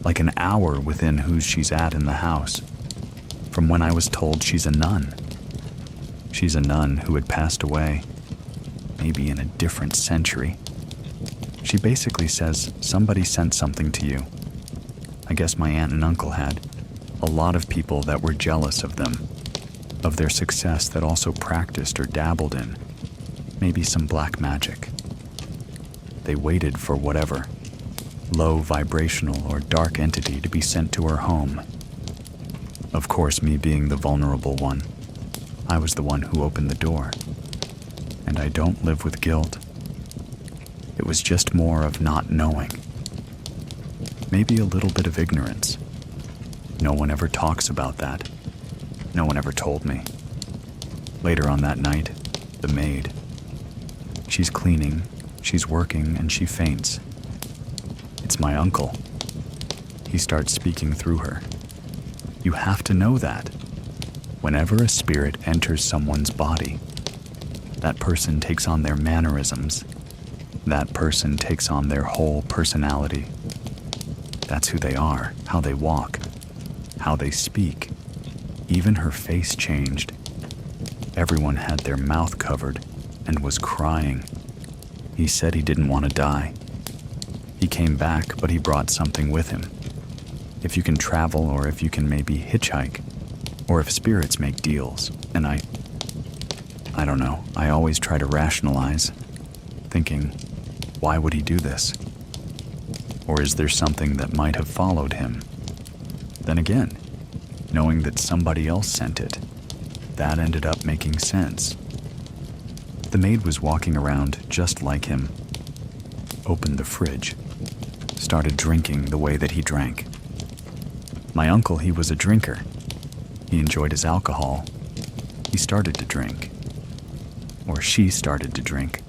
like an hour within who she's at in the house, from when I was told she's a nun. She's a nun who had passed away, maybe in a different century. She basically says somebody sent something to you. I guess my aunt and uncle had a lot of people that were jealous of them, of their success, that also practiced or dabbled in maybe some black magic. They waited for whatever low vibrational or dark entity to be sent to her home. Of course, me being the vulnerable one, I was the one who opened the door. And I don't live with guilt. It was just more of not knowing. Maybe a little bit of ignorance. No one ever talks about that. No one ever told me. Later on that night, the maid. She's cleaning, she's working, and she faints. It's my uncle. he starts speaking through her. You have to know that. Whenever a spirit enters someone's body, that person takes on their mannerisms. That person takes on their whole personality. That's who they are, how they walk, how they speak. Even her face changed. Everyone had their mouth covered and was crying. He said he didn't want to die. He came back, but he brought something with him. If you can travel, or if you can maybe hitchhike, or if spirits make deals, and I don't know, I always try to rationalize, thinking, why would he do this? Or is there something that might have followed him? Then again, knowing that somebody else sent it, that ended up making sense. The maid was walking around just like him, opened the fridge, started drinking the way that he drank. My uncle, he was a drinker. He enjoyed his alcohol. He started to drink. Or she started to drink.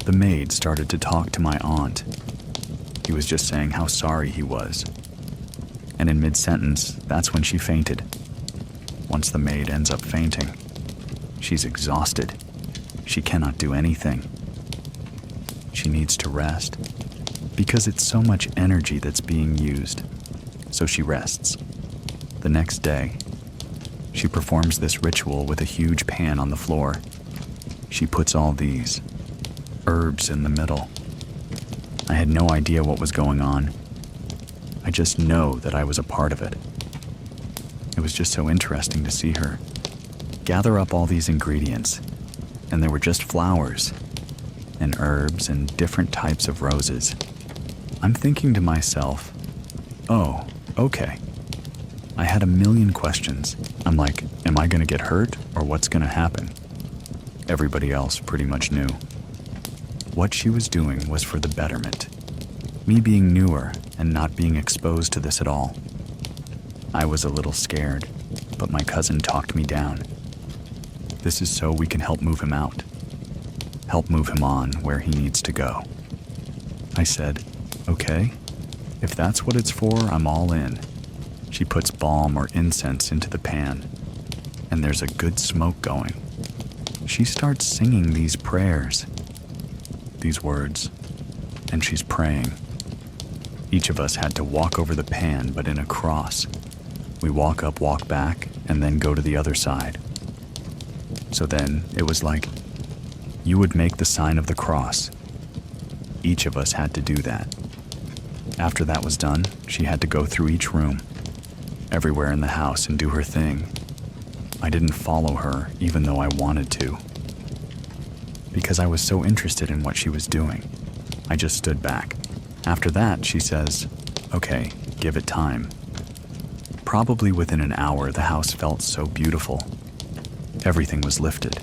The maid started to talk to my aunt. He was just saying how sorry he was. And in mid-sentence, that's when she fainted. Once the maid ends up fainting, she's exhausted. She cannot do anything. She needs to rest because it's so much energy that's being used. So she rests. The next day, she performs this ritual with a huge pan on the floor. She puts all these herbs in the middle. I had no idea what was going on. I just know that I was a part of it. It was just so interesting to see her gather up all these ingredients, and there were just flowers and herbs and different types of roses. I'm thinking to myself, oh, okay. I had a million questions. I'm like, am I going to get hurt or what's going to happen? Everybody else pretty much knew. What she was doing was for the betterment. Me being newer and not being exposed to this at all. I was a little scared, but my cousin talked me down. This is so we can help move him out. Help move him on where he needs to go. I said, okay, if that's what it's for, I'm all in. She puts balm or incense into the pan, and there's a good smoke going. She starts singing these prayers, these words, and she's praying. Each of us had to walk over the pan, but in a cross. We walk up, walk back, and then go to the other side. So then it was like, you would make the sign of the cross. Each of us had to do that. After that was done, she had to go through each room, everywhere in the house, and do her thing. I didn't follow her, even though I wanted to, because I was so interested in what she was doing. I just stood back. After that, she says, okay, give it time. Probably within an hour, the house felt so beautiful. Everything was lifted.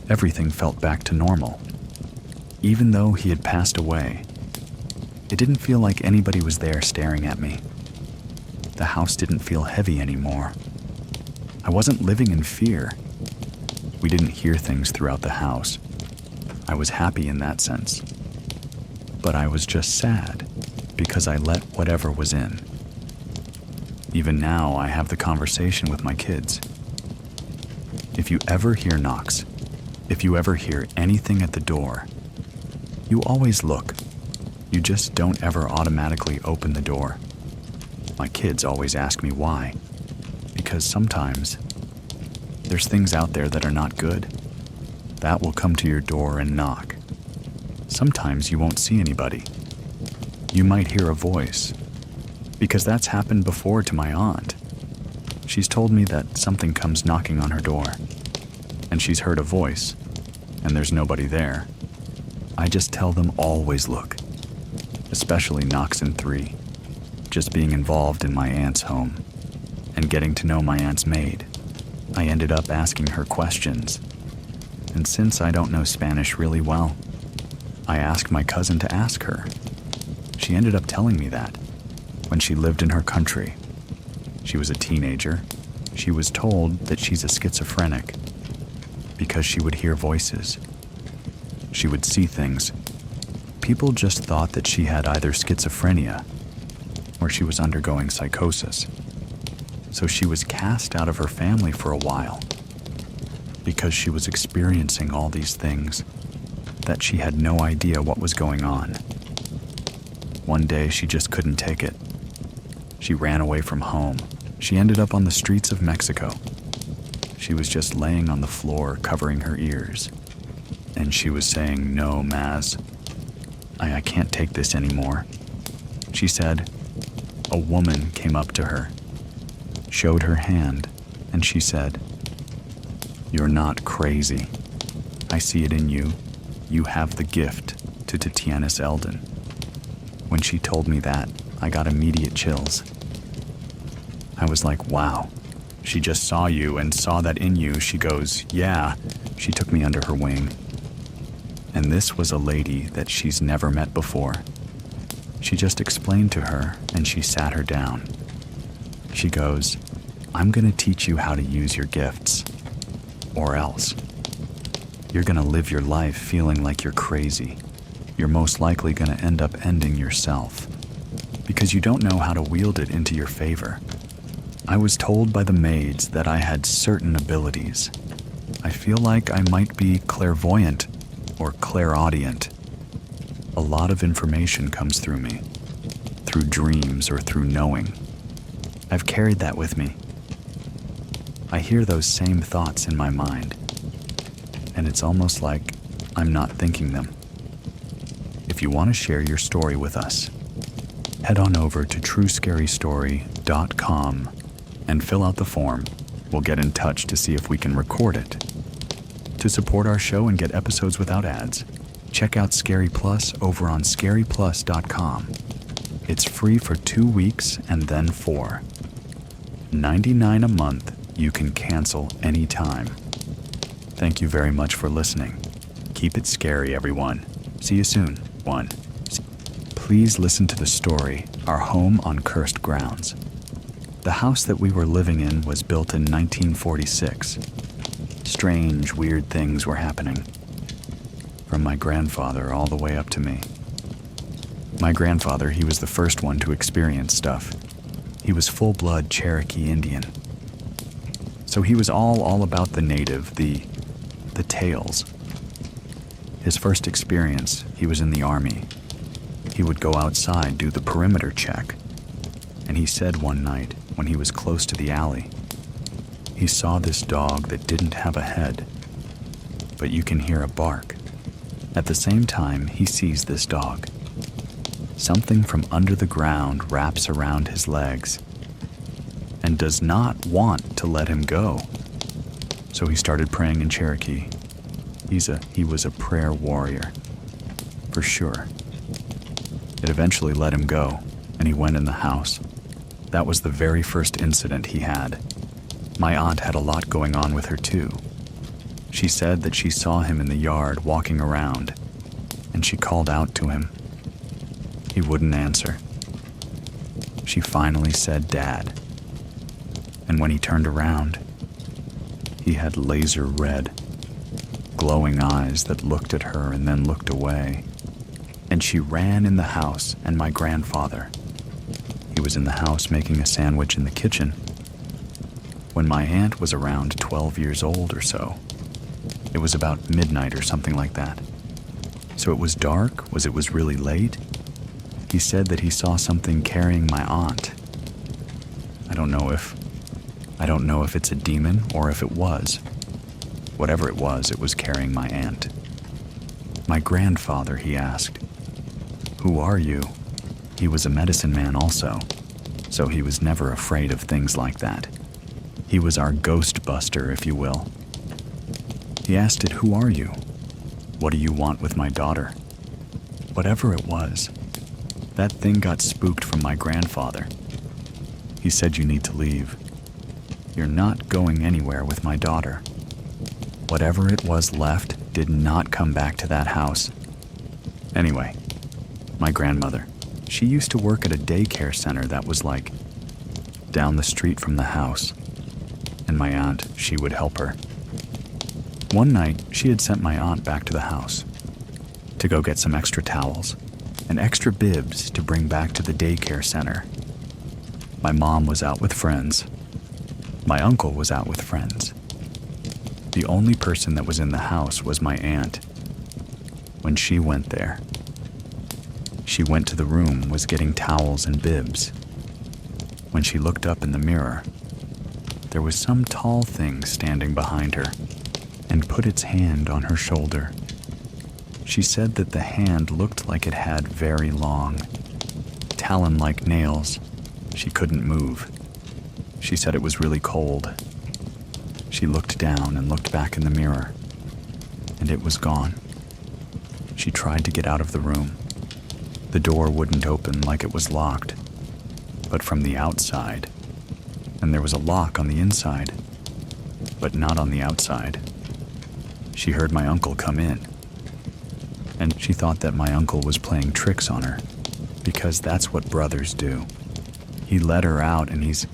Everything felt back to normal. Even though he had passed away, it didn't feel like anybody was there staring at me. The house didn't feel heavy anymore. I wasn't living in fear. We didn't hear things throughout the house. I was happy in that sense. But I was just sad because I let whatever was in. Even now, I have the conversation with my kids. If you ever hear knocks, if you ever hear anything at the door, you always look. You just don't ever automatically open the door. My kids always ask me why. Because sometimes there's things out there that are not good. That will come to your door and knock. Sometimes you won't see anybody. You might hear a voice. Because that's happened before to my aunt. She's told me that something comes knocking on her door. And she's heard a voice. And there's nobody there. I just tell them always look. Especially knocks in 3. Just being involved in my aunt's home. And getting to know my aunt's maid. I ended up asking her questions. And since I don't know Spanish really well, I asked my cousin to ask her. She ended up telling me that when she lived in her country. She was a teenager. She was told that she's a schizophrenic because she would hear voices. She would see things. People just thought that she had either schizophrenia where she was undergoing psychosis. So she was cast out of her family for a while because she was experiencing all these things that she had no idea what was going on. One day she just couldn't take it. She ran away from home. She ended up on the streets of Mexico. She was just laying on the floor covering her ears. And she was saying, "No, Maz, I can't take this anymore." She said a woman came up to her, showed her hand, and she said, "You're not crazy. I see it in you. You have the gift to Tatianis Eldon." When she told me that, I got immediate chills. I was like, wow, she just saw you and saw that in you. She goes, yeah. She took me under her wing. And this was a lady that she's never met before. She just explained to her, and she sat her down. She goes, "I'm going to teach you how to use your gifts, or else you're going to live your life feeling like you're crazy. You're most likely going to end up ending yourself because you don't know how to wield it into your favor." I was told by the maids that I had certain abilities. I feel like I might be clairvoyant or clairaudient. A lot of information comes through me, through dreams or through knowing. I've carried that with me. I hear those same thoughts in my mind, and it's almost like I'm not thinking them. If you want to share your story with us, head on over to truescarystory.com and fill out the form. We'll get in touch to see if we can record it. To support our show and get episodes without ads, check out Scary Plus over on scaryplus.com. It's free for 2 weeks and then for $99 a month. You can cancel anytime. Thank you very much for listening. Keep it scary, everyone. See you soon. Please listen to the story, Our Home on Cursed Grounds. The house that we were living in was built in 1946. Strange, weird things were happening. From my grandfather all the way up to me. My grandfather, he was the first one to experience stuff. He was full-blood Cherokee Indian. So he was all about the native, the tales. His first experience, he was in the army. He would go outside, do the perimeter check. And he said one night, when he was close to the alley, he saw this dog that didn't have a head, but you can hear a bark. At the same time, he sees this dog. Something from under the ground wraps around his legs and does not want to let him go. So he started praying in Cherokee. He was a prayer warrior, for sure. It eventually let him go, and he went in the house. That was the very first incident he had. My aunt had a lot going on with her too. She said that she saw him in the yard walking around, and she called out to him. He wouldn't answer. She finally said, "Dad." And when he turned around, he had laser red, glowing eyes that looked at her and then looked away. And she ran in the house, and my grandfather, he was in the house making a sandwich in the kitchen when my aunt was around 12 years old or so. It was about midnight or something like that. So it was dark, it was really late. He said that he saw something carrying my aunt. I don't know if it's a demon or if it was. Whatever it was carrying my aunt. My grandfather, he asked, "Who are you?" He was a medicine man also, so he was never afraid of things like that. He was our ghost buster, if you will. He asked it, "Who are you? What do you want with my daughter?" Whatever it was, that thing got spooked from my grandfather. He said, "You need to leave. You're not going anywhere with my daughter." Whatever it was left did not come back to that house. Anyway, my grandmother, she used to work at a daycare center that was like down the street from the house, and my aunt, she would help her. One night, she had sent my aunt back to the house to go get some extra towels and extra bibs to bring back to the daycare center My mom was out with friends. My uncle was out with friends. The only person that was in the house was my aunt. When she went there, she went to the room, was getting towels and bibs. When she looked up in the mirror, there was some tall thing standing behind her and put its hand on her shoulder. She said that the hand looked like it had very long, talon-like nails. She couldn't move. She said it was really cold. She looked down and looked back in the mirror, and it was gone. She tried to get out of the room. The door wouldn't open, like it was locked, but from the outside. And there was a lock on the inside, but not on the outside. She heard my uncle come in, and she thought that my uncle was playing tricks on her, because that's what brothers do. He let her out and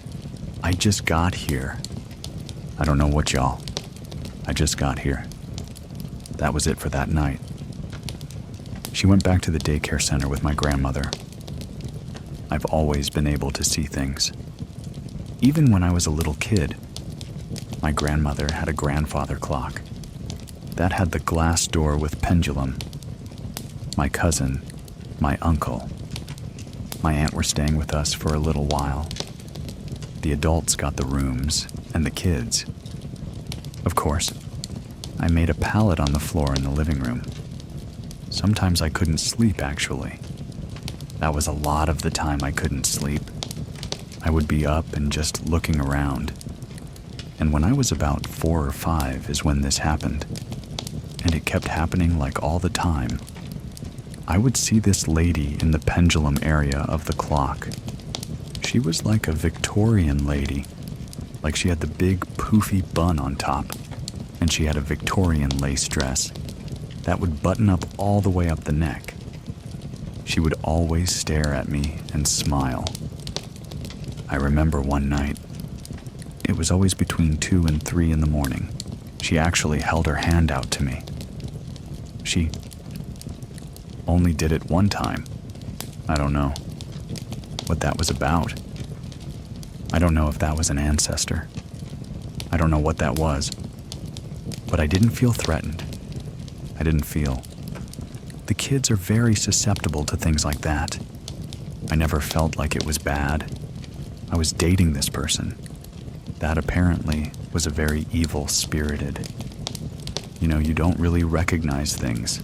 I just got here. I don't know what, y'all. I just got here. That was it for that night. She went back to the daycare center with my grandmother. I've always been able to see things. Even when I was a little kid, my grandmother had a grandfather clock that had the glass door with pendulum. My cousin, my uncle, my aunt were staying with us for a little while. The adults got the rooms and the kids. Of course, I made a pallet on the floor in the living room. Sometimes I couldn't sleep, actually. That was a lot of the time I couldn't sleep. I would be up and just looking around. And when I was about 4 or 5 is when this happened. And it kept happening like all the time. I would see this lady in the pendulum area of the clock. She was like a Victorian lady. Like she had the big poofy bun on top. And she had a Victorian lace dress that would button up all the way up the neck. She would always stare at me and smile. I remember one night, it was always between 2 and 3 in the morning. She actually held her hand out to me. She only did it one time. I don't know what that was about. I don't know if that was an ancestor. I don't know what that was. But I didn't feel threatened. I didn't feel. The kids are very susceptible to things like that. I never felt like it was bad. I was dating this person. That apparently was a very evil-spirited. You know, you don't really recognize things.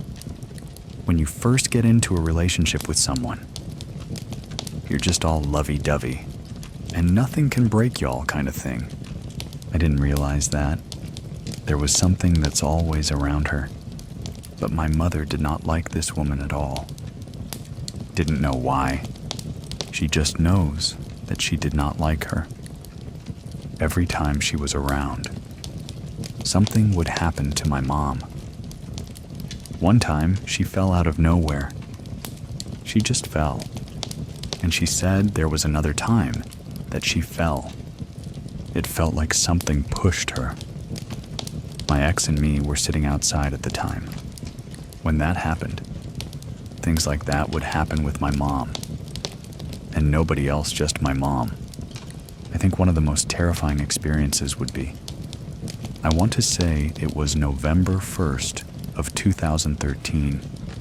When you first get into a relationship with someone, you're just all lovey-dovey, and nothing can break y'all kind of thing. I didn't realize that. There was something that's always around her. But my mother did not like this woman at all. Didn't know why. She just knows that she did not like her. Every time she was around, something would happen to my mom. One time, she fell out of nowhere. She just fell. And she said there was another time that she fell. It felt like something pushed her. My ex and me were sitting outside at the time. When that happened, things like that would happen with my mom. And nobody else, just my mom. I think one of the most terrifying experiences would be, I want to say it was November 1st of 2013,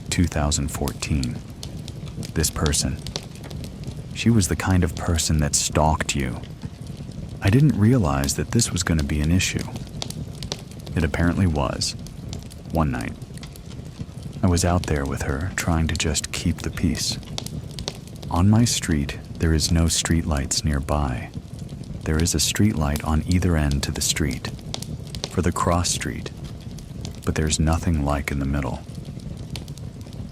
2014. This person. She was the kind of person that stalked you. I didn't realize that this was going to be an issue. It apparently was. One night, I was out there with her, trying to just keep the peace. On my street, there is no street lights nearby. There is a street light on either end to the street, for the cross street, but there's nothing like in the middle.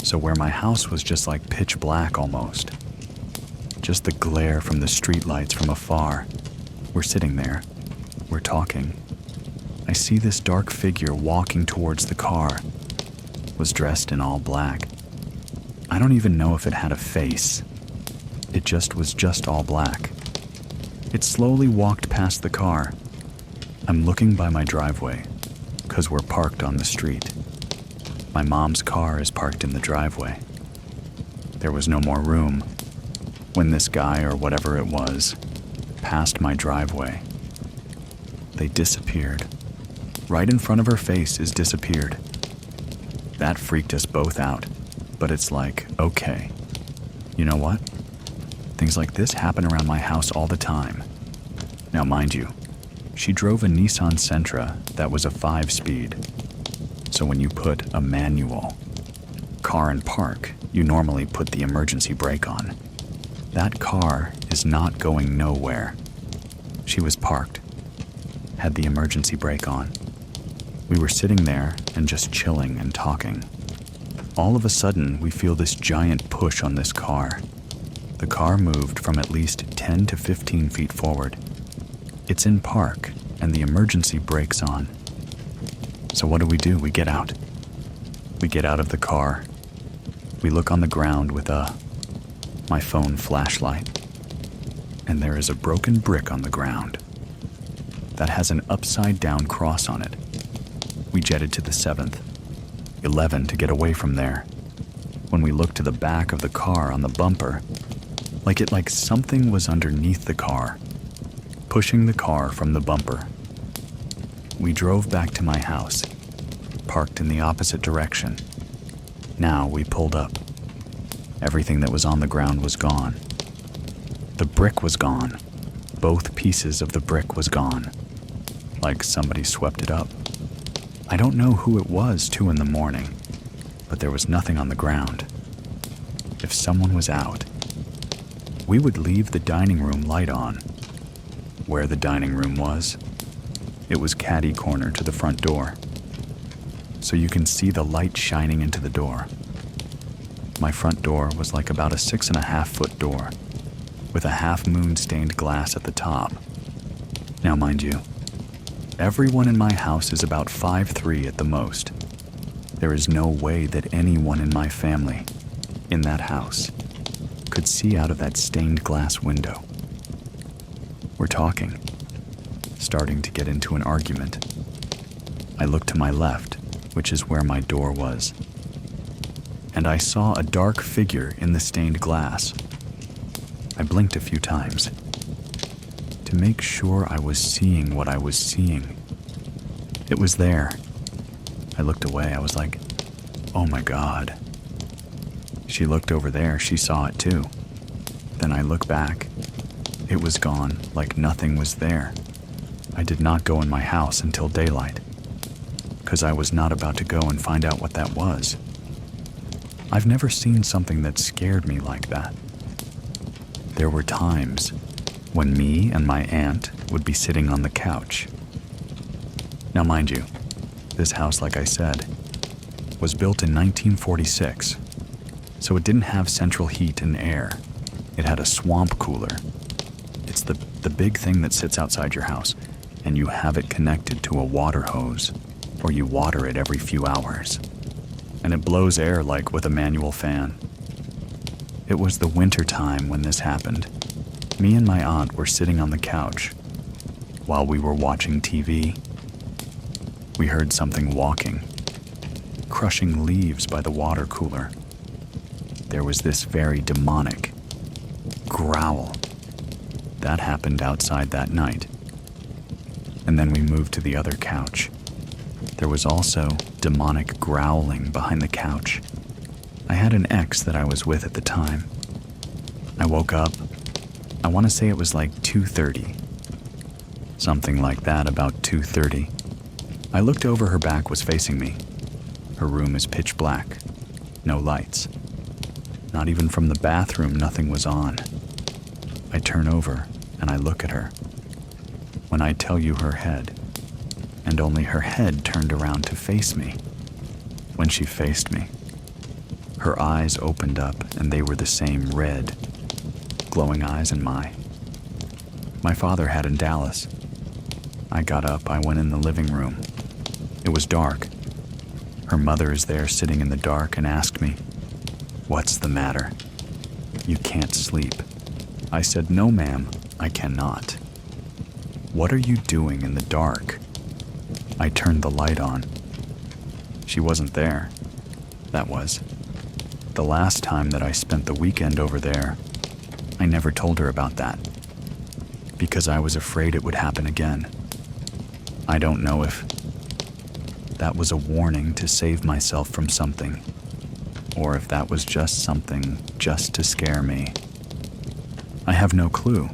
So where my house was just like pitch black almost, just the glare from the street lights from afar. We're sitting there, we're talking. I see this dark figure walking towards the car, was dressed in all black. I don't even know if it had a face. It just was just all black. It slowly walked past the car. I'm looking by my driveway, 'cause we're parked on the street. My mom's car is parked in the driveway. There was no more room when this guy or whatever it was past my driveway. They disappeared. Right in front of her face is disappeared. That freaked us both out, but it's like, okay, you know what? Things like this happen around my house all the time. Now, mind you, she drove a Nissan Sentra that was a 5-speed. So when you put a manual car in park, you normally put the emergency brake on. That car is not going nowhere. She was parked, had the emergency brake on. We were sitting there and just chilling and talking. All of a sudden, we feel this giant push on this car. The car moved from at least 10 to 15 feet forward. It's in park, and the emergency brake's on. So what do? We get out. We get out of the car. We look on the ground with my phone flashlight, and there is a broken brick on the ground that has an upside-down cross on it. We jetted to the 7th, 11 to get away from there. When we looked to the back of the car on the bumper, like something was underneath the car, pushing the car from the bumper. We drove back to my house, parked in the opposite direction. Now we pulled up. Everything that was on the ground was gone. The brick was gone. Both pieces of the brick was gone. Like somebody swept it up. I don't know who it was 2 a.m, but there was nothing on the ground. If someone was out, we would leave the dining room light on. Where the dining room was, it was catty corner to the front door. So you can see the light shining into the door. My front door was like about a 6.5-foot door, with a half-moon stained glass at the top. Now mind you, everyone in my house is about 5'3" at the most. There is no way that anyone in my family, in that house, could see out of that stained glass window. We're talking, starting to get into an argument. I looked to my left, which is where my door was, and I saw a dark figure in the stained glass. I blinked a few times to make sure I was seeing what I was seeing. It was there. I looked away. I was like, oh my God. She looked over there. She saw it too. Then I look back. It was gone, like nothing was there. I did not go in my house until daylight, because I was not about to go and find out what that was. I've never seen something that scared me like that. There were times when me and my aunt would be sitting on the couch. Now mind you, this house, like I said, was built in 1946, so it didn't have central heat and air. It had a swamp cooler. It's the big thing that sits outside your house, and you have it connected to a water hose, or you water it every few hours. And it blows air like with a manual fan. It was the winter time when this happened. Me and my aunt were sitting on the couch. While we were watching TV, we heard something walking, crushing leaves by the water cooler. There was this very demonic growl. That happened outside that night. And then we moved to the other couch. There was also demonic growling behind the couch. I had an ex that I was with at the time. I woke up. I want to say it was like 2:30. Something like that, about 2:30. I looked over, her back was facing me. Her room is pitch black. No lights. Not even from the bathroom, nothing was on. I turn over and I look at her. When I tell you her head, and only her head turned around to face me. When she faced me, her eyes opened up and they were the same red, glowing eyes in my father had in Dallas. I got up, I went in the living room. It was dark. Her mother is there sitting in the dark and asked me, "What's the matter? You can't sleep." I said, "No, ma'am, I cannot." "What are you doing in the dark?" I turned the light on. She wasn't there. That was the last time that I spent the weekend over there. I never told her about that. because I was afraid it would happen again. I don't know if that was a warning to save myself from something, or if that was just something just to scare me. I have no clue.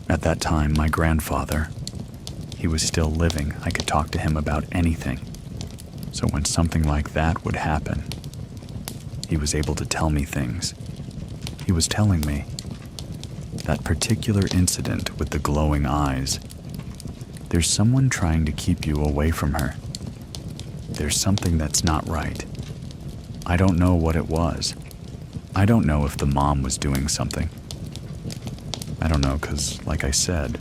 At that time, my grandfather, he was still living. I could talk to him about anything. So when something like that would happen, he was able to tell me things. He was telling me that particular incident with the glowing eyes, there's someone trying to keep you away from her. There's something that's not right. I don't know what it was. I don't know if the mom was doing something. I don't know because, like I said,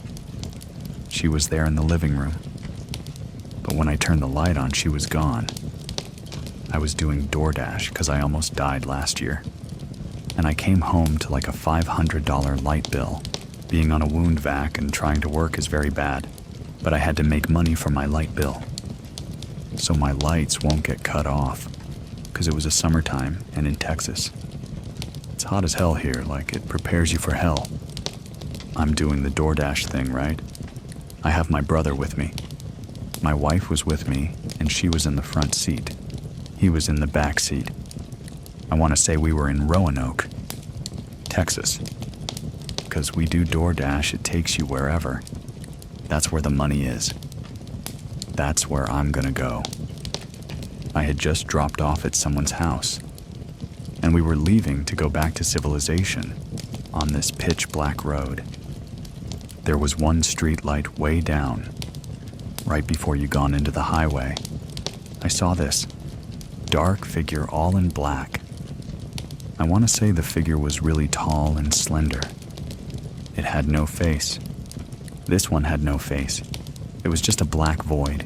she was there in the living room. But when I turned the light on, she was gone. I was doing DoorDash because I almost died last year. And I came home to like a $500 light bill. Being on a wound vac and trying to work is very bad, but I had to make money for my light bill. So my lights won't get cut off because it was a summertime and in Texas. It's hot as hell here, like it prepares you for hell. I'm doing the DoorDash thing, right? I have my brother with me. My wife was with me, and she was in the front seat. He was in the back seat. I want to say we were in Roanoke, Texas. Because we do DoorDash, it takes you wherever. That's where the money is. That's where I'm gonna go. I had just dropped off at someone's house, and we were leaving to go back to civilization on this pitch black road. There was one street light way down, right before you gone into the highway. I saw this dark figure all in black. I want to say the figure was really tall and slender. It had no face. This one had no face. It was just a black void.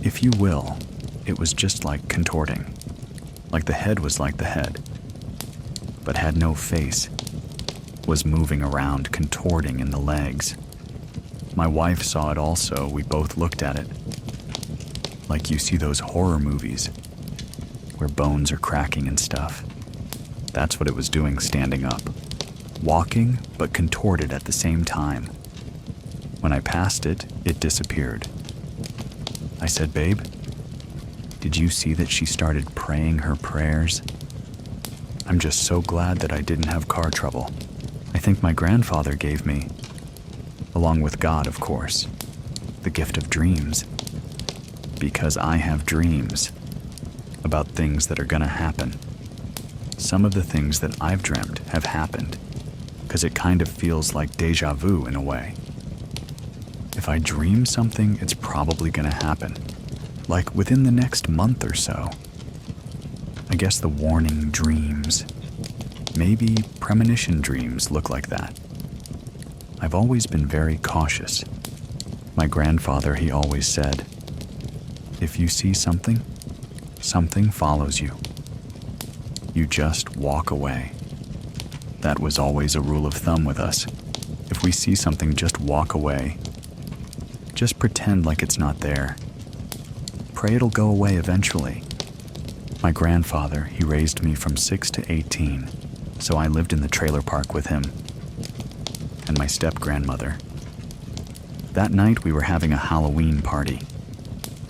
If you will, it was just like contorting. Like the head was like the head, but had no face. Was moving around, contorting in the legs. My wife saw it also. We both looked at it. Like you see those horror movies where bones are cracking and stuff. That's what it was doing standing up. Walking, but contorted at the same time. When I passed it, it disappeared. I said, "Babe, did you see that she started praying her prayers?" I'm just so glad that I didn't have car trouble. I think my grandfather gave me, along with God, of course, the gift of dreams. Because I have dreams about things that are gonna happen. Some of the things that I've dreamt have happened, because it kind of feels like deja vu in a way. If I dream something, it's probably gonna happen, like within the next month or so. I guess the warning dreams, maybe premonition dreams look like that. I've always been very cautious. My grandfather, he always said, if you see something, something follows you. You just walk away. That was always a rule of thumb with us. If we see something, just walk away. Just pretend like it's not there. Pray it'll go away eventually. My grandfather, he raised me from 6 to 18, so I lived in the trailer park with him. And my step-grandmother. That night we were having a Halloween party.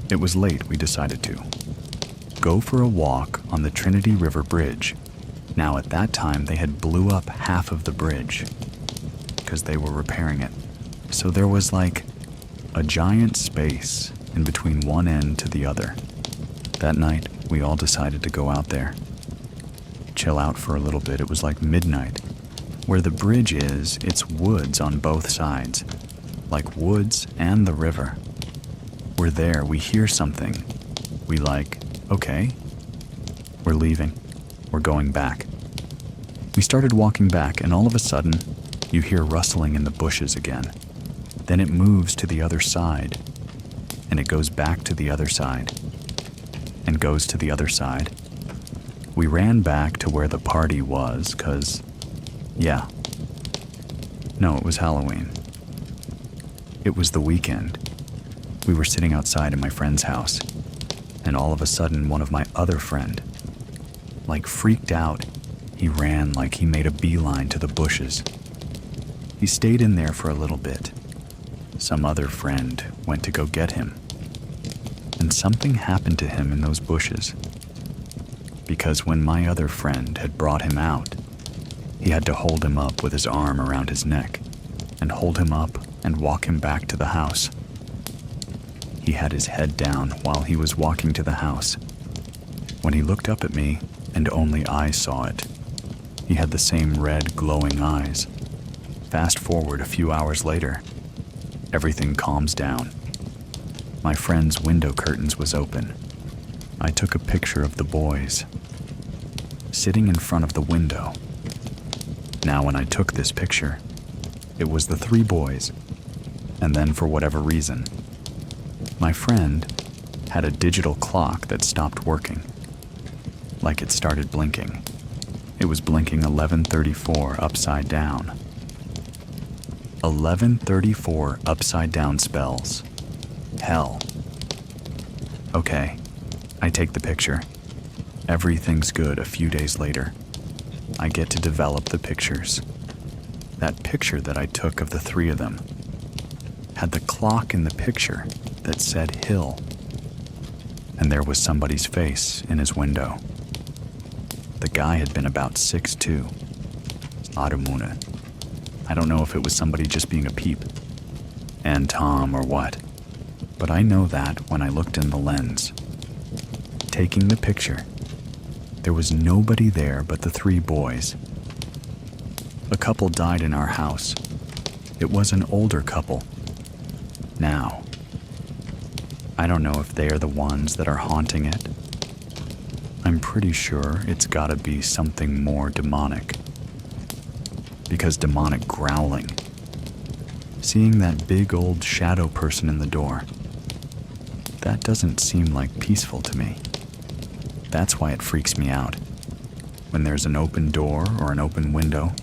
It was late, we decided to go for a walk on the Trinity River Bridge. Now at that time they had blew up half of the bridge because they were repairing it. So there was like a giant space in between one end to the other. That night we all decided to go out there, chill out for a little bit. It was like midnight. Where the bridge is, it's woods on both sides, like woods and the river. We're there, we hear something. We like, okay, we're leaving, we're going back. We started walking back, and all of a sudden, you hear rustling in the bushes again. Then it moves to the other side, and it goes back to the other side, and goes to the other side. We ran back to where the party was, 'cause, yeah. No, it was Halloween. It was the weekend. We were sitting outside in my friend's house, and all of a sudden one of my other friend, like freaked out, he ran like he made a beeline to the bushes. He stayed in there for a little bit. Some other friend went to go get him. And something happened to him in those bushes. Because when my other friend had brought him out, he had to hold him up with his arm around his neck and hold him up and walk him back to the house. He had his head down while he was walking to the house. When he looked up at me, and only I saw it, he had the same red, glowing eyes. Fast forward a few hours later, everything calms down. My friend's window curtains was open. I took a picture of the boys, sitting in front of the window. Now, when I took this picture, it was the 3 boys, and then for whatever reason, my friend had a digital clock that stopped working. Like it started blinking. It was blinking 11:34 upside down. 11:34 upside down spells. Hell. Okay, I take the picture. Everything's good a few days later. I get to develop the pictures. That picture that I took of the 3 of them had the clock in the picture that said hill, and there was somebody's face in his window. The guy had been about 6'2". Adamuna. I don't know if it was somebody just being a peep, and Tom or what, but I know that when I looked in the lens. Taking the picture, there was nobody there but the 3 boys. A couple died in our house. It was an older couple. Now, I don't know if they are the ones that are haunting it. I'm pretty sure it's gotta be something more demonic. Because demonic growling. Seeing that big old shadow person in the door, that doesn't seem like peaceful to me. That's why it freaks me out. When there's an open door or an open window,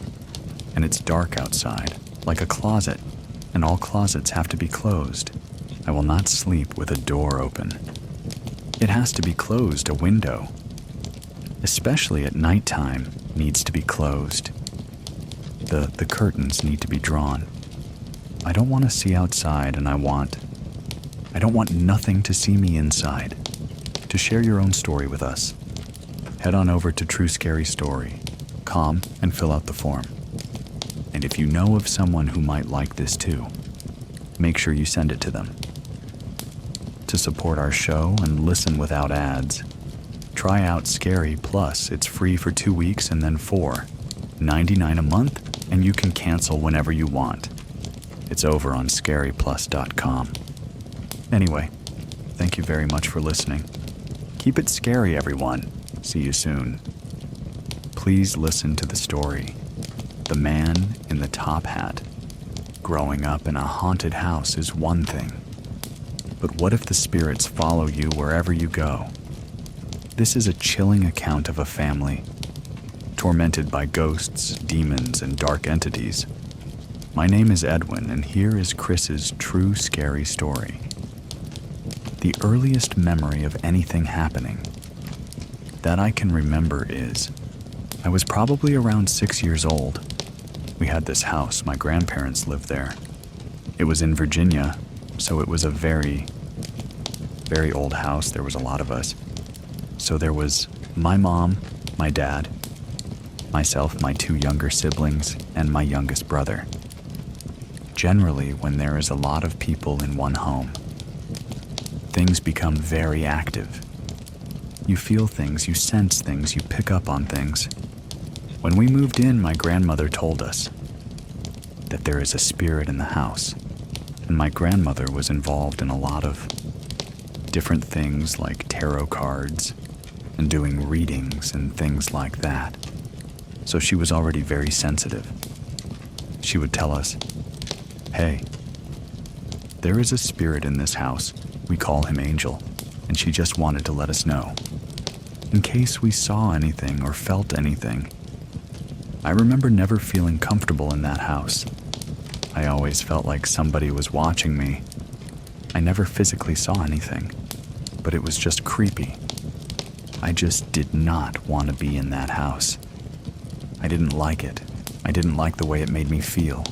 and it's dark outside, like a closet, and all closets have to be closed, I will not sleep with a door open. It has to be closed, a window, especially at nighttime, needs to be closed. The curtains need to be drawn. I don't want to see outside, and I don't want nothing to see me inside. To share your own story with us, head on over to TrueScaryStory.com and fill out the form. And if you know of someone who might like this too, make sure you send it to them. To support our show and listen without ads, try out Scary Plus. It's free for 2 weeks and then $4.99 a month, and you can cancel whenever you want. It's over on scaryplus.com. Anyway, thank you very much for listening. Keep it scary, everyone. See you soon. Please listen to the story. The man in the top hat. Growing up in a haunted house is one thing. But what if the spirits follow you wherever you go? This is a chilling account of a family tormented by ghosts, demons, and dark entities. My name is Edwin, and here is Chris's true scary story. The earliest memory of anything happening that I can remember is, I was probably around 6 years old. We had this house, my grandparents lived there. It was in Virginia, so it was a very, very old house. There was a lot of us. So there was my mom, my dad, myself, my 2 younger siblings, and my youngest brother. Generally, when there is a lot of people in one home, things become very active. You feel things, you sense things, you pick up on things. When we moved in, my grandmother told us that there is a spirit in the house, and my grandmother was involved in a lot of different things like tarot cards and doing readings and things like that. So she was already very sensitive. She would tell us, "Hey, there is a spirit in this house. We call him Angel," and she just wanted to let us know, in case we saw anything or felt anything. I remember never feeling comfortable in that house. I always felt like somebody was watching me. I never physically saw anything, but it was just creepy. I just did not want to be in that house. I didn't like it. I didn't like the way it made me feel.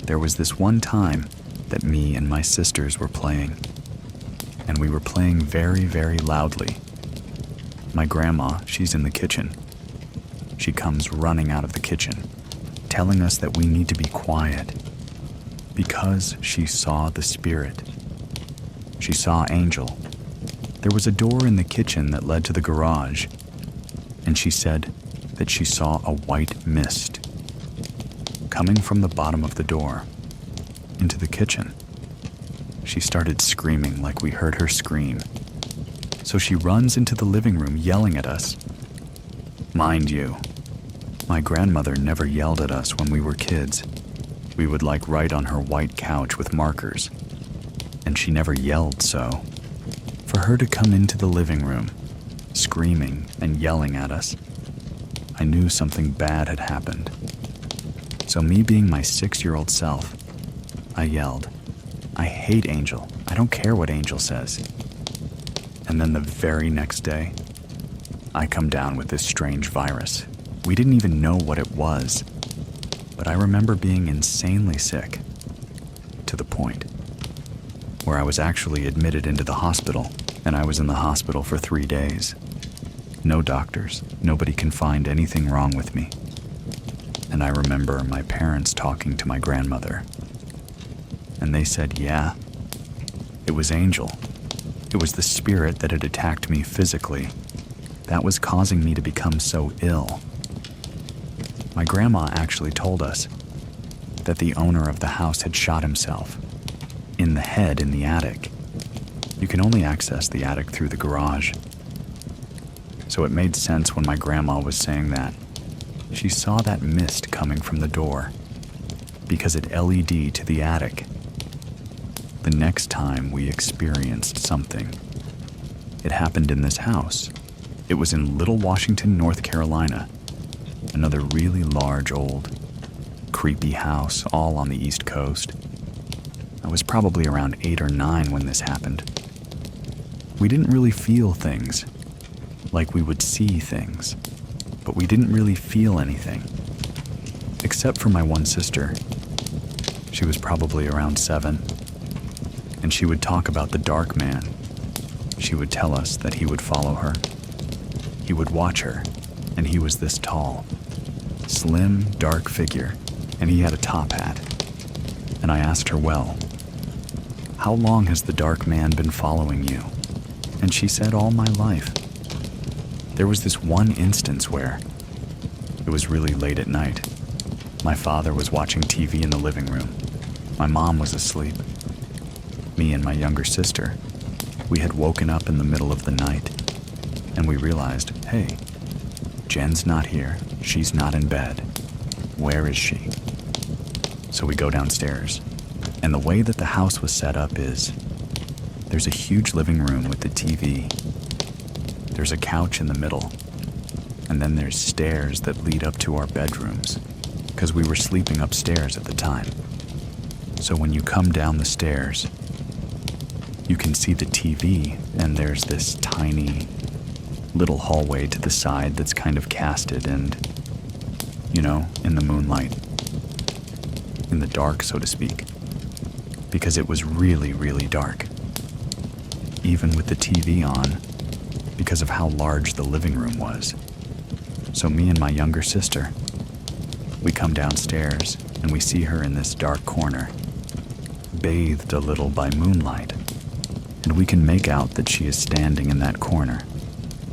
there was this one time that me and my sisters were playing, and we were playing very, very loudly. My grandma, she's in the kitchen. She comes running out of the kitchen, telling us that we need to be quiet because she saw the spirit. She saw Angel. There was a door in the kitchen that led to the garage, and she said that she saw a white mist coming from the bottom of the door into the kitchen. She started screaming like we heard her scream. So she runs into the living room yelling at us. Mind you, my grandmother never yelled at us when we were kids. We would write on her white couch with markers, and she never yelled, so for her to come into the living room, screaming and yelling at us, I knew something bad had happened. So me being my 6-year-old self, I yelled, I hate Angel. I don't care what Angel says. And then the very next day, I come down with this strange virus. We didn't even know what it was, but I remember being insanely sick, to the point where I was actually admitted into the hospital, and I was in the hospital for 3 days. No doctors, nobody can find anything wrong with me. And I remember my parents talking to my grandmother, and they said, yeah, it was Angel. It was the spirit that had attacked me physically that was causing me to become so ill. My grandma actually told us that the owner of the house had shot himself in the head in the attic. You can only access the attic through the garage. So it made sense when my grandma was saying that. She saw that mist coming from the door because it LED'd to the attic. The next time we experienced something, it happened in this house. It was in Little Washington, North Carolina. Another really large, old, creepy house all on the East Coast. I was probably around 8 or 9 when this happened. We didn't really feel things, like we would see things, but we didn't really feel anything, except for my one sister. She was probably around 7, and she would talk about the dark man. She would tell us that he would follow her. He would watch her, and he was this tall, slim, dark figure, and he had a top hat. And I asked her, well, how long has the dark man been following you? And she said, all my life. There was this one instance where it was really late at night. My father was watching TV in the living room. My mom was asleep. Me and my younger sister, we had woken up in the middle of the night, and we realized, hey, Jen's not here. She's not in bed. Where is she? So we go downstairs, and the way that the house was set up is there's a huge living room with the TV. There's a couch in the middle, and then there's stairs that lead up to our bedrooms, because we were sleeping upstairs at the time. So when you come down the stairs, you can see the TV, and there's this tiny little hallway to the side that's kind of casted and, in the moonlight, in the dark, so to speak, because it was really, really dark, even with the TV on, because of how large the living room was. So me and my younger sister, we come downstairs and we see her in this dark corner, bathed a little by moonlight, and we can make out that she is standing in that corner,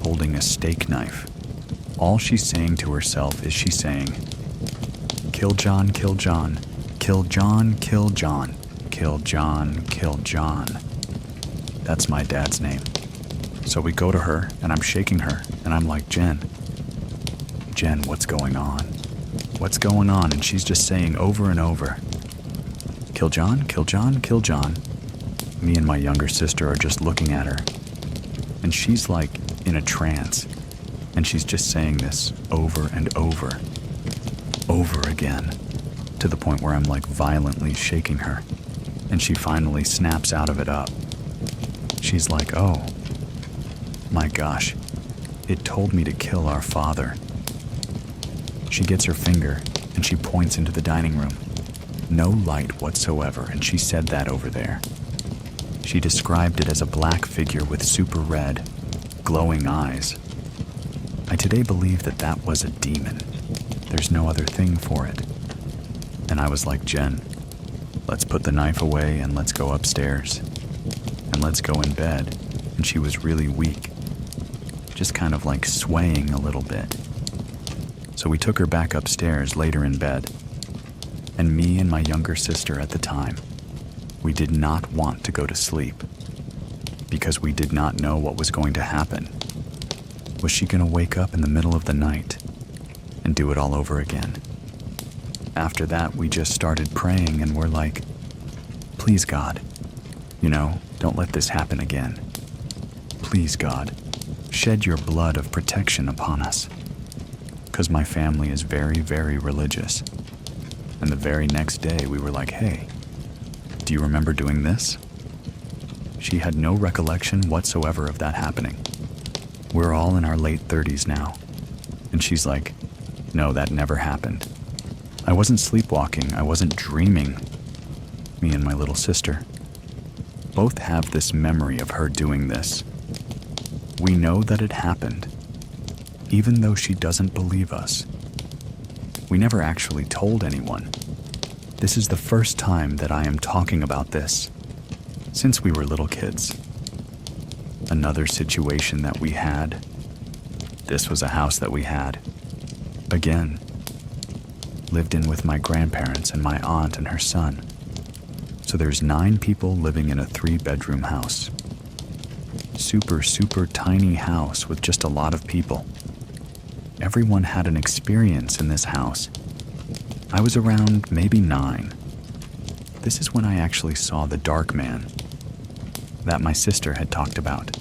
holding a steak knife. All she's saying to herself is she's saying, kill John, kill John, kill John, kill John, kill John, kill John. That's my dad's name. So we go to her, and I'm shaking her, and I'm like, Jen, what's going on? What's going on? And she's just saying over and over, kill John, kill John, kill John. Me and my younger sister are just looking at her, and she's like in a trance, and she's just saying this over and over again, to the point where I'm like violently shaking her, and she finally snaps out of it up. She's like, oh my gosh, it told me to kill our father. She gets her finger and she points into the dining room, No light whatsoever, and she said that over there. She described it as a black figure with super red, glowing eyes. I today believe that that was a demon. There's no other thing for it. And I was like, Jen, let's put the knife away and let's go upstairs. And let's go in bed. And she was really weak, just kind of like swaying a little bit. So we took her back upstairs, laid her in bed. And me and my younger sister at the time, we did not want to go to sleep because we did not know what was going to happen. Was she going to wake up in the middle of the night and do it all over again? After that, we just started praying and we're like, please God, don't let this happen again. Please God, shed your blood of protection upon us. Because my family is very, very religious. And the very next day we were like, hey, do you remember doing this? She had no recollection whatsoever of that happening. We're all in our late 30s now. And she's like, no, that never happened. I wasn't sleepwalking. I wasn't dreaming. Me and my little sister both have this memory of her doing this. We know that it happened, even though she doesn't believe us. We never actually told anyone. This is the first time that I am talking about this since we were little kids. Another situation that we had. This was a house that we had. Again, lived in with my grandparents and my aunt and her son. So there's 9 people living in a 3-bedroom house. Super, super tiny house with just a lot of people. Everyone had an experience in this house. I was around maybe 9. This is when I actually saw the dark man that my sister had talked about.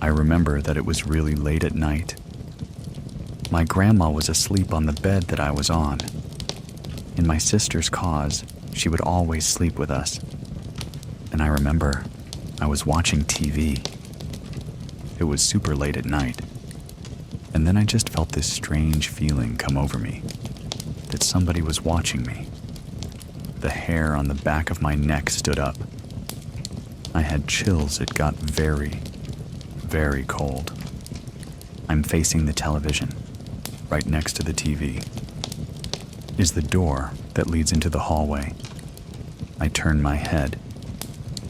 I remember that it was really late at night. My grandma was asleep on the bed that I was on. In my sister's cause, she would always sleep with us. And I remember I was watching TV. It was super late at night. And then I just felt this strange feeling come over me, that somebody was watching me. The hair on the back of my neck stood up. I had chills. It got very, very cold. I'm facing the television. Right next to the TV is the door that leads into the hallway. I turn my head.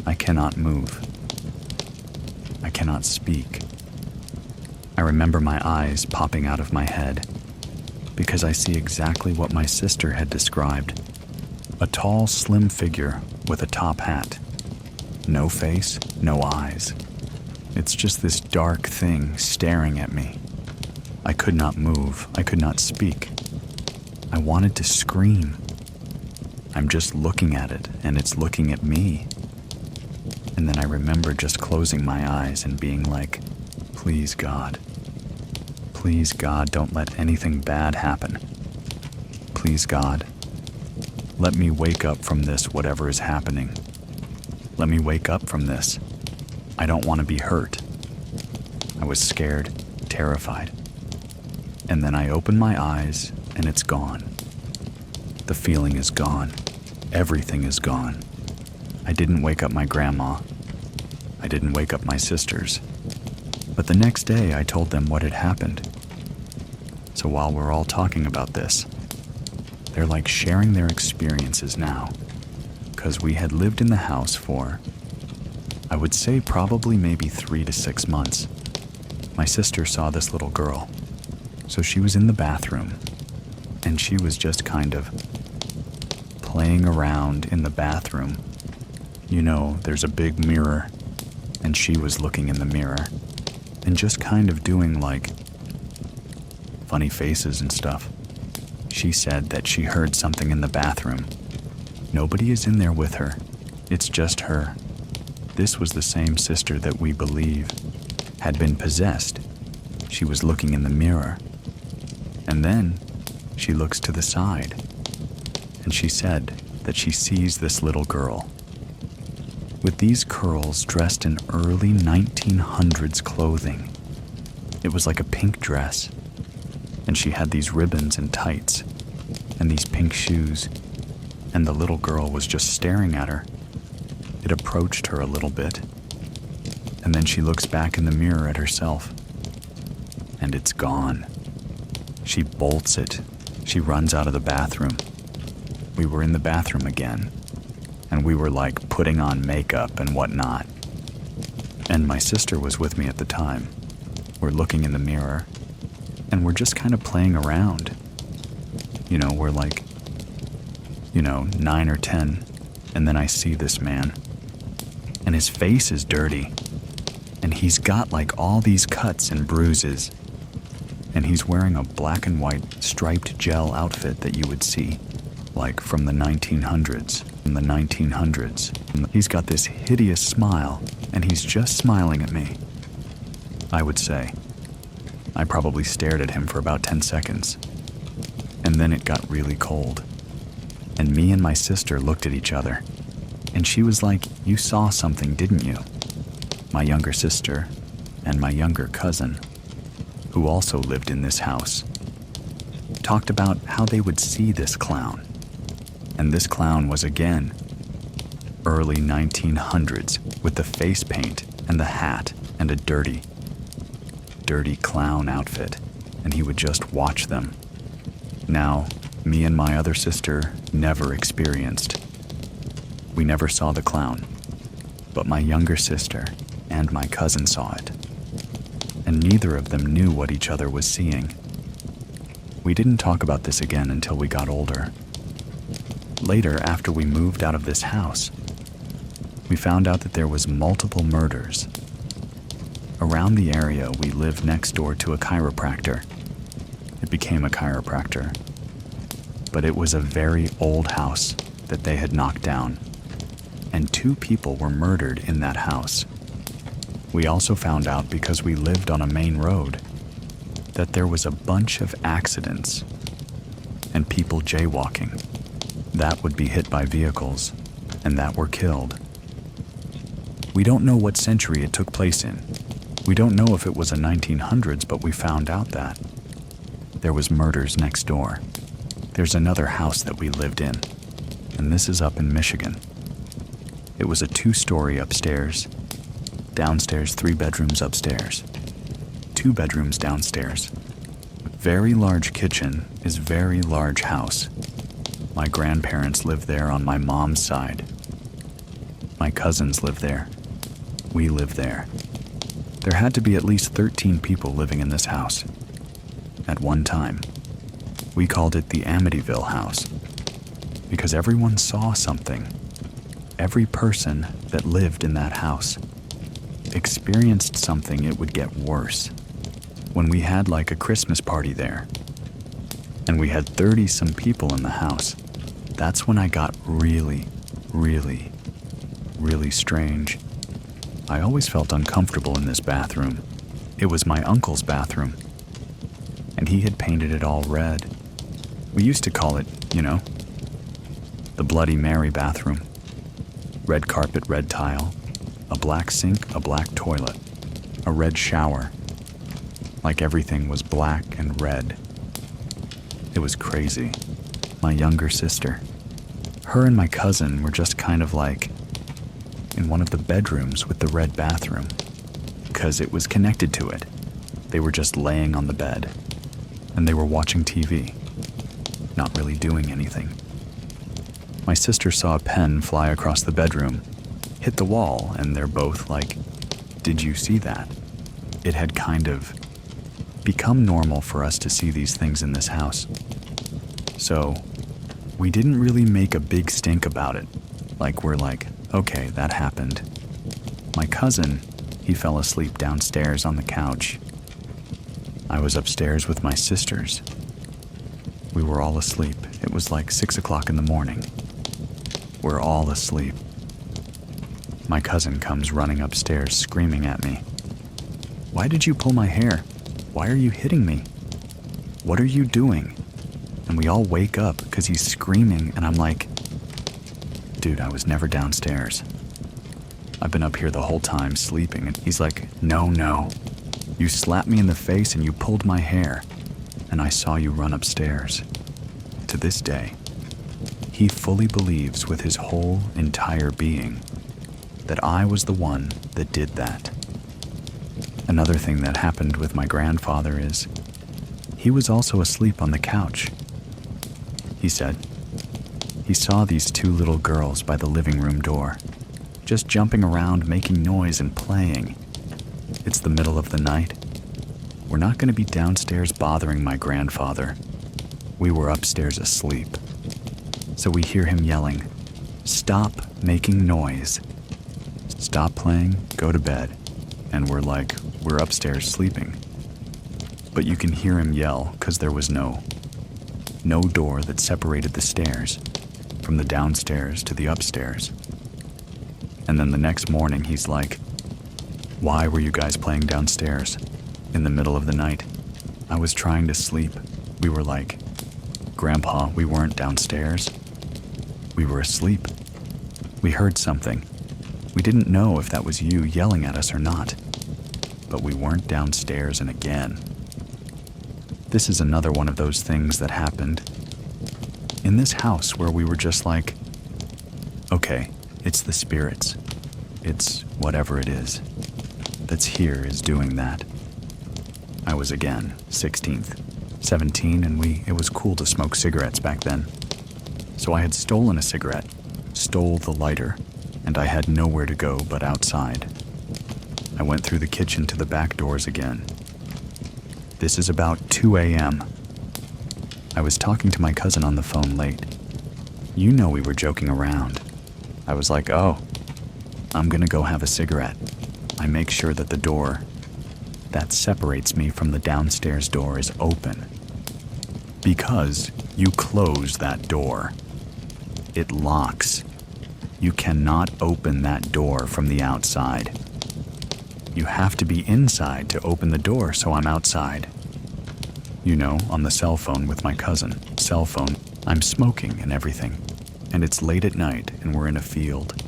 I cannot move. I cannot speak. I remember my eyes popping out of my head because I see exactly what my sister had described. A tall, slim figure with a top hat. No face, no eyes. It's just this dark thing staring at me. I could not move. I could not speak. I wanted to scream. I'm just looking at it, and it's looking at me. And then I remember just closing my eyes and being like, please God, don't let anything bad happen. Please God, let me wake up from this, whatever is happening. Let me wake up from this. I don't want to be hurt. I was scared, terrified. And then I open my eyes, and it's gone. The feeling is gone. Everything is gone. I didn't wake up my grandma. I didn't wake up my sisters. But the next day, I told them what had happened. So while we're all talking about this, they're like sharing their experiences now. Because we had lived in the house for, I would say probably maybe 3 to 6 months. My sister saw this little girl. So she was in the bathroom, and she was just kind of playing around in the bathroom. There's a big mirror, and she was looking in the mirror, and just kind of doing like funny faces and stuff. She said that she heard something in the bathroom. Nobody is in there with her. It's just her. This was the same sister that we believe had been possessed. She was looking in the mirror. And then she looks to the side, and she said that she sees this little girl with these curls dressed in early 1900s clothing. It was like a pink dress, and she had these ribbons and tights and these pink shoes, and the little girl was just staring at her. It approached her a little bit, and then she looks back in the mirror at herself, and it's gone. She bolts it. She runs out of the bathroom. We were in the bathroom again, and we were like putting on makeup and whatnot. And my sister was with me at the time. We're looking in the mirror, and we're just kind of playing around. We're like, 9 or 10, and then I see this man, and his face is dirty, and he's got like all these cuts and bruises, and he's wearing a black and white striped gel outfit that you would see, like from the 1900s. He's got this hideous smile, and he's just smiling at me. I would say. I probably stared at him for about 10 seconds. And then it got really cold. And me and my sister looked at each other. And she was like, "You saw something, didn't you?" My younger sister and my younger cousin, who also lived in this house, talked about how they would see this clown. And this clown was again early 1900s with the face paint and the hat and a dirty clown outfit, and he would just watch them. Now, me and my other sister never experienced. We never saw the clown, but my younger sister and my cousin saw it, and neither of them knew what each other was seeing. We didn't talk about this again until we got older. Later, after we moved out of this house, we found out that there was multiple murders. Around the area, we lived next door to a chiropractor. It became a chiropractor. But it was a very old house that they had knocked down, and 2 people were murdered in that house. We also found out, because we lived on a main road, that there was a bunch of accidents and people jaywalking that would be hit by vehicles and that were killed. We don't know what century it took place in. We don't know if it was the 1900s, but we found out that there was murders next door. There's another house that we lived in, and this is up in Michigan. It was a 2-story upstairs, downstairs 3 bedrooms upstairs, 2 bedrooms downstairs. Very large kitchen is very large house. My grandparents lived there on my mom's side. My cousins lived there. We lived there. There had to be at least 13 people living in this house at one time. We called it the Amityville house because everyone saw something. Every person that lived in that house experienced something. It would get worse. When we had like a Christmas party there, and we had 30-some people in the house, that's when I got really, really, really strange. I always felt uncomfortable in this bathroom. It was my uncle's bathroom, and he had painted it all red. We used to call it, the Bloody Mary bathroom. Red carpet, red tile, a black sink, a black toilet, a red shower. Like everything was black and red. It was crazy. My younger sister, her and my cousin were just kind of like in one of the bedrooms with the red bathroom, because it was connected to it. They were just laying on the bed, and they were watching TV, not really doing anything. My sister saw a pen fly across the bedroom, hit the wall, and they're both like, "Did you see that?" It had kind of become normal for us to see these things in this house. So we didn't really make a big stink about it. Like, we're like, okay, that happened. My cousin, he fell asleep downstairs on the couch. I was upstairs with my sisters. We were all asleep. It was like 6 o'clock in the morning. We're all asleep. My cousin comes running upstairs screaming at me. "Why did you pull my hair? Why are you hitting me? What are you doing?" And we all wake up because he's screaming, and I'm like, "Dude, I was never downstairs. I've been up here the whole time sleeping." And he's like, No. You slapped me in the face and you pulled my hair, and I saw you run upstairs." To this day, he fully believes with his whole entire being that I was the one that did that. Another thing that happened with my grandfather is he was also asleep on the couch. He said he saw these two little girls by the living room door, just jumping around, making noise and playing. It's the middle of the night. We're not going to be downstairs bothering my grandfather. We were upstairs asleep. So we hear him yelling, "Stop making noise. Stop playing, go to bed." And we're like, we're upstairs sleeping. But you can hear him yell because there was no door that separated the stairs from the downstairs to the upstairs. And then the next morning he's like, "Why were you guys playing downstairs in the middle of the night?" I was trying to sleep. We were like, "Grandpa, we weren't downstairs. We were asleep. We heard something. We didn't know if that was you yelling at us or not. But we weren't downstairs." And again. This is another one of those things that happened in this house where we were just like, okay, it's the spirits. It's whatever it is that's here is doing that. I was again 16th, 17, and it was cool to smoke cigarettes back then. So I had stolen a cigarette, stole the lighter, and I had nowhere to go but outside. I went through the kitchen to the back doors again. This is about 2 a.m. I was talking to my cousin on the phone late. You know we were joking around. I was like, "Oh, I'm gonna go have a cigarette." I make sure that the door that separates me from the downstairs door is open. Because you close that door. It locks. You cannot open that door from the outside. You have to be inside to open the door, so I'm outside. You know, on the cell phone with my cousin. Cell phone. I'm smoking and everything. And it's late at night and we're in a field.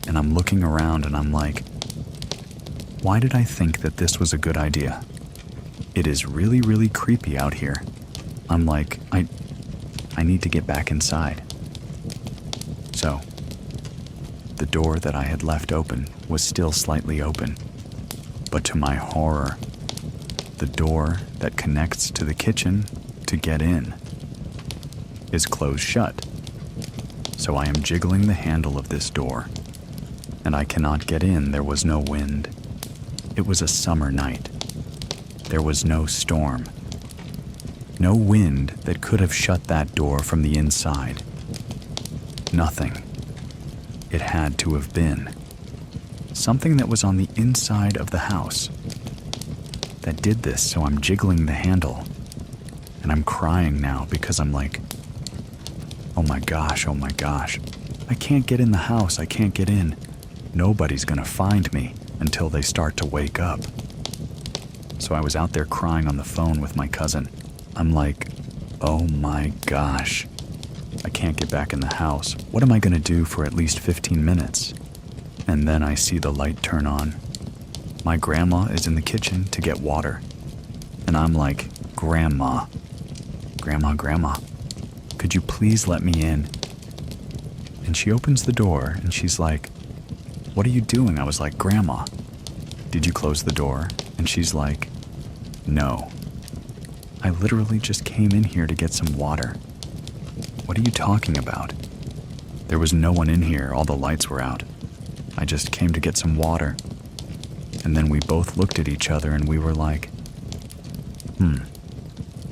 And I'm looking around and I'm like, why did I think that this was a good idea? It is really, really creepy out here. I'm like, I need to get back inside. So, the door that I had left open was still slightly open. But to my horror, the door that connects to the kitchen to get in is closed shut. So I am jiggling the handle of this door, and I cannot get in. There was no wind. It was a summer night. There was no storm. No wind that could have shut that door from the inside. Nothing. It had to have been something that was on the inside of the house that did this. So I'm jiggling the handle and I'm crying now because I'm like, oh my gosh, I can't get in the house. I can't get in. Nobody's gonna find me until they start to wake up. So I was out there crying on the phone with my cousin. I'm like, oh my gosh, I can't get back in the house. What am I gonna do for at least 15 minutes? And then I see the light turn on. My grandma is in the kitchen to get water. And I'm like, Grandma, could you please let me in? And she opens the door and she's like, what are you doing? I was like, Grandma, did you close the door? And she's like, no. I literally just came in here to get some water. What are you talking about? There was no one in here. All the lights were out. I just came to get some water. And then we both looked at each other and we were like,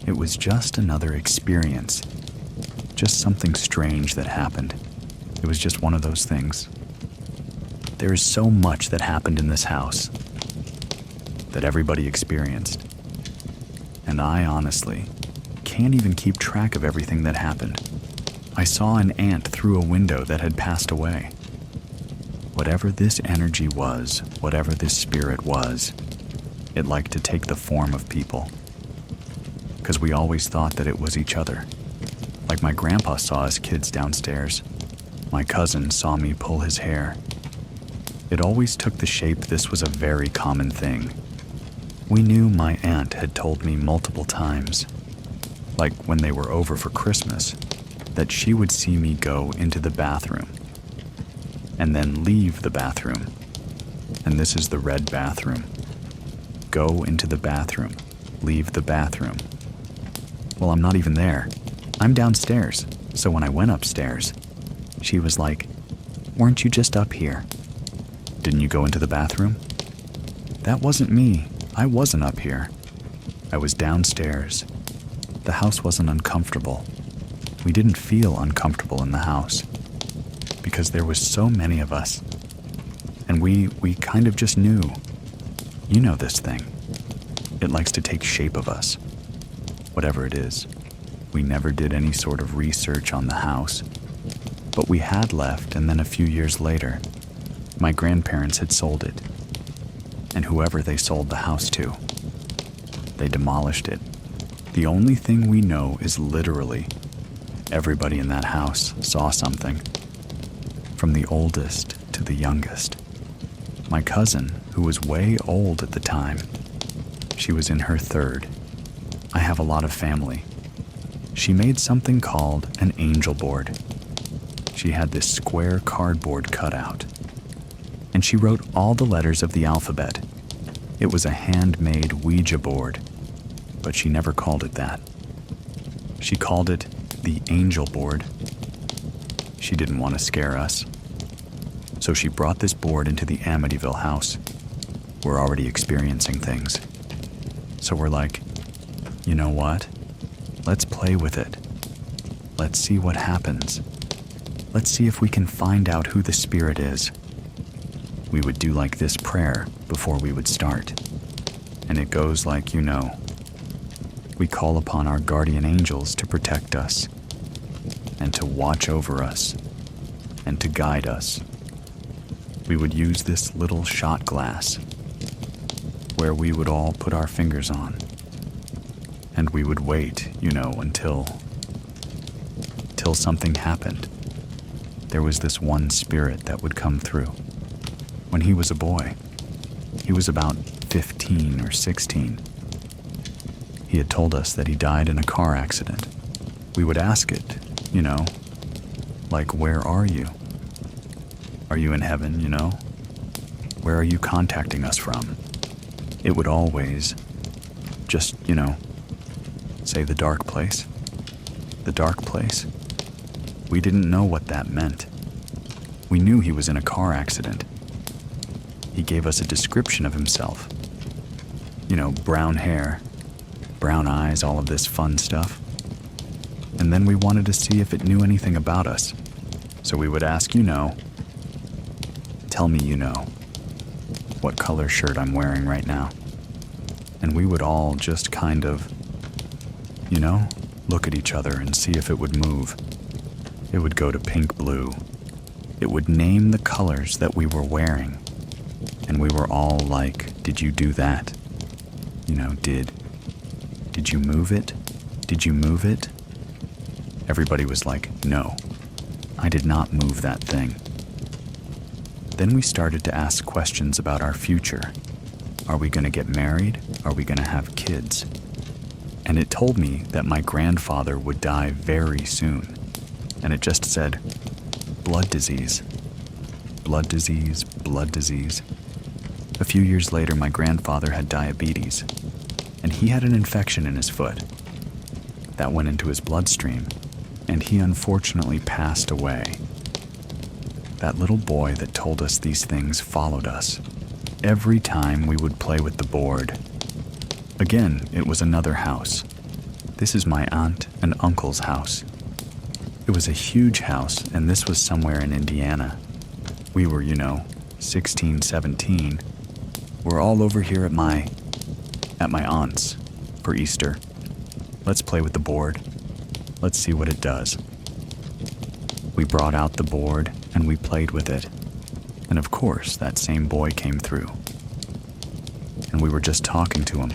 It was just another experience. Just something strange that happened. It was just one of those things. There is so much that happened in this house that everybody experienced. And I honestly can't even keep track of everything that happened. I saw an ant through a window that had passed away. Whatever this energy was, whatever this spirit was, it liked to take the form of people. Because we always thought that it was each other. Like my grandpa saw us kids downstairs. My cousin saw me pull his hair. It always took the shape this was a very common thing. We knew my aunt had told me multiple times. Like when they were over for Christmas, that she would see me go into the bathroom and then leave the bathroom. And this is the red bathroom. Go into the bathroom, leave the bathroom. Well, I'm not even there. I'm downstairs. So when I went upstairs, she was like, "Weren't you just up here? Didn't you go into the bathroom?" That wasn't me. I wasn't up here. I was downstairs. The house wasn't uncomfortable. We didn't feel uncomfortable in the house because there was so many of us. And we kind of just knew. You know this thing. It likes to take shape of us. Whatever it is. We never did any sort of research on the house. But we had left, and then a few years later, my grandparents had sold it. And whoever they sold the house to, they demolished it. The only thing we know is literally everybody in that house saw something. From the oldest to the youngest. My cousin, who was way old at the time, she was in her third. I have a lot of family. She made something called an angel board. She had this square cardboard cutout, and she wrote all the letters of the alphabet. It was a handmade Ouija board, but she never called it that. She called it the angel board. She didn't want to scare us. So she brought this board into the Amityville house. We're already experiencing things. So we're like, you know what? Let's play with it. Let's see what happens. Let's see if we can find out who the spirit is. We would do like this prayer before we would start. And it goes like, you know. We call upon our guardian angels to protect us, and to watch over us, and to guide us. We would use this little shot glass, where we would all put our fingers on, and we would wait, you know, until something happened. There was this one spirit that would come through. When he was a boy, he was about 15 or 16. He had told us that he died in a car accident. We would ask it, you know, like, where are you? Are you in heaven, you know? Where are you contacting us from? It would always just, you know, say the dark place. The dark place. We didn't know what that meant. We knew he was in a car accident. He gave us a description of himself. You know, brown hair, brown eyes, all of this fun stuff. And then we wanted to see if it knew anything about us. So we would ask, you know, tell me you know what color shirt I'm wearing right now. And we would all just kind of, you know, look at each other and see if it would move. It would go to pink blue. It would name the colors that we were wearing. And we were all like, did you do that? You know, did you move it? Did you move it? Everybody was like, no, I did not move that thing. Then we started to ask questions about our future. Are we going to get married? Are we going to have kids? And it told me that my grandfather would die very soon. And it just said, blood disease, blood disease, blood disease. A few years later, my grandfather had diabetes, and he had an infection in his foot. That went into his bloodstream, and he unfortunately passed away. That little boy that told us these things followed us every time we would play with the board. Again, it was another house. This is my aunt and uncle's house. It was a huge house, and this was somewhere in Indiana. We were, 16, 17. We're all over here at my aunt's for Easter. Let's play with the board. Let's see what it does. We brought out the board, and we played with it. And of course, that same boy came through. And we were just talking to him.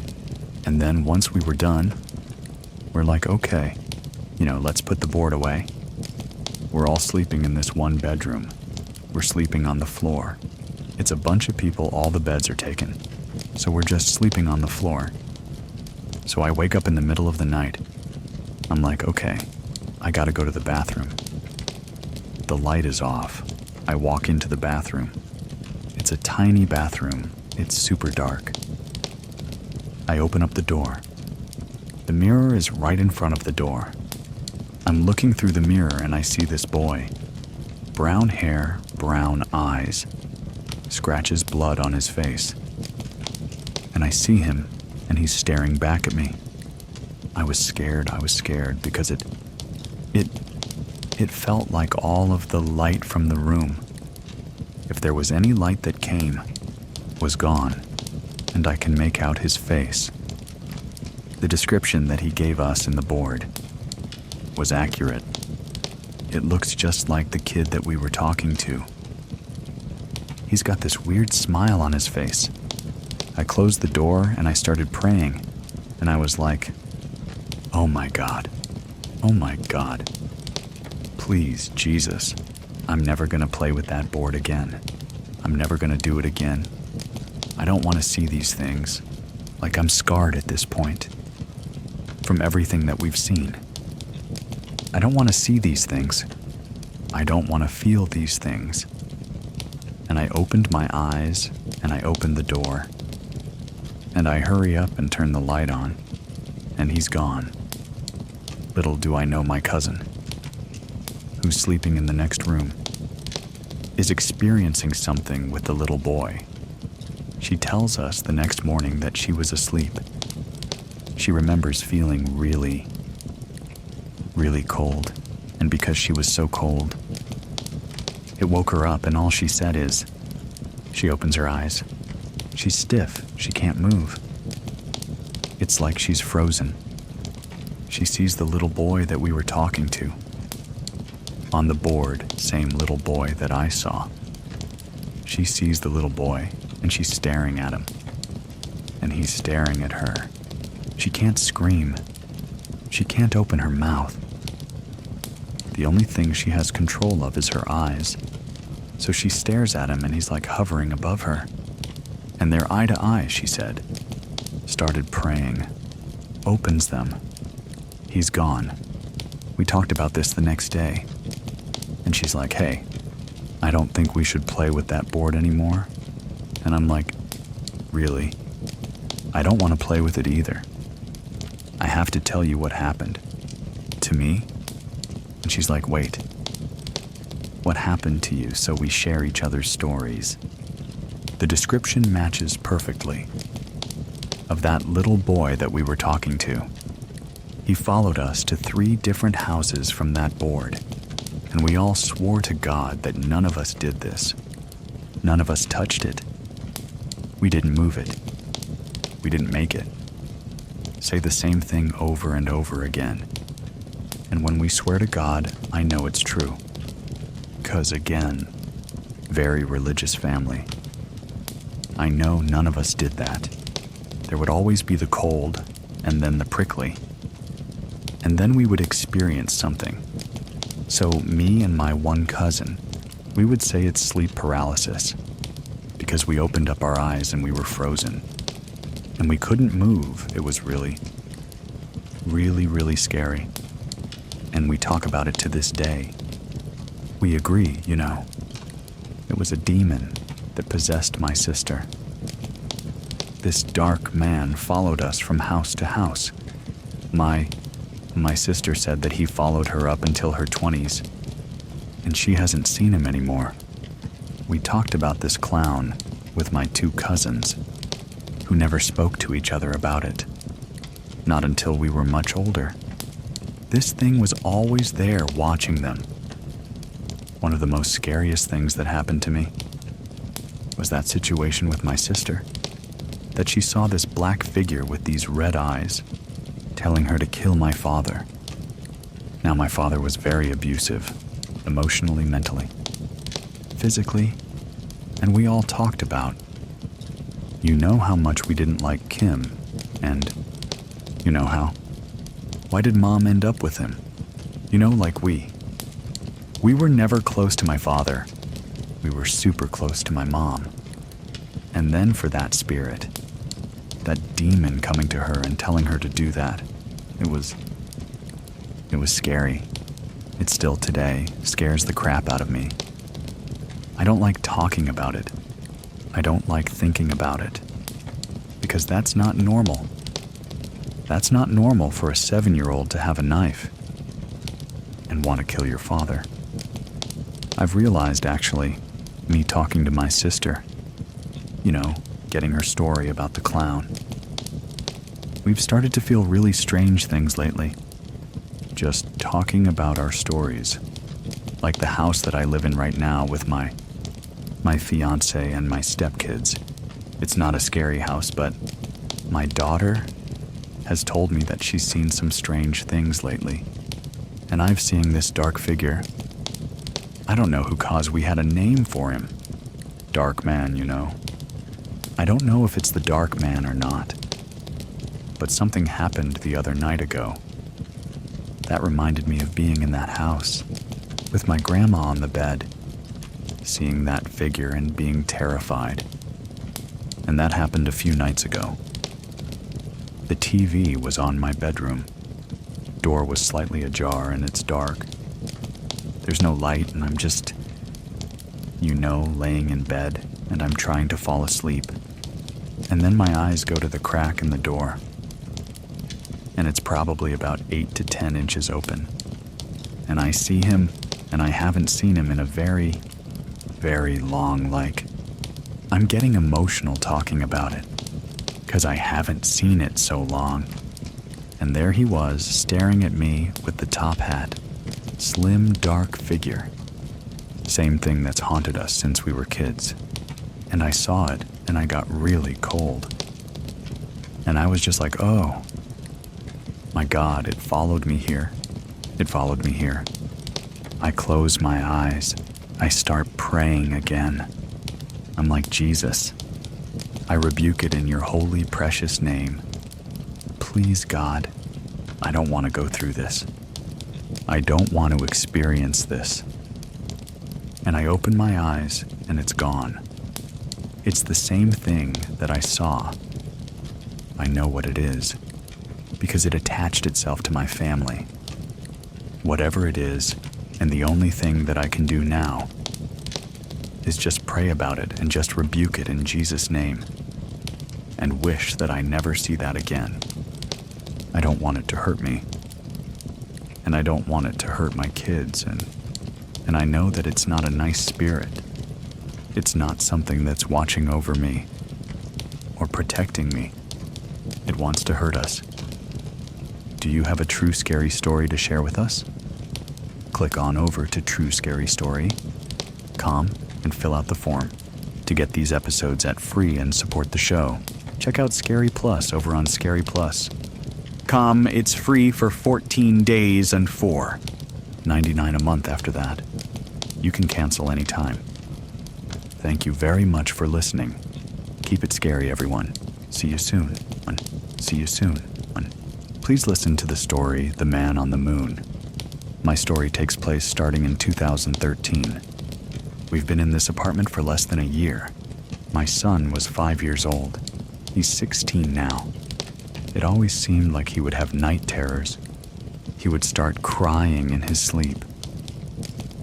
And then once we were done, we're like, okay, let's put the board away. We're all sleeping in this one bedroom. We're sleeping on the floor. It's a bunch of people, all the beds are taken. So we're just sleeping on the floor. So I wake up in the middle of the night. I'm like, okay, I gotta go to the bathroom. The light is off. I walk into the bathroom. It's a tiny bathroom. It's super dark. I open up the door. The mirror is right in front of the door. I'm looking through the mirror and I see this boy. Brown hair, brown eyes. Scratches blood on his face. And I see him and he's staring back at me. I was scared because it felt like all of the light from the room, if there was any light that came, was gone, and I can make out his face. The description that he gave us in the board was accurate. It looks just like the kid that we were talking to. He's got this weird smile on his face. I closed the door and I started praying, and I was like, oh my God, please, Jesus, I'm never gonna play with that board again. I'm never gonna do it again. I don't want to see these things. Like, I'm scarred at this point from everything that we've seen. I don't want to see these things. I don't want to feel these things. And I opened my eyes and I opened the door. And I hurry up and turn the light on. And he's gone. Little do I know my cousin, who's sleeping in the next room, is experiencing something with the little boy. She tells us the next morning that she was asleep. She remembers feeling really, really cold, and because she was so cold, it woke her up, and all she said is, she opens her eyes. She's stiff, she can't move. It's like she's frozen. She sees the little boy that we were talking to. On the board, same little boy that I saw. She sees the little boy, and she's staring at him. And he's staring at her. She can't scream. She can't open her mouth. The only thing she has control of is her eyes. So she stares at him, and he's like hovering above her. And they're eye to eye, she said. Started praying. Opens them. He's gone. We talked about this the next day. And she's like, hey, I don't think we should play with that board anymore. And I'm like, really? I don't want to play with it either. I have to tell you what happened. To me? And she's like, wait. What happened to you, so we share each other's stories? The description matches perfectly of that little boy that we were talking to. He followed us to 3 different houses from that board, and we all swore to God that none of us did this. None of us touched it. We didn't move it. We didn't make it. Say the same thing over and over again. And when we swear to God, I know it's true. 'Cause again, very religious family. I know none of us did that. There would always be the cold, and then the prickly. And then we would experience something. So me and my one cousin, we would say it's sleep paralysis, because we opened up our eyes and we were frozen. And we couldn't move. It was really, really, really scary. And we talk about it to this day. We agree, you know. It was a demon that possessed my sister. This dark man followed us from house to house. My sister said that he followed her up until her 20s, and she hasn't seen him anymore. We talked about this clown with my 2 cousins, who never spoke to each other about it. Not until we were much older. This thing was always there watching them. One of the most scariest things that happened to me was that situation with my sister, that she saw this black figure with these red eyes telling her to kill my father. Now, my father was very abusive, emotionally, mentally, physically, and we all talked about, you know how much we didn't like Kim, and you know how. Why did Mom end up with him? You know, like we were never close to my father. We were super close to my mom. And then for that spirit, that demon coming to her and telling her to do that, it was scary. It still today scares the crap out of me. I don't like talking about it. I don't like thinking about it. Because that's not normal. That's not normal for a 7-year-old to have a knife and want to kill your father. I've realized, actually, me talking to my sister, getting her story about the clown. We've started to feel really strange things lately. Just talking about our stories. Like the house that I live in right now with my fiance and my stepkids. It's not a scary house, but my daughter has told me that she's seen some strange things lately. And I've seen this dark figure. I don't know who caused we had a name for him. Dark man, I don't know if it's the dark man or not. But something happened the other night ago. That reminded me of being in that house, with my grandma on the bed, seeing that figure and being terrified. And that happened a few nights ago. The TV was on my bedroom. Door was slightly ajar and it's dark. There's no light and I'm just, laying in bed and I'm trying to fall asleep. And then my eyes go to the crack in the door. And it's probably about 8 to 10 inches open. And I see him, and I haven't seen him in a very, very long, I'm getting emotional talking about it, because I haven't seen it so long. And there he was, staring at me with the top hat. Slim, dark figure. Same thing that's haunted us since we were kids. And I saw it, and I got really cold. And I was just like, oh, my God, it followed me here. It followed me here. I close my eyes. I start praying again. I'm like, Jesus, I rebuke it in your holy, precious name. Please, God, I don't want to go through this. I don't want to experience this. And I open my eyes, and it's gone. It's the same thing that I saw. I know what it is, because it attached itself to my family. Whatever it is, and the only thing that I can do now is just pray about it and just rebuke it in Jesus' name and wish that I never see that again. I don't want it to hurt me. And I don't want it to hurt my kids, and I know that it's not a nice spirit. It's not something that's watching over me or protecting me. It wants to hurt us. Do you have a true scary story to share with us? Click on over to True Scary Story, and fill out the form. To get these episodes at free and support the show, check out Scary Plus over on Scary Plus. It's free for 14 days and $4.99 a month after that. You can cancel anytime. Thank you very much for listening. Keep it scary, everyone. See you soon. See you soon. Please listen to the story, The Man on the Moon. My story takes place starting in 2013. We've been in this apartment for less than a year. My son was 5 years old. He's 16 now. It always seemed like he would have night terrors. He would start crying in his sleep,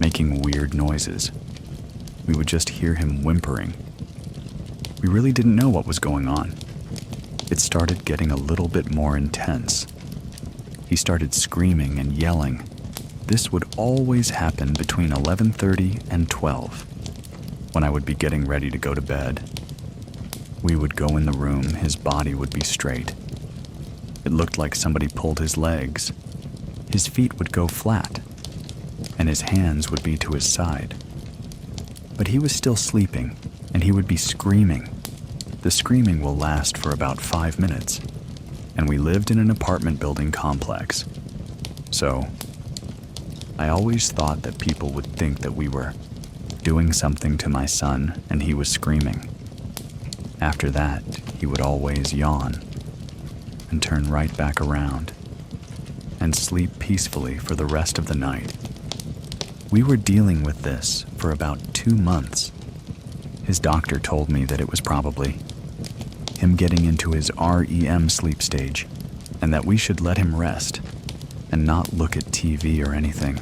making weird noises. We would just hear him whimpering. We really didn't know what was going on. It started getting a little bit more intense. He started screaming and yelling. This would always happen between 11:30 and 12, when I would be getting ready to go to bed. We would go in the room, his body would be straight. It looked like somebody pulled his legs. His feet would go flat, and his hands would be to his side. But he was still sleeping, and he would be screaming. The screaming will last for about 5 minutes, and we lived in an apartment building complex. So, I always thought that people would think that we were doing something to my son and he was screaming. After that, he would always yawn and turn right back around and sleep peacefully for the rest of the night. We were dealing with this for about 2 months. His doctor told me that it was probably him getting into his REM sleep stage and that we should let him rest and not look at TV or anything.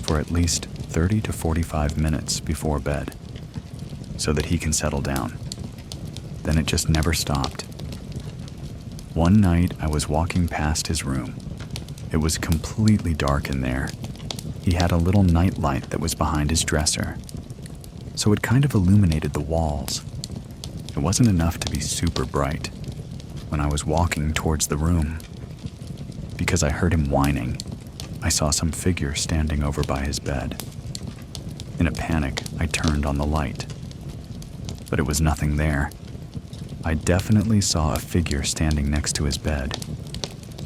for at least 30 to 45 minutes before bed so that he can settle down. Then it just never stopped. One night I was walking past his room. It was completely dark in there. He had a little night light that was behind his dresser, so it kind of illuminated the walls. It wasn't enough to be super bright. When I was walking towards the room, because I heard him whining, I saw some figure standing over by his bed. In a panic, I turned on the light, but it was nothing there. I definitely saw a figure standing next to his bed.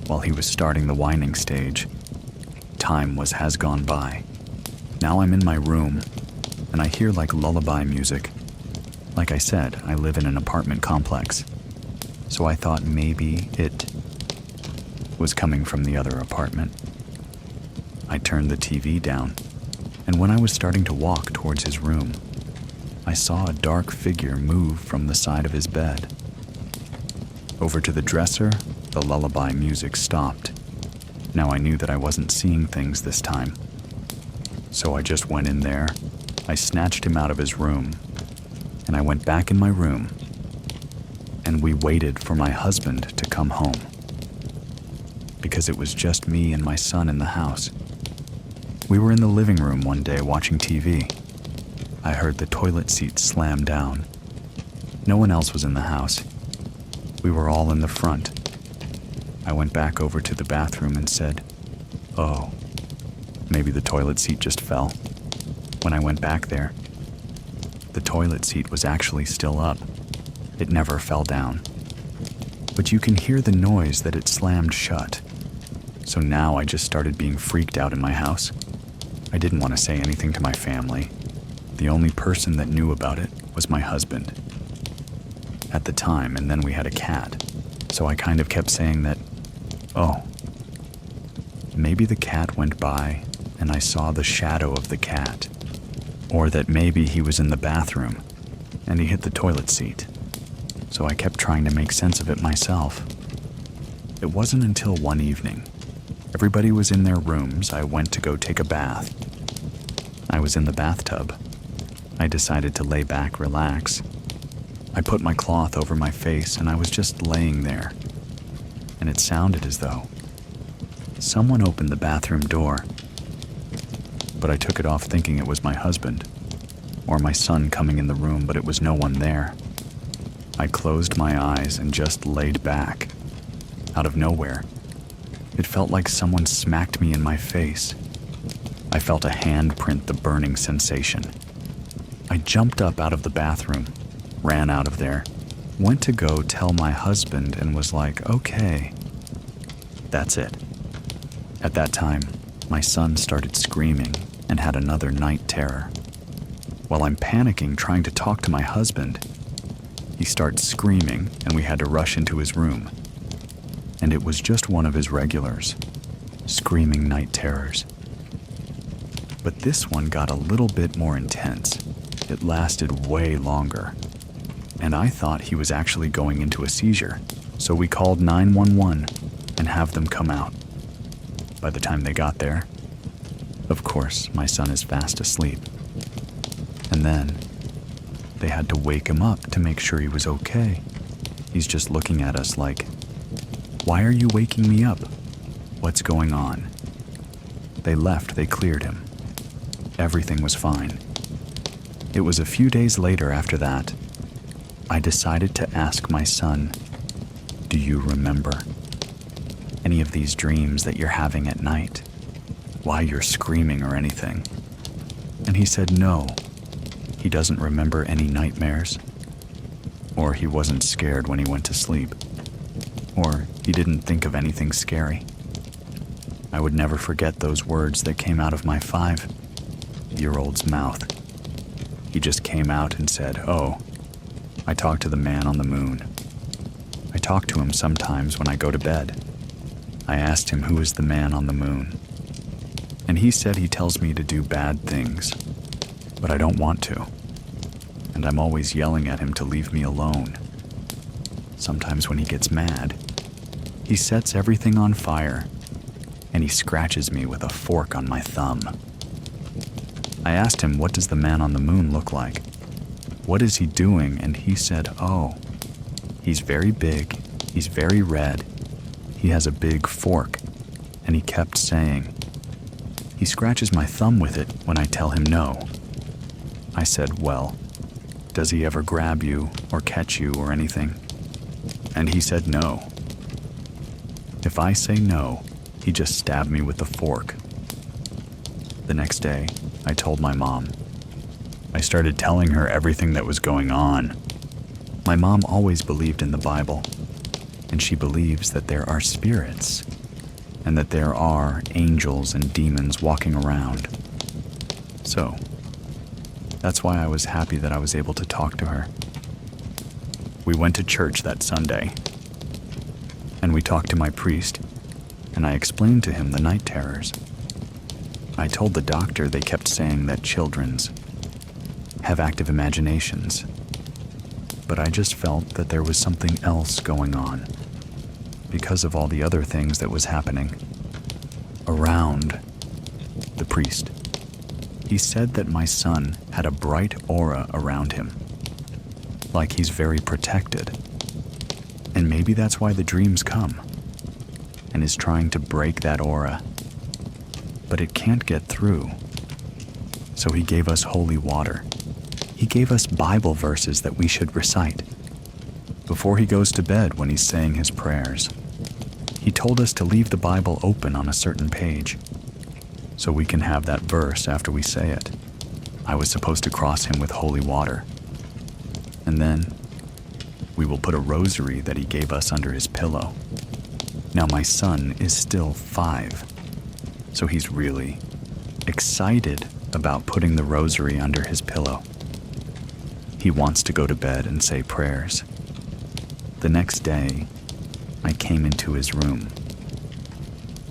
While he was starting the whining stage, time has gone by. Now I'm in my room, and I hear like lullaby music. Like I said, I live in an apartment complex, so I thought maybe it was coming from the other apartment. I turned the TV down, and when I was starting to walk towards his room, I saw a dark figure move from the side of his bed. Over to the dresser, the lullaby music stopped. Now I knew that I wasn't seeing things this time. So I just went in there, I snatched him out of his room, and I went back in my room, and we waited for my husband to come home. Because it was just me and my son in the house. We were in the living room one day watching TV. I heard the toilet seat slam down. No one else was in the house. We were all in the front. I went back over to the bathroom and said, "Oh, maybe the toilet seat just fell." When I went back there, the toilet seat was actually still up. It never fell down. But you can hear the noise that it slammed shut. So now I just started being freaked out in my house. I didn't want to say anything to my family. The only person that knew about it was my husband at the time, and then we had a cat. So I kind of kept saying that, oh, maybe the cat went by and I saw the shadow of the cat. Or that maybe he was in the bathroom and he hit the toilet seat. So I kept trying to make sense of it myself. It wasn't until one evening, everybody was in their rooms, I went to go take a bath. I was in the bathtub. I decided to lay back, relax. I put my cloth over my face and I was just laying there. And it sounded as though someone opened the bathroom door. But I took it off thinking it was my husband or my son coming in the room, but it was no one there. I closed my eyes and just laid back. Out of nowhere, it felt like someone smacked me in my face. I felt a hand print the burning sensation. I jumped up out of the bathroom, ran out of there, went to go tell my husband and was like, okay, that's it. At that time, my son started screaming and had another night terror. While I'm panicking trying to talk to my husband, he starts screaming and we had to rush into his room. And it was just one of his regulars, screaming night terrors. But this one got a little bit more intense. It lasted way longer. And I thought he was actually going into a seizure, so we called 911 and have them come out. By the time they got there, of course, my son is fast asleep. And then they had to wake him up to make sure he was okay. He's just looking at us like, "Why are you waking me up? What's going on?" They left, they cleared him. Everything was fine. It was a few days later after that, I decided to ask my son, "Do you remember any of these dreams that you're having at night? Why you're screaming or anything?" And he said no. He doesn't remember any nightmares. Or he wasn't scared when he went to sleep. Or he didn't think of anything scary. I would never forget those words that came out of my 5-year-old's mouth. He just came out and said, "Oh, I talked to the man on the moon. I talk to him sometimes when I go to bed." I asked him who is the man on the moon. And he said he tells me to do bad things, but I don't want to. And I'm always yelling at him to leave me alone. Sometimes when he gets mad, he sets everything on fire, and he scratches me with a fork on my thumb. I asked him, what does the man on the moon look like? What is he doing? And he said, oh, he's very big, he's very red, he has a big fork. And he kept saying, he scratches my thumb with it when I tell him no. I said, well, does he ever grab you or catch you or anything? And he said no. If I say no, he just stabbed me with the fork. The next day, I told my mom. I started telling her everything that was going on. My mom always believed in the Bible, and she believes that there are spirits, and that there are angels and demons walking around. So, that's why I was happy that I was able to talk to her. We went to church that Sunday, and we talked to my priest, and I explained to him the night terrors. I told the doctor they kept saying that children's have active imaginations, but I just felt that there was something else going on because of all the other things that was happening around the priest. He said that my son had a bright aura around him, like he's very protected, and maybe that's why the dreams come, and is trying to break that aura, but it can't get through. So he gave us holy water. He gave us Bible verses that we should recite before he goes to bed when he's saying his prayers. He told us to leave the Bible open on a certain page so we can have that verse after we say it. I was supposed to cross him with holy water. And then we will put a rosary that he gave us under his pillow. Now my son is still 5, so he's really excited about putting the rosary under his pillow. He wants to go to bed and say prayers. The next day, I came into his room,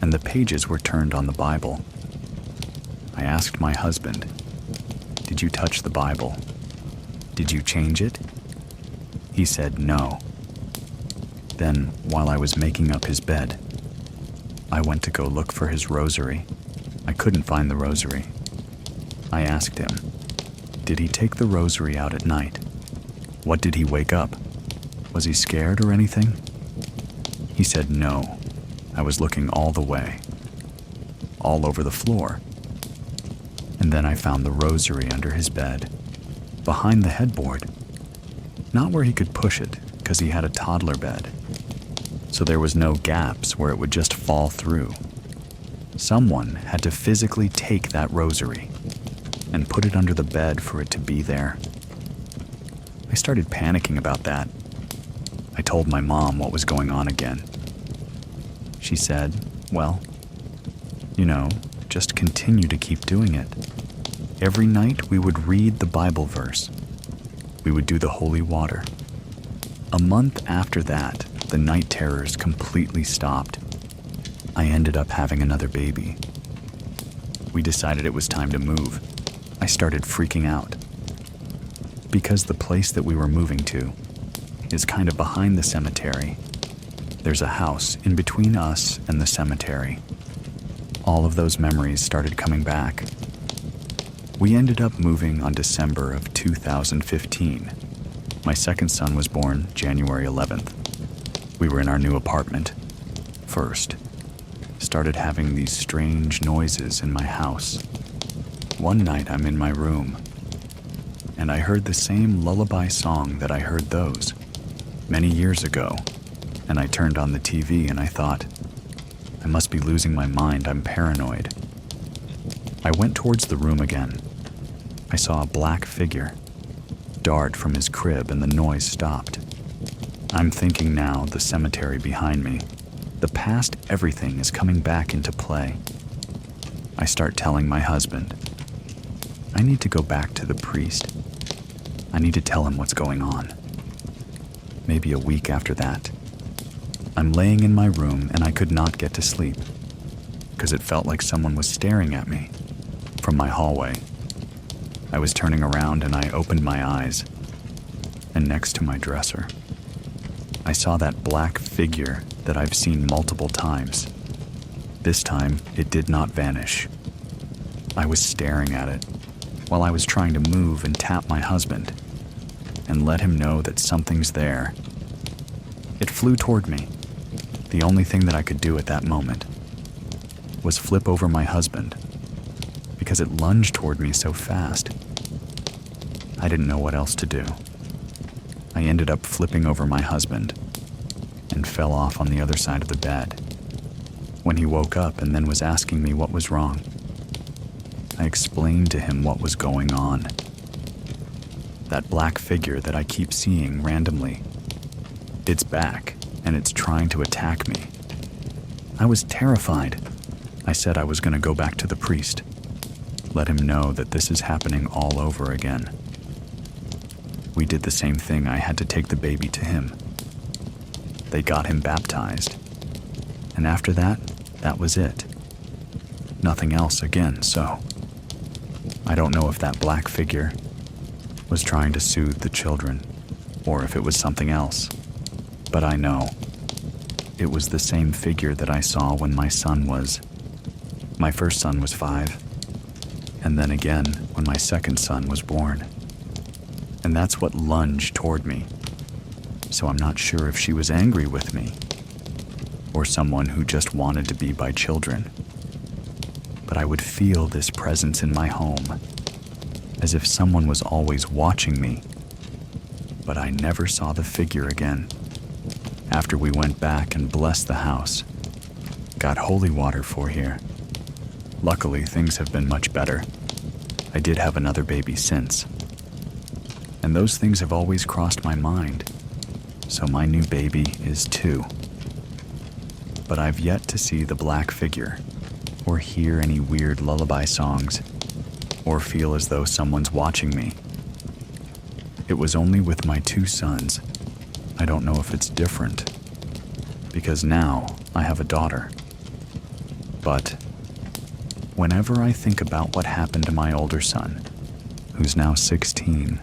and the pages were turned on the Bible. I asked my husband, "Did you touch the Bible? Did you change it?" He said no. Then, while I was making up his bed, I went to go look for his rosary. I couldn't find the rosary. I asked him, did he take the rosary out at night? What did he wake up? Was he scared or anything? He said no. I was looking all the way, all over the floor. And then I found the rosary under his bed, behind the headboard. Not where he could push it, because he had a toddler bed. So there was no gaps where it would just fall through. Someone had to physically take that rosary and put it under the bed for it to be there. I started panicking about that. I told my mom what was going on again. She said, well, just continue to keep doing it. Every night we would read the Bible verse. We would do the holy water. A month after that, the night terrors completely stopped. I ended up having another baby. We decided it was time to move. I started freaking out because the place that we were moving to is kind of behind the cemetery. There's a house in between us and the cemetery. All of those memories started coming back. We ended up moving on December of 2015. My second son was born January 11th. We were in our new apartment. First, started having these strange noises in my house. One night I'm in my room, and I heard the same lullaby song that I heard those many years ago, and I turned on the TV and I thought, I must be losing my mind, I'm paranoid. I went towards the room again. I saw a black figure dart from his crib and the noise stopped. I'm thinking now, the cemetery behind me, the past everything is coming back into play. I start telling my husband, I need to go back to the priest. I need to tell him what's going on. Maybe a week after that, I'm laying in my room and I could not get to sleep because it felt like someone was staring at me from my hallway. I was turning around and I opened my eyes, and next to my dresser, I saw that black figure that I've seen multiple times. This time, it did not vanish. I was staring at it, while I was trying to move and tap my husband and let him know that something's there. It flew toward me. The only thing that I could do at that moment was flip over my husband because it lunged toward me so fast. I didn't know what else to do. I ended up flipping over my husband and fell off on the other side of the bed. When he woke up and then was asking me what was wrong, I explained to him what was going on. That black figure that I keep seeing randomly, it's back and it's trying to attack me. I was terrified. I said I was going to go back to the priest, let him know that this is happening all over again. We did the same thing. I had to take the baby to him. They got him baptized. And after that, that was it. Nothing else again, so I don't know if that black figure was trying to soothe the children or if it was something else. But I know it was the same figure that I saw when my first son was 5, and then again when my second son was born. And that's what lunged toward me. So I'm not sure if she was angry with me or someone who just wanted to be by children. But I would feel this presence in my home, as if someone was always watching me. But I never saw the figure again. After we went back and blessed the house, got holy water for here. Luckily, things have been much better. I did have another baby since. And those things have always crossed my mind. So my new baby is 2. But I've yet to see the black figure, or hear any weird lullaby songs, or feel as though someone's watching me. It was only with my 2 sons. I don't know if it's different, because now I have a daughter. But whenever I think about what happened to my older son, who's now 16,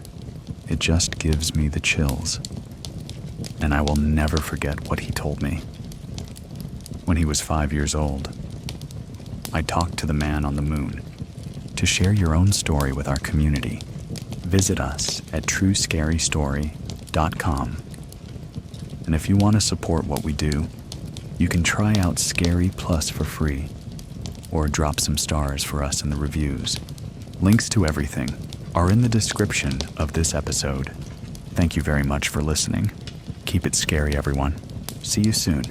it just gives me the chills. And I will never forget what he told me. When he was 5 years old, I talked to the man on the moon. To share your own story with our community, visit us at truescarystory.com. And if you want to support what we do, you can try out Scary Plus for free, or drop some stars for us in the reviews. Links to everything are in the description of this episode. Thank you very much for listening. Keep it scary, everyone. See you soon.